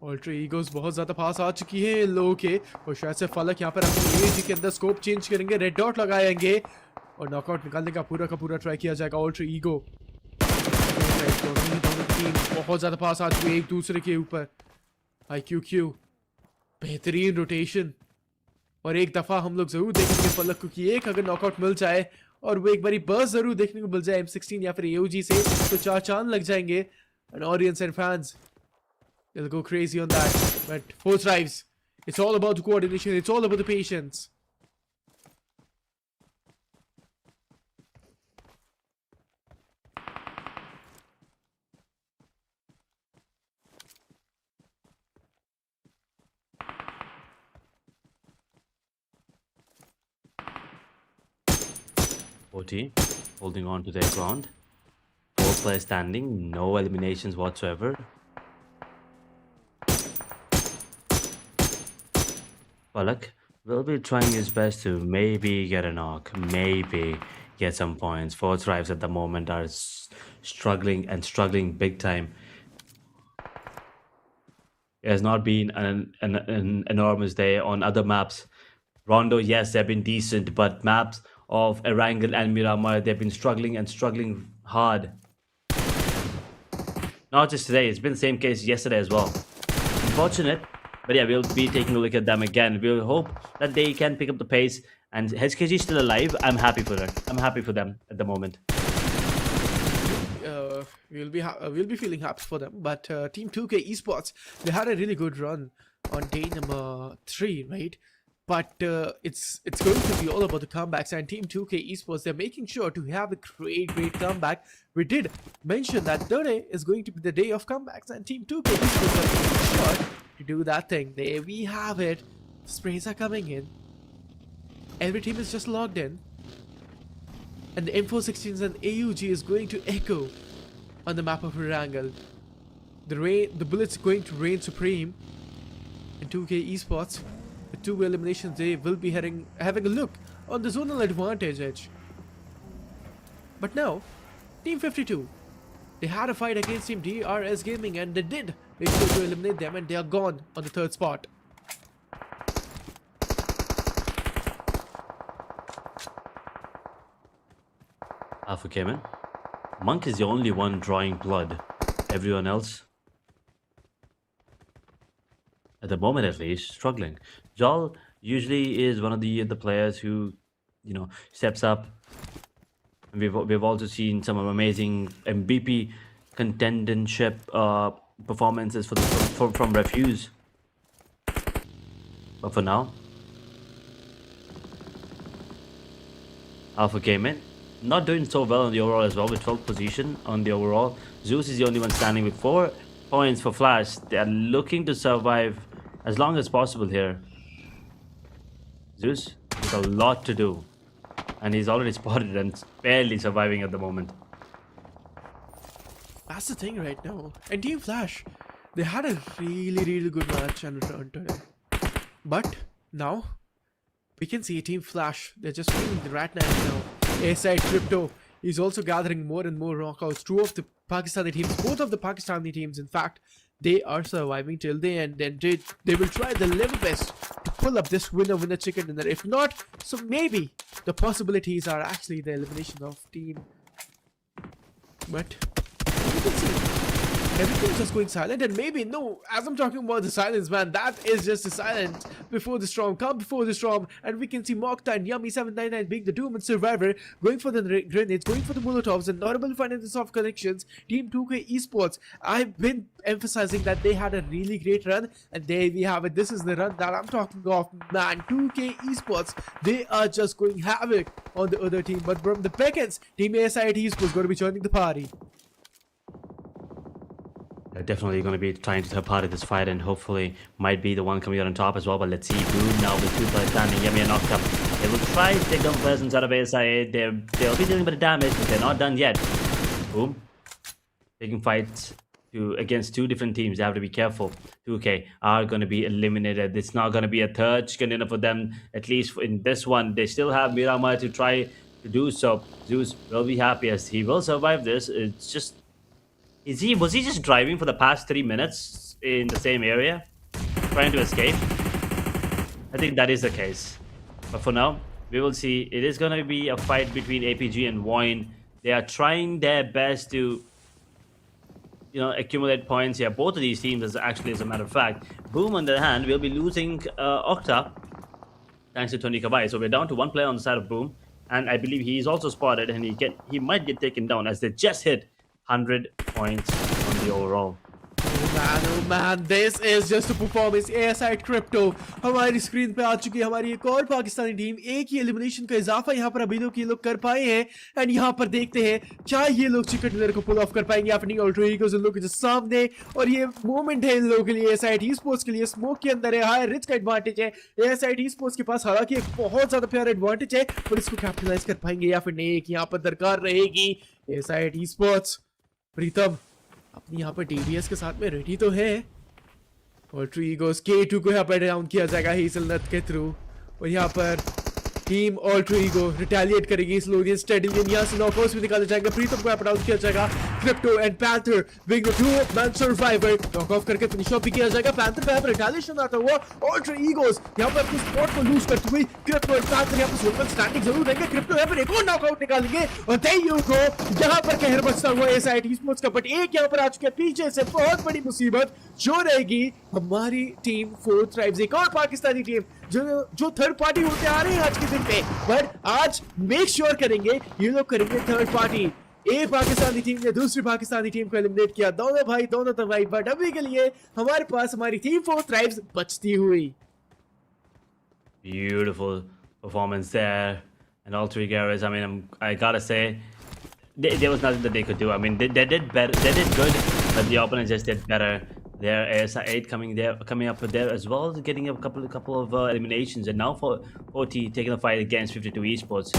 अल्ट्रा ईगोस बहुत ज़्यादा पास आ चुकी है इन लोगों के, और शायद से फलक यहाँ पर अपनी एज के अंदर स्कोप चेंज करेंगे, रेड डॉट लगाएंगे और नॉकआउट निकालने का पूरा ट्राई किया जाएगा. अल्ट्रा ईगो दोनों टीम बहुत ज़्यादा पास आ चुकी है एक दूसरे के ऊपर. IQQ बेहतरीन रोटेशन, और एक दफ़ा हम लोग ज़रूर देखेंगे फलक को कि एक अगर नॉकआउट मिल जाए और वो एक बारी बर्स्ट ज़रूर देखने को मिल जाए M16 या फिर AOG से, तो 4 चांद लग जाएंगे. And audience and fans, they'll go crazy on that. But 4 thrives. It's all about the coordination. It's all about the patience. OT holding on to their ground. 4 players standing, no eliminations whatsoever. Palak will be trying his best to maybe get a knock, maybe get some points. 4 thrives at the moment are struggling big time. It has not been an enormous day on other maps. Rondo, yes, they've been decent, but maps of Erangel and Miramar, they've been struggling and struggling hard. Not just today, it's been the same case yesterday as well. Unfortunate, but yeah, we'll be taking a look at them again. We'll hope that they can pick up the pace. And HKG is still alive. I'm happy for them. I'm happy for them at the moment. We'll be feeling happy for them. But Team 2K Esports, they had a really good run on day number 3, right? But it's going to be all about the comebacks, and Team 2K Esports, they're making sure to have a great comeback. We did mention that today is going to be the day of comebacks, and Team 2K Esports are making sure to do that thing. There we have it. Sprays are coming in. Every team is just logged in, and the M416s and AUG is going to echo on the map of Erangel. The bullets going to reign supreme in 2K Esports. With 2 eliminations, they will be having a look on the zonal advantage edge. But now, Team 52, they had a fight against Team DRS Gaming, and they did make sure to eliminate them, and they are gone on the 3rd spot. Alpha came in. Monk is the only one drawing blood. Everyone else, at the moment at least, struggling. Jol usually is one of the players who, steps up. And we've also seen some amazing MVP contendership performances from Refuse. But for now, Alpha came in. Not doing so well on the overall as well, with 12th position on the overall. Zeus is the only one standing with 4 points for Flash. They are looking to survive as long as possible here. Zeus with a lot to do, and he's already spotted and barely surviving at the moment. That's the thing right now. And Team Flash, they had a really good match and return today. But now, we can see Team Flash, they're just feeling the rat knife now. A-side Crypto is also gathering more and more knockouts. 2 of the Pakistani teams, both of the Pakistani teams, in fact, they are surviving till the end, and they will try their level best to pull up this winner chicken dinner. If not, so maybe the possibilities are actually the elimination of team. But you can see everything's just going silent, and maybe no, as I'm talking about the silence, man, that is just the silence before the storm. Come before the storm, and we can see Mokhtar and Yummy 799 being the Doom and Survivor, going for the grenades, going for the Molotovs, and not able to find any soft connections. Team 2K Esports, I've been emphasizing that they had a really great run, and there we have it. This is the run that I'm talking of, man. 2K Esports, they are just going havoc on the other team, but from the back ends, Team ASIT Esports going to be joining the party. They're definitely going to be trying to third party this fight, and hopefully might be the one coming out on top as well. But let's see. Boom now with 2 players standing. Yummy are knocked up. They will try to take down the players inside of ASIA. They'll be dealing a bit of damage, but they're not done yet. Boom. Taking fights against 2 different teams. They have to be careful. 2K are going to be eliminated. It's not going to be a third chicken dinner for them, at least in this one. They still have Miramar to try to do so. Zeus will be happy as he will survive this. It's just... Was he just driving for the past 3 minutes in the same area, trying to escape? I think that is the case. But for now, we will see. It is going to be a fight between APG and VOIN. They are trying their best to, accumulate points here. Both of these teams, as a matter of fact. Boom, on the other hand, will be losing Octa, thanks to Tony Kabai. So we're down to 1 player on the side of Boom, and I believe he's also spotted, and he might get taken down as they just hit 100 points on the overall. Oh man, this is just a performance. ASI Crypto हमारी screen पे आ चुकी है. हमारी एक और Pakistani team, एक ही elimination का इजाफा यहाँ पर अभी लोग ये लोग कर पाए हैं. एंड यहाँ पर देखते हैं क्या ये लोग चिकन डिनर को पुल ऑफ कर पाएंगे अपनी अल्ट्रो ईगोस उन लोगों के सामने. और ये मोमेंट है इन लोगों के लिए. ASI स्पोर्ट्स के लिए स्मोक के अंदर है, हाई रिच का एडवांटेज है. ASI स्पोर्ट्स के पास हालांकि एक बहुत ज्यादा प्यारा एडवांटेज है, पर इसको कैपिटलाइज कर पाएंगे या फिर नहीं, एक यहाँ पर दरकार रहेगी. ASI स्पोर्ट्स प्रीतम अपनी यहाँ पर DBS के साथ में रेडी तो है, और ट्रीगोस K2 को यहाँ पर डाउन किया जाएगा हेज़लनट के थ्रू. और यहाँ पर टीम ऑल्टर ईगो रिटेलिएट करेगी स्लोनियन स्टेडियन, यहाँ से नॉकआउट्स में निकाले जाएंगे, प्रीतम को अप आउट किया जाएगा, crypto and panther being the two man survivor knock off करके फिनिश ऑफ भी किया जाएगा। पैंथर पे यहाँ पर रिटेलिएशन आता हुआ ऑल्टर ईगोस यहाँ पर अपनी स्पॉट को लूज करते हुए क्रिप्टो एंड पैंथर यहाँ पर सोलमन स्टैंडिंग जरूर रहेंगे, क्रिप्टो यहाँ पर एक और नॉकआउट निकालेंगे और देयर यू गो, यहाँ पर कहर बचता हुआ एसआईटी स्पोर्ट्स का, बट एक यहाँ पर आ चुके हैं पीछे से बहुत बड़ी मुसीबत जो रहेगी हमारी टीम फोर्थ ट्राइब्स, एक और पाकिस्तानी टीम जो थर्ड पार्टी होते आ रहे हैं आज के दिन पे, बट आज मेक श्योर करेंगे ये लोग करेंगे थर्ड पार्टी। एक पाकिस्तानी टीम ने दूसरी पाकिस्तानी टीम को एलिमिनेट किया, दोनों भाई दोनों तबाही, बट अभी के लिए हमारे पास हमारी टीम फोर्थ ट्राइब्स बचती हुई। Beautiful performance there, and all three guys. I mean, I gotta say, there was nothing that they could do. I mean, they did better, they did good, but the opponent just did better. There is 8 coming up there as well, getting a couple of eliminations, and now for 40 taking the fight against 52 esports.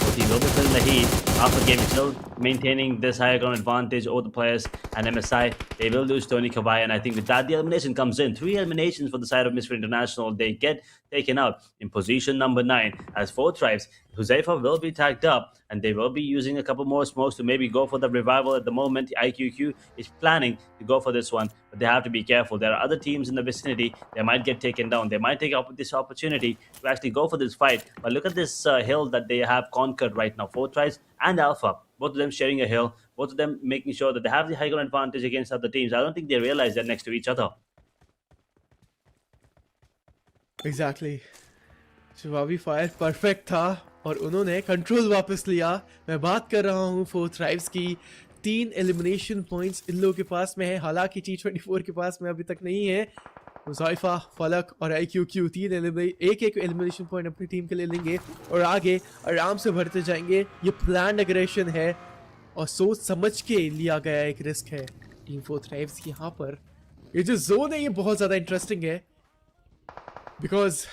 40 will be feeling the heat. Alpha Gaming still maintaining this higher ground advantage over the players, and MSI they will lose Tony Kawai, and I think with that the elimination comes in. 3 eliminations for the side of Misfit International. They get taken out in position number 9 as 4 tribes. Huzaifa will be tagged up, and they will be using a couple more smokes to maybe go for the revival at the moment. IQQ is planning to go for this one, but they have to be careful. There are other teams in the vicinity. They might get taken down. They might take up this opportunity to actually go for this fight. But look at this hill that they have conquered right now. 4 tribes and Alpha, both of them sharing a hill, both of them making sure that they have the high ground advantage against other teams. I don't think they realize they're next to each other. Exactly. जवाबी fire perfect था और उन्होंने control वापस लिया। मैं बात कर रहा हूँ फोर्थ ट्राइब्स की। 3 एलिमिनेशन पॉइंट्स इन लोगों के पास में है, हालांकि T24 के पास में अभी तक नहीं है। मुज़ाइफा, फलक और IQQ एक एलिमिनेशन पॉइंट अपनी टीम के लिए लेंगे और आगे आराम से बढ़ते जाएंगे। ये प्लान एग्रेशन है और सोच समझ के लिया गया एक रिस्क है टीम फोर्थ ट्राइब्स की। यहाँ पर ये जो जोन है ये बहुत ज़्यादा इंटरेस्टिंग है, बिकॉज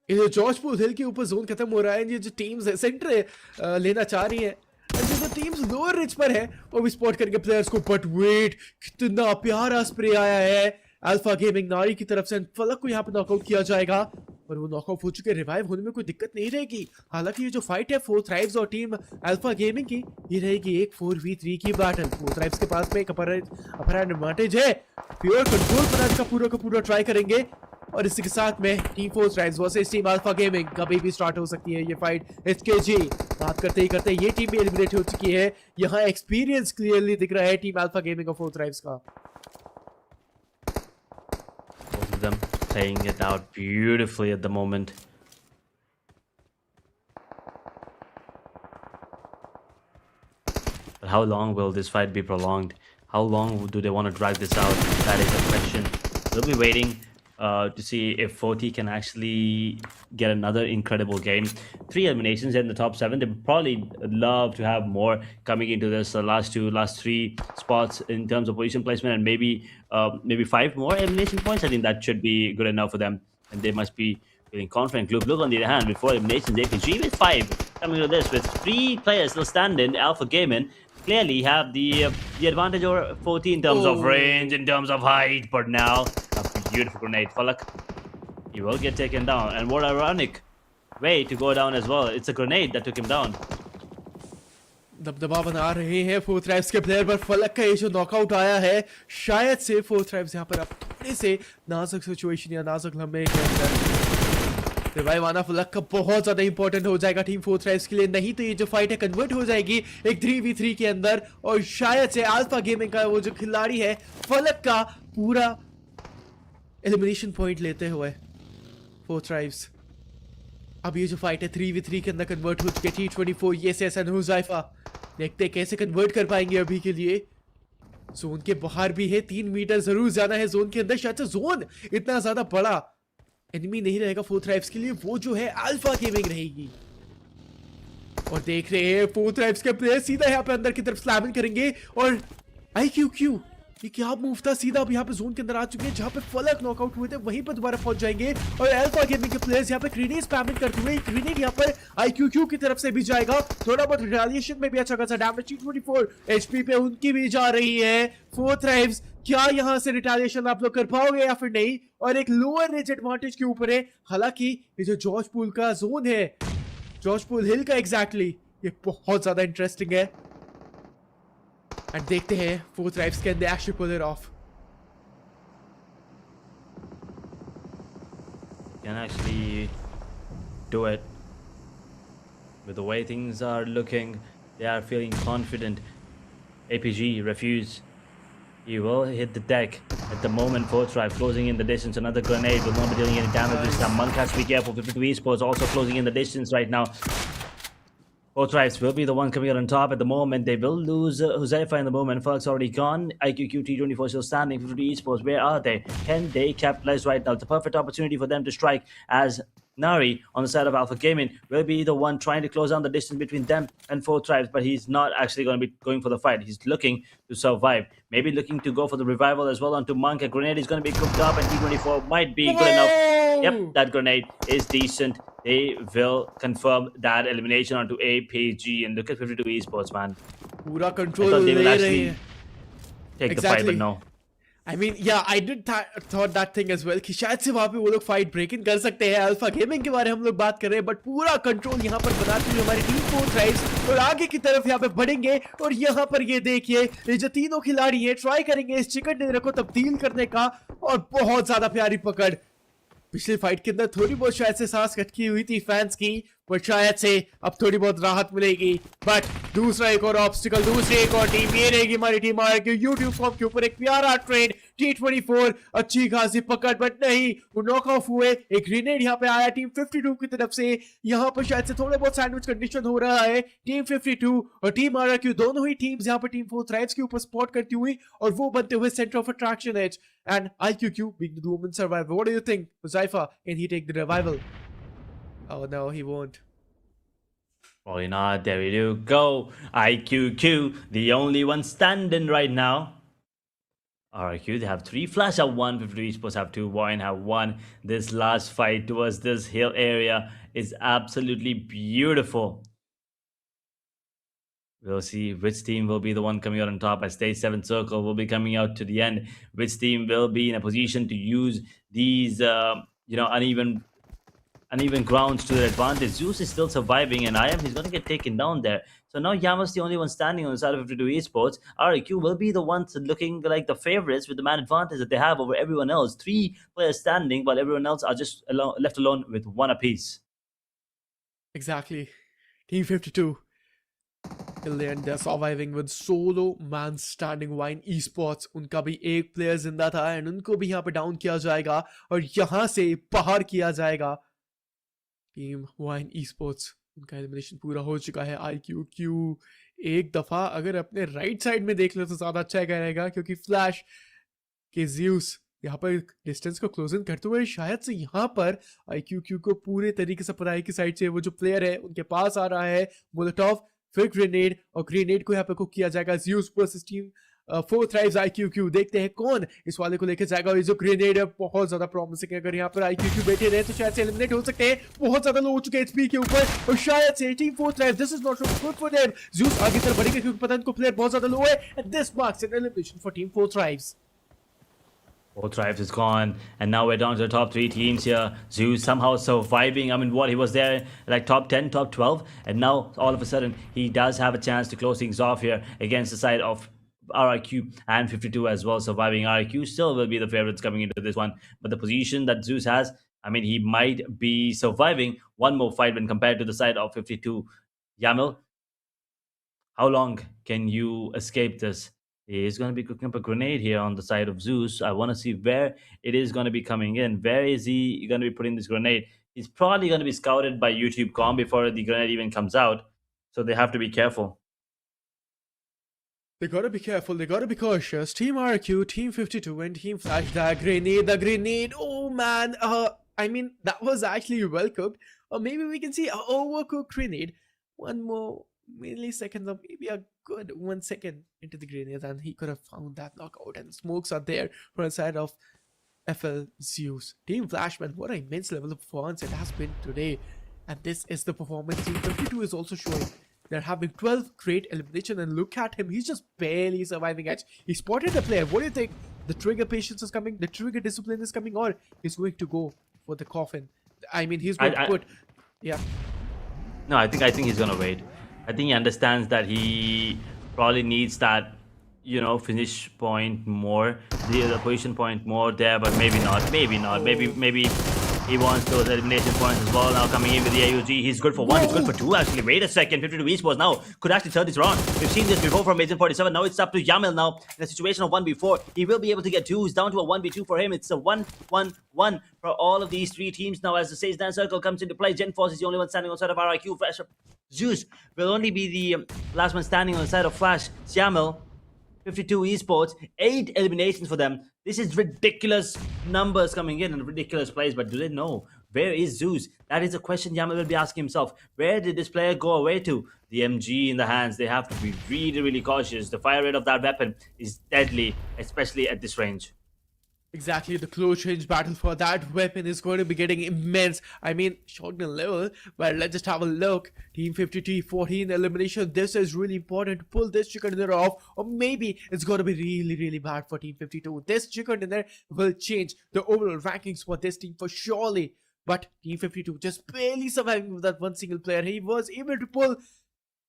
ये जो जॉर्जपुर हिल के ऊपर जोन खत्म हो रहा है, ये जो टीम्स सेंटर लेना चाह रही है, जो टीम्स लोअर रिच पर है वो भी स्पॉट करेंगे प्लेयर्स को। बट वेट, कितना प्यारा स्प्रे आया है अल्फा गेमिंग नारी की तरफ से, फलक को यहाँ पे नॉकआउट किया जाएगा और वो नॉकआउट हो चुके, रिवाइव होने में कोई दिक्कत नहीं रहेगी। हालांकि ये जो फाइट है फोर्थ ट्राइब्स और टीम अल्फा गेमिंग की, ये रहेगी एक 4v3 की बैटल। फोर्थ ट्राइब्स के पास में एक अपर एडवांटेज है, प्योर कंट्रोल बनाने का पूरा ट्राई करेंगे और इसी के साथ में team fourth tribes versus team Alpha gaming कभी भी स्टार्ट हो सकती है ये फाइट। एसकेजी बात करते ही करते ये टीम भी एलिमिनेट हो चुकी है। यहाँ एक्सपीरियंस क्लियरली दिख रहा है टीम अल्फा गेमिंग और फोर्थ ट्राइब्स का। Both of them playing it out beautifully at the moment. But how long will this fight be prolonged? How long do they want to drag this out? That is a question. We'll be waiting to see if 40 can actually get another incredible game. 3 eliminations in the top 7. They probably love to have more coming into this last 3 spots in terms of position placement, and maybe 5 more elimination points. I think that should be good enough for them, and they must be feeling confident. BLUG on the other hand, with 4 eliminations, APG with 5 coming to this with 3 players still standing. Alpha Gaming clearly have the advantage over 40 in terms of range, in terms of height, but now a beautiful grenade. Falak, he will get taken down, and what ironic way to go down as well. It's a grenade that took him down. दबदबा बना रहे हैं fourth tribes के player पर। फलक का ये जो नॉकआउट आया है, शायद से फोर्थ ट्राइब्स यहाँ पर अब थोड़े से नाजुक सिचुएशन या नाजुक लम्हे के अंदर रिवाइव आना फलक का बहुत ज्यादा इंपॉर्टेंट हो जाएगा टीम फोर्थ ट्राइब्स के लिए, नहीं तो ये जो फाइट है कन्वर्ट हो जाएगी एक 3v3 के अंदर और शायद से अल्फा गेमिंग का वो जो खिलाड़ी है फलक का पूरा एलिमिनेशन पॉइंट लेते हुए फोर्थ ट्राइब्स। अब ये जो फाइट है 3v3 के अंदर कन्वर्ट हो चुके T24 येसेस एंड हुज़ैफा, देखते हैं कैसे कन्वर्ट कर पाएंगे। अभी के लिए जोन के बाहर भी है, 3 मीटर जरूर जाना है जोन के अंदर। शायद से जोन इतना ज्यादा बड़ा एनिमी नहीं रहेगा फोर्थ ट्राइब्स के लिए, वो जो है अल्फा गेमिंग रहेगी। और देख रहे हैं फोर्थ ट्राइब्स के प्लेयर सीधा यहाँ पे अंदर की तरफ स्लैमिंग करेंगे और IQQ ये क्या मूव था, सीधा अब यहाँ पे जोन के अंदर आ चुके हैं जहाँ पे फलक नॉकआउट हुए थे वहीं पर दोबारा पहुंच जाएंगे। और अल्फा गेमिंग के प्लेयर्स यहाँ पे ग्रेनेड स्पैमिंग करते हुए, ग्रेनेड यहाँ पर IQQ की तरफ से भी जाएगा, थोड़ा बहुत रिटेलिएशन में भी अच्छा खासा डैमेज। 24 HP पे उनकी भी जा रही है। 4 थ्राइव्स, क्या यहाँ से रिटेलिएशन आप लोग कर पाओगे या फिर नहीं? और एक लोअर रेंज एडवांटेज के ऊपर है। हालांकि ये जो जॉर्ज पूल का जोन है, जॉर्ज पूल हिल का एग्जैक्टली, ये बहुत ज्यादा इंटरेस्टिंग है। एंड देखते हैं 4 thrives can they actually pull it off. Can actually do it. With the way things are looking, they are feeling confident. APG refuse. He will hit the deck at the moment. 4 Tribe closing in the distance. Another grenade will not be dealing any damage this time. Monk has to be careful. 52 Esports also closing in the distance right now. 4 Tribes will be the one coming out on top at the moment. They will lose Huzaifa in the moment. Falk's already gone. IQQ T24 still standing. 50 Esports, where are they? Can they capitalize right now? It's a perfect opportunity for them to strike, as Nari on the side of Alpha Gaming will be the one trying to close down the distance between them and 4 Tribes, but he's not actually going to be going for the fight. He's looking to survive. Maybe looking to go for the revival as well onto Monk. A grenade is going to be cooked up, and T24 might be good enough. Yep, that grenade is decent. They will confirm that elimination onto APG. And look at 52 Esports, man. पूरा I control thought they will ले रहे actually हैं। take the fight, but no. I mean, yeah, I did thought that thing as well कि शायद से वहां पे वो लोग फाइट ब्रेक इन कर सकते हैं। अल्फा गेमिंग के बारे में हम लोग बात कर रहे हैं, बट पूरा कंट्रोल यहाँ पर बनाती हुई हमारी टीम 4 थ्राइव्स और आगे की तरफ यहाँ पे बढ़ेंगे। और यहाँ पर ये देखिए, ये जो तीनों खिलाड़ी हैं ट्राई करेंगे इस चिकन डिनर को तब्दील करने का, और बहुत ज्यादा प्यारी पकड़। पिछली फाइट के अंदर थोड़ी बहुत शायद से सांस कटकी हुई थी फैंस की, पर शायद से अब थोड़ी बहुत राहत मिलेगी। बट दूसरा एक और ऑब्स्टिकल, दूसरी एक और टीम, ये रहेगी हमारी टीम यूट्यूब फॉर्म के ऊपर। एक प्यारा ट्रेड, T24 अच्छी खासी पकड़, बट नहीं, वो नॉक ऑफ हुए। एक ग्रेनेड यहाँ पे आया टीम 52 की तरफ से। यहाँ पर शायद से थोड़े बहुत सैंडविच कंडीशन हो रहा है। टीम 52 और टीम RRQ दोनों ही टीम्स यहाँ पर टीम 4 थ्राइव्स के ऊपर स्पॉट करती हुई और वो बनते हुए centre of attraction as. And IQQ being the woman survivor. What do you think, Huzaifa? Can he take the revival? Oh no, he won't. Probably not. There we do go. IQQ, the only one standing right now. RRQ, they have 3 flash at 1. 50 Esports have 2. VOIN have 1. This last fight towards this hill area is absolutely beautiful. We'll see which team will be the one coming out on top, as Stage 7 Circle will be coming out to the end. Which team will be in a position to use these, uneven grounds to their advantage. Zeus is still surviving, and he's going to get taken down there. So now Yama's the only one standing on the side of 52 Esports. RQ will be the ones looking like the favorites with the man advantage that they have over everyone else. 3 players standing, while everyone else are just left alone with 1 apiece. Exactly. Team 52. And they're surviving with solo man standing. VOIN esports, उनका भी एक player जिंदा था and उनको भी यहाँ पे down किया जाएगा और यहाँ से बाहर किया जाएगा। टीम VOIN esports, उनका एलिमिनेशन पूरा हो चुका है। IQQ एक दफा अगर अपने राइट साइड में देख ले तो ज्यादा अच्छा रहेगा, क्योंकि फ्लैश के ज़्यूस यहाँ पर डिस्टेंस को क्लोज इन करते हुए शायद से यहाँ पर IQQ को पूरे तरीके से पराई की साइड से वो जो प्लेयर है उनके पास आ रहा है। मोलोटॉव, फिर ग्रेनेड, और ग्रेनेड को यहाँ पे कुक किया जाएगा। Zeus versus team 4 thrives IQQ। देखते हैं कौन इस वाले को लेकर जाएगा। और ये जो ग्रेनेड है बहुत ज्यादा प्रॉमिसिंग है। अगर यहाँ पर IQQ बैठे रहे तो शायद से एलिमिनेट हो सकते हैं। बहुत ज्यादा लो हो चुके हैं HP के ऊपर, और शायद से team 4 thrives, this is not good for them. Zeus आगे तरफ बढ़ेंगे क्योंकि पता इनको प्लेयर बहुत ज्यादा लो है, and this marks an elimination for team 4 thrives. 4 Tribes is gone, and now we're down to the top 3 teams here. Zeus somehow surviving. I mean, what, he was there like top 10, top 12, and now all of a sudden he does have a chance to close things off here against the side of RRQ and 52 as well. Surviving RRQ still will be the favorites coming into this one, but the position that Zeus has, I mean, he might be surviving one more fight when compared to the side of 52. Yamil, how long can you escape this? He's going to be cooking up a grenade here on the side of Zeus. I want to see where it is going to be coming in. Where is he going to be putting this grenade? He's probably going to be scouted by YouTube Com before the grenade even comes out. So they have to be careful. They gotta be careful, they gotta be cautious. Team RQ, Team 52, and Team Flash. The grenade. Oh man. I mean, that was actually well cooked. Or maybe we can see an overcooked grenade. One more milliseconds or maybe a good 1 second into the grenades, and he could have found that knockout. And smokes are there from the side of FL Zeus. Team Flashman, what an immense level of performance it has been today. And this is the performance Team 52 is also showing. They're having 12 great elimination, and look at him, he's just barely surviving edge. He spotted the player. What do you think? The trigger patience is coming, the trigger discipline is coming, or he's going to go for the coffin? I mean, he's going to put... Yeah. No, I think he's gonna wait. I think he understands that he probably needs that, you know, finish point more, the position point more there, but maybe not. Maybe he wants those elimination points as well. Now coming in with the AUG, he's good for one, he's good for two actually. Wait a second, 52 esports now could actually turn this around. We've seen this before from Agent 47. Now it's up to Yamil now in a situation of 1v4. He will be able to get two. He's down to a 1v2 for him. It's a 1-1-1 for all of these three teams now as the Sage Dance Circle comes into play. GenForce is the only one standing on the side of RIQ. Flash Zeus will only be the last one standing on the side of Flash. Yamil, 52 esports, 8 eliminations for them. This is ridiculous numbers coming in and ridiculous plays, but do they know where is Zeus? That is a question Yamil will be asking himself. Where did this player go away to? The MG in the hands, they have to be really cautious. The fire rate of that weapon is deadly, especially at this range. Exactly, the close range battle for that weapon is going to be getting immense. I mean, shotgun level. But let's just have a look. Team 52, 14 elimination. This is really important to pull this chicken dinner off. Or maybe it's going to be really bad for Team 52. This chicken dinner will change the overall rankings for this team for surely. But Team 52 just barely surviving with that one single player. He was able to pull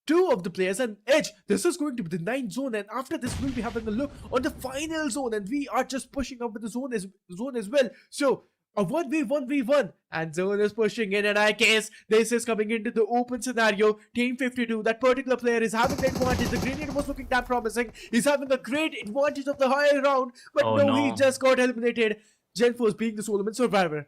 two of the players and edge. This is going to be the 9th zone, and after this we'll be having a look on the final zone, and we are just pushing up with the zone as well. So a 1v1, and zone is pushing in, and I guess this is coming into the open scenario. Team 52, that particular player is having the advantage. The grenade was looking that promising. He's having a great advantage of the higher round, but no, he just got eliminated. GenForce being the solo survivor.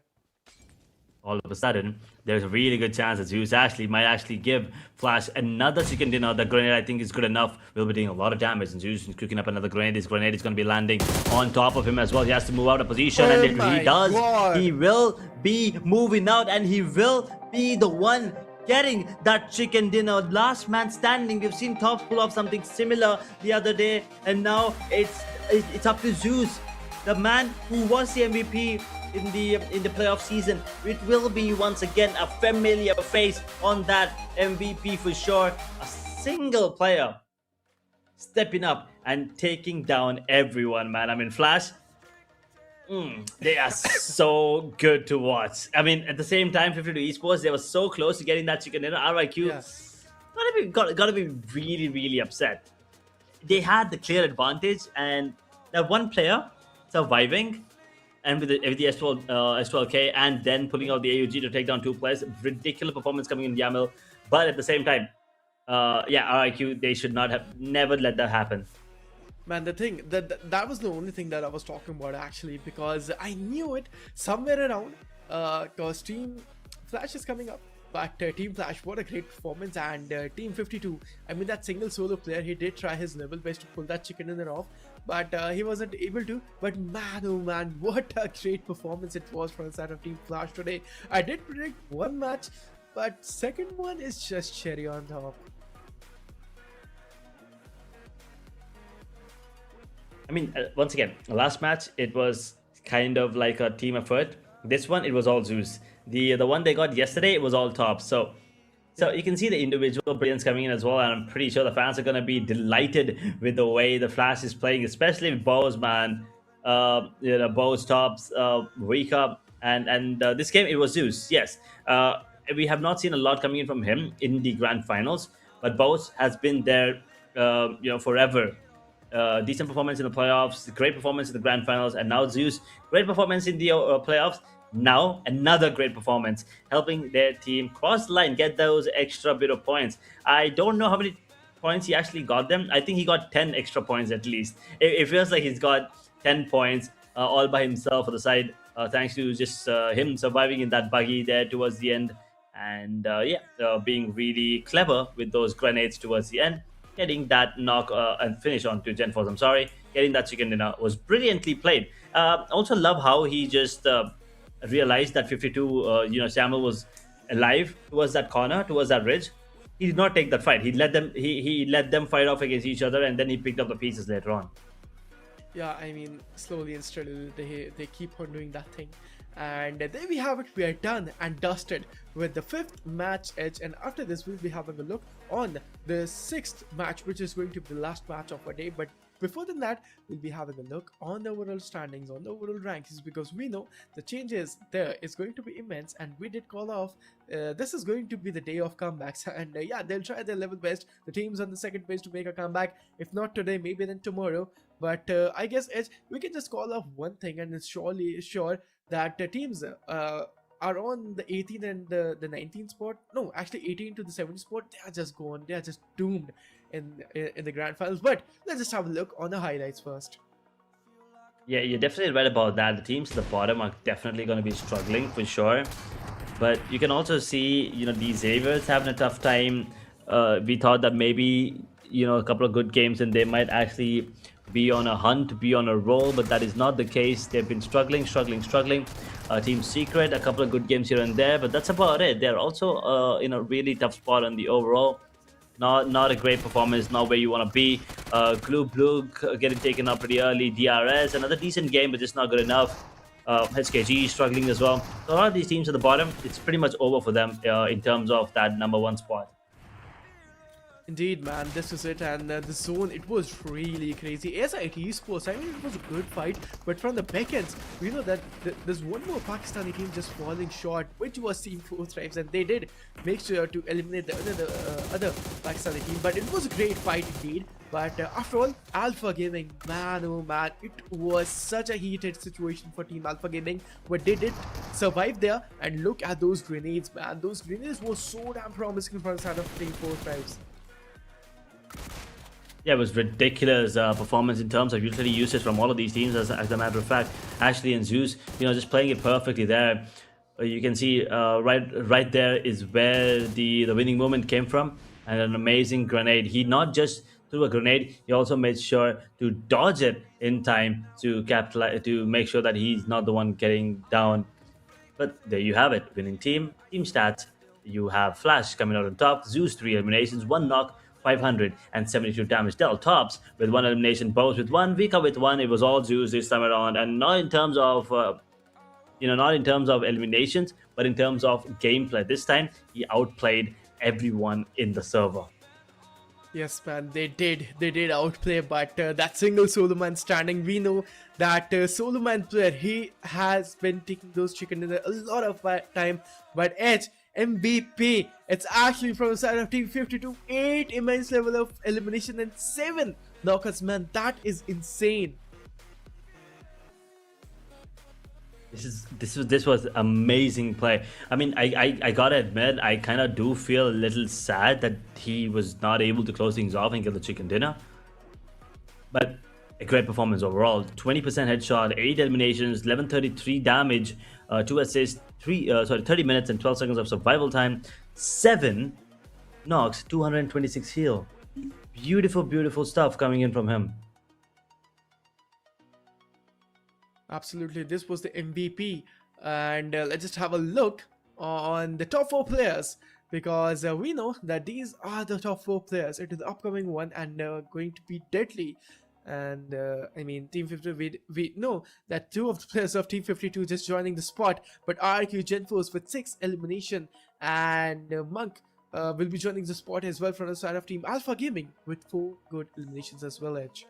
All of a sudden, there's a really good chance that Zeus might give Flash another chicken dinner. The grenade, I think, is good enough. Will be doing a lot of damage, and Zeus is cooking up another grenade. This grenade is going to be landing on top of him as well. He has to move out of position, and if he does, he will be moving out, and he will be the one getting that chicken dinner. Last man standing. We've seen Tops pull off something similar the other day, and now it's up to Zeus, the man who was the MVP in the playoff season. It will be once again a familiar face on that MVP for sure. A single player stepping up and taking down everyone, man. I mean, Flash, they are so good to watch. I mean, at the same time, 52 esports, they were so close to getting that chicken dinner. RIQ gotta be really upset. They had the clear advantage, and that one player surviving, and with the S12K, and then pulling out the AUG to take down two players. Ridiculous performance coming in Yamil. But at the same time, RIQ, they should never let that happen. Man, the thing, that was the only thing that I was talking about actually, because I knew it somewhere around, because Team Flash is coming up. But Team Flash, what a great performance, and Team 52, I mean, that single solo player, he did try his level best to pull that chicken dinner off, but he wasn't able to. But man, oh man, what a great performance it was from the side of Team Flash today. I did predict one match, but second one is just cherry on top. I mean, once again, last match, it was kind of like a team effort. This one, it was all Zeus. The one they got yesterday, it was all Tops. So you can see the individual brilliance coming in as well, and I'm pretty sure the fans are going to be delighted with the way the Flash is playing, especially with Bows, man. Bows, Tops, Rika, and this game, it was Zeus. Yes, we have not seen a lot coming in from him in the grand finals, but Bows has been there, forever. Decent performance in the playoffs, great performance in the grand finals, and now Zeus, great performance in the playoffs. Now another great performance, helping their team cross the line, get those extra bit of points. I don't know how many points he actually got them. I think he got 10 extra points at least. It feels like he's got 10 points all by himself for the side, thanks to just him surviving in that buggy there towards the end, and being really clever with those grenades towards the end, getting that knock and finish on to GenForce. I'm sorry, getting that chicken dinner was brilliantly played. Also love how he just realized that 52, Samuel was alive towards that corner, towards that ridge. he did not take that fight. He let them fight off against each other, and then he picked up the pieces later on. Yeah, I mean, slowly and steadily, they keep on doing that thing. And there we have it. We are done and dusted with the fifth match edge. And after this, we'll be having a look on the sixth match, which is going to be the last match of our day. But before than that, we'll be having a look on the overall standings, on the overall rankings, because we know the changes there is going to be immense. And we did call off, this is going to be the day of comebacks. And yeah, they'll try their level best. The teams on the second page to make a comeback. If not today, maybe then tomorrow. But I guess Edge, we can just call off one thing, and it's surely sure that the teams are on the 18th and the 19th spot. No, actually 18th to the 17th spot. They are just gone. They are just doomed in the grand finals. But let's just have a look on the highlights first. Yeah, you're definitely right about that. The teams at the bottom are definitely going to be struggling for sure. But you can also see, the Xavier's having a tough time. We thought that maybe, a couple of good games and they might actually be on a hunt, be on a roll, but that is not the case. They've been struggling. Team Secret, a couple of good games here and there, but that's about it. They're also in a really tough spot on the overall. Not a great performance, not where you want to be. BLUG getting taken up pretty early. DRS, another decent game, but just not good enough. SKG struggling as well. So a lot of these teams at the bottom, it's pretty much over for them in terms of that #1 spot. Indeed, man, this is it. And the zone, it was really crazy. As at esports, I mean, it was a good fight, but from the back ends, we know that there's one more Pakistani team just falling short, which was Team 4 Thrives, and they did make sure to eliminate the other Pakistani team. But it was a great fight indeed. But after all, Alpha Gaming, man, oh man, it was such a heated situation for Team Alpha Gaming, but they did survive there. And look at those grenades, man. Those grenades were so damn promising from the side of Team 4 Thrives. Yeah, it was ridiculous performance in terms of utility usage from all of these teams. As a matter of fact, Ashley and Zeus, just playing it perfectly there. You can see right there is where the winning moment came from, and an amazing grenade. He not just threw a grenade, he also made sure to dodge it in time to capitalize, to make sure that he's not the one getting down. But there you have it, winning team stats. You have Flash coming out on top, Zeus 3 eliminations, 1 knock, 572 damage dealt. Tops with 1 elimination, Bows with 1, Vika with 1. It was all Zeus this time around, and not in terms of not in terms of eliminations, but in terms of gameplay. This time he outplayed everyone in the server. Yes, man, they did outplay, but that single solo man standing, we know that solo man player, he has been taking those chicken dinner a lot of time, but Edge MVP, it's actually from the side of Team 52, 8 immense level of elimination and 7 knockouts, man. That is insane. This was amazing play. I mean, I gotta admit, I kind of do feel a little sad that he was not able to close things off and get the chicken dinner. But a great performance overall. 20% headshot, 8 eliminations, 1133 damage, 2 assists, 30 minutes and 12 seconds of survival time, 7 knocks, 226 heal. Beautiful stuff coming in from him. Absolutely, this was the MVP. And let's just have a look on the top 4 players, because we know that these are the top 4 players into the upcoming one, and going to be deadly. And I mean, Team 50, we know that 2 of the players of Team 52 just joining the spot, but RQ Genforce with 6 elimination, and Monk will be joining the spot as well from the side of Team Alpha Gaming with 4 good eliminations as well, Edge.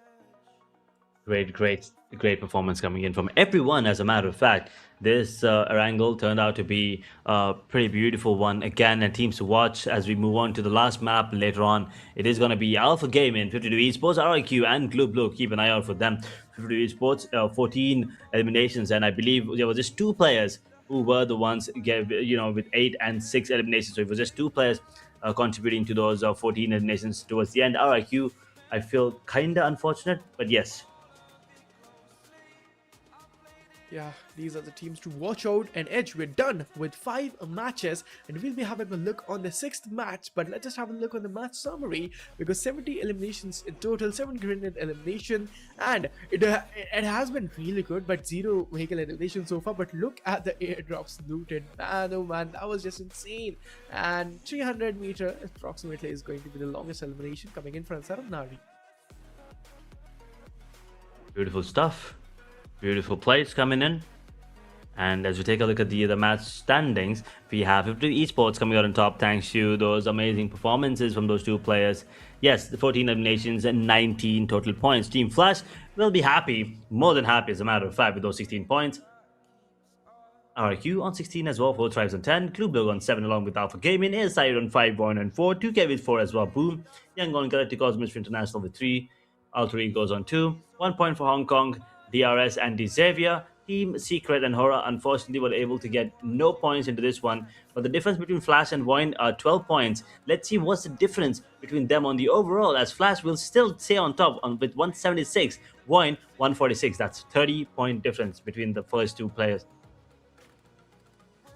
Great performance coming in from everyone. As a matter of fact, this Erangel turned out to be a pretty beautiful one again, and teams to watch as we move on to the last map later on. It is going to be Alpha Gaming, 52 Esports, RIQ, and BLUG. Keep an eye out for them. 52 Esports, 14 eliminations, and I believe there were just 2 players who were the ones with 8 and 6 eliminations. So it was just 2 players contributing to those 14 eliminations towards the end. RIQ, I feel kinda unfortunate, but yes. Yeah, these are the teams to watch out. And Edge, we're done with 5 matches, and we'll be having a look on the 6th match. But let's just have a look on the match summary, because 70 eliminations in total, 7 grenade elimination, and it has been really good, but 0 vehicle elimination so far. But look at the airdrops looted, man, oh man, that was just insane. And 300 meter approximately is going to be the longest elimination coming in from Saranari. Beautiful stuff. Beautiful plays coming in. And as we take a look at the match standings, we have 50 esports coming out on top thanks to those amazing performances from those 2 players. Yes, the 14 eliminations and 19 total points. Team Flash will be happy, more than happy as a matter of fact, with those 16 points. RQ on 16 as well, 4 Tribes on 10, BLUG on 7 along with Alpha Gaming, ASI on 5, VOIN on 4, 2K with 4 as well, Boom, Young on Galactic Cosmos International with 3, Alter Egos on 2, 1 point for Hong Kong, DRS and Xavier. Team Secret and HORAA unfortunately were able to get no points into this one, but the difference between Flash and VOIN are 12 points. Let's see what's the difference between them on the overall, as Flash will still stay on top with 176, VOIN 146. That's 30-point difference between the first 2 players.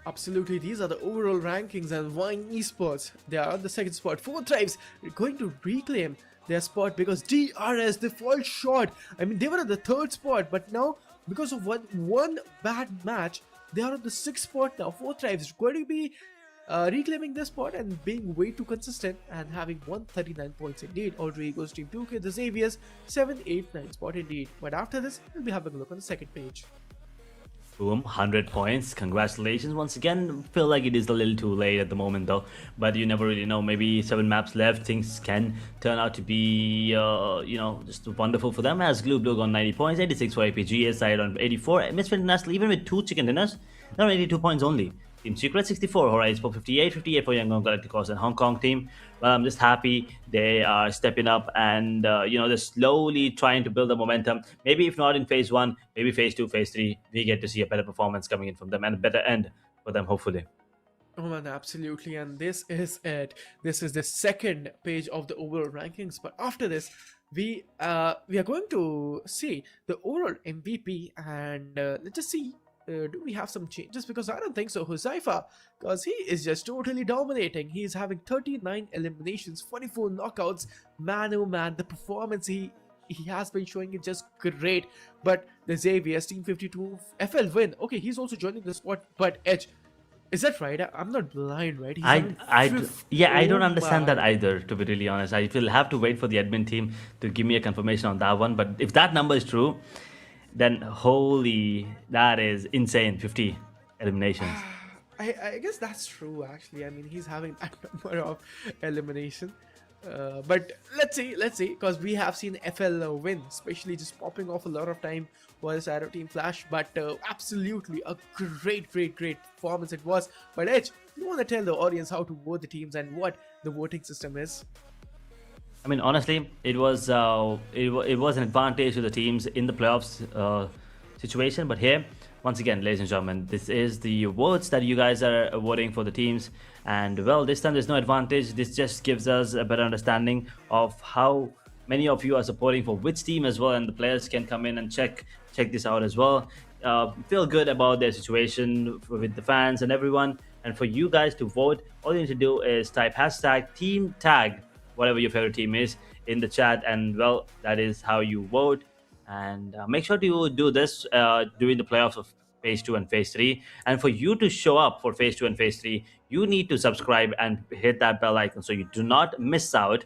Absolutely, these are the overall rankings, and VOIN Esports, they are on the 2nd spot. 4 Tribes are going to reclaim their spot because DRS, they fall short. I mean, they were at the 3rd spot, but now because of one bad match, they are on the 6th spot now. 4 Tribes is going to be reclaiming this spot and being way too consistent and having 139 points indeed. Alter Egos Team 2K, the Xaviers, 7, 8, 9 spot indeed. But after this, we'll be having a look on the 2nd page. Boom, 100 points. Congratulations once again. Feel like it is a little too late at the moment though, but you never really know. Maybe 7 maps left, things can turn out to be just wonderful for them. As BLUG on 90 points, 86 for APG, side on 84, Misfit International even with 2 chicken dinners, they're on 82 points only. Team Secret 64, HORAA for 58, 58 for Young Galacticos and Hong Kong team. Well, I'm just happy they are stepping up and they're slowly trying to build the momentum. Maybe if not in phase 1, maybe phase 2, phase 3, we get to see a better performance coming in from them and a better end for them, hopefully. Oh man, absolutely, and this is it. This is the 2nd page of the overall rankings. But after this, we are going to see the overall MVP, and let's just see. Do we have some changes? Because I don't think so. Huzaifa, because he is just totally dominating. He is having 39 eliminations, 44 knockouts. Man, oh man, the performance he has been showing is just great. But the Xavier's Team 52 FL win. Okay, he's also joining the squad. But Edge, is that right? I'm not blind, right? I don't understand that either, to be really honest. I will have to wait for the admin team to give me a confirmation on that one. But if that number is true, then holy, that is insane. 50 eliminations. I guess that's true, actually. I mean, he's having that number of elimination. But let's see, because we have seen FL win, especially just popping off a lot of time for this Arrow Team Flash. But absolutely a great performance it was. But Edge, you want to tell the audience how to vote the teams and what the voting system is? I mean, honestly, it was an advantage to the teams in the playoffs situation. But here, once again, ladies and gentlemen, this is the votes that you guys are voting for the teams. And well, this time there's no advantage. This just gives us a better understanding of how many of you are supporting for which team as well. And the players can come in and check this out as well. Feel good about their situation with the fans and everyone. And for you guys to vote, all you need to do is type hashtag team tag, whatever your favorite team is, in the chat, and well, that is how you vote. And make sure to do this during the playoffs of phase 2 and phase 3. And for you to show up for phase 2 and phase 3, you need to subscribe and hit that bell icon so you do not miss out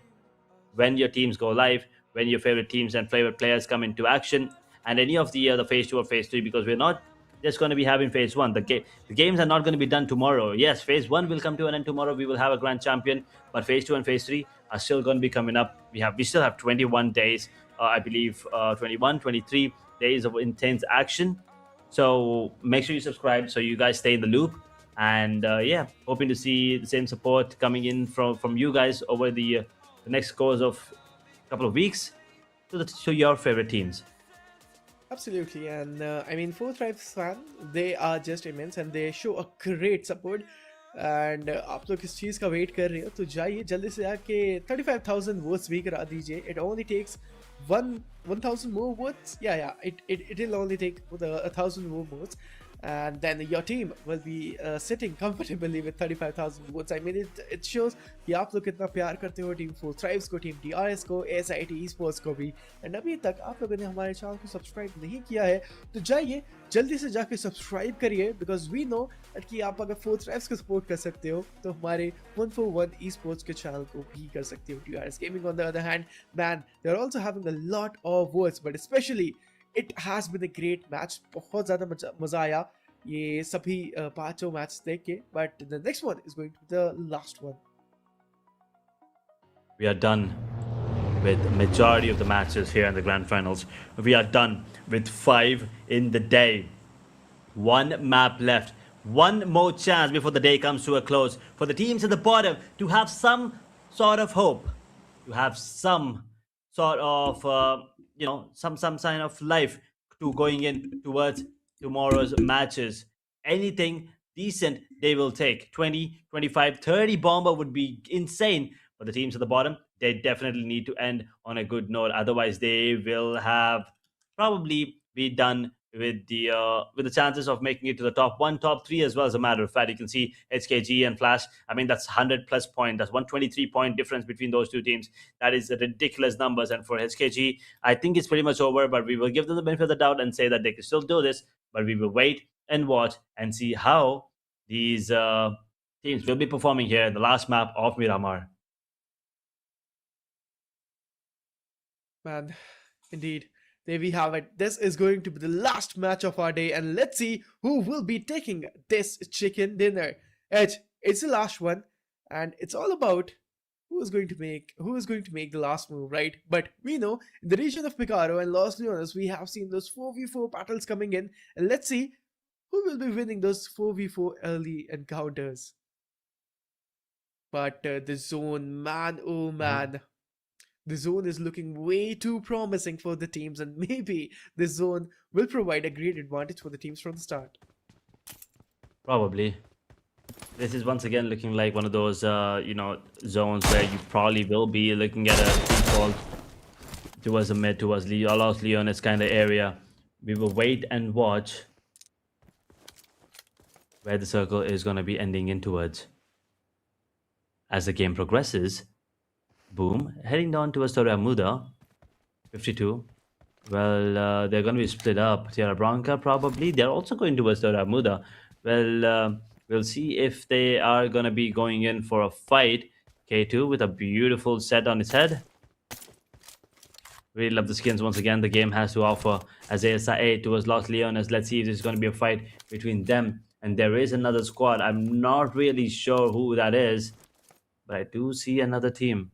when your teams go live, when your favorite teams and favorite players come into action, and any of the phase 2 or phase 3, because we're not just going to be having phase 1. The games are not going to be done tomorrow. Yes, phase 1 will come to an end tomorrow. We will have a grand champion, but phase 2 and phase 3 are still going to be coming up. We still have 21 days, I believe, 23 days of intense action. So make sure you subscribe so you guys stay in the loop. And hoping to see the same support coming in from you guys over the next course of a couple of weeks to your favorite teams. Absolutely, and I mean, 4 Tribes fan, they are just immense and they show a great support. And आप लोग इस चीज़ का wait कर रहे हो तो जाइए जल्दी से जाके 35,000 वोट्स भी करा दीजिए. It only takes 1,000 more votes. It'll only take 1,000 more votes, and then your team will be sitting comfortably with 35,000 votes. I mean, it shows कि आप लोग कितना प्यार करते हो टीम 4 थ्राइव्स को, टीम DRS को, SIT esports को भी. एंड अभी तक आप लोगों ने हमारे चैनल को सब्सक्राइब नहीं किया है तो जाइए जल्दी से जाके सब्सक्राइब करिए, बिकॉज वी नो कि आप अगर 4 थ्राइव्स को सपोर्ट कर सकते हो तो हमारे 141 esports के चैनल को भी कर सकते हो. DRS Gaming on the other hand, man, they're also having a lot of votes, but especially it has been a great match. बहुत ज़्यादा मज़ा आया ये सभी पांचों मैच देख के. But the next one is going to be the last one. We are done with majority of the matches here in the grand finals. We are done with 5 in the day. 1 map left. One more chance before the day comes to a close for the teams at the bottom to have some sort of hope, to have some sort of some sign of life to going in towards tomorrow's matches. Anything decent they will take. 20, 25, 30 bomber would be insane. But the teams at the bottom, they definitely need to end on a good note. Otherwise, they will have probably be done with the chances of making it to the top 1, top 3 as well. As a matter of fact, you can see HKG and Flash. I mean, that's 100 plus point. That's 123 point difference between those two teams. That is ridiculous numbers. And for HKG, I think it's pretty much over. But we will give them the benefit of the doubt and say that they can still do this. But we will wait and watch and see how these teams will be performing here in the last map of Miramar. Man, indeed. There we have it. This is going to be the last match of our day, and let's see who will be taking this chicken dinner. It's the last one, and it's all about who is going to make the last move, right? But we know in the region of Picaro and Los Leones, we have seen those 4v4 battles coming in, and let's see who will be winning those 4v4 early encounters. But the zone, man, oh man. The zone is looking way too promising for the teams, and maybe this zone will provide a great advantage for the teams from the start. Probably. This is once again looking like one of those, zones where you probably will be looking at a default towards the mid, towards Los Leones kind of area. We will wait and watch where the circle is going to be ending in towards. As the game progresses, Boom, heading down towards Torre Muda, 52. Well, they're going to be split up. Tierra Branca, probably. They're also going towards Torre Muda. Well, we'll see if they are going to be going in for a fight. K2 with a beautiful set on his head. Really love the skins once again. The game has to offer as ASA towards Los Leones. Let's see if there's going to be a fight between them. And there is another squad. I'm not really sure who that is, but I do see another team.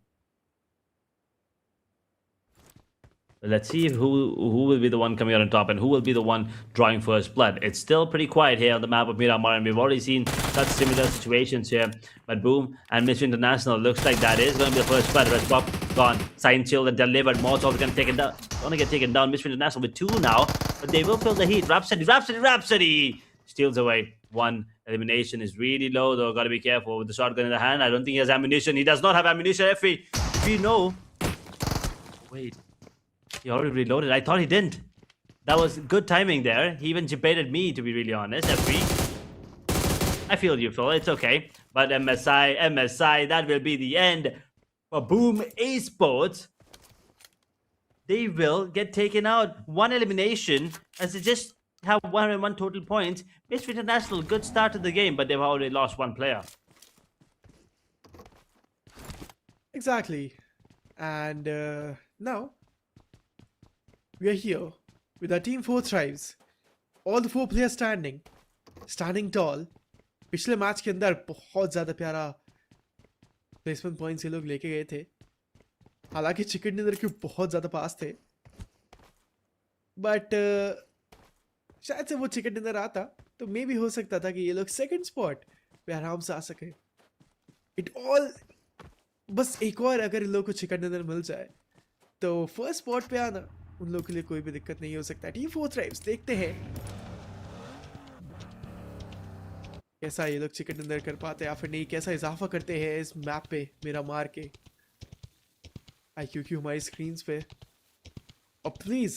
Let's see who will be the one coming out on top and who will be the one drawing first blood. It's still pretty quiet here on the map of Miramar, and we've already seen such similar situations here. But Boom and Mr. International looks like that is going to be the first blood. Red Pop gone. Sign chill and delivered. Molotov going to take it down. Going to get taken down. Mr. International with 2 now, but they will feel the heat. Rhapsody steals away. 1 elimination is really low though. Got to be careful with the shotgun in the hand. I don't think he has ammunition. He does not have ammunition. If we know. Wait. He already reloaded. I thought he didn't. That was good timing there. He even debated me, to be really honest. F3. I feel you, Phil. It's okay. But MSI, that will be the end for Boom Esports. They will get taken out. 1 elimination as they just have 101 total points. Mr. International, good start to the game, but they've already lost 1 player. Exactly. And now we are here with our team 4 thrives. All the 4 players standing tall. पिछले match के अंदर बहुत ज़्यादा प्यारा placement points ये लोग लेके गए थे. हालांकि चिकन डिनर के बहुत ज़्यादा पास थे, बट शायद से वो चिकन डिनर आता तो मे भी हो सकता था कि ये लोग सेकंड स्पॉट पे आराम से आ सके. बस एक और अगर इन लोग को चिकन डिनर मिल जाए तो फर्स्ट स्पॉट पे आना उन लोगों के लिए कोई भी दिक्कत नहीं हो सकता. टीम 4 थ्राइव्स देखते हैं कैसा ये लोग चिकन डिनर कर पाते हैं या फिर नहीं, कैसा इजाफा करते हैं इस मैप पे मेरा मार के IQ हमारी स्क्रीन पे। और प्लीज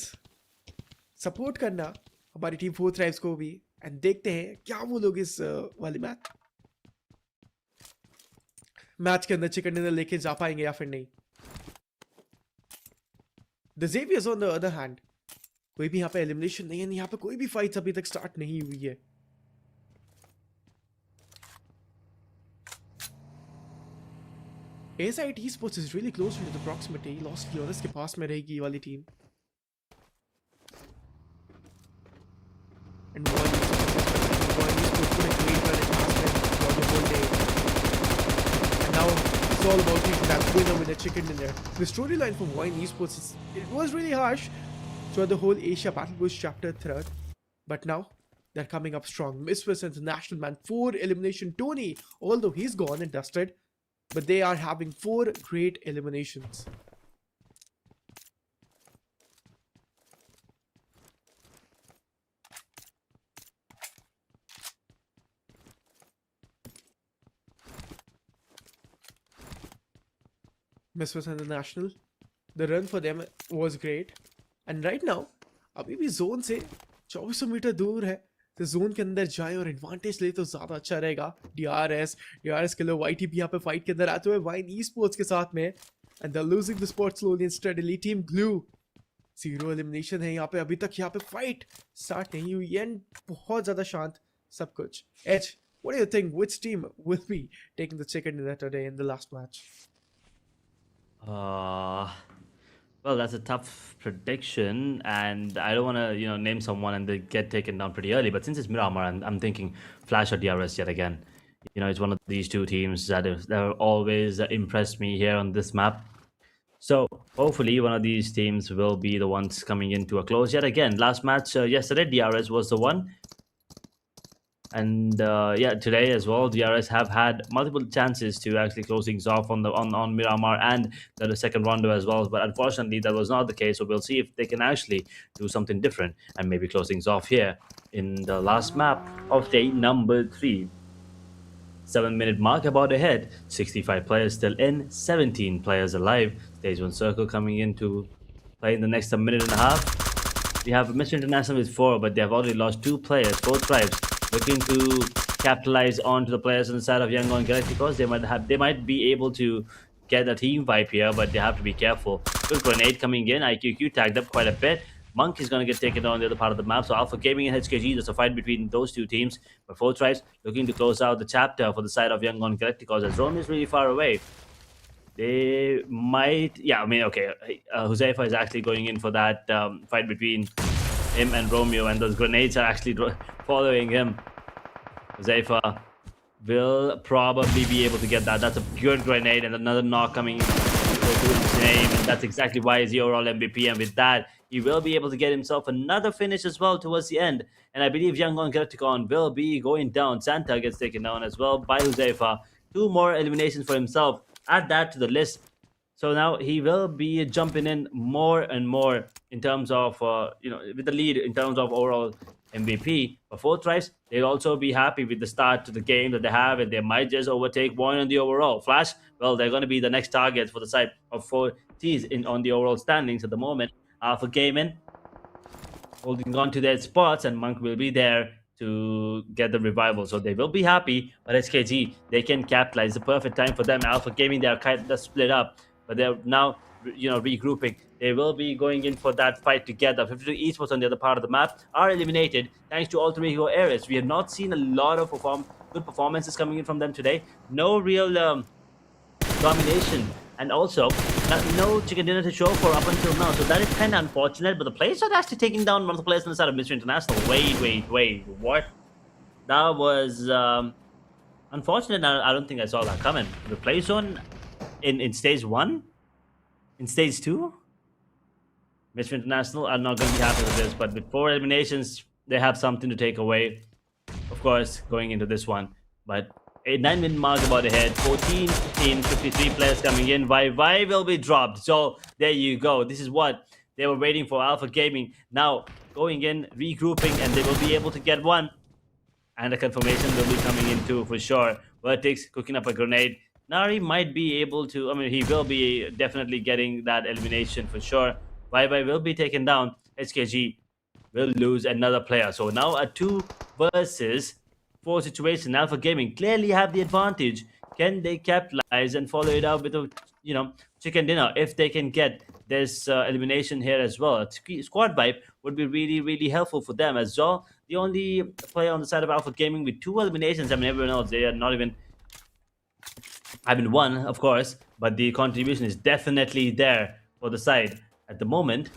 सपोर्ट करना हमारी टीम 4 थ्राइव्स को भी, एंड देखते हैं क्या वो लोग इस वाले मैच के अंदर चिकन डिनर लेके जा पाएंगे या फिर नहीं। The Xavier's on the other hand, कोई भी यहाँ पे एलिमिनेशन नहीं है, यहाँ पे कोई भी फाइट्स अभी तक स्टार्ट नहीं हुई है। ASIT esports is really close to the proximity. Lost Flores के पास में रहेगी ये वाली team. And VOIN esports put a great run in last time for the whole day. And now it's all about taking that winner with a chicken dinner. The storyline for VOIN esports it was really harsh throughout the whole Asia Battle Boost chapter 3rd, but now they're coming up strong. Misfits International man 4 elimination Tony, although he's gone and dusted, but they are having 4 great eliminations. Misfits International, the run for them was great, and right now अभी भी zone से 2400 metre दूर है, तो zone के अंदर जाए और एडवांटेज ले तो ज्यादा अच्छा रहेगा। DRS के लिए YT भी यहाँ पे फाइट के अंदर आते हुए VOIN esports के साथ में, and they're losing the spot slowly and steadily. Team Glue 0 elimination है यहाँ पे, अभी तक यहाँ पे फाइट स्टार्ट नहीं हुई एंड बहुत ज्यादा शांत सब कुछ। Edge, what do you think, which team will be taking the chicken dinner today in the last match? Well, that's a tough prediction, and I don't want to, name someone and they get taken down pretty early. But since it's Miramar, I'm thinking Flash or DRS yet again. It's one of these two teams that have always impressed me here on this map. So hopefully one of these teams will be the ones coming into a close yet again. Last match yesterday, DRS was the one. And yeah, today as well, DRS have had multiple chances to actually close things off on Miramar and the second rondo as well. But unfortunately, that was not the case. So we'll see if they can actually do something different and maybe close things off here in the last map of day number 3. 7-minute mark about ahead. 65 players still in, 17 players alive. Stage 1 circle coming in to play in the next minute and a half. We have Mr. International with 4, but they have already lost 2 players, 4 tribes. Looking to capitalize onto the players on the side of Yangon Galacticos. They might be able to get a team vibe here, but they have to be careful. Good grenade coming in. IQQ tagged up quite a bit. Monk is going to get taken on the other part of the map. So Alpha Gaming and HKG, there's a fight between those two teams. But 4 tribes looking to close out the chapter for the side of Yangon Galacticos as Rome is really far away. They might, yeah, I mean, okay. Huzaifa is actually going in for that fight between him and Romeo, and those grenades are actually following him. Huzaifa will probably be able to get that. That's a good grenade, and another knock coming to his name, and that's exactly why he's the overall MVP. And with that, he will be able to get himself another finish as well towards the end. And I believe Yangon Galacticon will be going down. Santa gets taken down as well by Huzaifa. 2 more eliminations for himself. Add that to the list. So now he will be jumping in more and more in terms of, with the lead in terms of overall MVP. But 4 tries, they'll also be happy with the start to the game that they have, and they might just overtake VOIN on the overall. Flash, well, they're going to be the next targets for the side of 4 T's on the overall standings at the moment. For Gaming, holding on to their spots, and Monk will be there to get the revival. So they will be happy, but SKG, they can capitalize. The perfect time for them. Alpha Gaming, they are kind of split up, but they're now regrouping. They will be going in for that fight together. 52 esports on the other part of the map are eliminated thanks to Alter Ego areas. We have not seen a lot of good performances coming in from them today. No real domination, and also no chicken dinner to show for up until now. So that is kind of unfortunate. But the players are actually taking down one of the players on the side of Mr. International. Wait, what? That was unfortunate. I don't think I saw that coming. The play zone in stage 1, in stage 2. Mr. International are not going to be happy with this, but with 4 eliminations, they have something to take away, of course, going into this one. But a 9-minute mark about ahead, 14 teams, 53 players coming in. Why will be dropped? So there you go. This is what they were waiting for. Alpha Gaming now going in, regrouping, and they will be able to get one. and a confirmation will be coming in too for sure. Vertix cooking up a grenade. Nari might be able to, I mean, he will be definitely getting that elimination for sure. Bye will be taken down. HKG will lose another player. So now a 2 versus 4 situation. Alpha Gaming clearly have the advantage. Can they capitalize and follow it up with a, chicken dinner if they can get this elimination here as well? A squad wipe would be really helpful for them as well. The only player on the side of Alpha Gaming with 2 eliminations, I mean, everyone else, they are not even having one, of course, but the contribution is definitely there for the side. At the moment,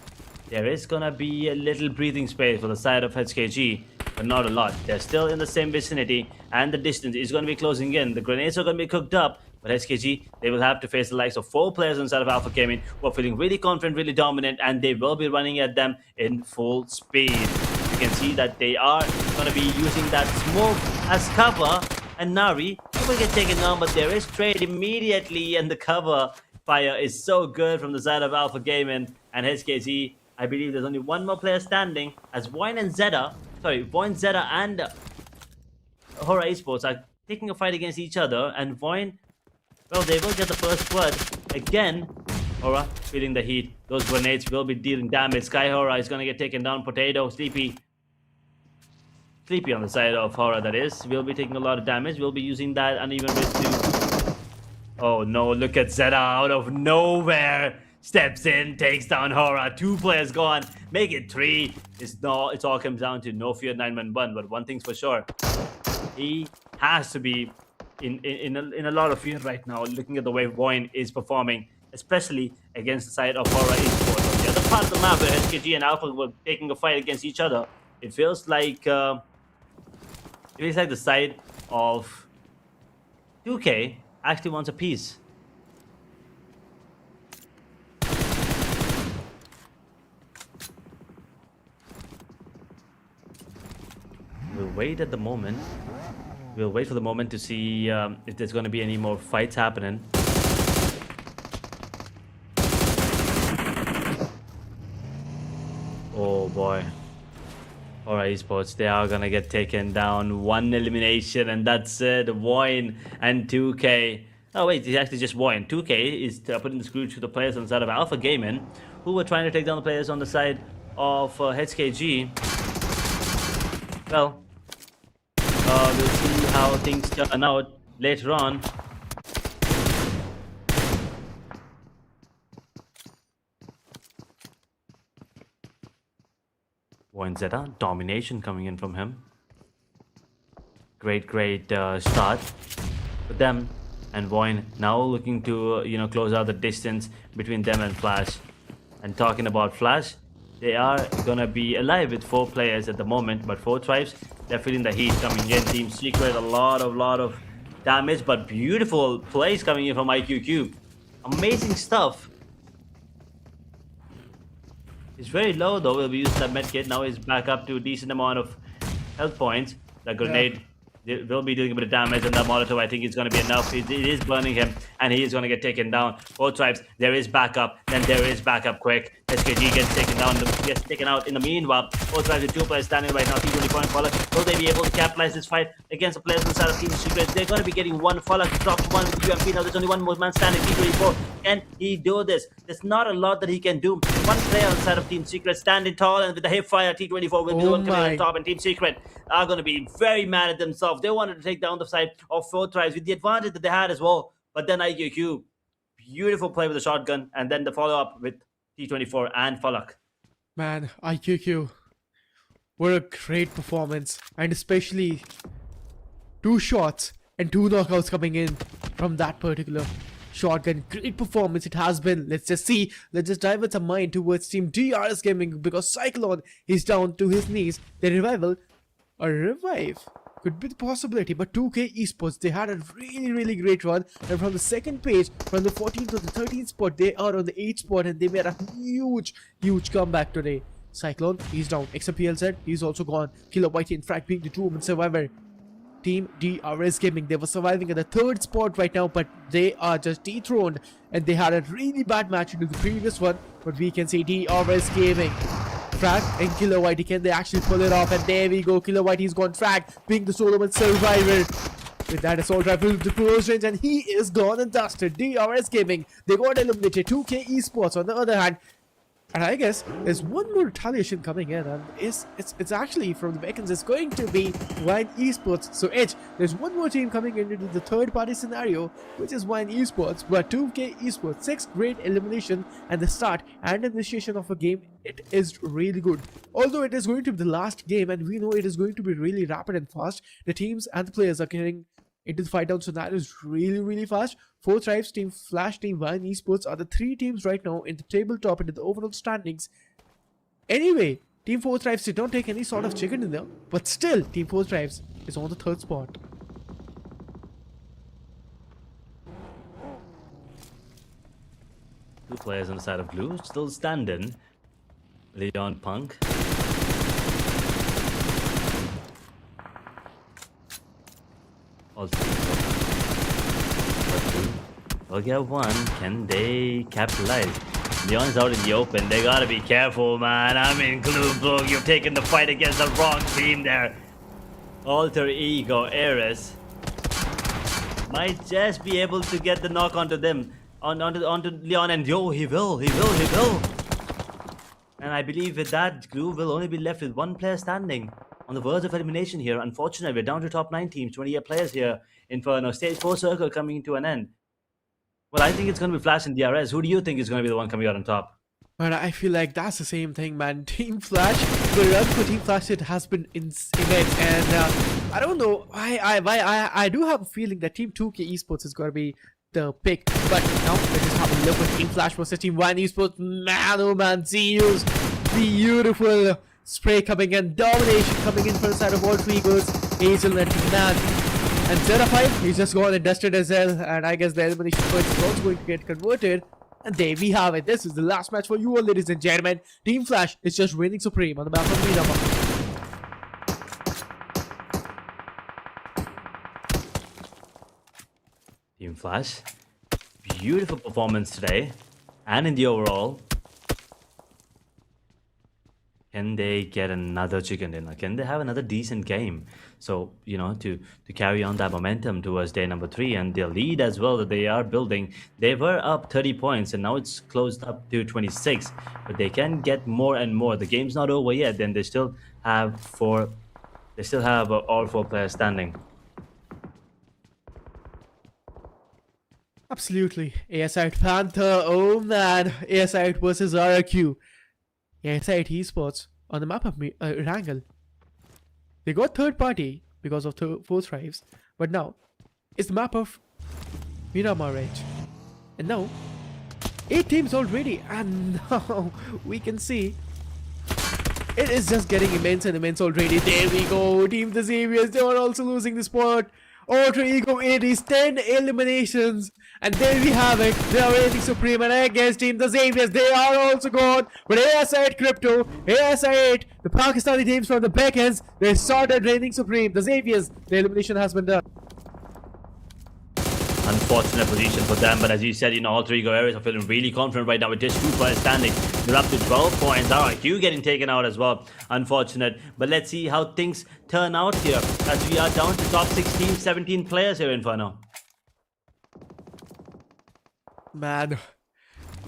there is gonna be a little breathing space for the side of HKG, but not a lot. They're still in the same vicinity, and the distance is gonna be closing in. The grenades are gonna be cooked up, but HKG, they will have to face the likes of 4 players inside of Alpha Gaming who are feeling really confident, really dominant, and they will be running at them in full speed. You can see that they are gonna be using that smoke as cover, and Nari will get taken down, but there is trade immediately, and the cover fire is so good from the side of Alpha Gaming and HKG. I believe there's only one more player standing as VOIN, Zeta, and HORAA Esports are taking a fight against each other, and VOIN, well, they will get the first blood. Again, HORAA feeling the heat. Those grenades will be dealing damage. HORAA is going to get taken down. Potato, Sleepy on the side of HORAA, that is, will be taking a lot of damage. We'll be using that uneven risk to... Oh no, look at Zeta out of nowhere. Steps in, takes down HORAA. 2 players gone. Make it 3. It all comes down to no fear 911. But one thing's for sure, he has to be in a lot of fear right now, looking at the way VOIN is performing, especially against the side of HORAA Esports. On the other part of the map, where SKG and Alpha were taking a fight against each other, it feels like the side of 2K actually wants a piece. We'll wait at the moment. We'll wait for the moment to see if there's going to be any more fights happening. Oh boy. HORAA Esports, they are going to get taken down. 1 elimination, and that's it. VOIN and 2K. Oh wait, it's actually just VOIN. 2K is putting the screw to the players on the side of Alpha Gaming, who were trying to take down the players on the side of HKG. Well, we'll see how things turn out later on. VOIN Zeta, domination coming in from him. Great start for them, and VOIN now looking to close out the distance between them and Flash. And talking about Flash, they are gonna be alive with 4 players at the moment, but 4 tribes, they're feeling the heat coming in. Team Secret, a lot of damage, but beautiful plays coming in from IQQ. Amazing stuff. He's very low though. We'll be using that medkit. Now he's back up to a decent amount of health points. The grenade will be doing a bit of damage, and that Molotov, I think, is going to be enough. It is burning him, and he is going to get taken down. 4 tribes, there is backup, then there is backup quick. SKG gets taken out in the meanwhile. 4 tribes with 2 players standing right now. T24 and Fallout. Will they be able to capitalize this fight against the players on the side of Team Secret? They're going to be getting 1 Fallout, drops 1 with UMP. Now there's only 1 more man standing. T24, can he do this? There's not a lot that he can do. 1 player on the side of Team Secret standing tall, and with the hip fire, T24 will be the one coming on top, and Team Secret are going to be very mad at themselves. They wanted to take down the side of 4 tribes with the advantage that they had as well. But then IQQ, beautiful play with the shotgun, and then the follow-up with T24 and Falak. Man, IQQ, what a great performance, and especially 2 shots and 2 knockouts coming in from that particular shotgun. Great performance it has been. Let's just divert some mind towards Team DRS Gaming, because Cyclone is down to his knees. The revival, a revive could be the possibility, but 2K Esports, they had a really great run, and from the second page, from the 14th to the 13th spot, they are on the 8th spot, and they made a huge comeback today. Cyclone, he's down. Except PLZ, he's also gone. Killer Whitey and Frag being the 2-woman survivor. Team DRS Gaming, they were surviving at the 3rd spot right now, but they are just dethroned, and they had a really bad match into the previous one. But we can see DRS Gaming frag and Killer Whitey. Can they actually pull it off? And there we go. Killer Whitey's gone frag, being the Solomon survivor. With that assault rifle to close range, and he is gone and dusted. DRS Gaming, they got eliminated. 2K Esports on the other hand. And I guess there's one more retaliation coming in, and it's actually from the Beacons. It's going to be VOIN Esports. So Edge, there's one more team coming into the third party scenario, which is VOIN Esports. But 2K Esports, 6th grade elimination and the start and initiation of a game. It is really good. Although it is going to be the last game, and we know it is going to be really rapid and fast. The teams and the players are getting into the fight down scenarios really fast. 4 Tribes, Team Flash, Team VOIN Esports are the 3 teams right now in the tabletop into the overall standings. Anyway, Team 4 Tribes did not take any sort of chicken in there, but still Team 4 Tribes is on the 3rd spot. Two players on the side of blue still standing. Leon Punk. Also, we'll get one. Can they capitalize? Leon's out in the open. They gotta be careful, man. I mean, BLUG, you're taking the fight against the wrong team there. Alter Ego Ares might just be able to get the knock onto them, onto Leon, and yo, he will. And I believe with that, Glue will only be left with one player standing on the verge of elimination here. Unfortunately, we're down to top 9 teams, 28 players here. Inferno, stage 4 circle coming to an end. Well, I think it's going to be Flash and DRS. Who do you think is going to be the one coming out on top? But I feel like that's the same thing, man. Team Flash, the run for Team Flash, it has been immense, and I don't know why. I do have a feeling that Team 2K Esports is going to be the pick. But now let's just have a look at Team Flash versus Team VOIN Esports. Man, oh man, CU's beautiful spray coming in, domination coming in from the side of Alter Egos, Hazel and Nan. And Zerafine, he's just gone and dusted as well, and I guess the elimination point is also going to get converted. And there we have it. This is the last match for you all, ladies and gentlemen. Team Flash is just reigning supreme on the map of Miramar. Team Flash, beautiful performance today, and in the overall. Can they get another chicken dinner? Can they have another decent game? So, you know, to carry on that momentum towards day number 3 and their lead as well that they are building. They were up 30 points and now it's closed up to 26. But they can get more and more. The game's not over yet. Then they still have all 4 players standing. Absolutely. ASI Panther, oh man. ASI versus RRQ. ASI Esports on the map of Wrangle. They got third party because of 4 Tribes, but now it's the map of Miramar Edge. And now 8 teams already, and now we can see it is just getting immense and immense already. There we go. Team the Xaviers, they are also losing the spot. Alter Ego 80s, 10 eliminations. And there we have it. They are reigning supreme, and I guess Team the Xaviers, they are also gone. But ASI Crypto, ASI 8, the Pakistani teams from the back ends, they started reigning supreme. The Xaviers, the elimination has been done. Unfortunate position for them, but as you said, you know, Alter Ego Ares are feeling really confident right now with just 2 players standing. They're up to 12 points. RRQ getting taken out as well. Unfortunate, but let's see how things turn out here as we are down to top 16, 17 players here, Inferno. Man,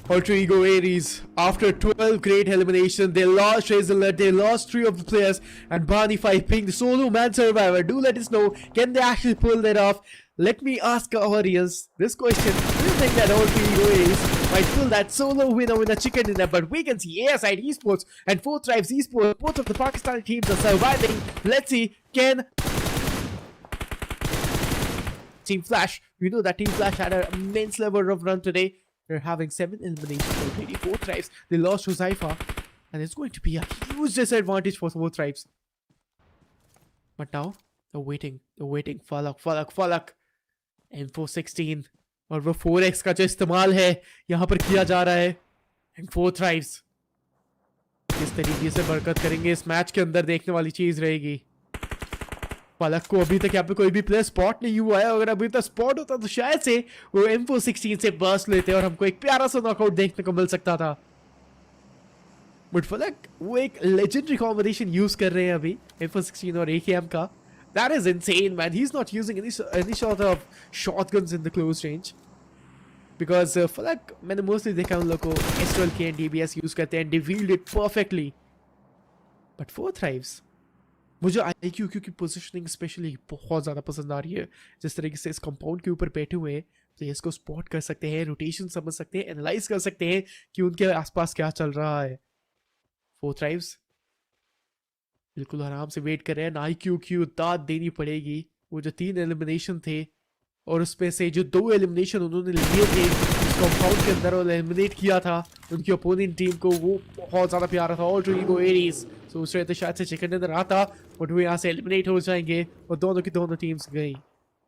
Alter Ego Ares, after 12 great elimination, they lost Hazelnut, they lost 3 of the players, and Barney 5 being the solo man survivor. Do let us know, can they actually pull that off? Let me ask our audience this question. Do you think that Alter Ego Ares might pull that solo winner with a chicken dinner? But we can see ASI Esports and 4 Tribes Esports, both of the Pakistani teams are surviving. Let's see, can Team Flash, we know that Team Flash had an immense level of run today. They're having 7 eliminations already. 4 Tribes, they lost to Zypha, and it's going to be a huge disadvantage for 4 Tribes. But now they're waiting. Falak M416 और वो 4x का जो इस्तेमाल है यहाँ पर किया जा रहा है, and 4 Tribes किस तरीके से बरकत करेंगे इस मैच के अंदर देखने वाली चीज रहेगी. फलक को अभी तक यहाँ पे कोई भी प्लेयर स्पॉट नहीं हुआ है. अगर अभी तक स्पॉट होता तो शायद से वो M416 से बर्स्ट लेते और हमको एक प्यारा सा नॉकआउट देखने को मिल सकता था. बट फलक वो एक लेजेंडरी कॉम्बिनेशन यूज कर रहे हैं अभी F16 और AKM का. That is insane, man. He's not using any sort of shotguns in the close range. Because फलक मैंने मोस्टली देखा उन लोगों को S12K and DBS यूज करते हैं, they wield it perfectly. But 4 thrives. मुझे IQQ की पोजिशनिंग स्पेशली बहुत ज़्यादा पसंद आ रही है. जिस तरीके से इस कंपाउंड के ऊपर बैठे हुए हैं, प्लेयर्स को स्पॉट कर सकते हैं, रोटेशन समझ सकते हैं, एनालाइज कर सकते हैं कि उनके आसपास क्या चल रहा है. 4 थ्राइव्स बिल्कुल आराम से वेट कर रहे हैं. IQQ दाद देनी पड़ेगी. वो जो 3 एलिमिनेशन थे और उसमें से जो 2 एलिमिनेशन उन्होंने लिए थे उस कंपाउंड के अंदर और एलिमिनेट किया था उनकी अपोनेंट टीम को, वो बहुत ज़्यादा प्यारा था. ऑल ट्रीगो एरीज सोच रहे थे शायद से चिकन डिनर आता, बट वो यहाँ से एलिमिनेट हो जाएंगे और दोनों की दोनों टीम्स गई.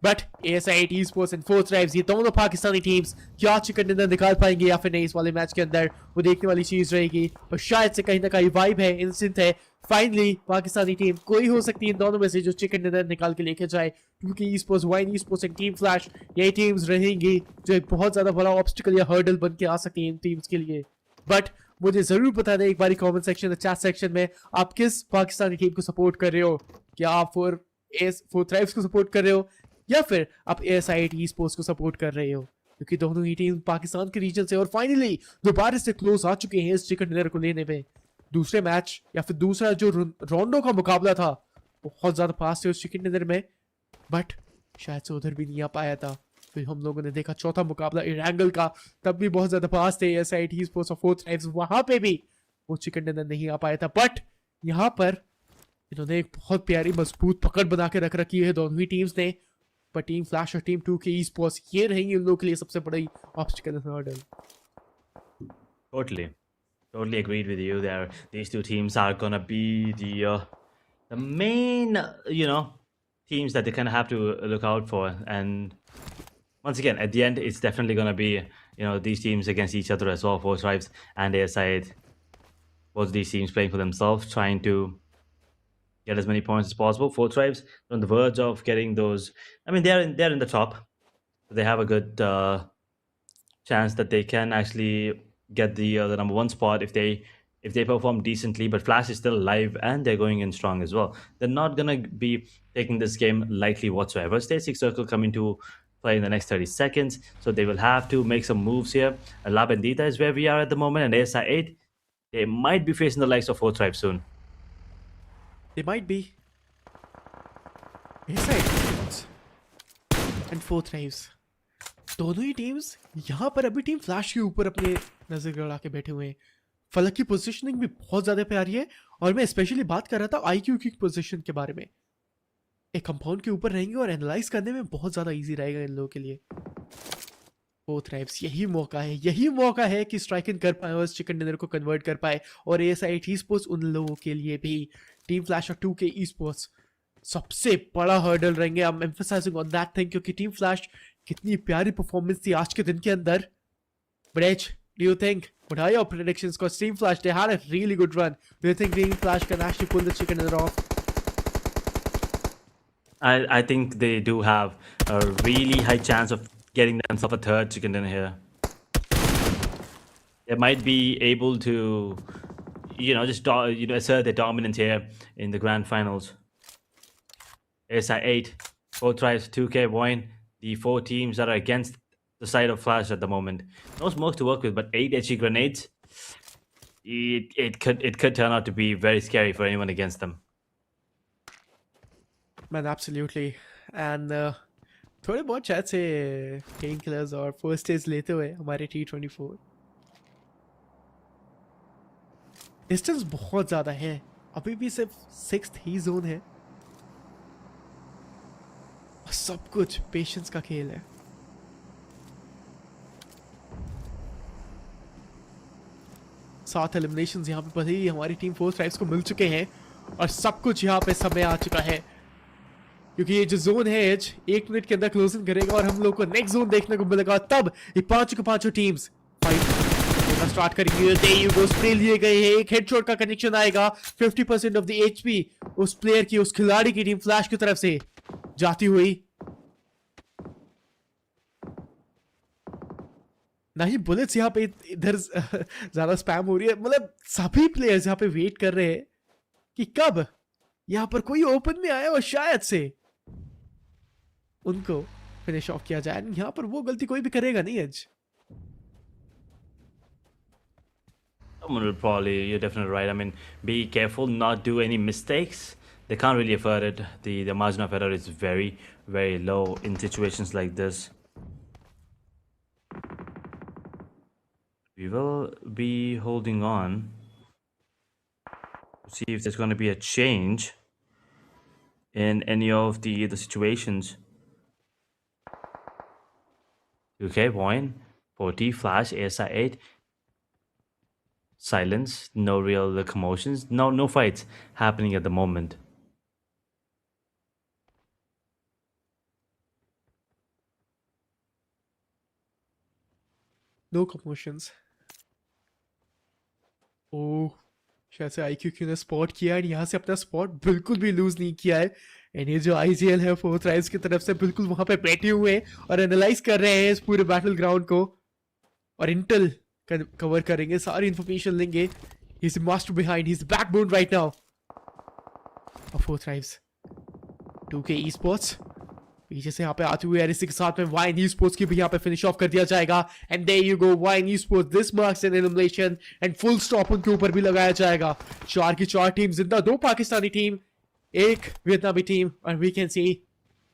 But ASI esports and 4 thrives, ये दोनों पाकिस्तानी टीम्स क्या चिकन डिनर निकाल पाएंगे या फिर नहीं इस वाले मैच के अंदर, वो देखने वाली चीज़ रहेगी. और शायद से कहीं ना कहीं वाइब है, इंस्टेंट है. फाइनली पाकिस्तानी टीम कोई हो सकती है इन दोनों में से जो चिकन डिनर निकाल के लेके जाए, क्योंकि esports, wine esports and team flash यही टीम्स रहेंगी जो एक बहुत ज़्यादा बड़ा ऑब्स्टिकल या हर्डल बन के आ सकती है इन टीम्स के लिए. बट मुझे ज़रूर बता दें एक बारी कमेंट सेक्शन, चैट सेक्शन में, आप किस पाकिस्तानी टीम को सपोर्ट कर रहे हो. क्या आप 4 थ्राइव्स को सपोर्ट कर रहे हो या फिर आप ASI esports को सपोर्ट कर रहे हो, क्योंकि दोनों ही टीम पाकिस्तान के रीजन से और फाइनली दोबारा से क्लोज आ चुके हैं इस चिकन डिनर को लेने में. दूसरे मैच या फिर दूसरा जो राउंडों का मुकाबला था बहुत ज़्यादा पास थे उस चिकन डिनर में, बट शायद से उधर भी नहीं आ पाया था. फिर हम लोगों ने देखा चौथा मुकाबला इरैंगल का, तब भी बहुत ज़्यादा पास थे ASI esports और 4 थ्राइव्स, वहाँ पे भी वो चिकन डिनर नहीं आ पाया था. बट यहाँ पर इन्होंने एक बहुत प्यारी मजबूत पकड़ बना के रख रखी है दोनों ही टीम्स ने. पर टीम फ्लैश और टीम 2 के esports ये रहेंगी उन लोगों के लिए सबसे बड़ी obstacle hurdle. Totally agreed with you there. These two teams are gonna be the main teams that they kind of have to look out for. And once again, at the end, it's definitely gonna be these teams against each other as well. 4 tribes and ASI, both these teams playing for themselves, trying to get as many points as possible. 4 tribes on the verge of getting those. I mean, they're in the top. They have a good chance that they can actually get the number 1 spot if they perform decently. But Flash is still alive and they're going in strong as well. They're not gonna be taking this game lightly whatsoever. Stage 6 circle coming to play in the next 30 seconds, so they will have to make some moves here. La Bendita is where we are at the moment, and ASI 8, they might be facing the likes of 4 tribes soon. They might be. ASI and 4 thrives, दोनों ही teams यहाँ पर अभी team flash के ऊपर अपने नजर गड़ा के बैठे हुए हैं. फलक की पोजीशनिंग भी बहुत ज़्यादा प्यारी है, और मैं स्पेशली बात कर रहा था IQ की पोजीशन के बारे में. एक कंपाउंड के ऊपर रहेंगे और एनालाइज करने में बहुत ज़्यादा इजी रहेगा इन लोगों के लिए. 4 थ्राइव्स, यही मौका है कि स्ट्राइक इन कर पाए और चिकन डिनर को कन्वर्ट कर पाए. और ASI esports उन लोगों के लिए भी. टीम फ्लैश और 2 के esports सबसे बड़ा हर्डल रहेंगे. I am emphasising on that thing, क्योंकि टीम फ्लैश कितनी प्यारी परफॉर्मेंस थी आज के दिन के अंदर. Bridge, do you think? What are your predictions? Because Team Flash, they had a really good run. Do you think Team Flash can actually pull the chicken dinner off? I think they do have a really high chance of getting themselves a 3rd chicken dinner here. They might be able to, just assert their dominance here in the grand finals. ASI 8, 4 tries, 2K, VOIN, the 4 teams that are against the side of Flash at the moment. No smokes to work with, but 8 HE grenades. It could turn out to be very scary for anyone against them. Man, absolutely. And थोड़े बहुत शायद से pain killers और first stage लेते हुए हमारे T24. Distance बहुत ज़्यादा है, अभी भी सिर्फ 6th ही जोन है. सब कुछ पेशेंस का खेल है. सात एलिमिनेशंस यहाँ पे पहले ही हमारी टीम 4 थ्राइव्स को मिल चुके हैं, और सब कुछ यहाँ पे समय आ चुका है, क्योंकि ये जो जोन है एज 1 मिनट के अंदर क्लोजिंग करेगा और हम लोग को नेक्स्ट जोन देखने को मिलेगा. तब ये पांचों टीम्स फाइट स्टार्ट करेंगे. There you go, स्प्रे लिए गए हैं, एक हेडशॉट का कनेक्शन आएगा. 50% ऑफ द HP उस प्लेयर की, उस खिलाड़ी की टीम फ्लैश की तरफ से जाती हुई. ना ही बुलेट्स यहाँ पे इधर ज्यादा स्पैम हो रही है, मतलब सभी प्लेयर्स यहाँ पे वेट कर रहे हैं कि कब यहाँ पर कोई ओपन में आया और शायद से उनको फिनिश ऑफ किया जाए। यहाँ पर वो गलती कोई भी करेगा नहीं आज। Someone will probably, you're definitely right. I mean, be careful, not do any mistakes. They can't really afford it. The margin of error is very, very low in situations like this. We will be holding on to see if there's going to be a change in any of the situations. Okay, VOIN, 40, Flash, ASI 8. Silence, no real commotions, no fights happening at the moment. No commotions. Oh, शायद से IQQ ने spot किया है, यहाँ से अपना spot बिल्कुल भी लूज नहीं किया है। एंड ये जो IGL है फोर्थ राइज की तरफ से बिल्कुल वहां पे बैठे हुए हैं और एनालाइज कर रहे हैं इस पूरे बैटल ग्राउंड को और इंटेल कवर करेंगे, सारी इंफॉर्मेशन लेंगे। He is master behind, he is backbone right now of four Thrives. 2K esports पीछे से यहाँ पे आते हुए इसी के साथ में वाइन esports की भी यहाँ पे फिनिश ऑफ कर दिया जाएगा। And there you go, wine esports, this marks an elimination and full stop उनके ऊपर भी लगाया जाएगा। 4 की 4 टीम जिंदा, 2 पाकिस्तानी टीम, 1 वियतनामी टीम। और we can see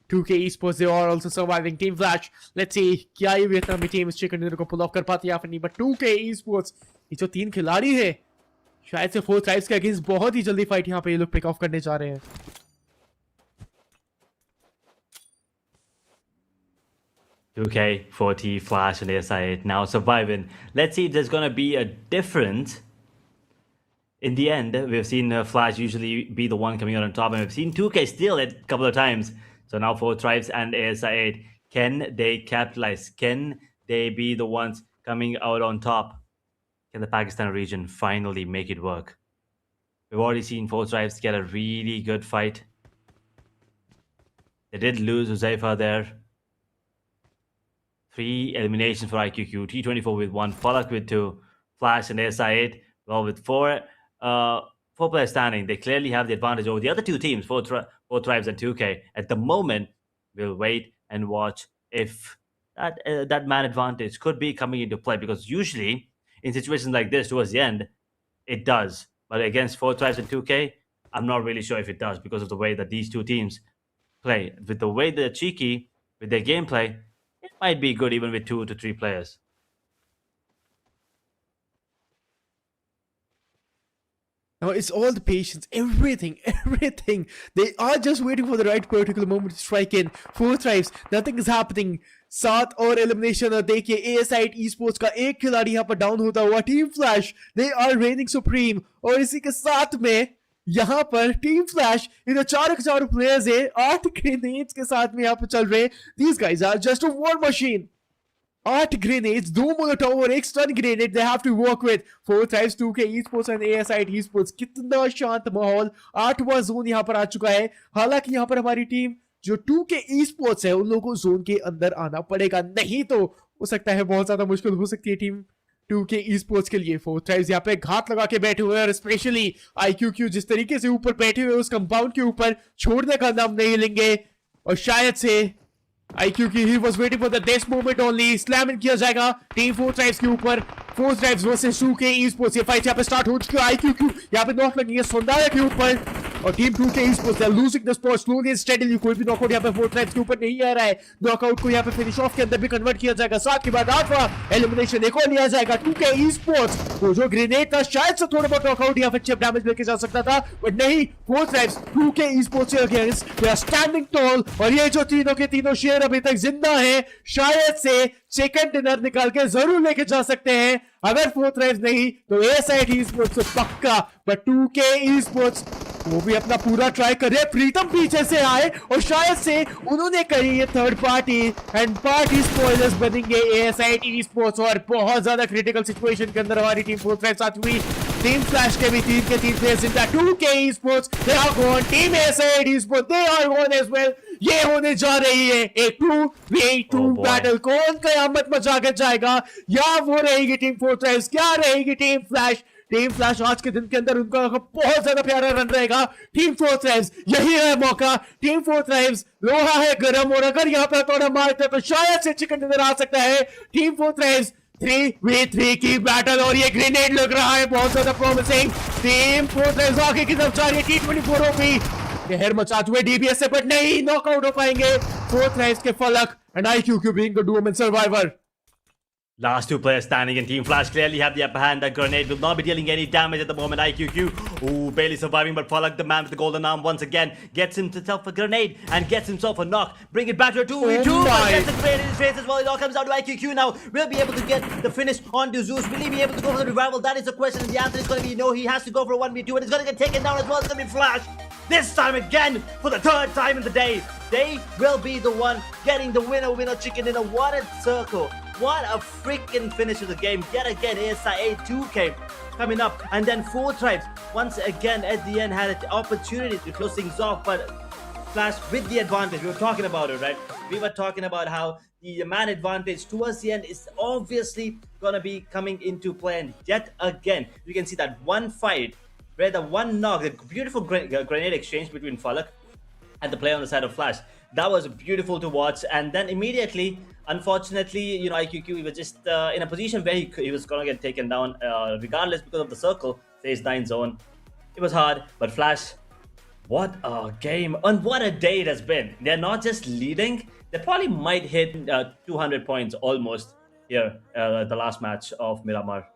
2K esports, they are also surviving. Team Flash, let's see क्या ये वियतनामी टीम इस चिकन डिनर को पुल ऑफ कर पाती है या फिर नहीं। बट 2K esports, ये जो 3 खिलाड़ी है शायद से फोर्थ राइव्स के अगेंस्ट बहुत ही जल्दी फाइट यहाँ पे ये लोग पिक ऑफ करने जा रहे हैं। Okay, 40, Flash and ASI 8 now surviving. Let's see if there's going to be a difference. In the end, we've seen Flash usually be the one coming out on top, and we've seen 2K steal it a couple of times. So now 4 Tribes and ASI 8. Can they capitalize? Can they be the ones coming out on top? Can the Pakistan region finally make it work? We've already seen 4 Tribes get a really good fight. They did lose Uzaifa there. 3 eliminations for IQQ, T24 with 1, Falak with 2, Flash and ASI 8. Well, with 4 players standing, they clearly have the advantage over the other 2 teams, 4 Tribes and 2K. At the moment, we'll wait and watch if that man advantage could be coming into play, because usually in situations like this towards the end, it does. But against 4 Tribes and 2K, I'm not really sure if it does, because of the way that these 2 teams play. With the way they're cheeky with their gameplay, it might be good even with 2 to 3 players. Now it's all the patience, everything. They are just waiting for the right particular moment to strike in. 4 Tribes, nothing is happening. 7 और elimination, और देखिए ASI esports का एक खिलाड़ी यहाँ पर down होता हुआ। Team flash, they are reigning supreme। और इसी के साथ में यहाँ पर टीम फ्लैश, इधर 4 के 4 प्लेयर्स है, 8 ग्रेनेड्स के साथ में यहाँ पर चल रहे। These guys are just a war machine। 8 grenades, 2 Molotov और 1 stun grenade they have to work with। 4 Tribes, 2K esports and ASI esports, कितना शांत माहौल। 8वां जोन यहाँ पर आ चुका है। हालांकि यहाँ पर हमारी टीम जो 2K esports है, उन लोगों को जोन के अंदर आना पड़ेगा, नहीं तो हो सकता है बहुत ज्यादा मुश्किल हो सकती है टीम 2K esports के लिए। 4 Tribes यहाँ पे घात लगा के बैठे हुए हैं, और स्पेशली IQQ जिस तरीके से ऊपर बैठे हुए उस कंपाउंड के ऊपर छोड़ने का नाम नहीं लेंगे। और शायद से IQQ, he was waiting for this moment only, slam in किया जाएगा टीम 4 Tribes के ऊपर। 4 Tribes वर्सेस 2K esports, ये फाइट यहाँ पे स्टार्ट हो चुकी है। IQQ यहाँ पे नॉक लगी है सोंदाया के ऊपर, और team 2K esports are losing the spot slowly and steadily। कोई भी नॉकआउट यहाँ पे 4 Tribes के ऊपर नहीं आ रहा है। नॉकआउट को यहाँ पे फिनिश ऑफ के अंदर भी कन्वर्ट किया जाएगा। 7 के बाद 8वां एलिमिनेशन एक और लिया जाएगा। 2K esports, वो जो ग्रेनेड था शायद से थोड़ा बहुत नॉकआउट या फिर चिप डैमेज लेके जा सकता था, बट नहीं। 4 Tribes 2K esports के against they are standing tall, और ये जो तीनों के तीनों शेर अभी तक जिंदा है, शायद से चिकन डिनर निकाल के जरूर लेके जा सकते हैं। अगर 4 Tribes नहीं तो ASI esports तो पक्का, बट 2K esports वो भी अपना पूरा ट्राई कर रहे हैं। प्रीतम पीछे से आए और शायद से उन्होंने करी ये third party, and party spoilers बनेंगे ASI esports। और बहुत ज्यादा क्रिटिकल सिचुएशन के अंदर हमारी टीम 4 Tribes आती हुई। Team Flash के भी 3 के 3 players in that 2K esports they are gone. Team ASID esports they are gone as well. ये होने जा रही है एक 2v2 बैटल. कौन कयामत मचा कर जाएगा? या वो रहेगी टीम फोर्ट्रेस, क्या रहेगी टीम फ्लैश? टीम फ्लैश आज के दिन के अंदर उनका बहुत ज्यादा प्यारा रन रहेगा. टीम फोर्ट्रेस यही है मौका. टीम फोर्ट्रेस लोहा है गर्म, और अगर यहाँ पे थोड़ा मारते तो शायद से चिकन नजर आ सकता है. टीम फोर्ट्रेस 3v3 की बैटल, और ये ग्रेनेड लग रहा है बहुत ज्यादा प्रॉमिसिंग. टीम फोर्ट्रेस आगे की तरफ जा रही है. T24 ओपी कहर मचाते हुए डीबीएस से, बट नहीं नॉकआउट हो पाएंगे. फोर्ट्रेस के फलक and IQQ being the doom and survivor. Last two players standing in Team Flash clearly have the upper hand. That grenade will not be dealing any damage at the moment. IQQ, ooh, barely surviving, but Falak, the man with the golden arm, once again gets himself a grenade and gets himself a knock. Bring it back to a 2v2, but gets the grenade in his face as well. It all comes down to IQQ now. Will be able to get the finish onto Zeus. Will he be able to go for the revival? That is the question, and the answer is going to be no. He has to go for a 1v2, and it's going to get taken down as well. It's going to be Flash. This time again, for the third time in the day, they will be the one getting the winner chicken dinner. What a circle. What a freaking finish of the game. Yet again, ASI 2K coming up. And then 4 Tribes, once again, at the end, had an opportunity to close things off. But Flash with the advantage. We were talking about it, right? We were talking about how the man advantage towards the end is obviously going to be coming into play. And yet again, you can see that one fight where the one knock, the beautiful grenade exchange between Falak and the player on the side of Flash. That was beautiful to watch. And then immediately, unfortunately, you know, IQQ, he was just in a position where he was going to get taken down regardless because of the circle, phase 9 zone. It was hard, but Flash, what a game and what a day it has been. They're not just leading, they probably might hit 200 points almost here the last match of Miramar.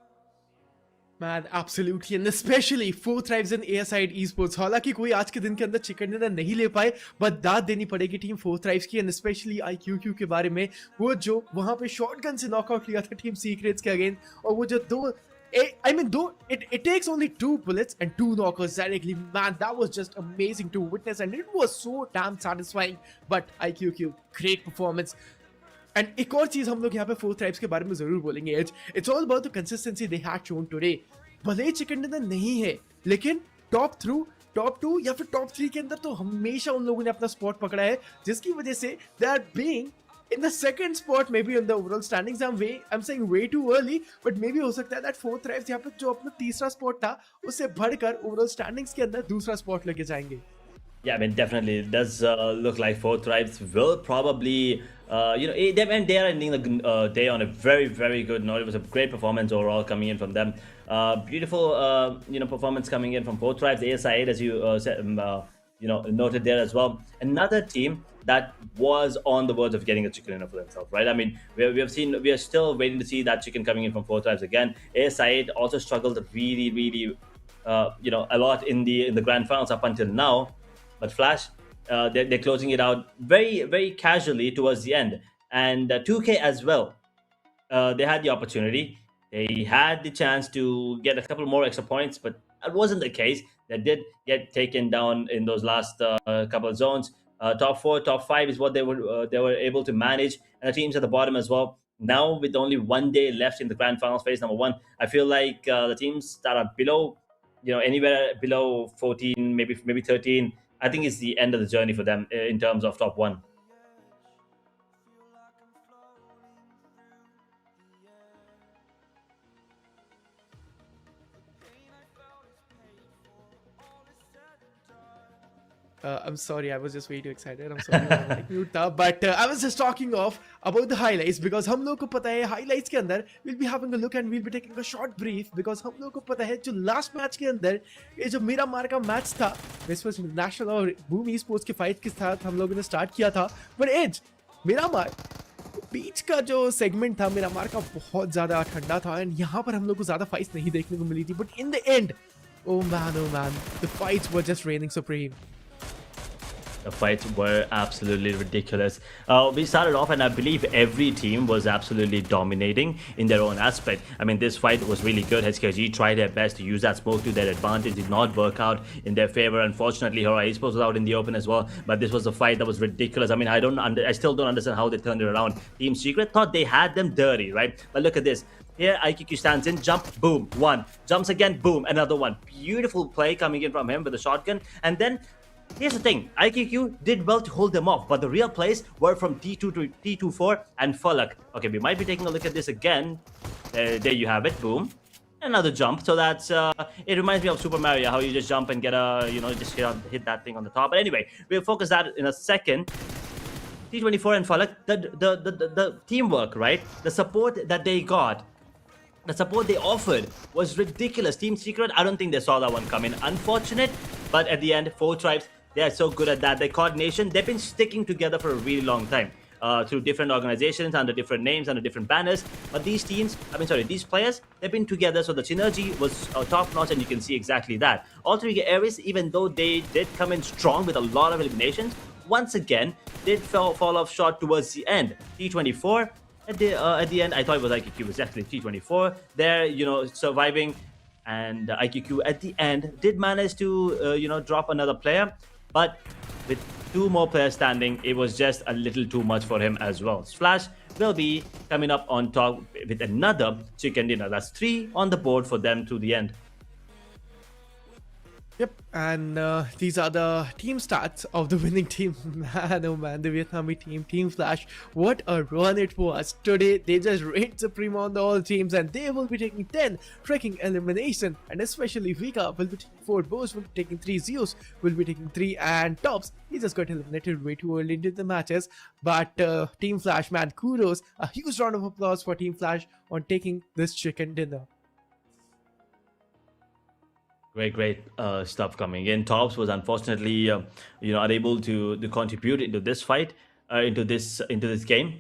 Man, absolutely, and especially 4 Tribes in ASI esports. हालांकि कोई आज के दिन के अंदर chicken dinner नहीं ले पाए, बट दाद देनी पड़ेगी टीम 4 Tribes की, एंड स्पेशली IQQ के बारे में. वो जो वहां पे शॉटगन से नॉकआउट लिया था टीम सीक्रेट्स के अगेंस्ट, और वो जो it takes only 2 bullets and 2 knockers directly. Man, that was just amazing to witness, and it was so damn satisfying. But IQQ, great performance. And एक और चीज हम लोग यहाँ पे 4 Tribes के बारे में जरूर बोलेंगे. It's all about the consistency they had shown today. भले ही चिकन डिनर नहीं है, लेकिन टॉप 2 या फिर टॉप 3 के अंदर तो हमेशा उन लोगों ने अपना स्पॉट पकड़ा है, जिसकी वजह से they are being in the second spot, maybe in the overall standings. I'm saying way too early, but maybe हो सकता है that 4 Tribes यहाँ पे जो अपना तीसरा स्पॉट था उससे बढ़कर ओवरऑल स्टैंडिंग्स के अंदर दूसरा स्पॉट लेके जाएंगे. Yeah, I mean, definitely it does look like 4 Tribes will probably, they are ending the day on a very, very good note. It was a great performance overall coming in from them. Beautiful, performance coming in from 4 Tribes. ASI, as you said, noted there as well. Another team that was on the verge of getting a chicken dinner for themselves, right? I mean, we are still waiting to see that chicken coming in from 4 Tribes again. ASI also struggled really, really, a lot in the grand finals up until now. But Flash, they're closing it out very, very casually towards the end. And 2K as well, they had the opportunity. They had the chance to get a couple more extra points, but that wasn't the case. They did get taken down in those last couple of zones. Top 4, top 5 is what they were able to manage. And the teams at the bottom as well. Now, with only 1 day left in the grand finals phase number 1, I feel like the teams that are below, anywhere below 14, maybe 13, I think it's the end of the journey for them in terms of top 1. I'm sorry, I was just way too excited. I'm sorry, I mute था. But I was just talking about the highlights, because हम लोग को पता है highlights के अंदर we'll be having a look and we'll be taking a short brief, because हम लोग को पता है जो last match के अंदर ये जो मिरामार का मैच था, this was national और बूम esports के फाइट के साथ हम लोगों ने स्टार्ट किया था. But एज मिरामार बीच का जो सेगमेंट था मिरामार का बहुत ज़्यादा ठंडा था, एंड यहाँ पर हम लोग को ज़्यादा फाइट्स नहीं देखने को मिली थी. But in the end, oh man, the fights were just reigning supreme. The fights were absolutely ridiculous. We started off, and I believe every team was absolutely dominating in their own aspect. I mean, this fight was really good. SKG tried their best to use that smoke to their advantage. Did not work out in their favor. Unfortunately, HORAA esports was out in the open as well. But this was a fight that was ridiculous. I mean, I still don't understand how they turned it around. Team Secret thought they had them dirty, right? But look at this. Here, IQQ stands in, jump, boom, one. Jumps again, boom, another one. Beautiful play coming in from him with the shotgun. And then, here's the thing, IQQ did well to hold them off, but the real plays were from T2 to T24 and Falak. Okay, we might be taking a look at this again. There you have it, boom. Another jump, so that's it reminds me of Super Mario, how you just jump and get a, just hit that thing on the top. But anyway, we'll focus that in a second. T24 and Falak, the teamwork, right? The support that they got, the support they offered was ridiculous. Team Secret, I don't think they saw that one coming. Unfortunate, but at the end, 4 tribes, they are so good at that. Their coordination, they've been sticking together for a really long time. Through different organizations, under different names, under different banners. But these teams, these players, they've been together, so the synergy was top-notch, and you can see exactly that. All 3 Ares, even though they did come in strong with a lot of eliminations, once again, did fall off short towards the end. T24, at the end, I thought it was IQQ, it was definitely T24. They're, surviving, and IQQ at the end did manage to, drop another player, but with 2 more players standing, it was just a little too much for him as well. Flash will be coming up on top with another chicken dinner. That's 3 on the board for them to the end. Yep, and these are the team stats of the winning team. Man, oh man, the Vietnamese team, Team Flash, what a run it was. Today, they just reigned supreme on the all teams, and they will be taking 10 freaking elimination. And especially Vika will be taking 4, Bose will be taking 3, Zeus will be taking 3, and Tops, he just got eliminated way too early into the matches. But Team Flash, man, kudos, a huge round of applause for Team Flash on taking this chicken dinner. Great stuff coming in. Tops was unfortunately, unable to contribute into this fight, into this game.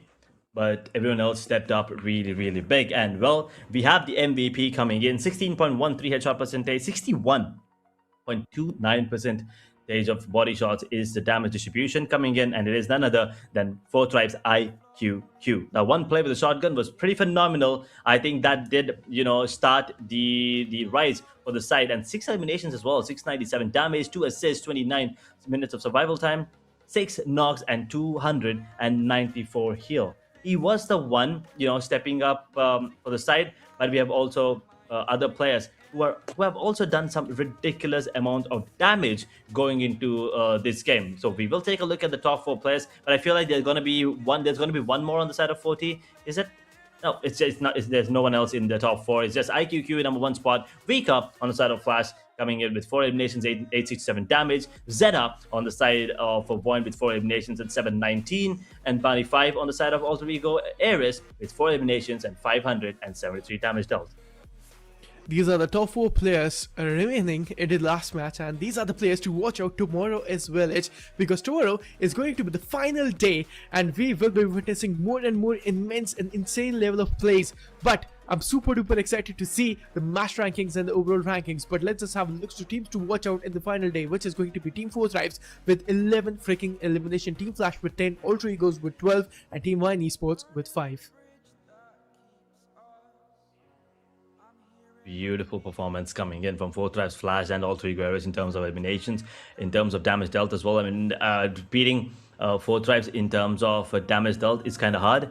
But everyone else stepped up really big. And well, we have the MVP coming in, 16.13 headshot percentage, 61.29% of body shots is the damage distribution coming in, and it is none other than 4 tribes IQQ. Now, one play with the shotgun was pretty phenomenal. I think that did, start the rise for the side, and 6 eliminations as well, 697 damage, 2 assists, 29 minutes of survival time, 6 knocks, and 294 heal. He was the one, stepping up for the side, but we have also other players who have also done some ridiculous amount of damage going into this game. So we will take a look at the top 4 players, but I feel like there's going to be one more on the side of 40. Is it? No, it's just not. There's no one else in the top 4. It's just IQQ in number 1 spot. Vika on the side of Flash coming in with 4 eliminations, 867 damage. Zeta on the side of VOIN with 4 eliminations and 719. And Bani 5 on the side of Alter Ego Ares with 4 eliminations and 573 damage dealt. These are the top 4 players remaining in the last match, and these are the players to watch out tomorrow as well, because tomorrow is going to be the final day and we will be witnessing more and more immense and insane level of plays. But I'm super duper excited to see the match rankings and the overall rankings. But let's just have a look to teams to watch out in the final day, which is going to be Team 4 Tribes with 11 freaking elimination, Team Flash with 10, Alter Egos with 12, and Team VOIN Esports with 5. Beautiful performance coming in from 4 Tribes, Flash, and Alter Ego Ares in terms of eliminations, in terms of damage dealt as well. I mean, beating 4 Tribes in terms of damage dealt is kind of hard,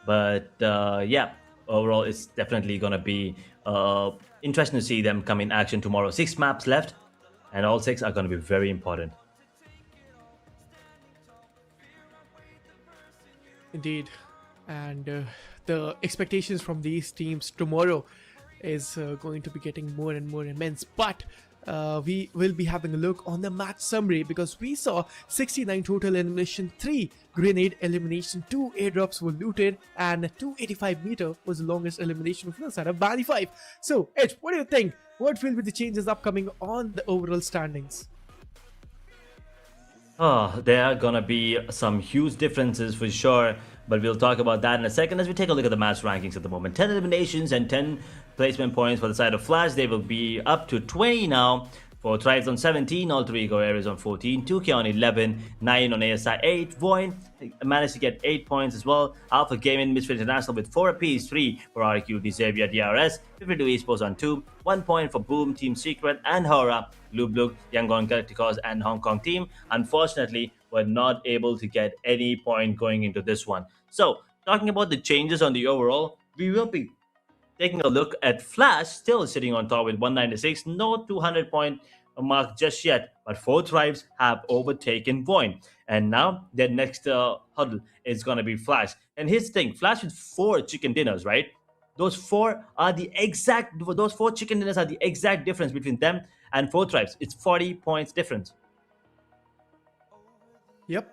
but yeah, overall it's definitely going to be interesting to see them come in action tomorrow. 6 maps left, and all 6 are going to be very important. Indeed, and the expectations from these teams tomorrow is going to be getting more and more immense. But we will be having a look on the match summary, because we saw 69 total elimination, 3 grenade elimination, 2 airdrops were looted, and 285 meter was the longest elimination from the side of Bali 5. So Edge, what do you think? What will be the changes upcoming on the overall standings? Oh, there are gonna be some huge differences for sure, but we'll talk about that in a second as we take a look at the match rankings at the moment. 10 eliminations and 10 placement points for the side of Flash. They will be up to 20 now. For Tribes on 17, Alter Ego Ares on 14, 2K on 11, 9 on ASI 8, VOIN managed to get 8 points as well. Alpha Gaming, Misfit International with 4 apiece, 3 for RQ, Xavier, DRS, 52 Esports on 2, 1 point for Boom, Team Secret, and HORAA, BLUG, Yangon Galacticos, and Hong Kong team. Unfortunately, were not able to get any point going into this one. So, talking about the changes on the overall, we will be taking a look at Flash, still sitting on top with 196, no 200-point mark just yet, but 4 tribes have overtaken VOIN. And now their next huddle is going to be Flash. And here's the thing, Flash with 4 chicken dinners, right? Those 4 chicken dinners are the exact difference between them and 4 tribes. It's 40 points difference. Yep.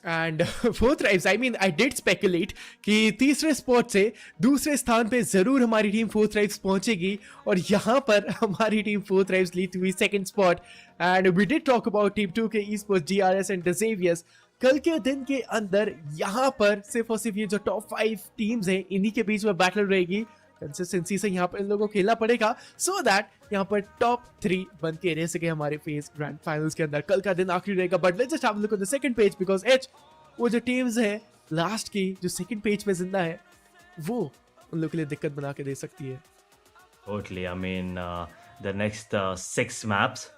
And four Thrives I mean I did speculate कि तीसरे spot से दूसरे स्थान पे जरूर हमारी team fourth राइव्स पहुंचेगी और यहाँ पर हमारी टीम फोर्थ राइव्स लीड हुई second spot and we did talk about team 2 के esports GRS एंड डिज़ेवियर्स. कल के दिन के अंदर यहाँ पर सिर्फ और सिर्फ ये जो टॉप 5 टीम्स हैं इन्हीं के बीच में बैटल रहेगी. कंसिस्टेंसी से यहाँ पर इन लोगों को खेलना पड़ेगा सो दैट यहाँ पर टॉप 3 बन के रह सके हमारे फेस ग्रैंड फाइनल्स के अंदर. कल का दिन आखिरी रहेगा but let's just have a look on the second page because H वो जो टीम्स है लास्ट की जो सेकंड पेज पे जिंदा है वो उन लोगों के लिए दिक्कत बना के दे सकती है. Totally. I mean, the next 6 maps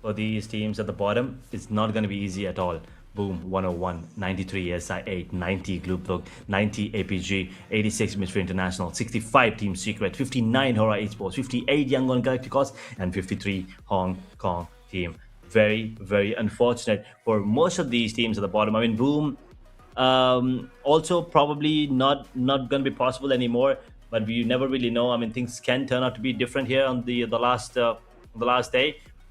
for these teams at the bottom is not going to be easy at all. Boom, 101, 93 SI8, 90 BLUG, 90 APG, 86 Mystery International, 65 Team Secret, 59 HORAA Esports, 58 Yangon Galacticos, and 53 Hong Kong Team. Very, very unfortunate for most of these teams at the bottom. I mean, Boom, also probably not going to be possible anymore. But we never really know. I mean, things can turn out to be different here on the last day.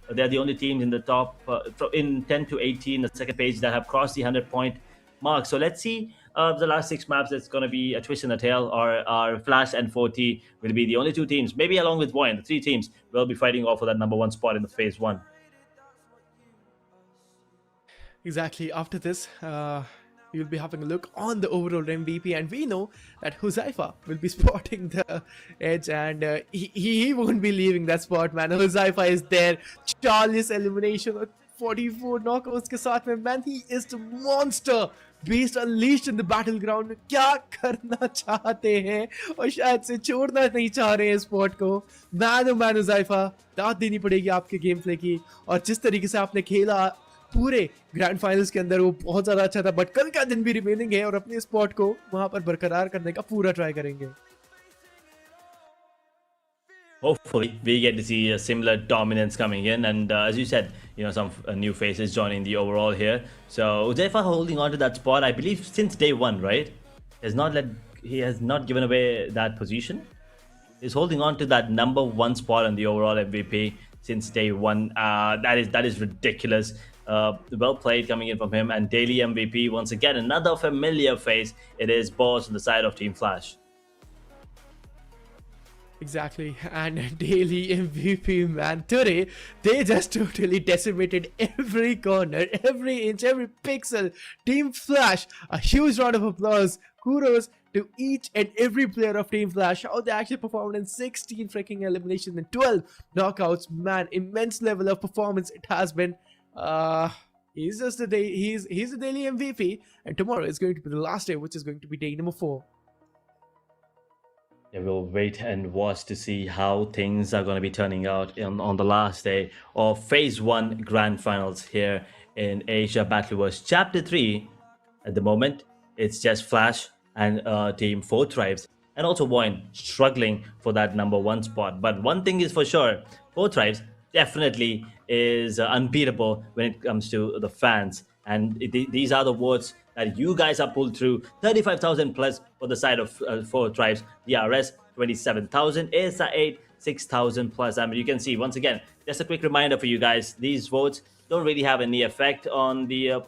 They're the only teams in the top in 10 to 18, the second page, that have crossed the 100-point mark. So let's see the last 6 maps. It's going to be a twist in the tail. Our Flash and 4T will be the only 2 teams, maybe along with VOIN. The 3 teams will be fighting off for that number 1 spot in the phase 1. Exactly. After this, you'll be having a look on the overall MVP, and we know that Huzaifa will be spotting the edge, and he won't be leaving that spot, man. Huzaifa is there. Charles elimination, 44 knockouts के साथ में, man. He is the monster beast unleashed in the battleground. क्या करना चाहते हैं और शायद से छोड़ना नहीं चाह रहे हैं स्पॉट को. मैन हुज़ैफा, दाद देनी पड़ेगी आपके गेम प्ले की, और जिस तरीके से आपने खेला पूरे ग्रैंड फाइनल्स के अंदर वो बहुत ज्यादा अच्छा था. बट कल का दिन भी रिमेनिंग है और अपने स्पॉट को वहां पर बरकरार करने का पूरा ट्राई करेंगे. Hopefully, we get to see a similar dominance coming in, and as you said, some new faces joining the overall here. So Huzaifa holding on to that spot, I believe, since day 1, right? He has not given away that position. He's holding on to that number 1 spot on the overall MVP since day 1. That is ridiculous. Well played coming in from him, and daily MVP once again, another familiar face. It is Boss on the side of Team Flash. Exactly, and daily MVP, man. Today they just totally decimated every corner, every inch, every pixel. Team Flash, a huge round of applause. Kudos to each and every player of Team Flash. How they actually performed in 16 freaking eliminations and 12 knockouts. Man, immense level of performance it has been. He's a daily MVP, and tomorrow is going to be the last day, which is going to be day number 4. Yeah, we'll wait and watch to see how things are going to be turning out on the last day of Phase 1 Grand Finals here in Asia Battleverse Chapter 3. At the moment, it's just Flash and Team 4 Tribes, and also VOIN struggling for that number 1 spot. But one thing is for sure, 4 Tribes definitely is unbeatable when it comes to the fans. And these are the votes that you guys have pulled through. 35,000 plus for the side of 4 Tribes. DRS 27,000. ASI8 6,000 plus. I mean, you can see once again. Just a quick reminder for you guys: these votes don't really have any effect on the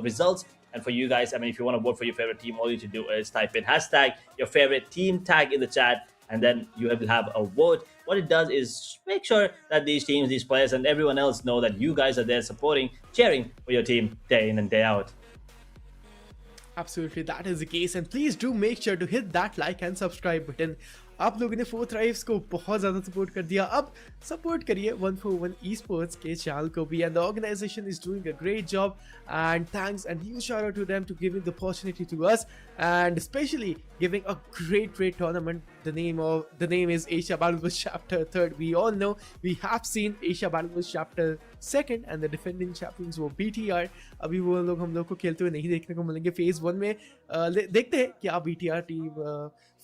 results. And for you guys, I mean, if you want to vote for your favorite team, all you need to do is type in hashtag your favorite team tag in the chat, and then you will have a vote. What it does is make sure that these teams, these players, and everyone else know that you guys are there supporting, cheering for your team day in and day out. Absolutely, that is the case, and please do make sure to hit that like and subscribe button. आप लोगों ने 4 Tribes को बहुत ज़्यादा support कर दिया. अब support करिए 141 esports के चैनल को भी, and the organization is doing a great job, and thanks and huge shout out to them to giving the opportunity to us, and especially giving a great tournament the name is Asia Battlefields Chapter 3rd. We all know we have seen Asia Battlefields Chapter 2nd and the defending champions वो BTR. अभी वो लोग हम लोग को खेलते हुए नहीं देखने को मिलेंगे फेज 1 में. देखते हैं क्या BTR टीम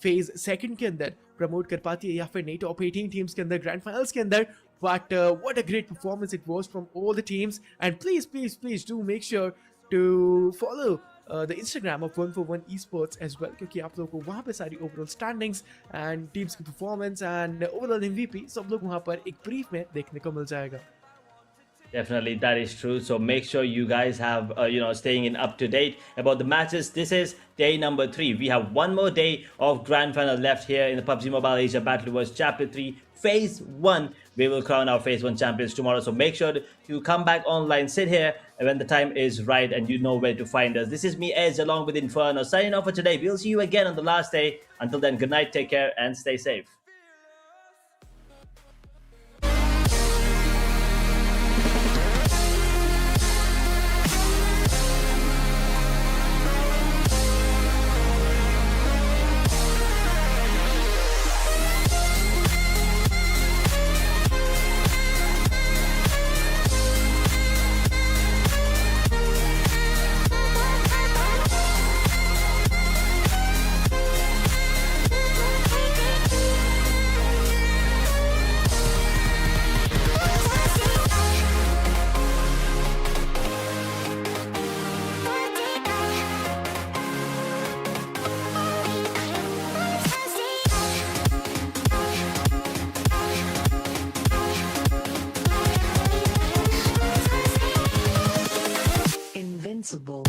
फेज 2nd के अंदर प्रमोट कर पाती है या फिर नहीं टॉप 18 टीम्स के अंदर ग्रैंड फाइनल्स के अंदर. But what a great performance it was from all the teams, and please do make sure to follow the Instagram of 141 esports as well, क्योंकि आप लोगों को वहाँ पे सारी overall standings and teams की performance and overall MVP सब लोग वहाँ पर एक brief में देखने को मिल जाएगा. Definitely, that is true. So make sure you guys have, staying in up to date about the matches. This is day number 3. We have one more day of grand final left here in the PUBG Mobile Asia Battlefields Chapter 3 Phase 1. We will crown our Phase 1 champions tomorrow. So make sure to come back online, sit here when the time is right and you know where to find us. This is me, Ez, along with Inferno, signing off for today. We'll see you again on the last day. Until then, good night, take care, and stay safe. Invincible.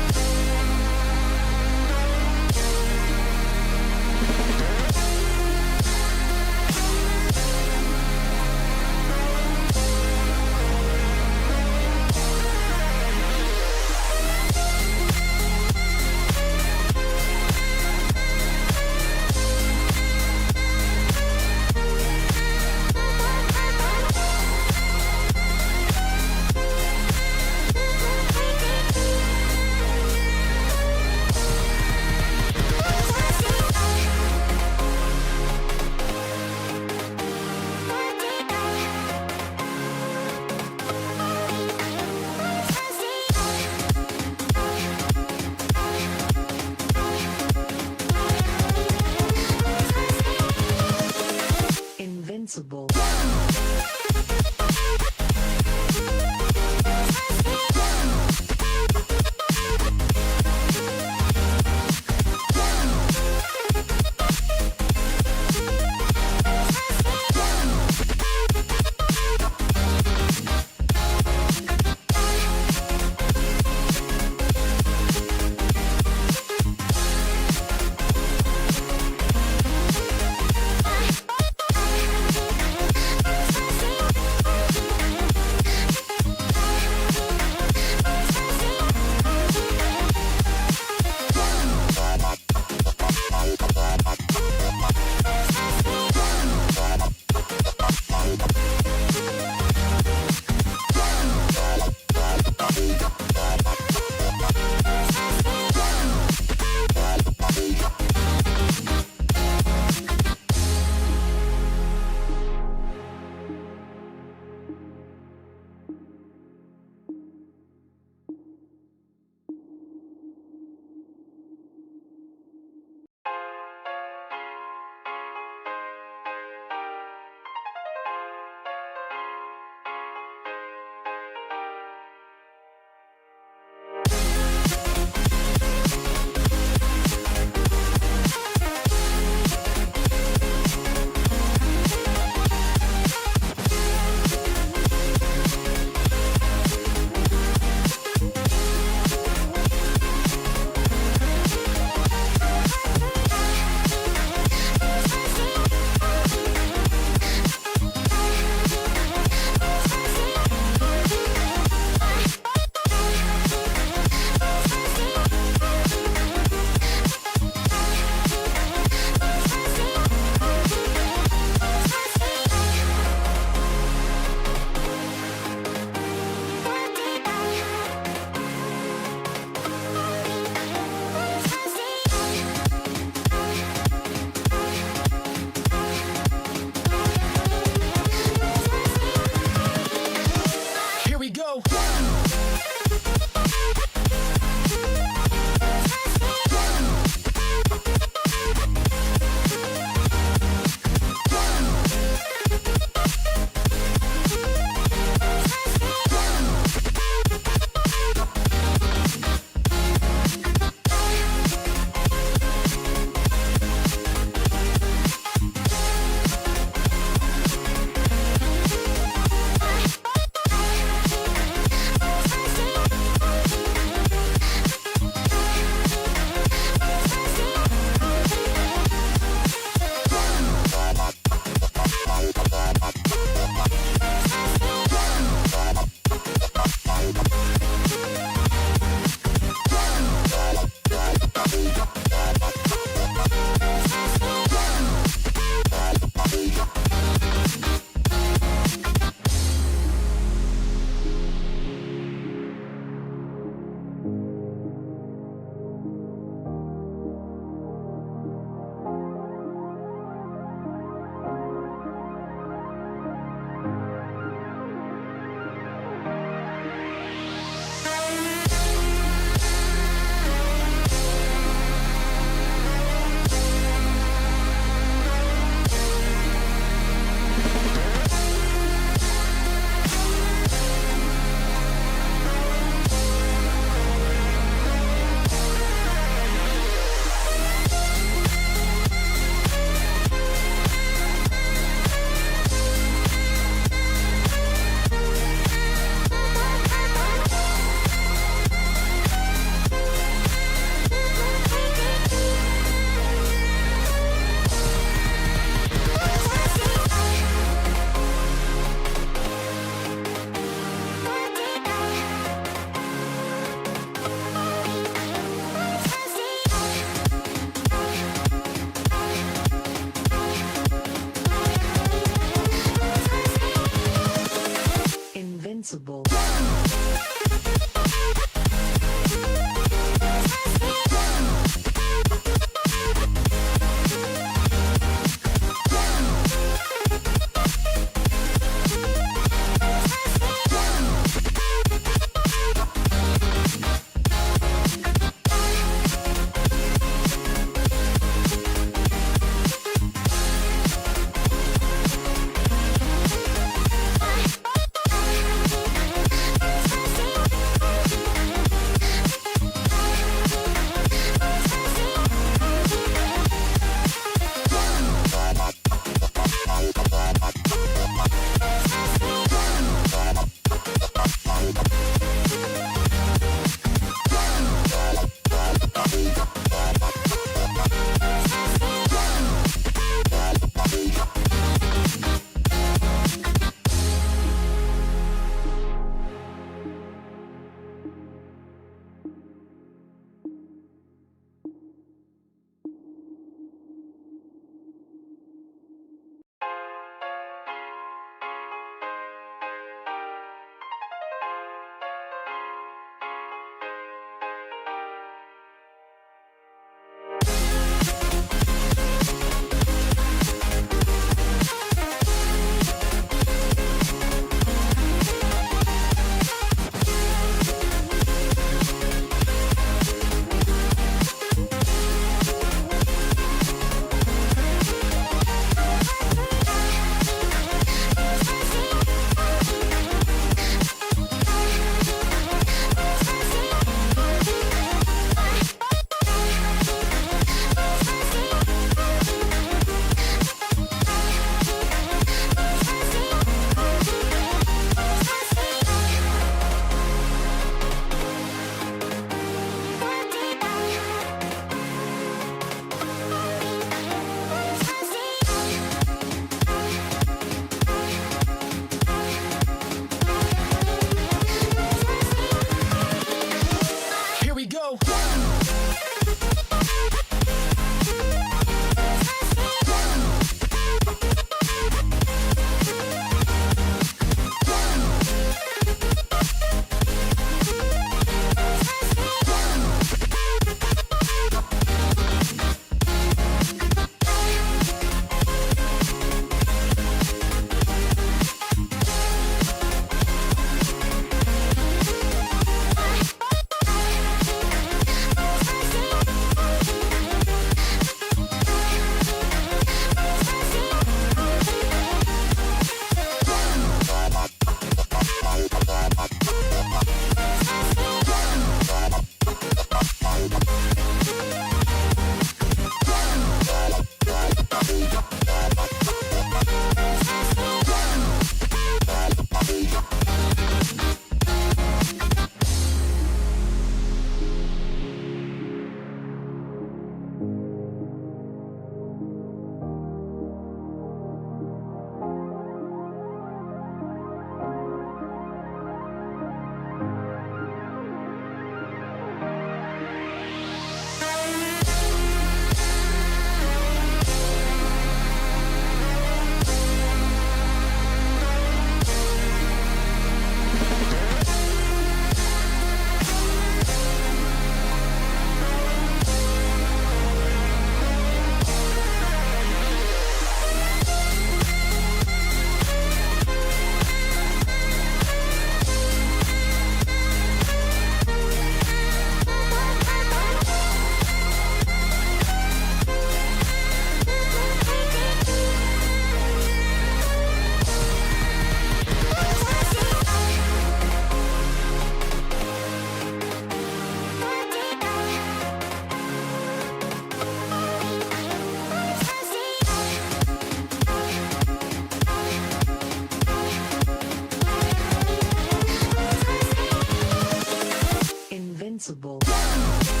invincible.